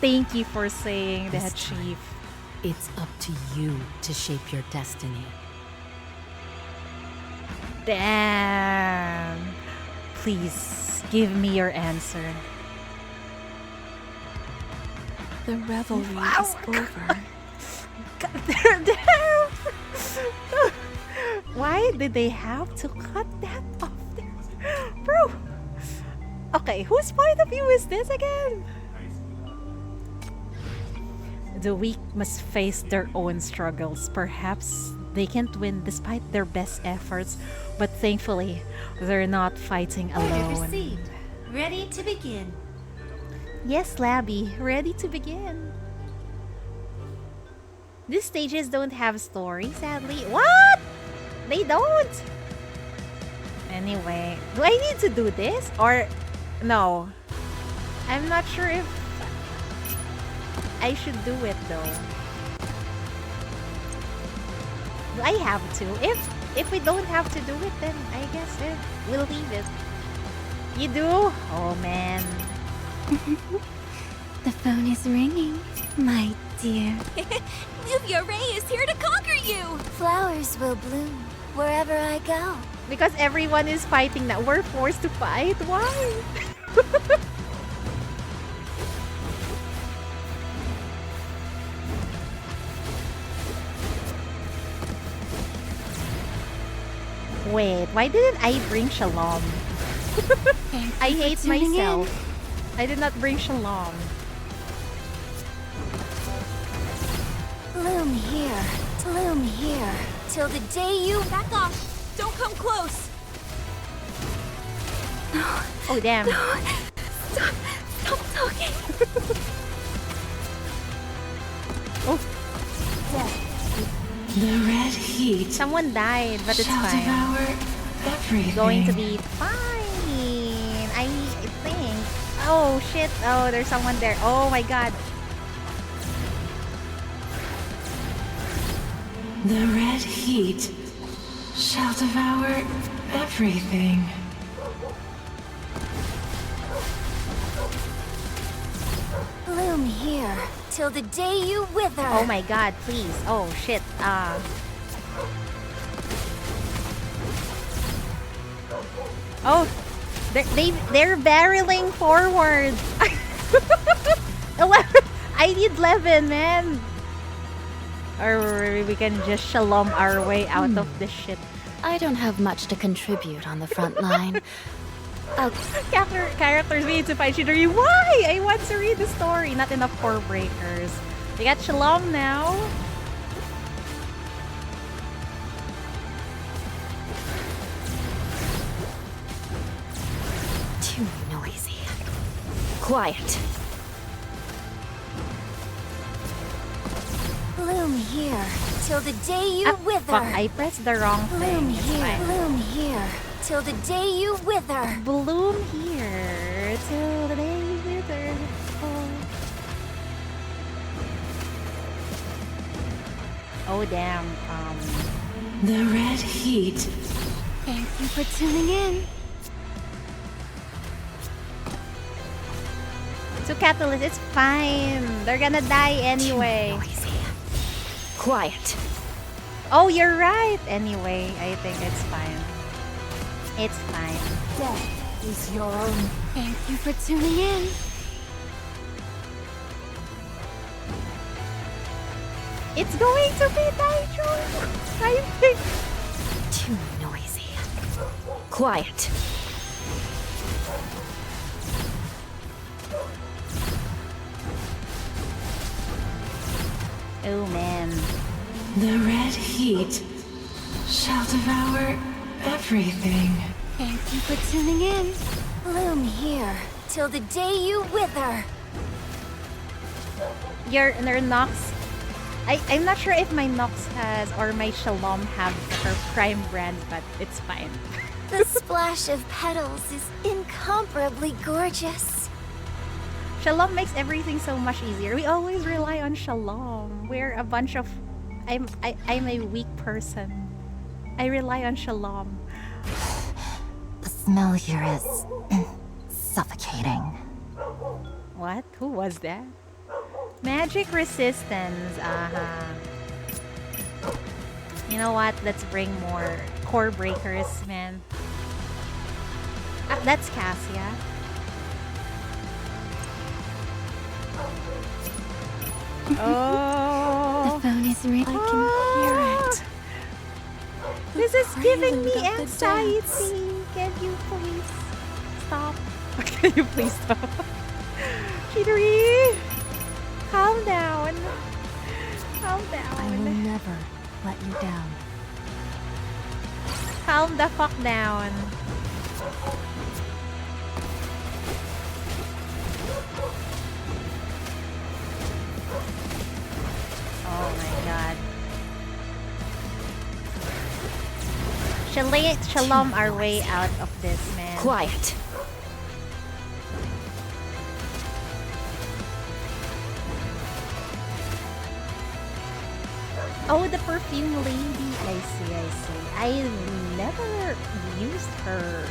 Thank you for saying This that, time, Chief. It's up to you to shape your destiny. Damn. Please, give me your answer. The revelry is over. Why did they have to cut that off there? Bro! Okay, whose point of view is this again? The weak must face their own struggles. Perhaps they can't win despite their best efforts, but thankfully, they're not fighting alone. Received. Ready to begin. Yes, Labby, ready to begin. These stages don't have story, sadly. What? They don't? Anyway, do I need to do this? Or no? I'm not sure if I should do it though. Do I have to? If we don't have to do it, then I guess we'll leave it. You do? Oh man. The phone is ringing, my dear. Livia Ray is here to conquer you! Flowers will bloom wherever I go. Because everyone is fighting that we're forced to fight. Why? Wait, why didn't I bring Shalom? I hate myself. I did not bring Shalom. Bloom here, till the day you back off. Don't come close. Oh damn. No. Stop talking. Oh. The red heat. Someone died, but it's shall fine. devour everything. Going to be fine. I think. Oh shit. Oh, there's someone there. Oh my god. The red heat shall devour everything. Bloom here, till the day you wither. Oh my god, please. Oh shit. Oh, they're barreling forward. 11. I need 11, man. Or we can just shalom our way out of this shit. I don't have much to contribute on the front line. Characters we need to find Shidori. Why? I want to read the story. Not enough core breakers. We got Shalom now. Too noisy. Quiet. Bloom here, till the day you wither. Fuck, I pressed the wrong thing. Bloom here, till the day you wither. Bloom here till the day you wither. Oh damn. The red heat. Thank you for tuning in. To Catalyst, it's fine. They're gonna die anyway. Quiet. Oh, you're right. Anyway, I think it's fine. It's fine. Death is your own. Thank you for tuning in. It's going to be Nitro. I think. Too noisy. Quiet. Oh man. The red heat shall devour everything. Thank you for tuning in. Bloom here till the day you wither. Your Nox. I'm not sure if my Nox has or my Shalom have her prime brand, but it's fine. The splash of petals is incomparably gorgeous. Shalom makes everything so much easier. We always rely on Shalom. We're a bunch of... I'm a weak person. I rely on Shalom. The smell here is suffocating. What? Who was that? Magic resistance. You know what? Let's bring more core breakers, man. That's Cassia. Oh. The phone is ringing. I can hear it. This is giving me anxiety. Can you please stop? Can you please stop? Chidori, calm down. Calm down. I will never let you down. Calm the fuck down. Oh my god. Shalom our way out of this, man. Quiet. Oh, the perfume lady. I see. I never used her.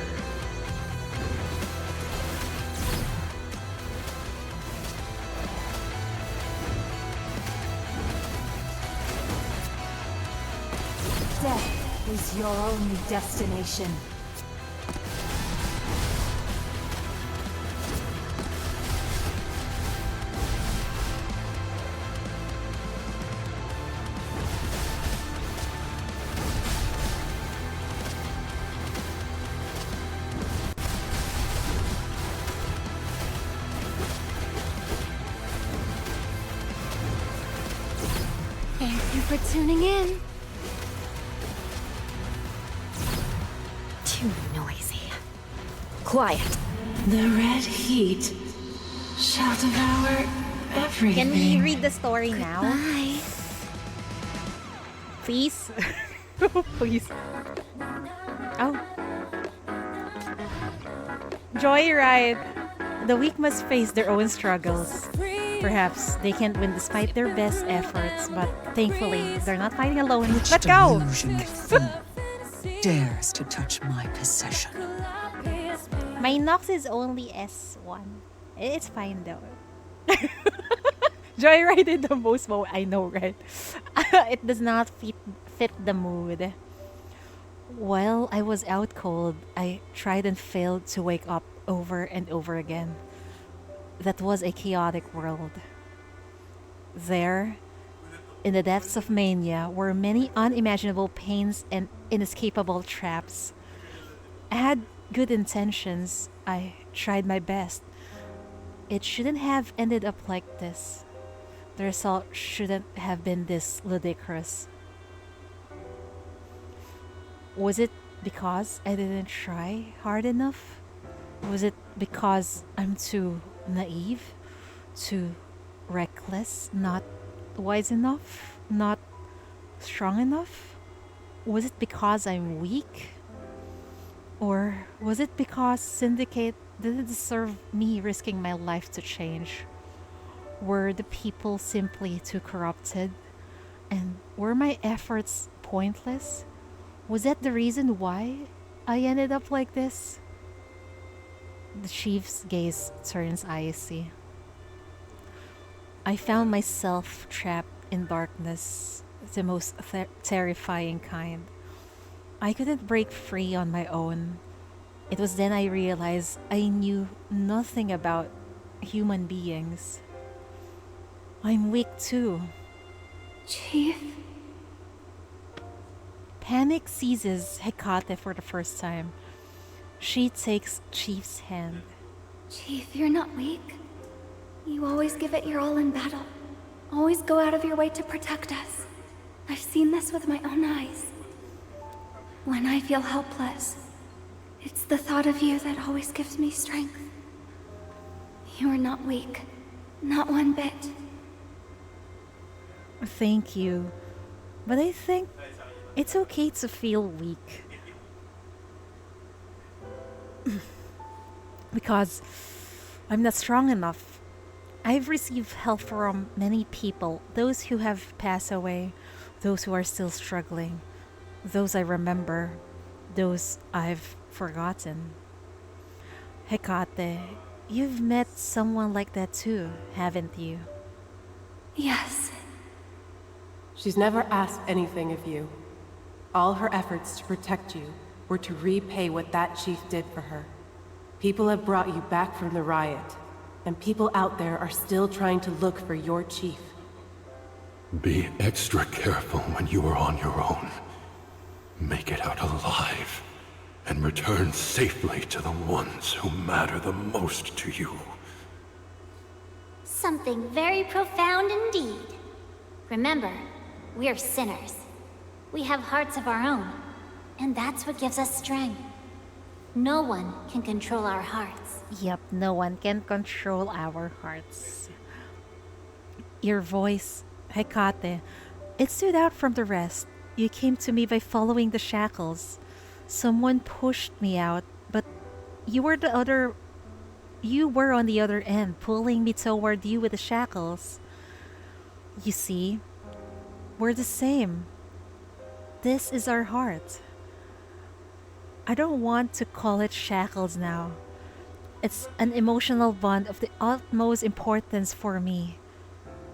Death is your only destination. Thank you for tuning in. Too noisy. Quiet. The red heat shall devour everything. Can we read the story now? Bye. Please? Please. Oh. Joyride. The weak must face their own struggles. Perhaps they can't win despite their best efforts, but thankfully they're not fighting alone. Let's go! Dares to touch my possession. My Nox is only S1. It's fine though. Joyride in the most mode. I know, right? It does not fit the mood. While I was out cold, I tried and failed to wake up over and over again. That was a chaotic world. There, in the depths of mania, were many unimaginable pains and inescapable traps. I had good intentions. I tried my best. It shouldn't have ended up like this. The result shouldn't have been this ludicrous. Was it because I didn't try hard enough? Was it because I'm too naive, too reckless, not wise enough, not strong enough? Was it because I'm weak? Or was it because Syndicate didn't deserve me risking my life to change? Were the people simply too corrupted? And were my efforts pointless? Was that the reason why I ended up like this? The chief's gaze turns icy. I found myself trapped in darkness, the most terrifying kind. I couldn't break free on my own. It was then I realized I knew nothing about human beings. I'm weak too. Chief? Panic seizes Hecate for the first time. She takes Chief's hand. Chief, you're not weak. You always give it your all in battle. Always go out of your way to protect us. I've seen this with my own eyes. When I feel helpless, it's the thought of you that always gives me strength. You are not weak. Not one bit. Thank you. But I think it's okay to feel weak. Because I'm not strong enough. I've received help from many people, those who have passed away, those who are still struggling, those I remember, those I've forgotten. Hecate, you've met someone like that too, haven't you? Yes. She's never asked anything of you. All her efforts to protect you were to repay what that chief did for her. People have brought you back from the riot, and people out there are still trying to look for your chief. Be extra careful when you are on your own. Make it out alive, and return safely to the ones who matter the most to you. Something very profound indeed. Remember, we're sinners. We have hearts of our own, and that's what gives us strength. No one can control our hearts. Yep, no one can control our hearts. Your voice, Hecate, it stood out from the rest. You came to me by following the shackles. Someone pushed me out, but you were on the other end, pulling me toward you with the shackles. You see, we're the same. This is our heart. I don't want to call it shackles now. It's an emotional bond of the utmost importance for me.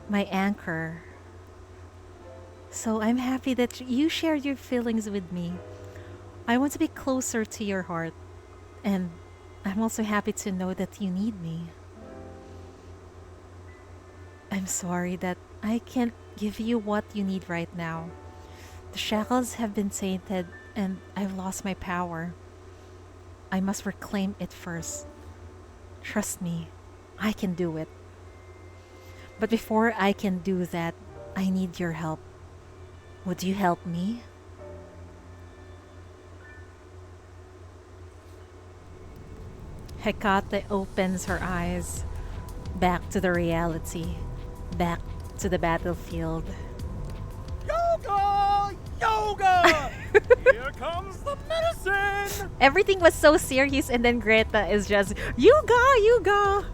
My anchor. So I'm happy that you share your feelings with me. I want to be closer to your heart. And I'm also happy to know that you need me. I'm sorry that I can't give you what you need right now. The shackles have been tainted and I've lost my power. I must reclaim it first. Trust me, I can do it. But before I can do that, I need your help. Would you help me? Hecate opens her eyes. Back to the reality. Back to the battlefield. Yoga! Yoga! Here comes the medicine! Everything was so serious and then Greta is just, Yuga!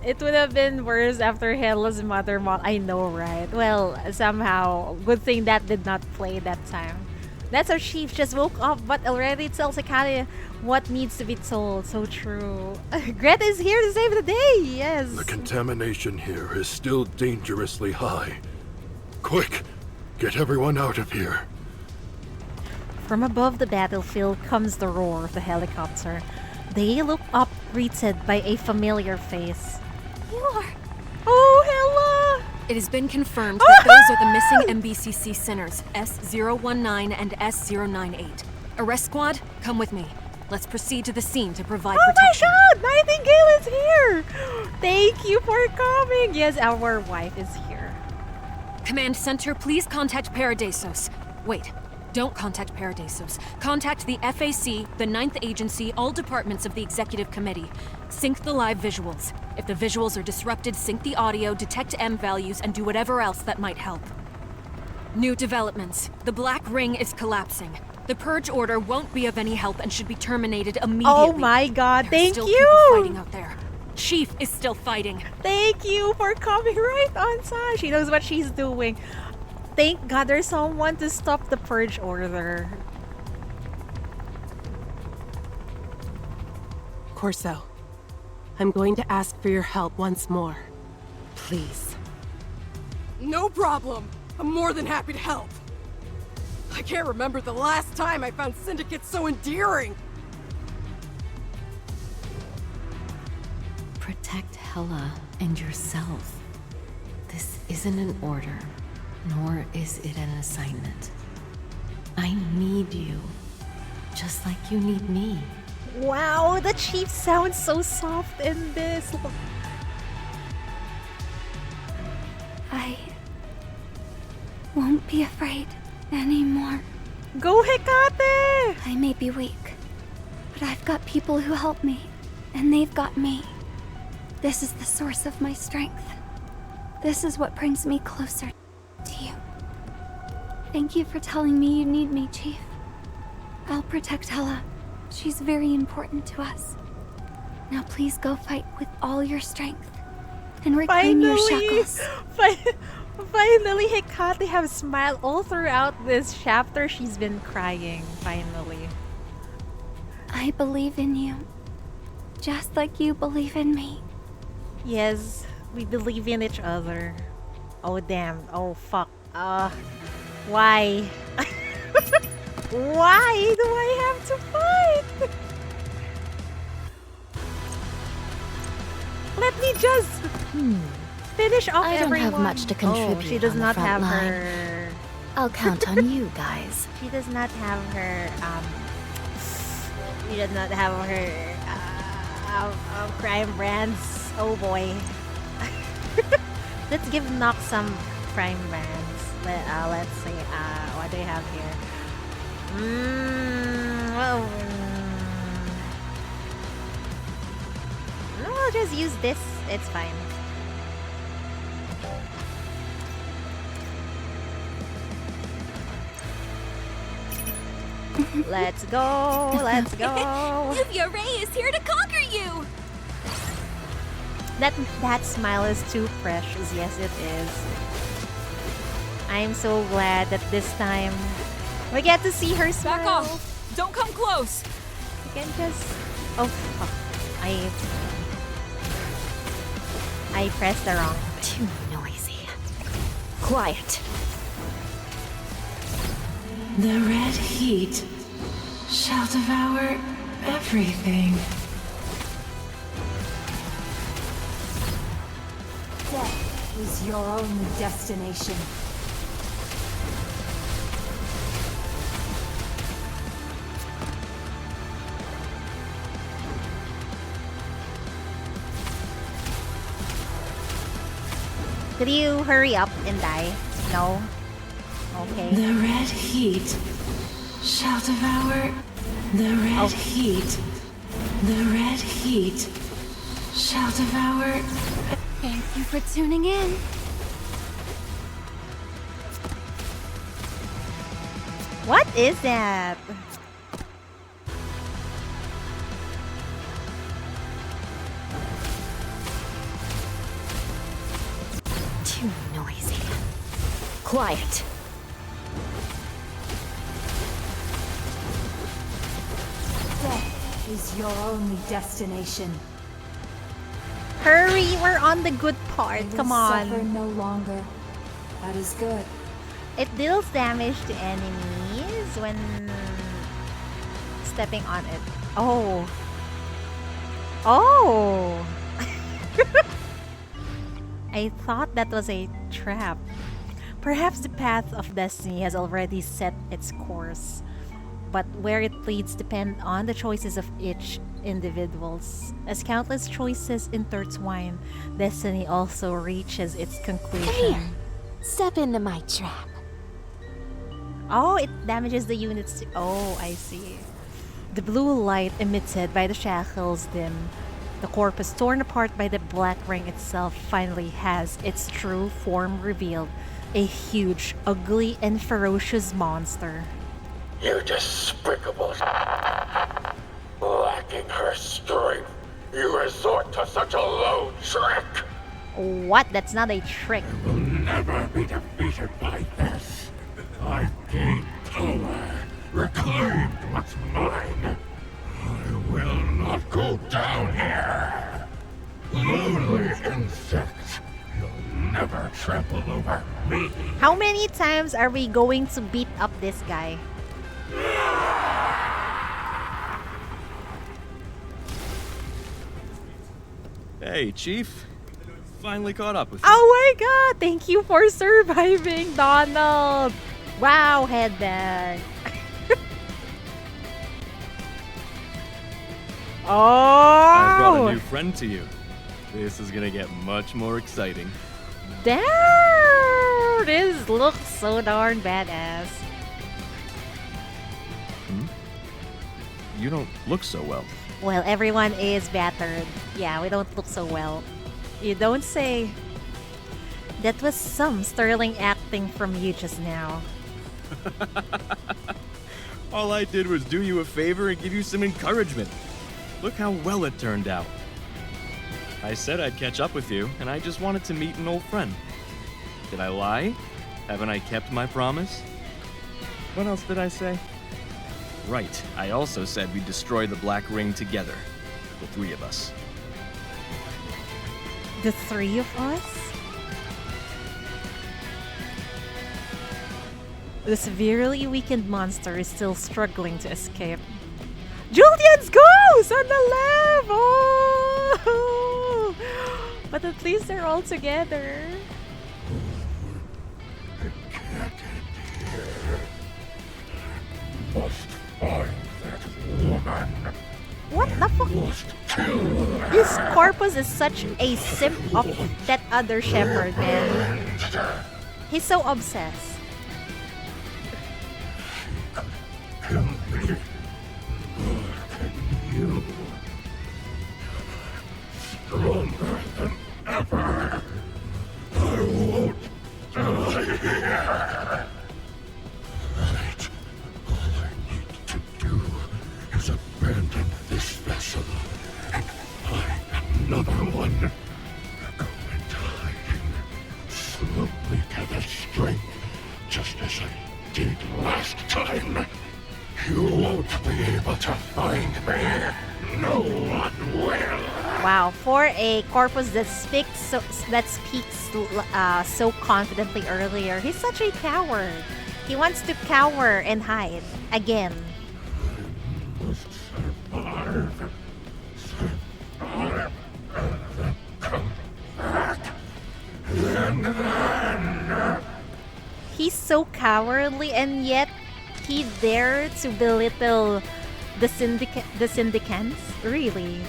It would have been worse after Hela's mother I know, right? Well, somehow, good thing that did not play that time. That's our chief just woke up but already tells Hecate what needs to be told. So true. Greta is here to save the day, yes! The contamination here is still dangerously high. Quick! Get everyone out of here! From above the battlefield comes the roar of the helicopter. They look up, greeted by a familiar face. You are... Oh, Hela! It has been confirmed that those are the missing MBCC sinners, S019 and S098. Arrest squad, come with me. Let's proceed to the scene to provide protection. Oh my god! Nightingale is here! Thank you for coming! Yes, our wife is here. Command Center, please contact Paradisos. Wait, don't contact Paradisos. Contact the FAC, the 9th Agency, all departments of the Executive Committee. Sync the live visuals. If the visuals are disrupted, sync the audio, detect M values, and do whatever else that might help. New developments. The Black Ring is collapsing. The purge order won't be of any help and should be terminated immediately. Oh my god, There are thank still you! people fighting out there. Chief is still fighting. Thank you for coming right on time. She knows what she's doing. Thank God there's someone to stop the purge order. Corso, I'm going to ask for your help once more. Please. No problem. I'm more than happy to help. I can't remember the last time I found Syndicate so endearing. Protect Hela and yourself. This isn't an order, nor is it an assignment. I need you, just like you need me. Wow, the chief sounds so soft in this. I won't be afraid anymore. Go, Hecate! I may be weak, but I've got people who help me, and they've got me. This is the source of my strength. This is what brings me closer to you. Thank you for telling me you need me, Chief. I'll protect Hela. She's very important to us. Now please go fight with all your strength and reclaim your shackles. Finally, Hecate has smiled all throughout this chapter. She's been crying, finally. I believe in you, just like you believe in me. Yes, we believe in each other. Oh damn, oh fuck. Why? Why do I have to fight? Let me just finish off I don't have much to contribute. Oh, she does on the not front have line. her. I'll count on you guys. She does not have her. She does not have her crime brands. Oh boy. Let's give Nox some crime brands. Let's see. What do we have here? Well, no, I'll just use this. It's fine. Let's go. Let's go. Luvia Ray is here to conquer you. That smile is too precious. Yes, it is. I'm so glad that this time we get to see her smile. Back off! Don't come close! You can just... Oh, fuck. I pressed the wrong. Too noisy. Quiet. The red heat shall devour everything. Death is your only destination. Could you hurry up and die? No? Okay. The red heat shall devour. The red heat. The red heat shall devour. Thank you for tuning in. What is that? Too noisy. Quiet. Death is your only destination. Hurry, we're on the good part. They Come will on. suffer no longer. That is good. It deals damage to enemies when stepping on it. Oh. Oh. I thought that was a trap. Perhaps the path of destiny has already set its course, but where it leads depend on the choices of each individuals. As countless choices intertwine, destiny also reaches its conclusion. Here, step into my trap. Oh, it damages the units. Oh, I see. The blue light emitted by the shackles dim. The corpus torn apart by the black ring itself finally has its true form revealed. A huge, ugly, and ferocious monster. You despicable... Lacking her strength, you resort to such a low trick! What? That's not a trick. I will never be defeated by this. I've gained power, reclaimed what's mine. I will not go down here. Lonely insect, you'll never trample over me. How many times are we going to beat up this guy? Hey, Chief. Finally caught up with you. Oh my god! Thank you for surviving, Donald! Wow, headbang. I brought Oh! a new friend to you. This is gonna get much more exciting. Damn! This looks so darn badass. You don't look so well. Well, everyone is battered. Yeah, we don't look so well. You don't say. That was some sterling acting from you just now. All I did was do you a favor and give you some encouragement. Look how well it turned out. I said I'd catch up with you, and I just wanted to meet an old friend. Did I lie? Haven't I kept my promise? What else did I say? Right, I also said we'd destroy the Black Ring together. The three of us. The three of us? The severely weakened monster is still struggling to escape. Julian's ghost on the left! Oh! But at least they're all together. Must find that woman. What the fuck? This Corpus is such a simp of that other shepherd, man. He's so obsessed. Kill me. Or can you? Stronger than ever. I won't die here. Right. All I need to do is abandon this vessel and find another one. Go into hiding. Slowly gather strength, just as I did last time. You won't be able to find me. No one will. Wow, for a Corpus that speaks so confidently earlier, he's such a coward. He wants to cower and hide again. I must survive. Survive and then come back. And then... He's so cowardly, and yet he dared to belittle the syndicants? Really?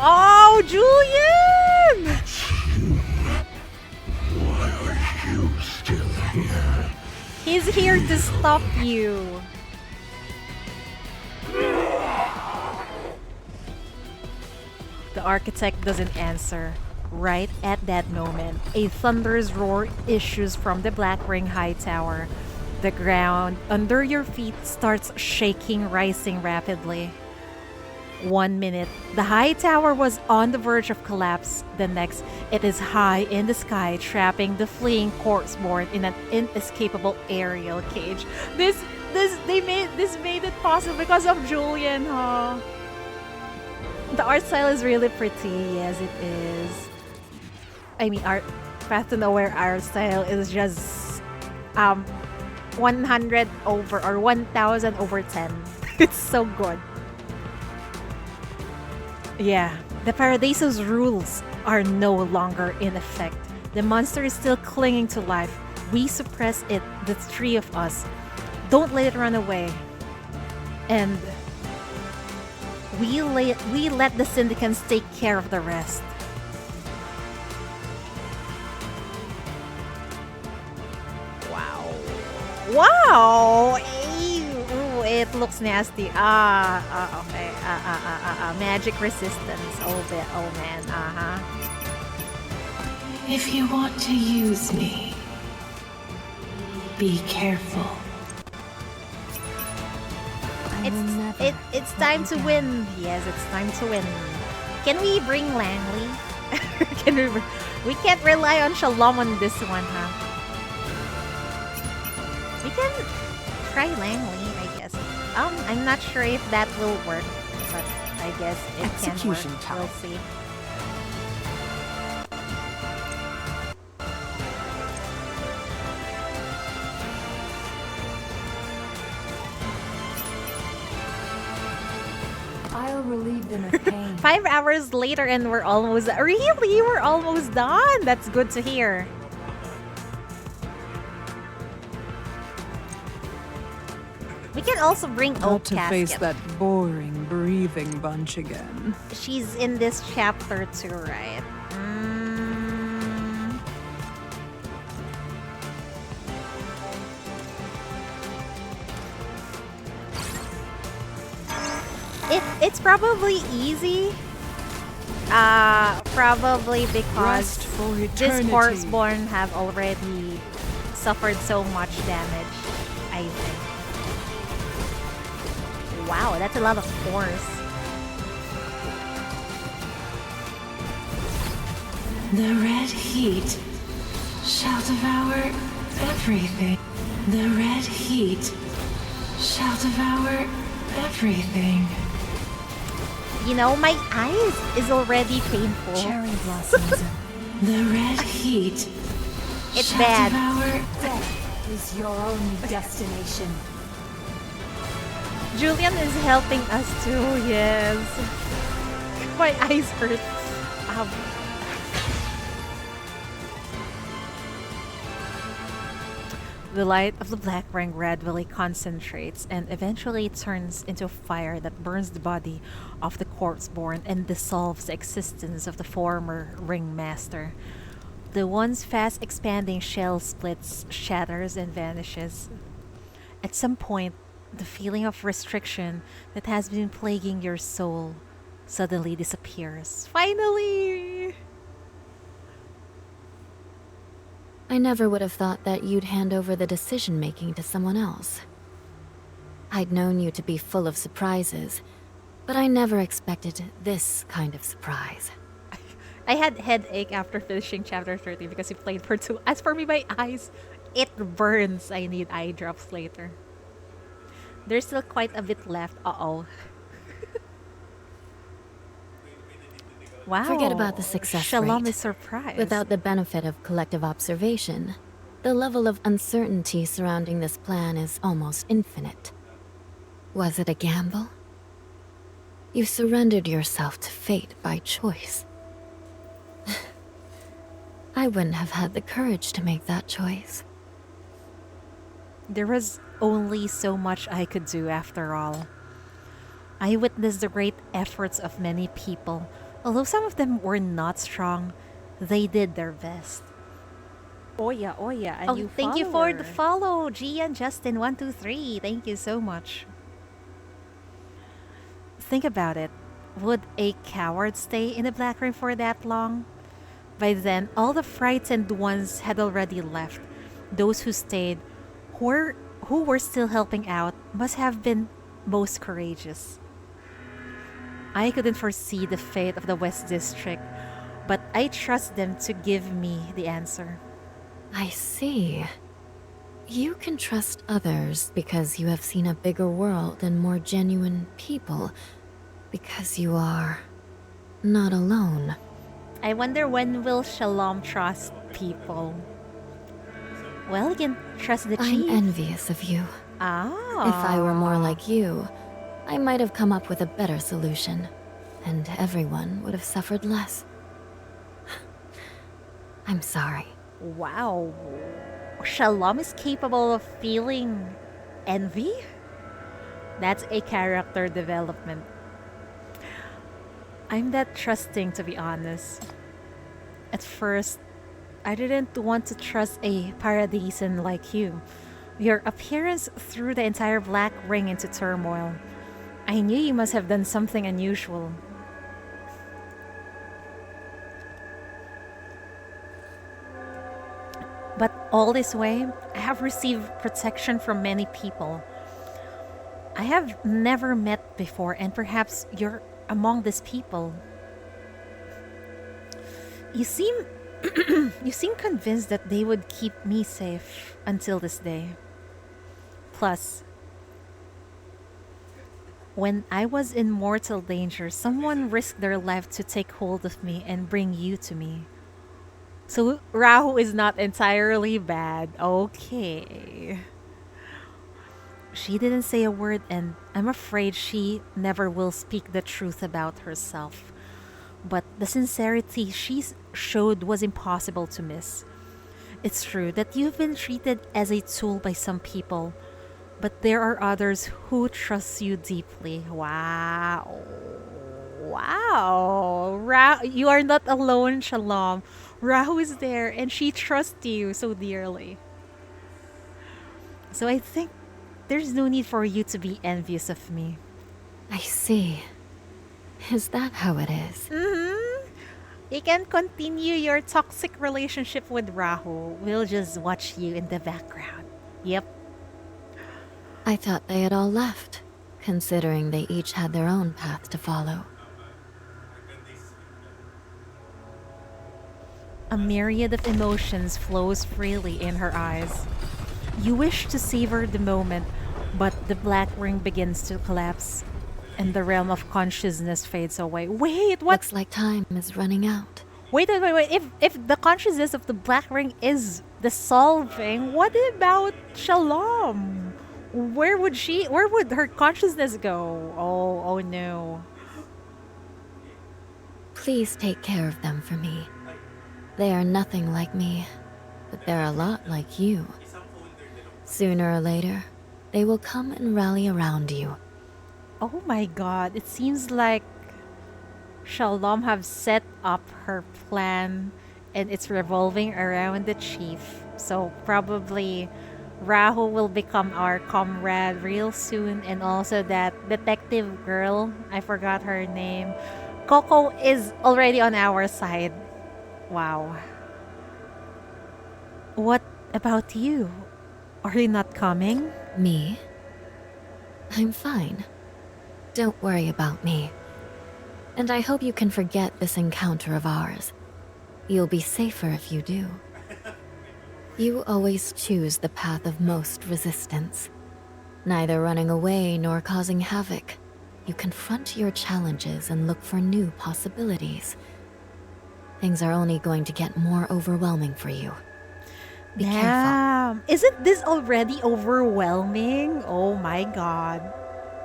Oh, Julian! Why are you still here? He's here to stop you. The architect doesn't answer. Right at that moment, a thunderous roar issues from the Black Ring High Tower. The ground under your feet starts shaking, rising rapidly. 1 minute, the high tower was on the verge of collapse. The next, it is high in the sky, trapping the fleeing corpseborn in an inescapable aerial cage. This made it possible because of Julian, huh? The art style is really pretty. Yes, it is. I mean, Path to Nowhere art style is just 100 over or 1000 over 10. It's so good. Yeah, the Paradiso's rules are no longer in effect. The monster is still clinging to life. We suppress it, the three of us. Don't let it run away. And we let the Syndicants take care of the rest. Wow! Ew, it looks nasty. Okay. Magic resistance. Oh man. If you want to use me, be careful. It's time to win. Yes, it's time to win. Can we bring Langley? We can't rely on Shalom on this one, huh? We can try Langley, I guess. I'm not sure if that will work, but I guess it Execution can work. time. We'll see. I'll relieve them of pain. 5 hours later and we're almost... Really? We're almost done? That's good to hear. We can also bring Not Oak to Casket. face that boring, breathing bunch again. She's in this chapter too, right? It's probably easy. Probably because Rest for this eternity. Corpseborn have already suffered so much damage, I think. Wow, that's a lot of force. The red heat shall devour everything. The red heat shall devour everything. You know, my eyes is already painful. Cherry blossoms. The red heat It's shall bad. devour. Death is your only destination. Julian is helping us too, yes. My eyes hurt. The light of the black ring gradually concentrates and eventually turns into a fire that burns the body of the corpseborn and dissolves the existence of the former ringmaster. The once fast expanding shell splits, shatters, and vanishes. At some point, the feeling of restriction that has been plaguing your soul suddenly disappears. Finally! I never would have thought that you'd hand over the decision-making to someone else. I'd known you to be full of surprises, but I never expected this kind of surprise. I had headache after finishing chapter 30 because you played for 2. As for me, my eyes, it burns. I need eye drops later. There's still quite a bit left. Uh-oh. Wow. Forget about the success Shalom rate. is surprised. Without the benefit of collective observation, the level of uncertainty surrounding this plan is almost infinite. Was it a gamble? You surrendered yourself to fate by choice. I wouldn't have had the courage to make that choice. There was only so much I could do after all. I witnessed the great efforts of many people. Although some of them were not strong, they did their best. Oya, a new thank you for the follower. follow, Gian Justin 123. Thank you so much. Think about it. Would a coward stay in the Black Ring for that long? By then, all the frightened ones had already left. Those who stayed, who were still helping out, must have been most courageous. I couldn't foresee the fate of the West District, but I trust them to give me the answer. I see. You can trust others because you have seen a bigger world and more genuine people, because you are not alone. I wonder when will Shalom trust people? Well, you can trust the chief. I'm envious of you. Ah. If I were more like you, I might have come up with a better solution, and everyone would have suffered less. I'm sorry. Wow. Shalom is capable of feeling envy? That's a character development. I'm that trusting, to be honest. At first, I didn't want to trust a paradisan like you. Your appearance threw the entire Black Ring into turmoil. I knew you must have done something unusual. But all this way, I have received protection from many people I have never met before, and perhaps you're among these people. You seem you seem convinced that they would keep me safe until this day. Plus, when I was in mortal danger, someone risked their life to take hold of me and bring you to me. So Rahu is not entirely bad. Okay. She didn't say a word, and I'm afraid she never will speak the truth about herself. But the sincerity she showed was impossible to miss. It's true that you've been treated as a tool by some people, but there are others who trust you deeply. Wow. Wow. You are not alone, Shalom. Rahu is there, and she trusts you so dearly. So I think there's no need for you to be envious of me. I see. Is that how it is? Mm-hmm. You can continue your toxic relationship with Rahu. We'll just watch you in the background. Yep. I thought they had all left, considering they each had their own path to follow. A myriad of emotions flows freely in her eyes. You wish to savor the moment, but the black ring begins to collapse, and the realm of consciousness fades away. Wait, what? Looks like time is running out. Wait. If the consciousness of the black ring is dissolving, what about Shalom? Where would her consciousness go? Oh no. Please take care of them for me. They are nothing like me, but they're a lot like you. Sooner or later, they will come and rally around you. Oh my god, it seems like Shalom have set up her plan and it's revolving around the chief. So probably Rahu will become our comrade real soon, and also that detective girl, I forgot her name. Coco is already on our side. Wow. What about you? Are you not coming? Me? I'm fine. Don't worry about me. And I hope you can forget this encounter of ours. You'll be safer if you do. You always choose the path of most resistance. Neither running away nor causing havoc. You confront your challenges and look for new possibilities. Things are only going to get more overwhelming for you. Be careful. Isn't this already overwhelming? Oh my god.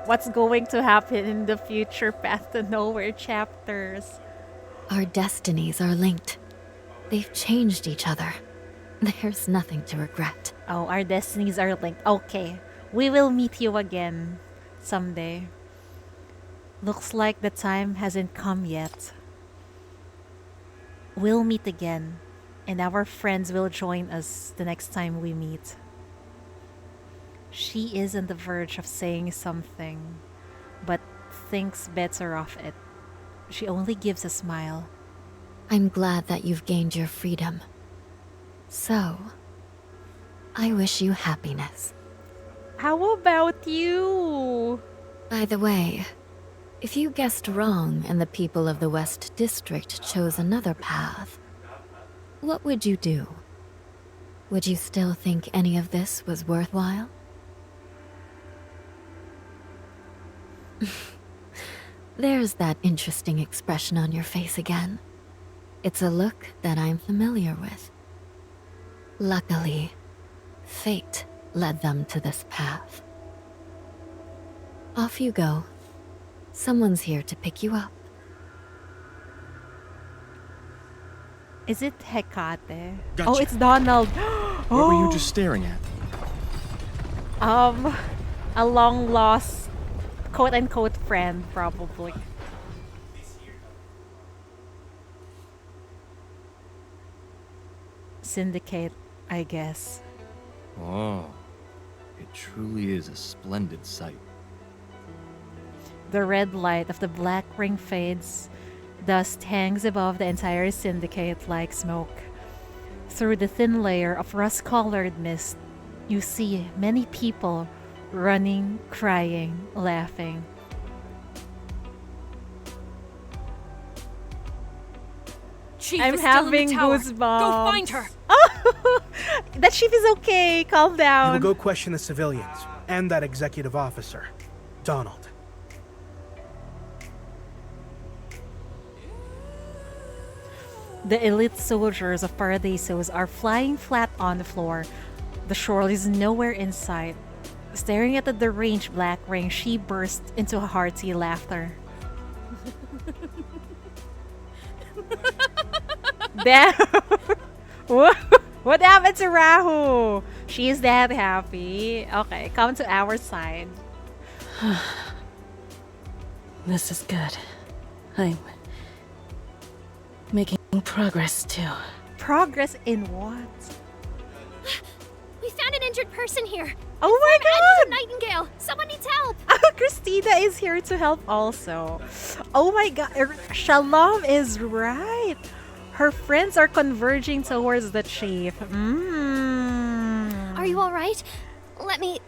What's going to happen in the future Path to Nowhere chapters? Our destinies are linked. They've changed each other. There's nothing to regret. Oh, our destinies are linked. Okay. We will meet you again someday. Looks like the time hasn't come yet. We'll meet again, and our friends will join us the next time we meet. She is on the verge of saying something, but thinks better of it. She only gives a smile. I'm glad that you've gained your freedom. So, I wish you happiness. How about you? By the way, if you guessed wrong and the people of the West District chose another path, what would you do? Would you still think any of this was worthwhile? There's that interesting expression on your face again. It's a look that I'm familiar with. Luckily, fate led them to this path. Off you go. Someone's here to pick you up. Is it Hecate? Gotcha. Oh, it's Donald. What were you just staring at? A long lost quote-unquote friend, probably. Syndicate, I guess. Oh, it truly is a splendid sight. The red light of the black ring fades. Dust hangs above the entire syndicate like smoke. Through the thin layer of rust-colored mist, you see many people running, crying, laughing. Chief I'm is still having in the tower. goosebumps. Go find her. Oh, that chief is okay. Calm We'll down. go question the civilians and that executive officer, Donald. The elite soldiers of Paradisos are flying flat on the floor. The shore is nowhere in sight. Staring at the deranged black ring, she bursts into a hearty laughter. Damn! What happened to Rahu? She is that happy. Okay, come to our side. This is good. I'm making progress too. Progress in what? We found an injured person here. Oh my god! Nightingale! Someone needs help! Christina is here to help also. Oh my god, Shalom is right. Her friends are converging towards the chief. Are you alright? Let me...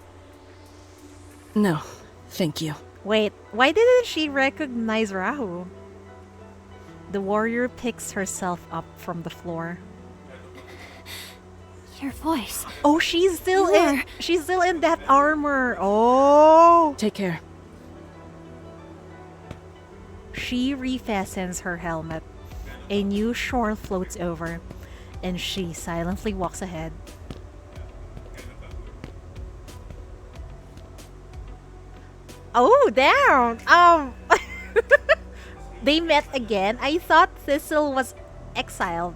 No, thank you. Wait, why didn't she recognize Rahu? The warrior picks herself up from the floor. Your voice. Oh, she's still in that armor. Oh. Take care. She refastens her helmet. A new shore floats over, and she silently walks ahead. Oh, damn! They met again. I thought Thistle was exiled.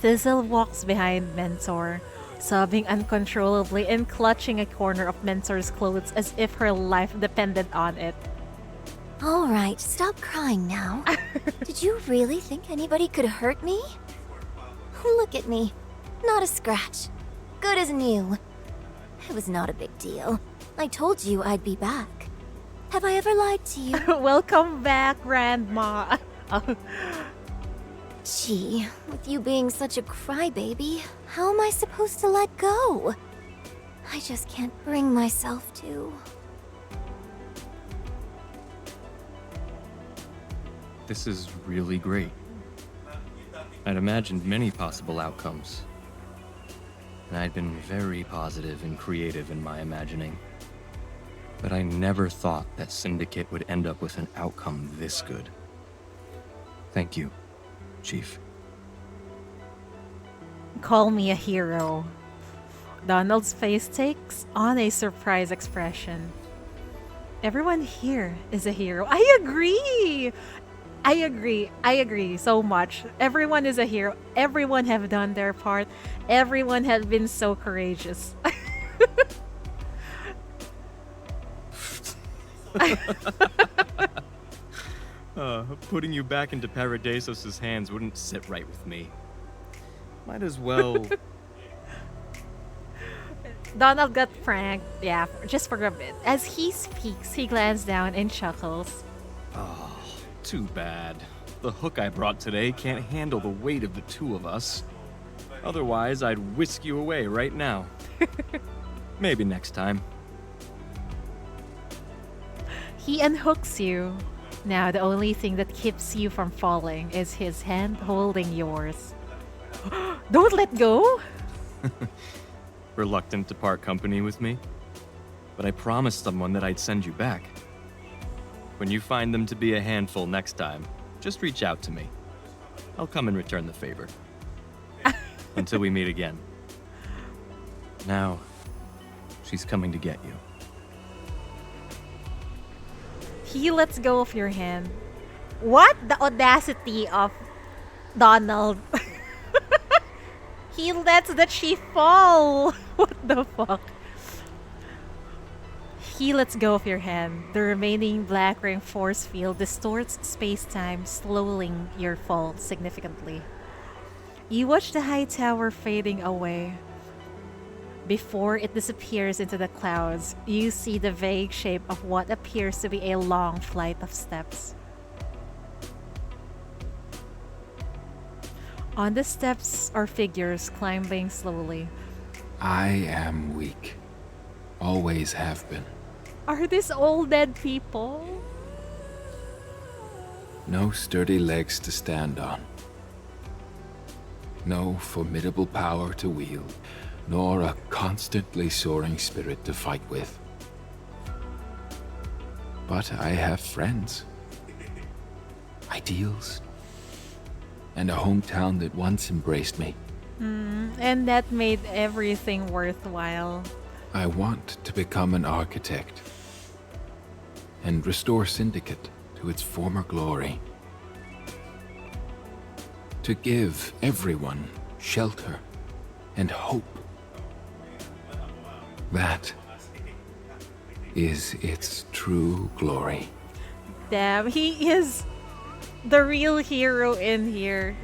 Thistle walks behind Mentor, sobbing uncontrollably and clutching a corner of Mentor's clothes as if her life depended on it. Alright, stop crying now. Did you really think anybody could hurt me? Look at me. Not a scratch. Good as new. It was not a big deal. I told you I'd be back. Have I ever lied to you? Welcome back, Grandma. Gee, with you being such a crybaby, how am I supposed to let go? I just can't bring myself to. This is really great. I'd imagined many possible outcomes. And I'd been very positive and creative in my imagining. But I never thought that Syndicate would end up with an outcome this good. Thank you, Chief. Call me a hero. Donald's face takes on a surprised expression. Everyone here is a hero. I agree! I agree so much. Everyone is a hero. Everyone have done their part. Everyone has been so courageous. Putting you back into Paradisos' hands wouldn't sit right with me. Might as well... Donald got pranked, yeah, just for a bit. As he speaks, he glances down and chuckles. Oh, too bad. The hook I brought today can't handle the weight of the two of us. Otherwise, I'd whisk you away right now. Maybe next time. He unhooks you. Now the only thing that keeps you from falling is his hand holding yours. Don't let go! Reluctant to part company with me? But I promised someone that I'd send you back. When you find them to be a handful next time, just reach out to me. I'll come and return the favor. Until we meet again. Now, she's coming to get you. He lets go of your hand. What? The audacity of Donald. He lets the chief fall. What the fuck? He lets go of your hand. The remaining black ring force field distorts space-time, slowing your fall significantly. You watch the high tower fading away. Before it disappears into the clouds, you see the vague shape of what appears to be a long flight of steps. On the steps are figures climbing slowly. I am weak. Always have been. Are these all dead people? No sturdy legs to stand on. No formidable power to wield, nor a constantly soaring spirit to fight with. But I have friends, ideals, and a hometown that once embraced me. And that made everything worthwhile. I want to become an architect and restore Syndicate to its former glory. To give everyone shelter and hope. That is its true glory. Damn, he is the real hero in here.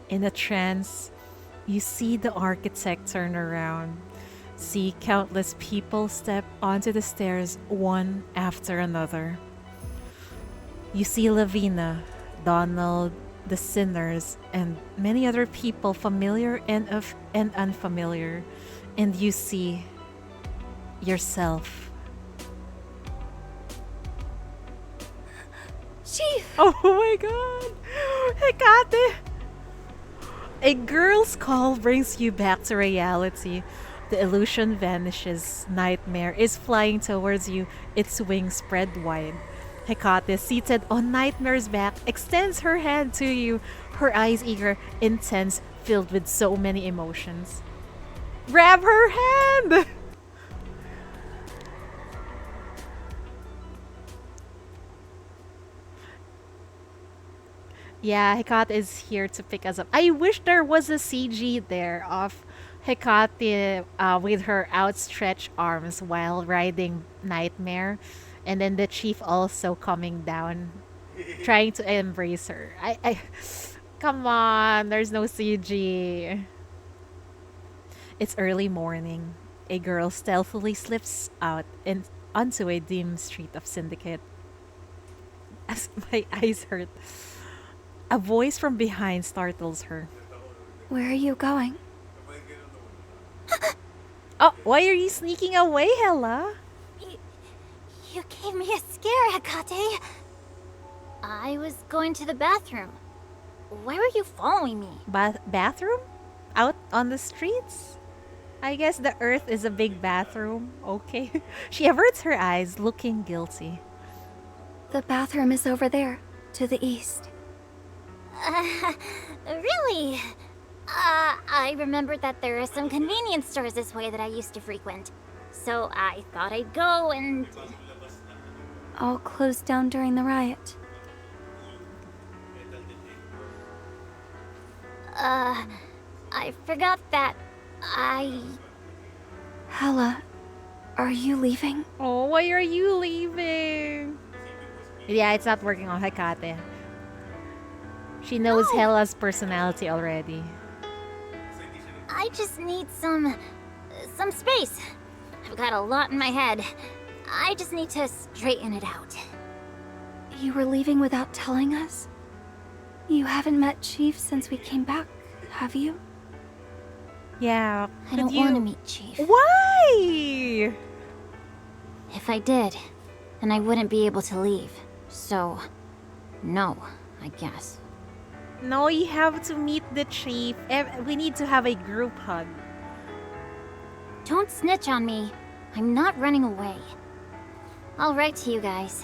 In a trance, you see the architect turn around, see countless people step onto the stairs one after another. You see Lavina, Donald, the Sinners, and many other people, familiar and unfamiliar, and you see yourself. Chief! Oh my god! Hecate! A girl's call brings you back to reality. The illusion vanishes. Nightmare is flying towards you, its wings spread wide. Hecate, seated on Nightmare's back, extends her hand to you, her eyes eager, intense, filled with so many emotions. Grab her hand! Yeah, Hecate is here to pick us up. I wish there was a CG there of Hecate with her outstretched arms while riding Nightmare. And then the chief also coming down, trying to embrace her. Come on, there's no CG. It's early morning. A girl stealthily slips out onto a dim street of Syndicate. As my eyes hurt, a voice from behind startles her. Where are you going? Oh, why are you sneaking away, Hella? You gave me a scare, Hecate. I was going to the bathroom. Why were you following me? Bathroom? Out on the streets? I guess the Earth is a big bathroom. Okay. She averts her eyes, looking guilty. The bathroom is over there, to the east. Really? I remembered that there are some convenience stores this way that I used to frequent. So I thought I'd go and... All closed down during the riot. I forgot that Hella, are you leaving? Oh, why are you leaving? Yeah, it's not working on Hecate. She knows Hella's personality already. I just need some space. I've got a lot in my head. I just need to straighten it out. You were leaving without telling us? You haven't met Chief since we came back, have you? Yeah. I don't want to meet Chief. Why? If I did, then I wouldn't be able to leave. So, no, I guess. No, you have to meet the Chief. We need to have a group hug. Don't snitch on me. I'm not running away. I'll write to you guys.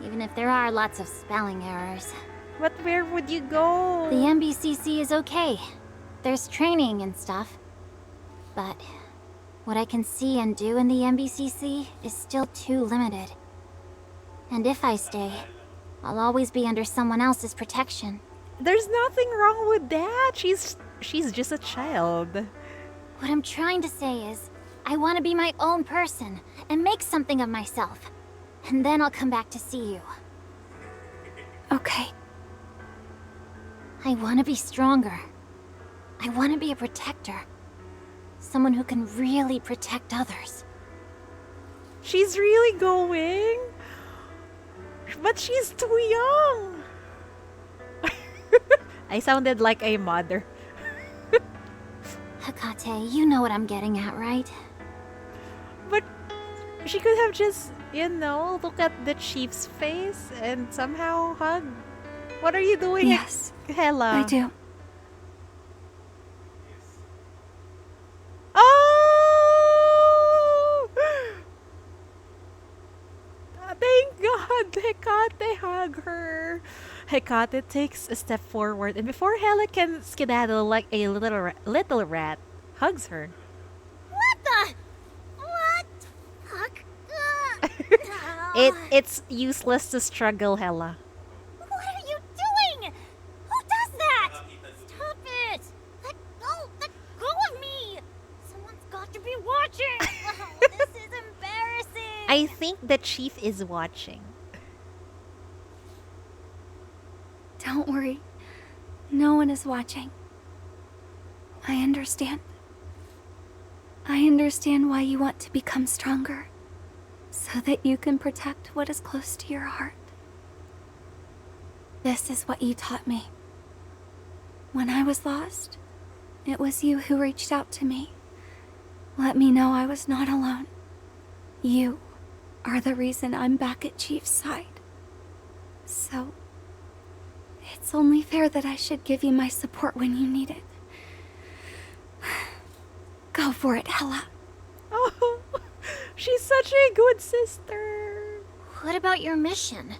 Even if there are lots of spelling errors. But where would you go? The MBCC is okay. There's training and stuff. But what I can see and do in the MBCC is still too limited. And if I stay, I'll always be under someone else's protection. There's nothing wrong with that. She's just a child. What I'm trying to say is, I want to be my own person and make something of myself. And then I'll come back to see you. Okay. I want to be stronger. I want to be a protector. Someone who can really protect others. She's really going? But she's too young. I sounded like a mother. Hecate, you know what I'm getting at, right? But she could have just, look at the chief's face and somehow hug. What are you doing? Yes, Hela? I do. Oh! Thank God! Hecate hug her. Hecate takes a step forward, and before Hela can skedaddle like a little rat, hugs her. What the? What? Fuck. It's useless to struggle, Hela. What are you doing? Who does that? Stop it! Let go of me! Someone's got to be watching! Oh, this is embarrassing! I think the chief is watching. Don't worry. No one is watching. I understand. I understand why you want to become stronger. So that you can protect what is close to your heart. This is what you taught me. When I was lost, it was you who reached out to me. Let me know I was not alone. You are the reason I'm back at Chief's side. So, it's only fair that I should give you my support when you need it. Go for it, Hela. Oh, she's such a good sister. What about your mission?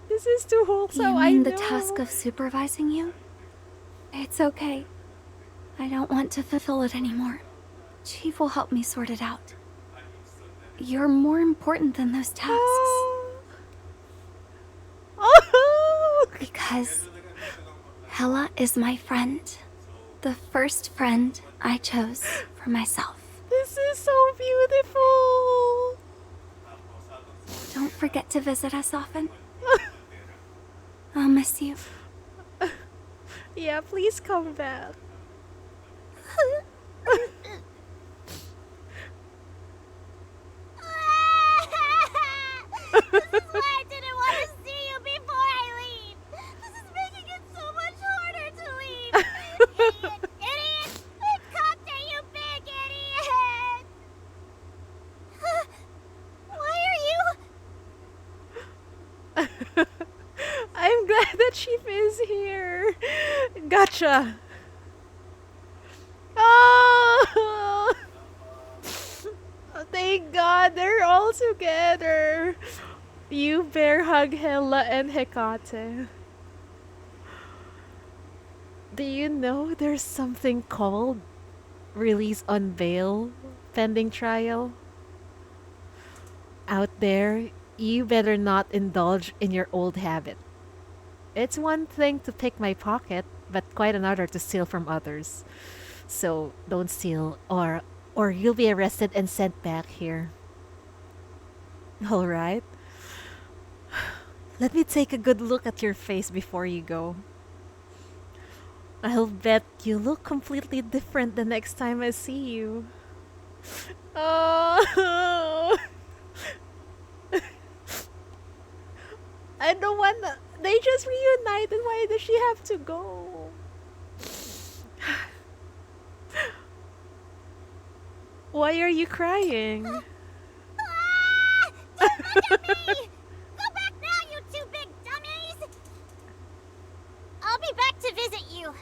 This is too wholesome. You I mean know. the task of supervising you? It's okay. I don't want to fulfill it anymore. Chief will help me sort it out. You're more important than those tasks. Because Hela is my friend. The first friend I chose for myself. This is so beautiful. Don't forget to visit us often. I'll miss you. Yeah, please come back. This is why I didn't want to see you before I leave. This is making it so much harder to leave. Idiot! Hecate, you big idiot! Why are you... I'm glad that Chief is here. Gotcha. Oh! Thank God they're all together. You bear hug Hela and Hecate. Do you know there's something called release on bail pending trial? Out there, you better not indulge in your old habit. It's one thing to pick my pocket, but quite another to steal from others. So don't steal, or you'll be arrested and sent back here. Alright. Let me take a good look at your face before you go. I'll bet you look completely different the next time I see you. Oh! I don't wanna... They just reunited. Why does she have to go? Why are you crying? Don't look at me! Go back now, you two big dummies! I'll be back to visit you,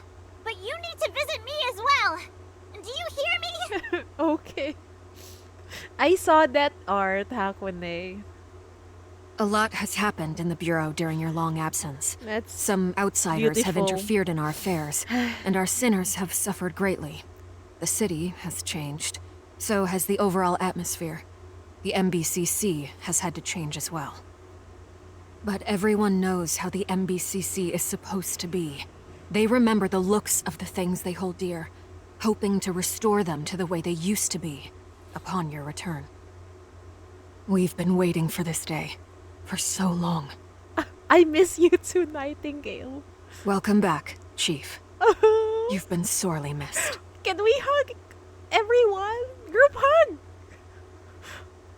but you need to visit me as well. Do you hear me? Okay. I saw that art, Hakone. A lot has happened in the Bureau during your long absence. That's Some outsiders have beautiful. interfered in our affairs, and our sinners have suffered greatly. The city has changed. So has the overall atmosphere. The MBCC has had to change as well. But everyone knows how the MBCC is supposed to be. They remember the looks of the things they hold dear, hoping to restore them to the way they used to be upon your return. We've been waiting for this day for so long. I miss you too, Nightingale. Welcome back, Chief. You've been sorely missed. Can we hug everyone? Group hug!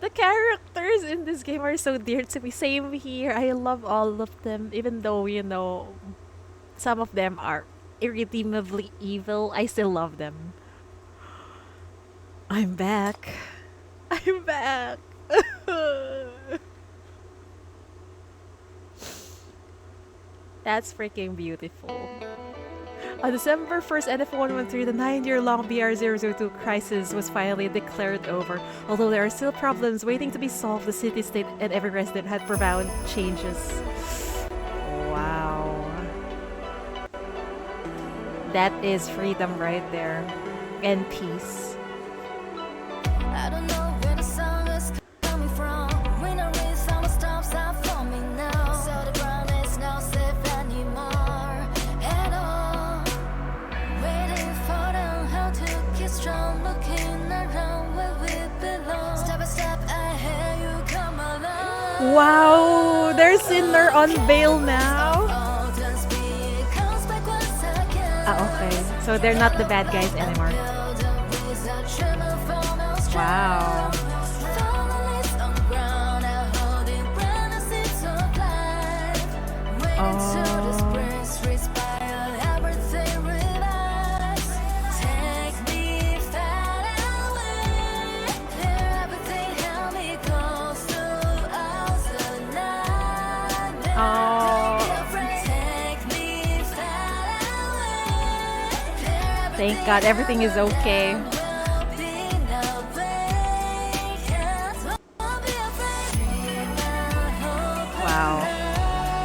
The characters in this game are so dear to me. Same here. I love all of them. Even though, you know, some of them are irredeemably evil, I still love them. I'm back. I'm back. That's freaking beautiful. On December 1st, NF113, the 9-year-long BR002 crisis was finally declared over. Although there are still problems waiting to be solved, the city-state and every resident had profound changes. Wow. That is freedom right there. And peace. I don't know where the song is coming from. When I read some stops are forming now. So the ground is not safe anymore at all. Waiting for them how to keep strong. Looking around where we belong. Step by step I hear you come along. Wow, there's Sinner on bail now. Okay. So they're not the bad guys anymore. Wow. Thank God everything is okay. Wow.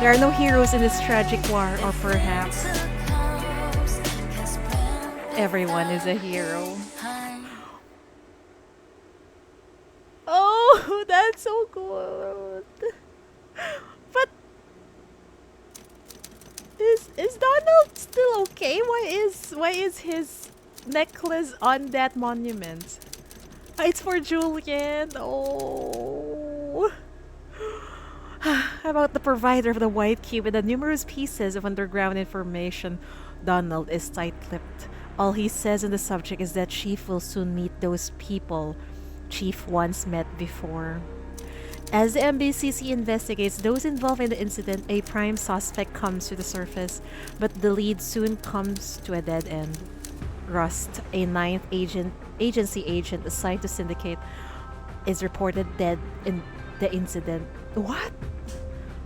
There are no heroes in this tragic war, or perhaps everyone is a hero. Oh, that's so good. But is Donald still okay? Why is his necklace on that monument? It's for Julian. Oh. About the provider of the White Cube and the numerous pieces of underground information, Donald is tight-lipped. All he says on the subject is that Chief will soon meet those people Chief once met before. As the MBCC investigates those involved in the incident, a prime suspect comes to the surface, but the lead soon comes to a dead end. Rust, a 9th agency agent assigned to Syndicate, is reported dead in the incident. What?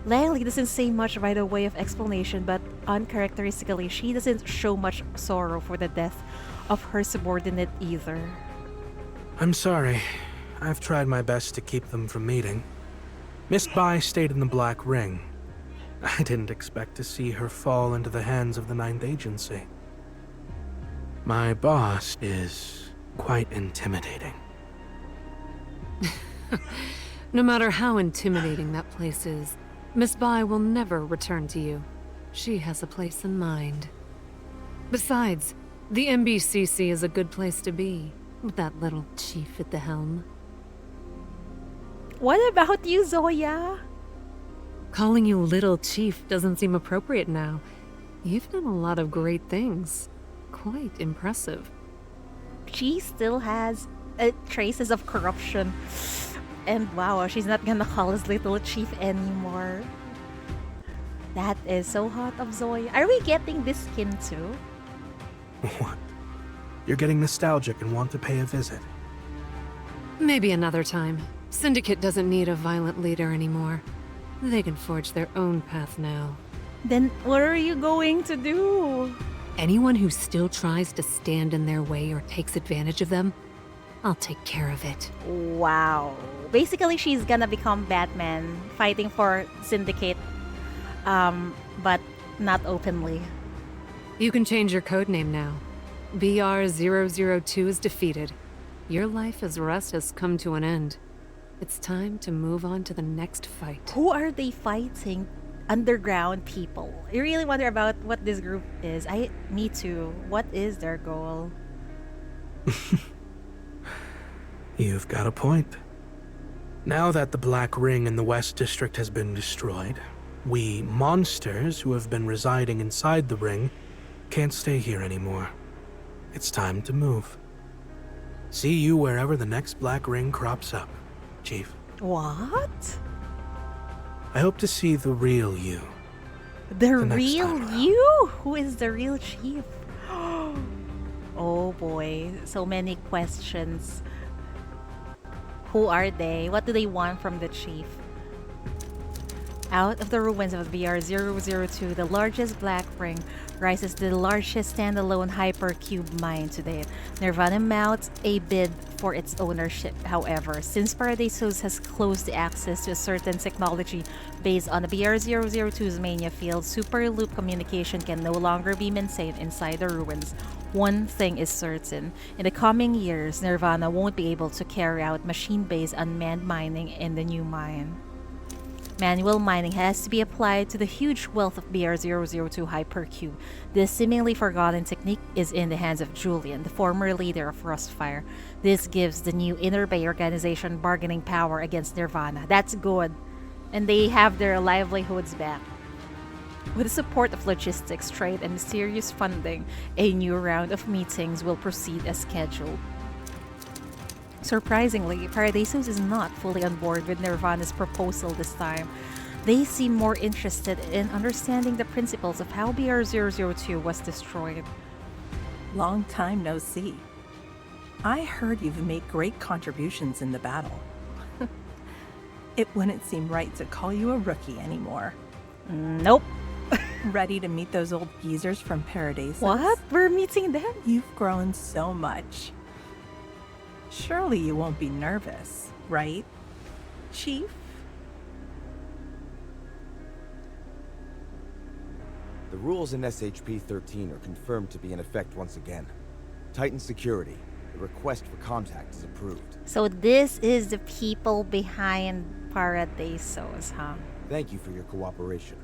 Langley doesn't say much by the way of explanation, but uncharacteristically, she doesn't show much sorrow for the death of her subordinate either. I'm sorry. I've tried my best to keep them from meeting. Miss Bai stayed in the Black Ring. I didn't expect to see her fall into the hands of the 9th Agency. My boss is quite intimidating. No matter how intimidating that place is, Miss Bai will never return to you. She has a place in mind. Besides, the MBCC is a good place to be, with that little chief at the helm. What about you, Zoya? Calling you Little Chief doesn't seem appropriate now. You've done a lot of great things. Quite impressive. She still has traces of corruption. And wow, she's not gonna call us Little Chief anymore. That is so hot of Zoya. Are we getting this skin too? What? You're getting nostalgic and want to pay a visit. Maybe another time. Syndicate doesn't need a violent leader anymore. They can forge their own path now. Then what are you going to do? Anyone who still tries to stand in their way or takes advantage of them, I'll take care of it. Wow. Basically, she's gonna become Batman, fighting for Syndicate, but not openly. You can change your codename now. BR002 is defeated. Your life as Rust has come to an end. It's time to move on to the next fight. Who are they fighting? Underground people. You really wonder about what this group is. Me too. What is their goal? You've got a point. Now that the Black Ring in the West District has been destroyed, we monsters who have been residing inside the ring can't stay here anymore. It's time to move. See you wherever the next Black Ring crops up. Chief. What? I hope to see the real you. The next real time around. you? Who is the real chief? Oh boy, so many questions. Who are they? What do they want from the chief? Out of the ruins of BR-002, the largest black ring rises the largest standalone hypercube mine to date. Nirvana mounts a bid for its ownership, however, since Paradisos has closed the access to a certain technology based on the BR-002's mania field, superloop communication can no longer be maintained inside the ruins. One thing is certain, in the coming years, Nirvana won't be able to carry out machine-based unmanned mining in the new mine. Manual mining has to be applied to the huge wealth of BR-002 Hypercube. This seemingly forgotten technique is in the hands of Julian, the former leader of Rustfire. This gives the new Inner Bay organization bargaining power against Nirvana. That's good. And they have their livelihoods back. With the support of logistics, trade, and mysterious funding, a new round of meetings will proceed as scheduled. Surprisingly, Paradisos is not fully on board with Nirvana's proposal this time. They seem more interested in understanding the principles of how BR-002 was destroyed. Long time no see. I heard you've made great contributions in the battle. It wouldn't seem right to call you a rookie anymore. Nope. Ready to meet those old geezers from Paradisos? What? We're meeting them? You've grown so much. Surely you won't be nervous, right, Chief? The rules in SHP-13 are confirmed to be in effect once again. Titan Security, the request for contact is approved. So this is the people behind Paradisos, huh? Thank you for your cooperation.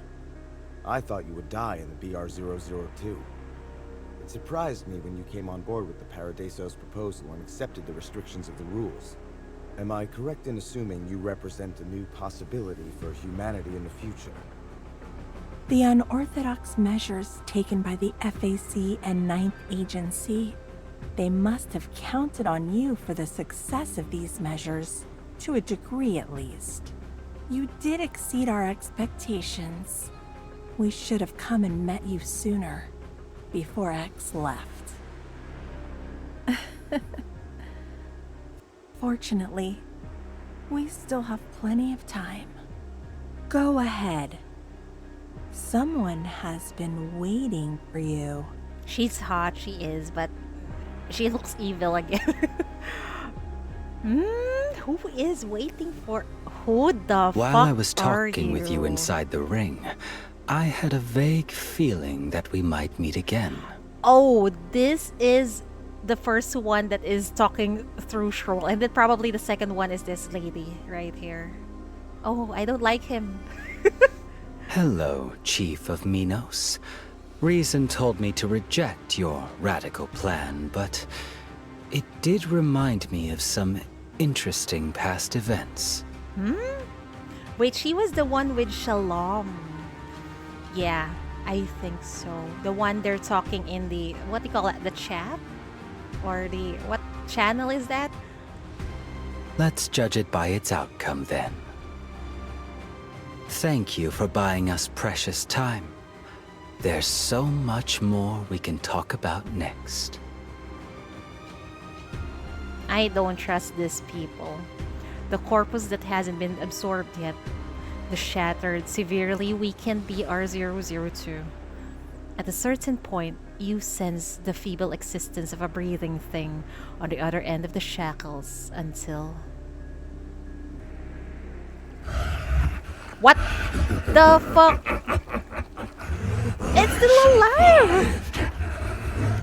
I thought you would die in the BR-002. It surprised me when you came on board with the Paradisos proposal and accepted the restrictions of the rules. Am I correct in assuming you represent a new possibility for humanity in the future? The unorthodox measures taken by the FAC and Ninth Agency, they must have counted on you for the success of these measures, to a degree at least. You did exceed our expectations. We should have come and met you sooner. Before X left. Fortunately, we still have plenty of time. Go ahead. Someone has been waiting for you. She's hot, she is, but she looks evil again. Who is waiting for... Who the fuck While I was are talking with you inside the ring, I had a vague feeling that we might meet again. Oh, this is the first one that is talking through Shroll. And then probably the second one is this lady right here. Oh, I don't like him. Hello, Chief of Minos. Reason told me to reject your radical plan, but it did remind me of some interesting past events. Wait, she was the one with Shalom. Yeah, I think so. The one they're talking in the, what do you call it, the chat? Or the, what channel is that? Let's judge it by its outcome then. Thank you for buying us precious time. There's so much more we can talk about next. I don't trust these people. The corpus that hasn't been absorbed yet. The shattered, severely weakened BR-002. At a certain point, you sense the feeble existence of a breathing thing on the other end of the shackles until... What the fuck? It's still alive!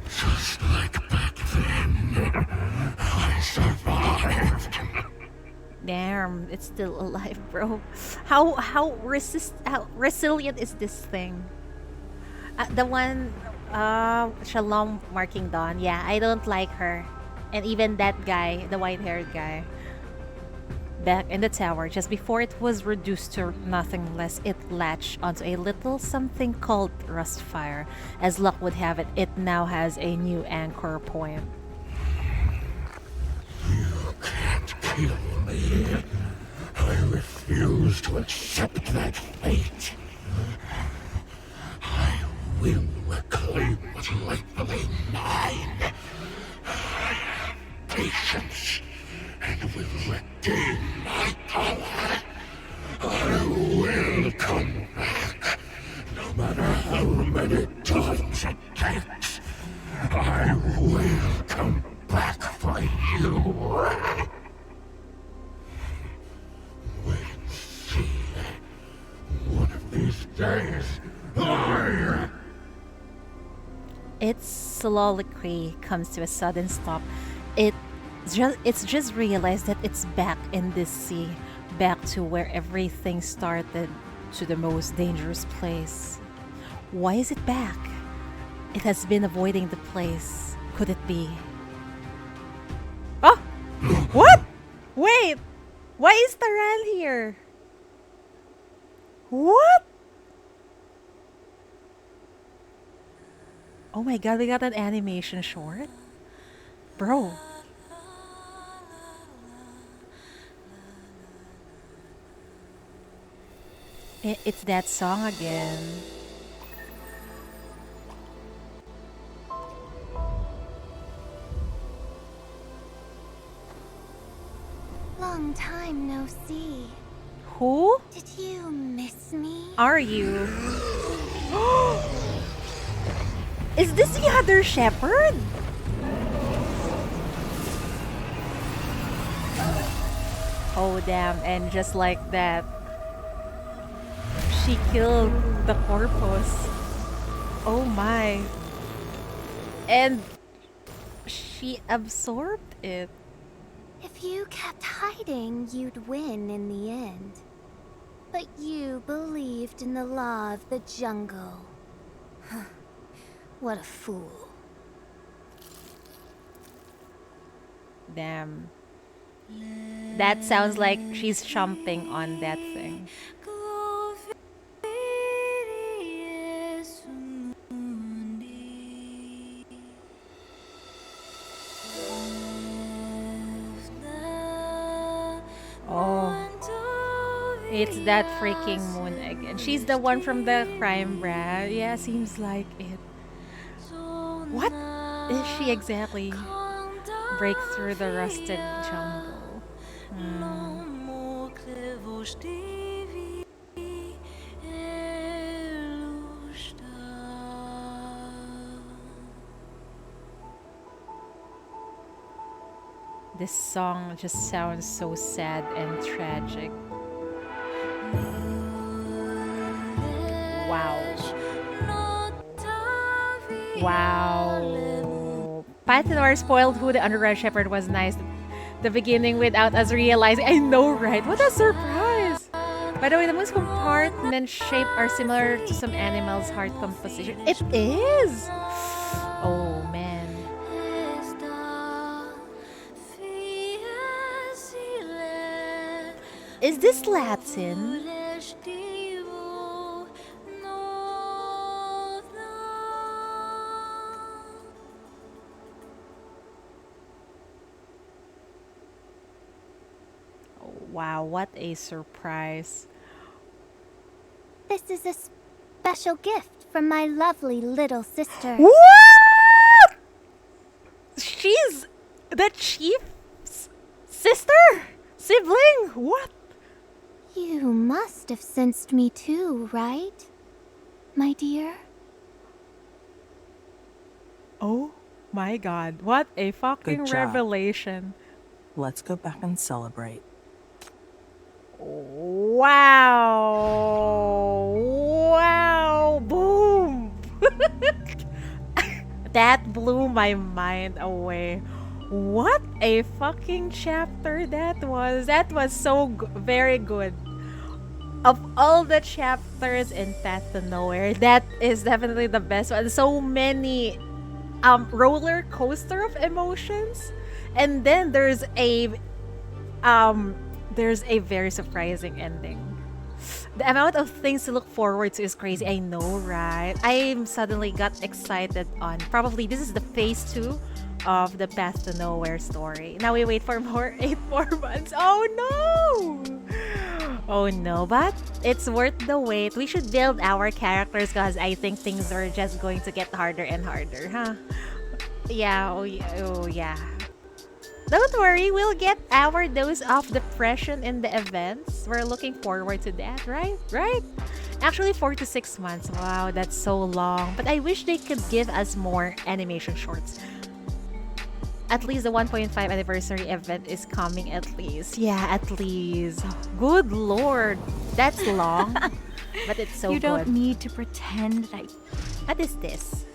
Just like back then, I survived. Damn, it's still alive, bro. How resilient is this thing? The one, Shalom marking Dawn. Yeah, I don't like her. And even that guy, the white-haired guy. Back in the tower, just before it was reduced to nothing less, it latched onto a little something called Rustfire. As luck would have it, it now has a new anchor point. You can't kill me. refuse to accept that fate, I will reclaim what's rightfully mine. I have patience and will regain my power. I will come back, no matter how many times it takes. I will come back for you. Wait and see. One of these days, Its soliloquy comes to a sudden stop. It's just realized that it's back in this sea, back to where everything started, to the most dangerous place. Why is it back? It has been avoiding the place. Could it be? Oh! What? Wait! Why is Taran here? What? Oh my god, we got an animation short? Bro. It's that song again. Long time no see. Who? Did you miss me? Are you? Is this the other shepherd? Oh damn, and just like that, she killed the corpus. Oh my. And she absorbed it. If you kept hiding, you'd win in the end. But you believed in the law of the jungle. What a fool. Damn. That sounds like she's chomping on that thing. Oh, it's that freaking moon again. She's the one from the crime brand. Yeah, seems like it. What is she exactly? Break through the rusted jungle. This song just sounds so sad and tragic. Wow. Wow. Pathinor spoiled who the underground shepherd was nice at the beginning without us realizing. I know, right? What a surprise! By the way, the moon's compartment shape are similar to some animals' heart composition. It is! Oh, man. Is this Latin? Oh, wow, what a surprise. This is a special gift from my lovely little sister. What? She's the chief's sister? Sibling? What? You must have sensed me too, right? My dear? Oh my god, what a fucking Good job. revelation. Let's go back and celebrate. Wow. Wow. Boom. That blew my mind away. What a fucking chapter that was. That was so very good. Of all the chapters in Path to Nowhere, that is definitely the best one. So many roller coaster of emotions. And then there's a very surprising ending. The amount of things to look forward to is crazy. I know, right? I suddenly got excited on probably this is the phase 2 of the Path to Nowhere story. Now we wait for more 8 more months. Oh no! Oh no, but it's worth the wait. We should build our characters because I think things are just going to get harder and harder, huh? Yeah, oh yeah. Don't worry, we'll get our dose of depression in the events. We're looking forward to that, right? Right? Actually, 4 to 6 months. Wow, that's so long. But I wish they could give us more animation shorts. At least the 1.5 anniversary event is coming at least. Yeah, at least. Good lord. That's long. But it's so You don't good. need to pretend that What is this?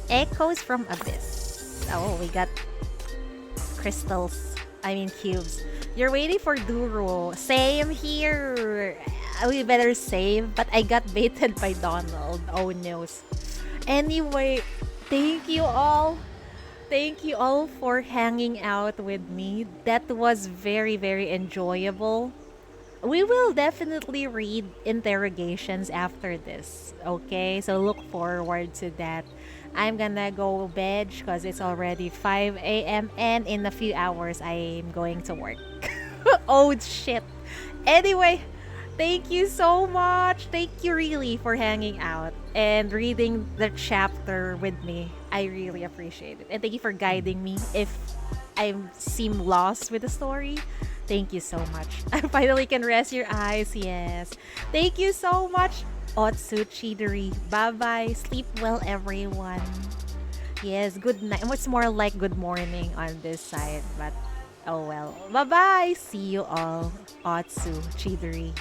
Echoes from Abyss. Oh, we got crystals. I mean cubes. You're waiting for Duro. Same here. We better save. But I got baited by Donald. Oh no. Anyway, thank you all. Thank you all for hanging out with me. That was very, very enjoyable. We will definitely read interrogations after this. Okay? So look forward to that. I'm gonna go bed because it's already 5 a.m. and in a few hours I'm going to work. Oh shit. Anyway, thank you so much. Thank you really for hanging out and reading the chapter with me. I really appreciate it. And thank you for guiding me if I seem lost with the story. Thank you so much. I finally can rest your eyes. Yes. Thank you so much. Otsu Chidori. Bye-bye. Sleep well, everyone. Yes, good night. What's more like good morning on this side, but oh well. Bye-bye. See you all. Otsu Chidori.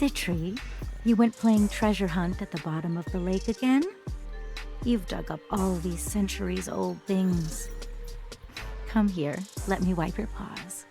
Citri, you went playing treasure hunt at the bottom of the lake again? You've dug up all these centuries-old things. Come here, let me wipe your paws.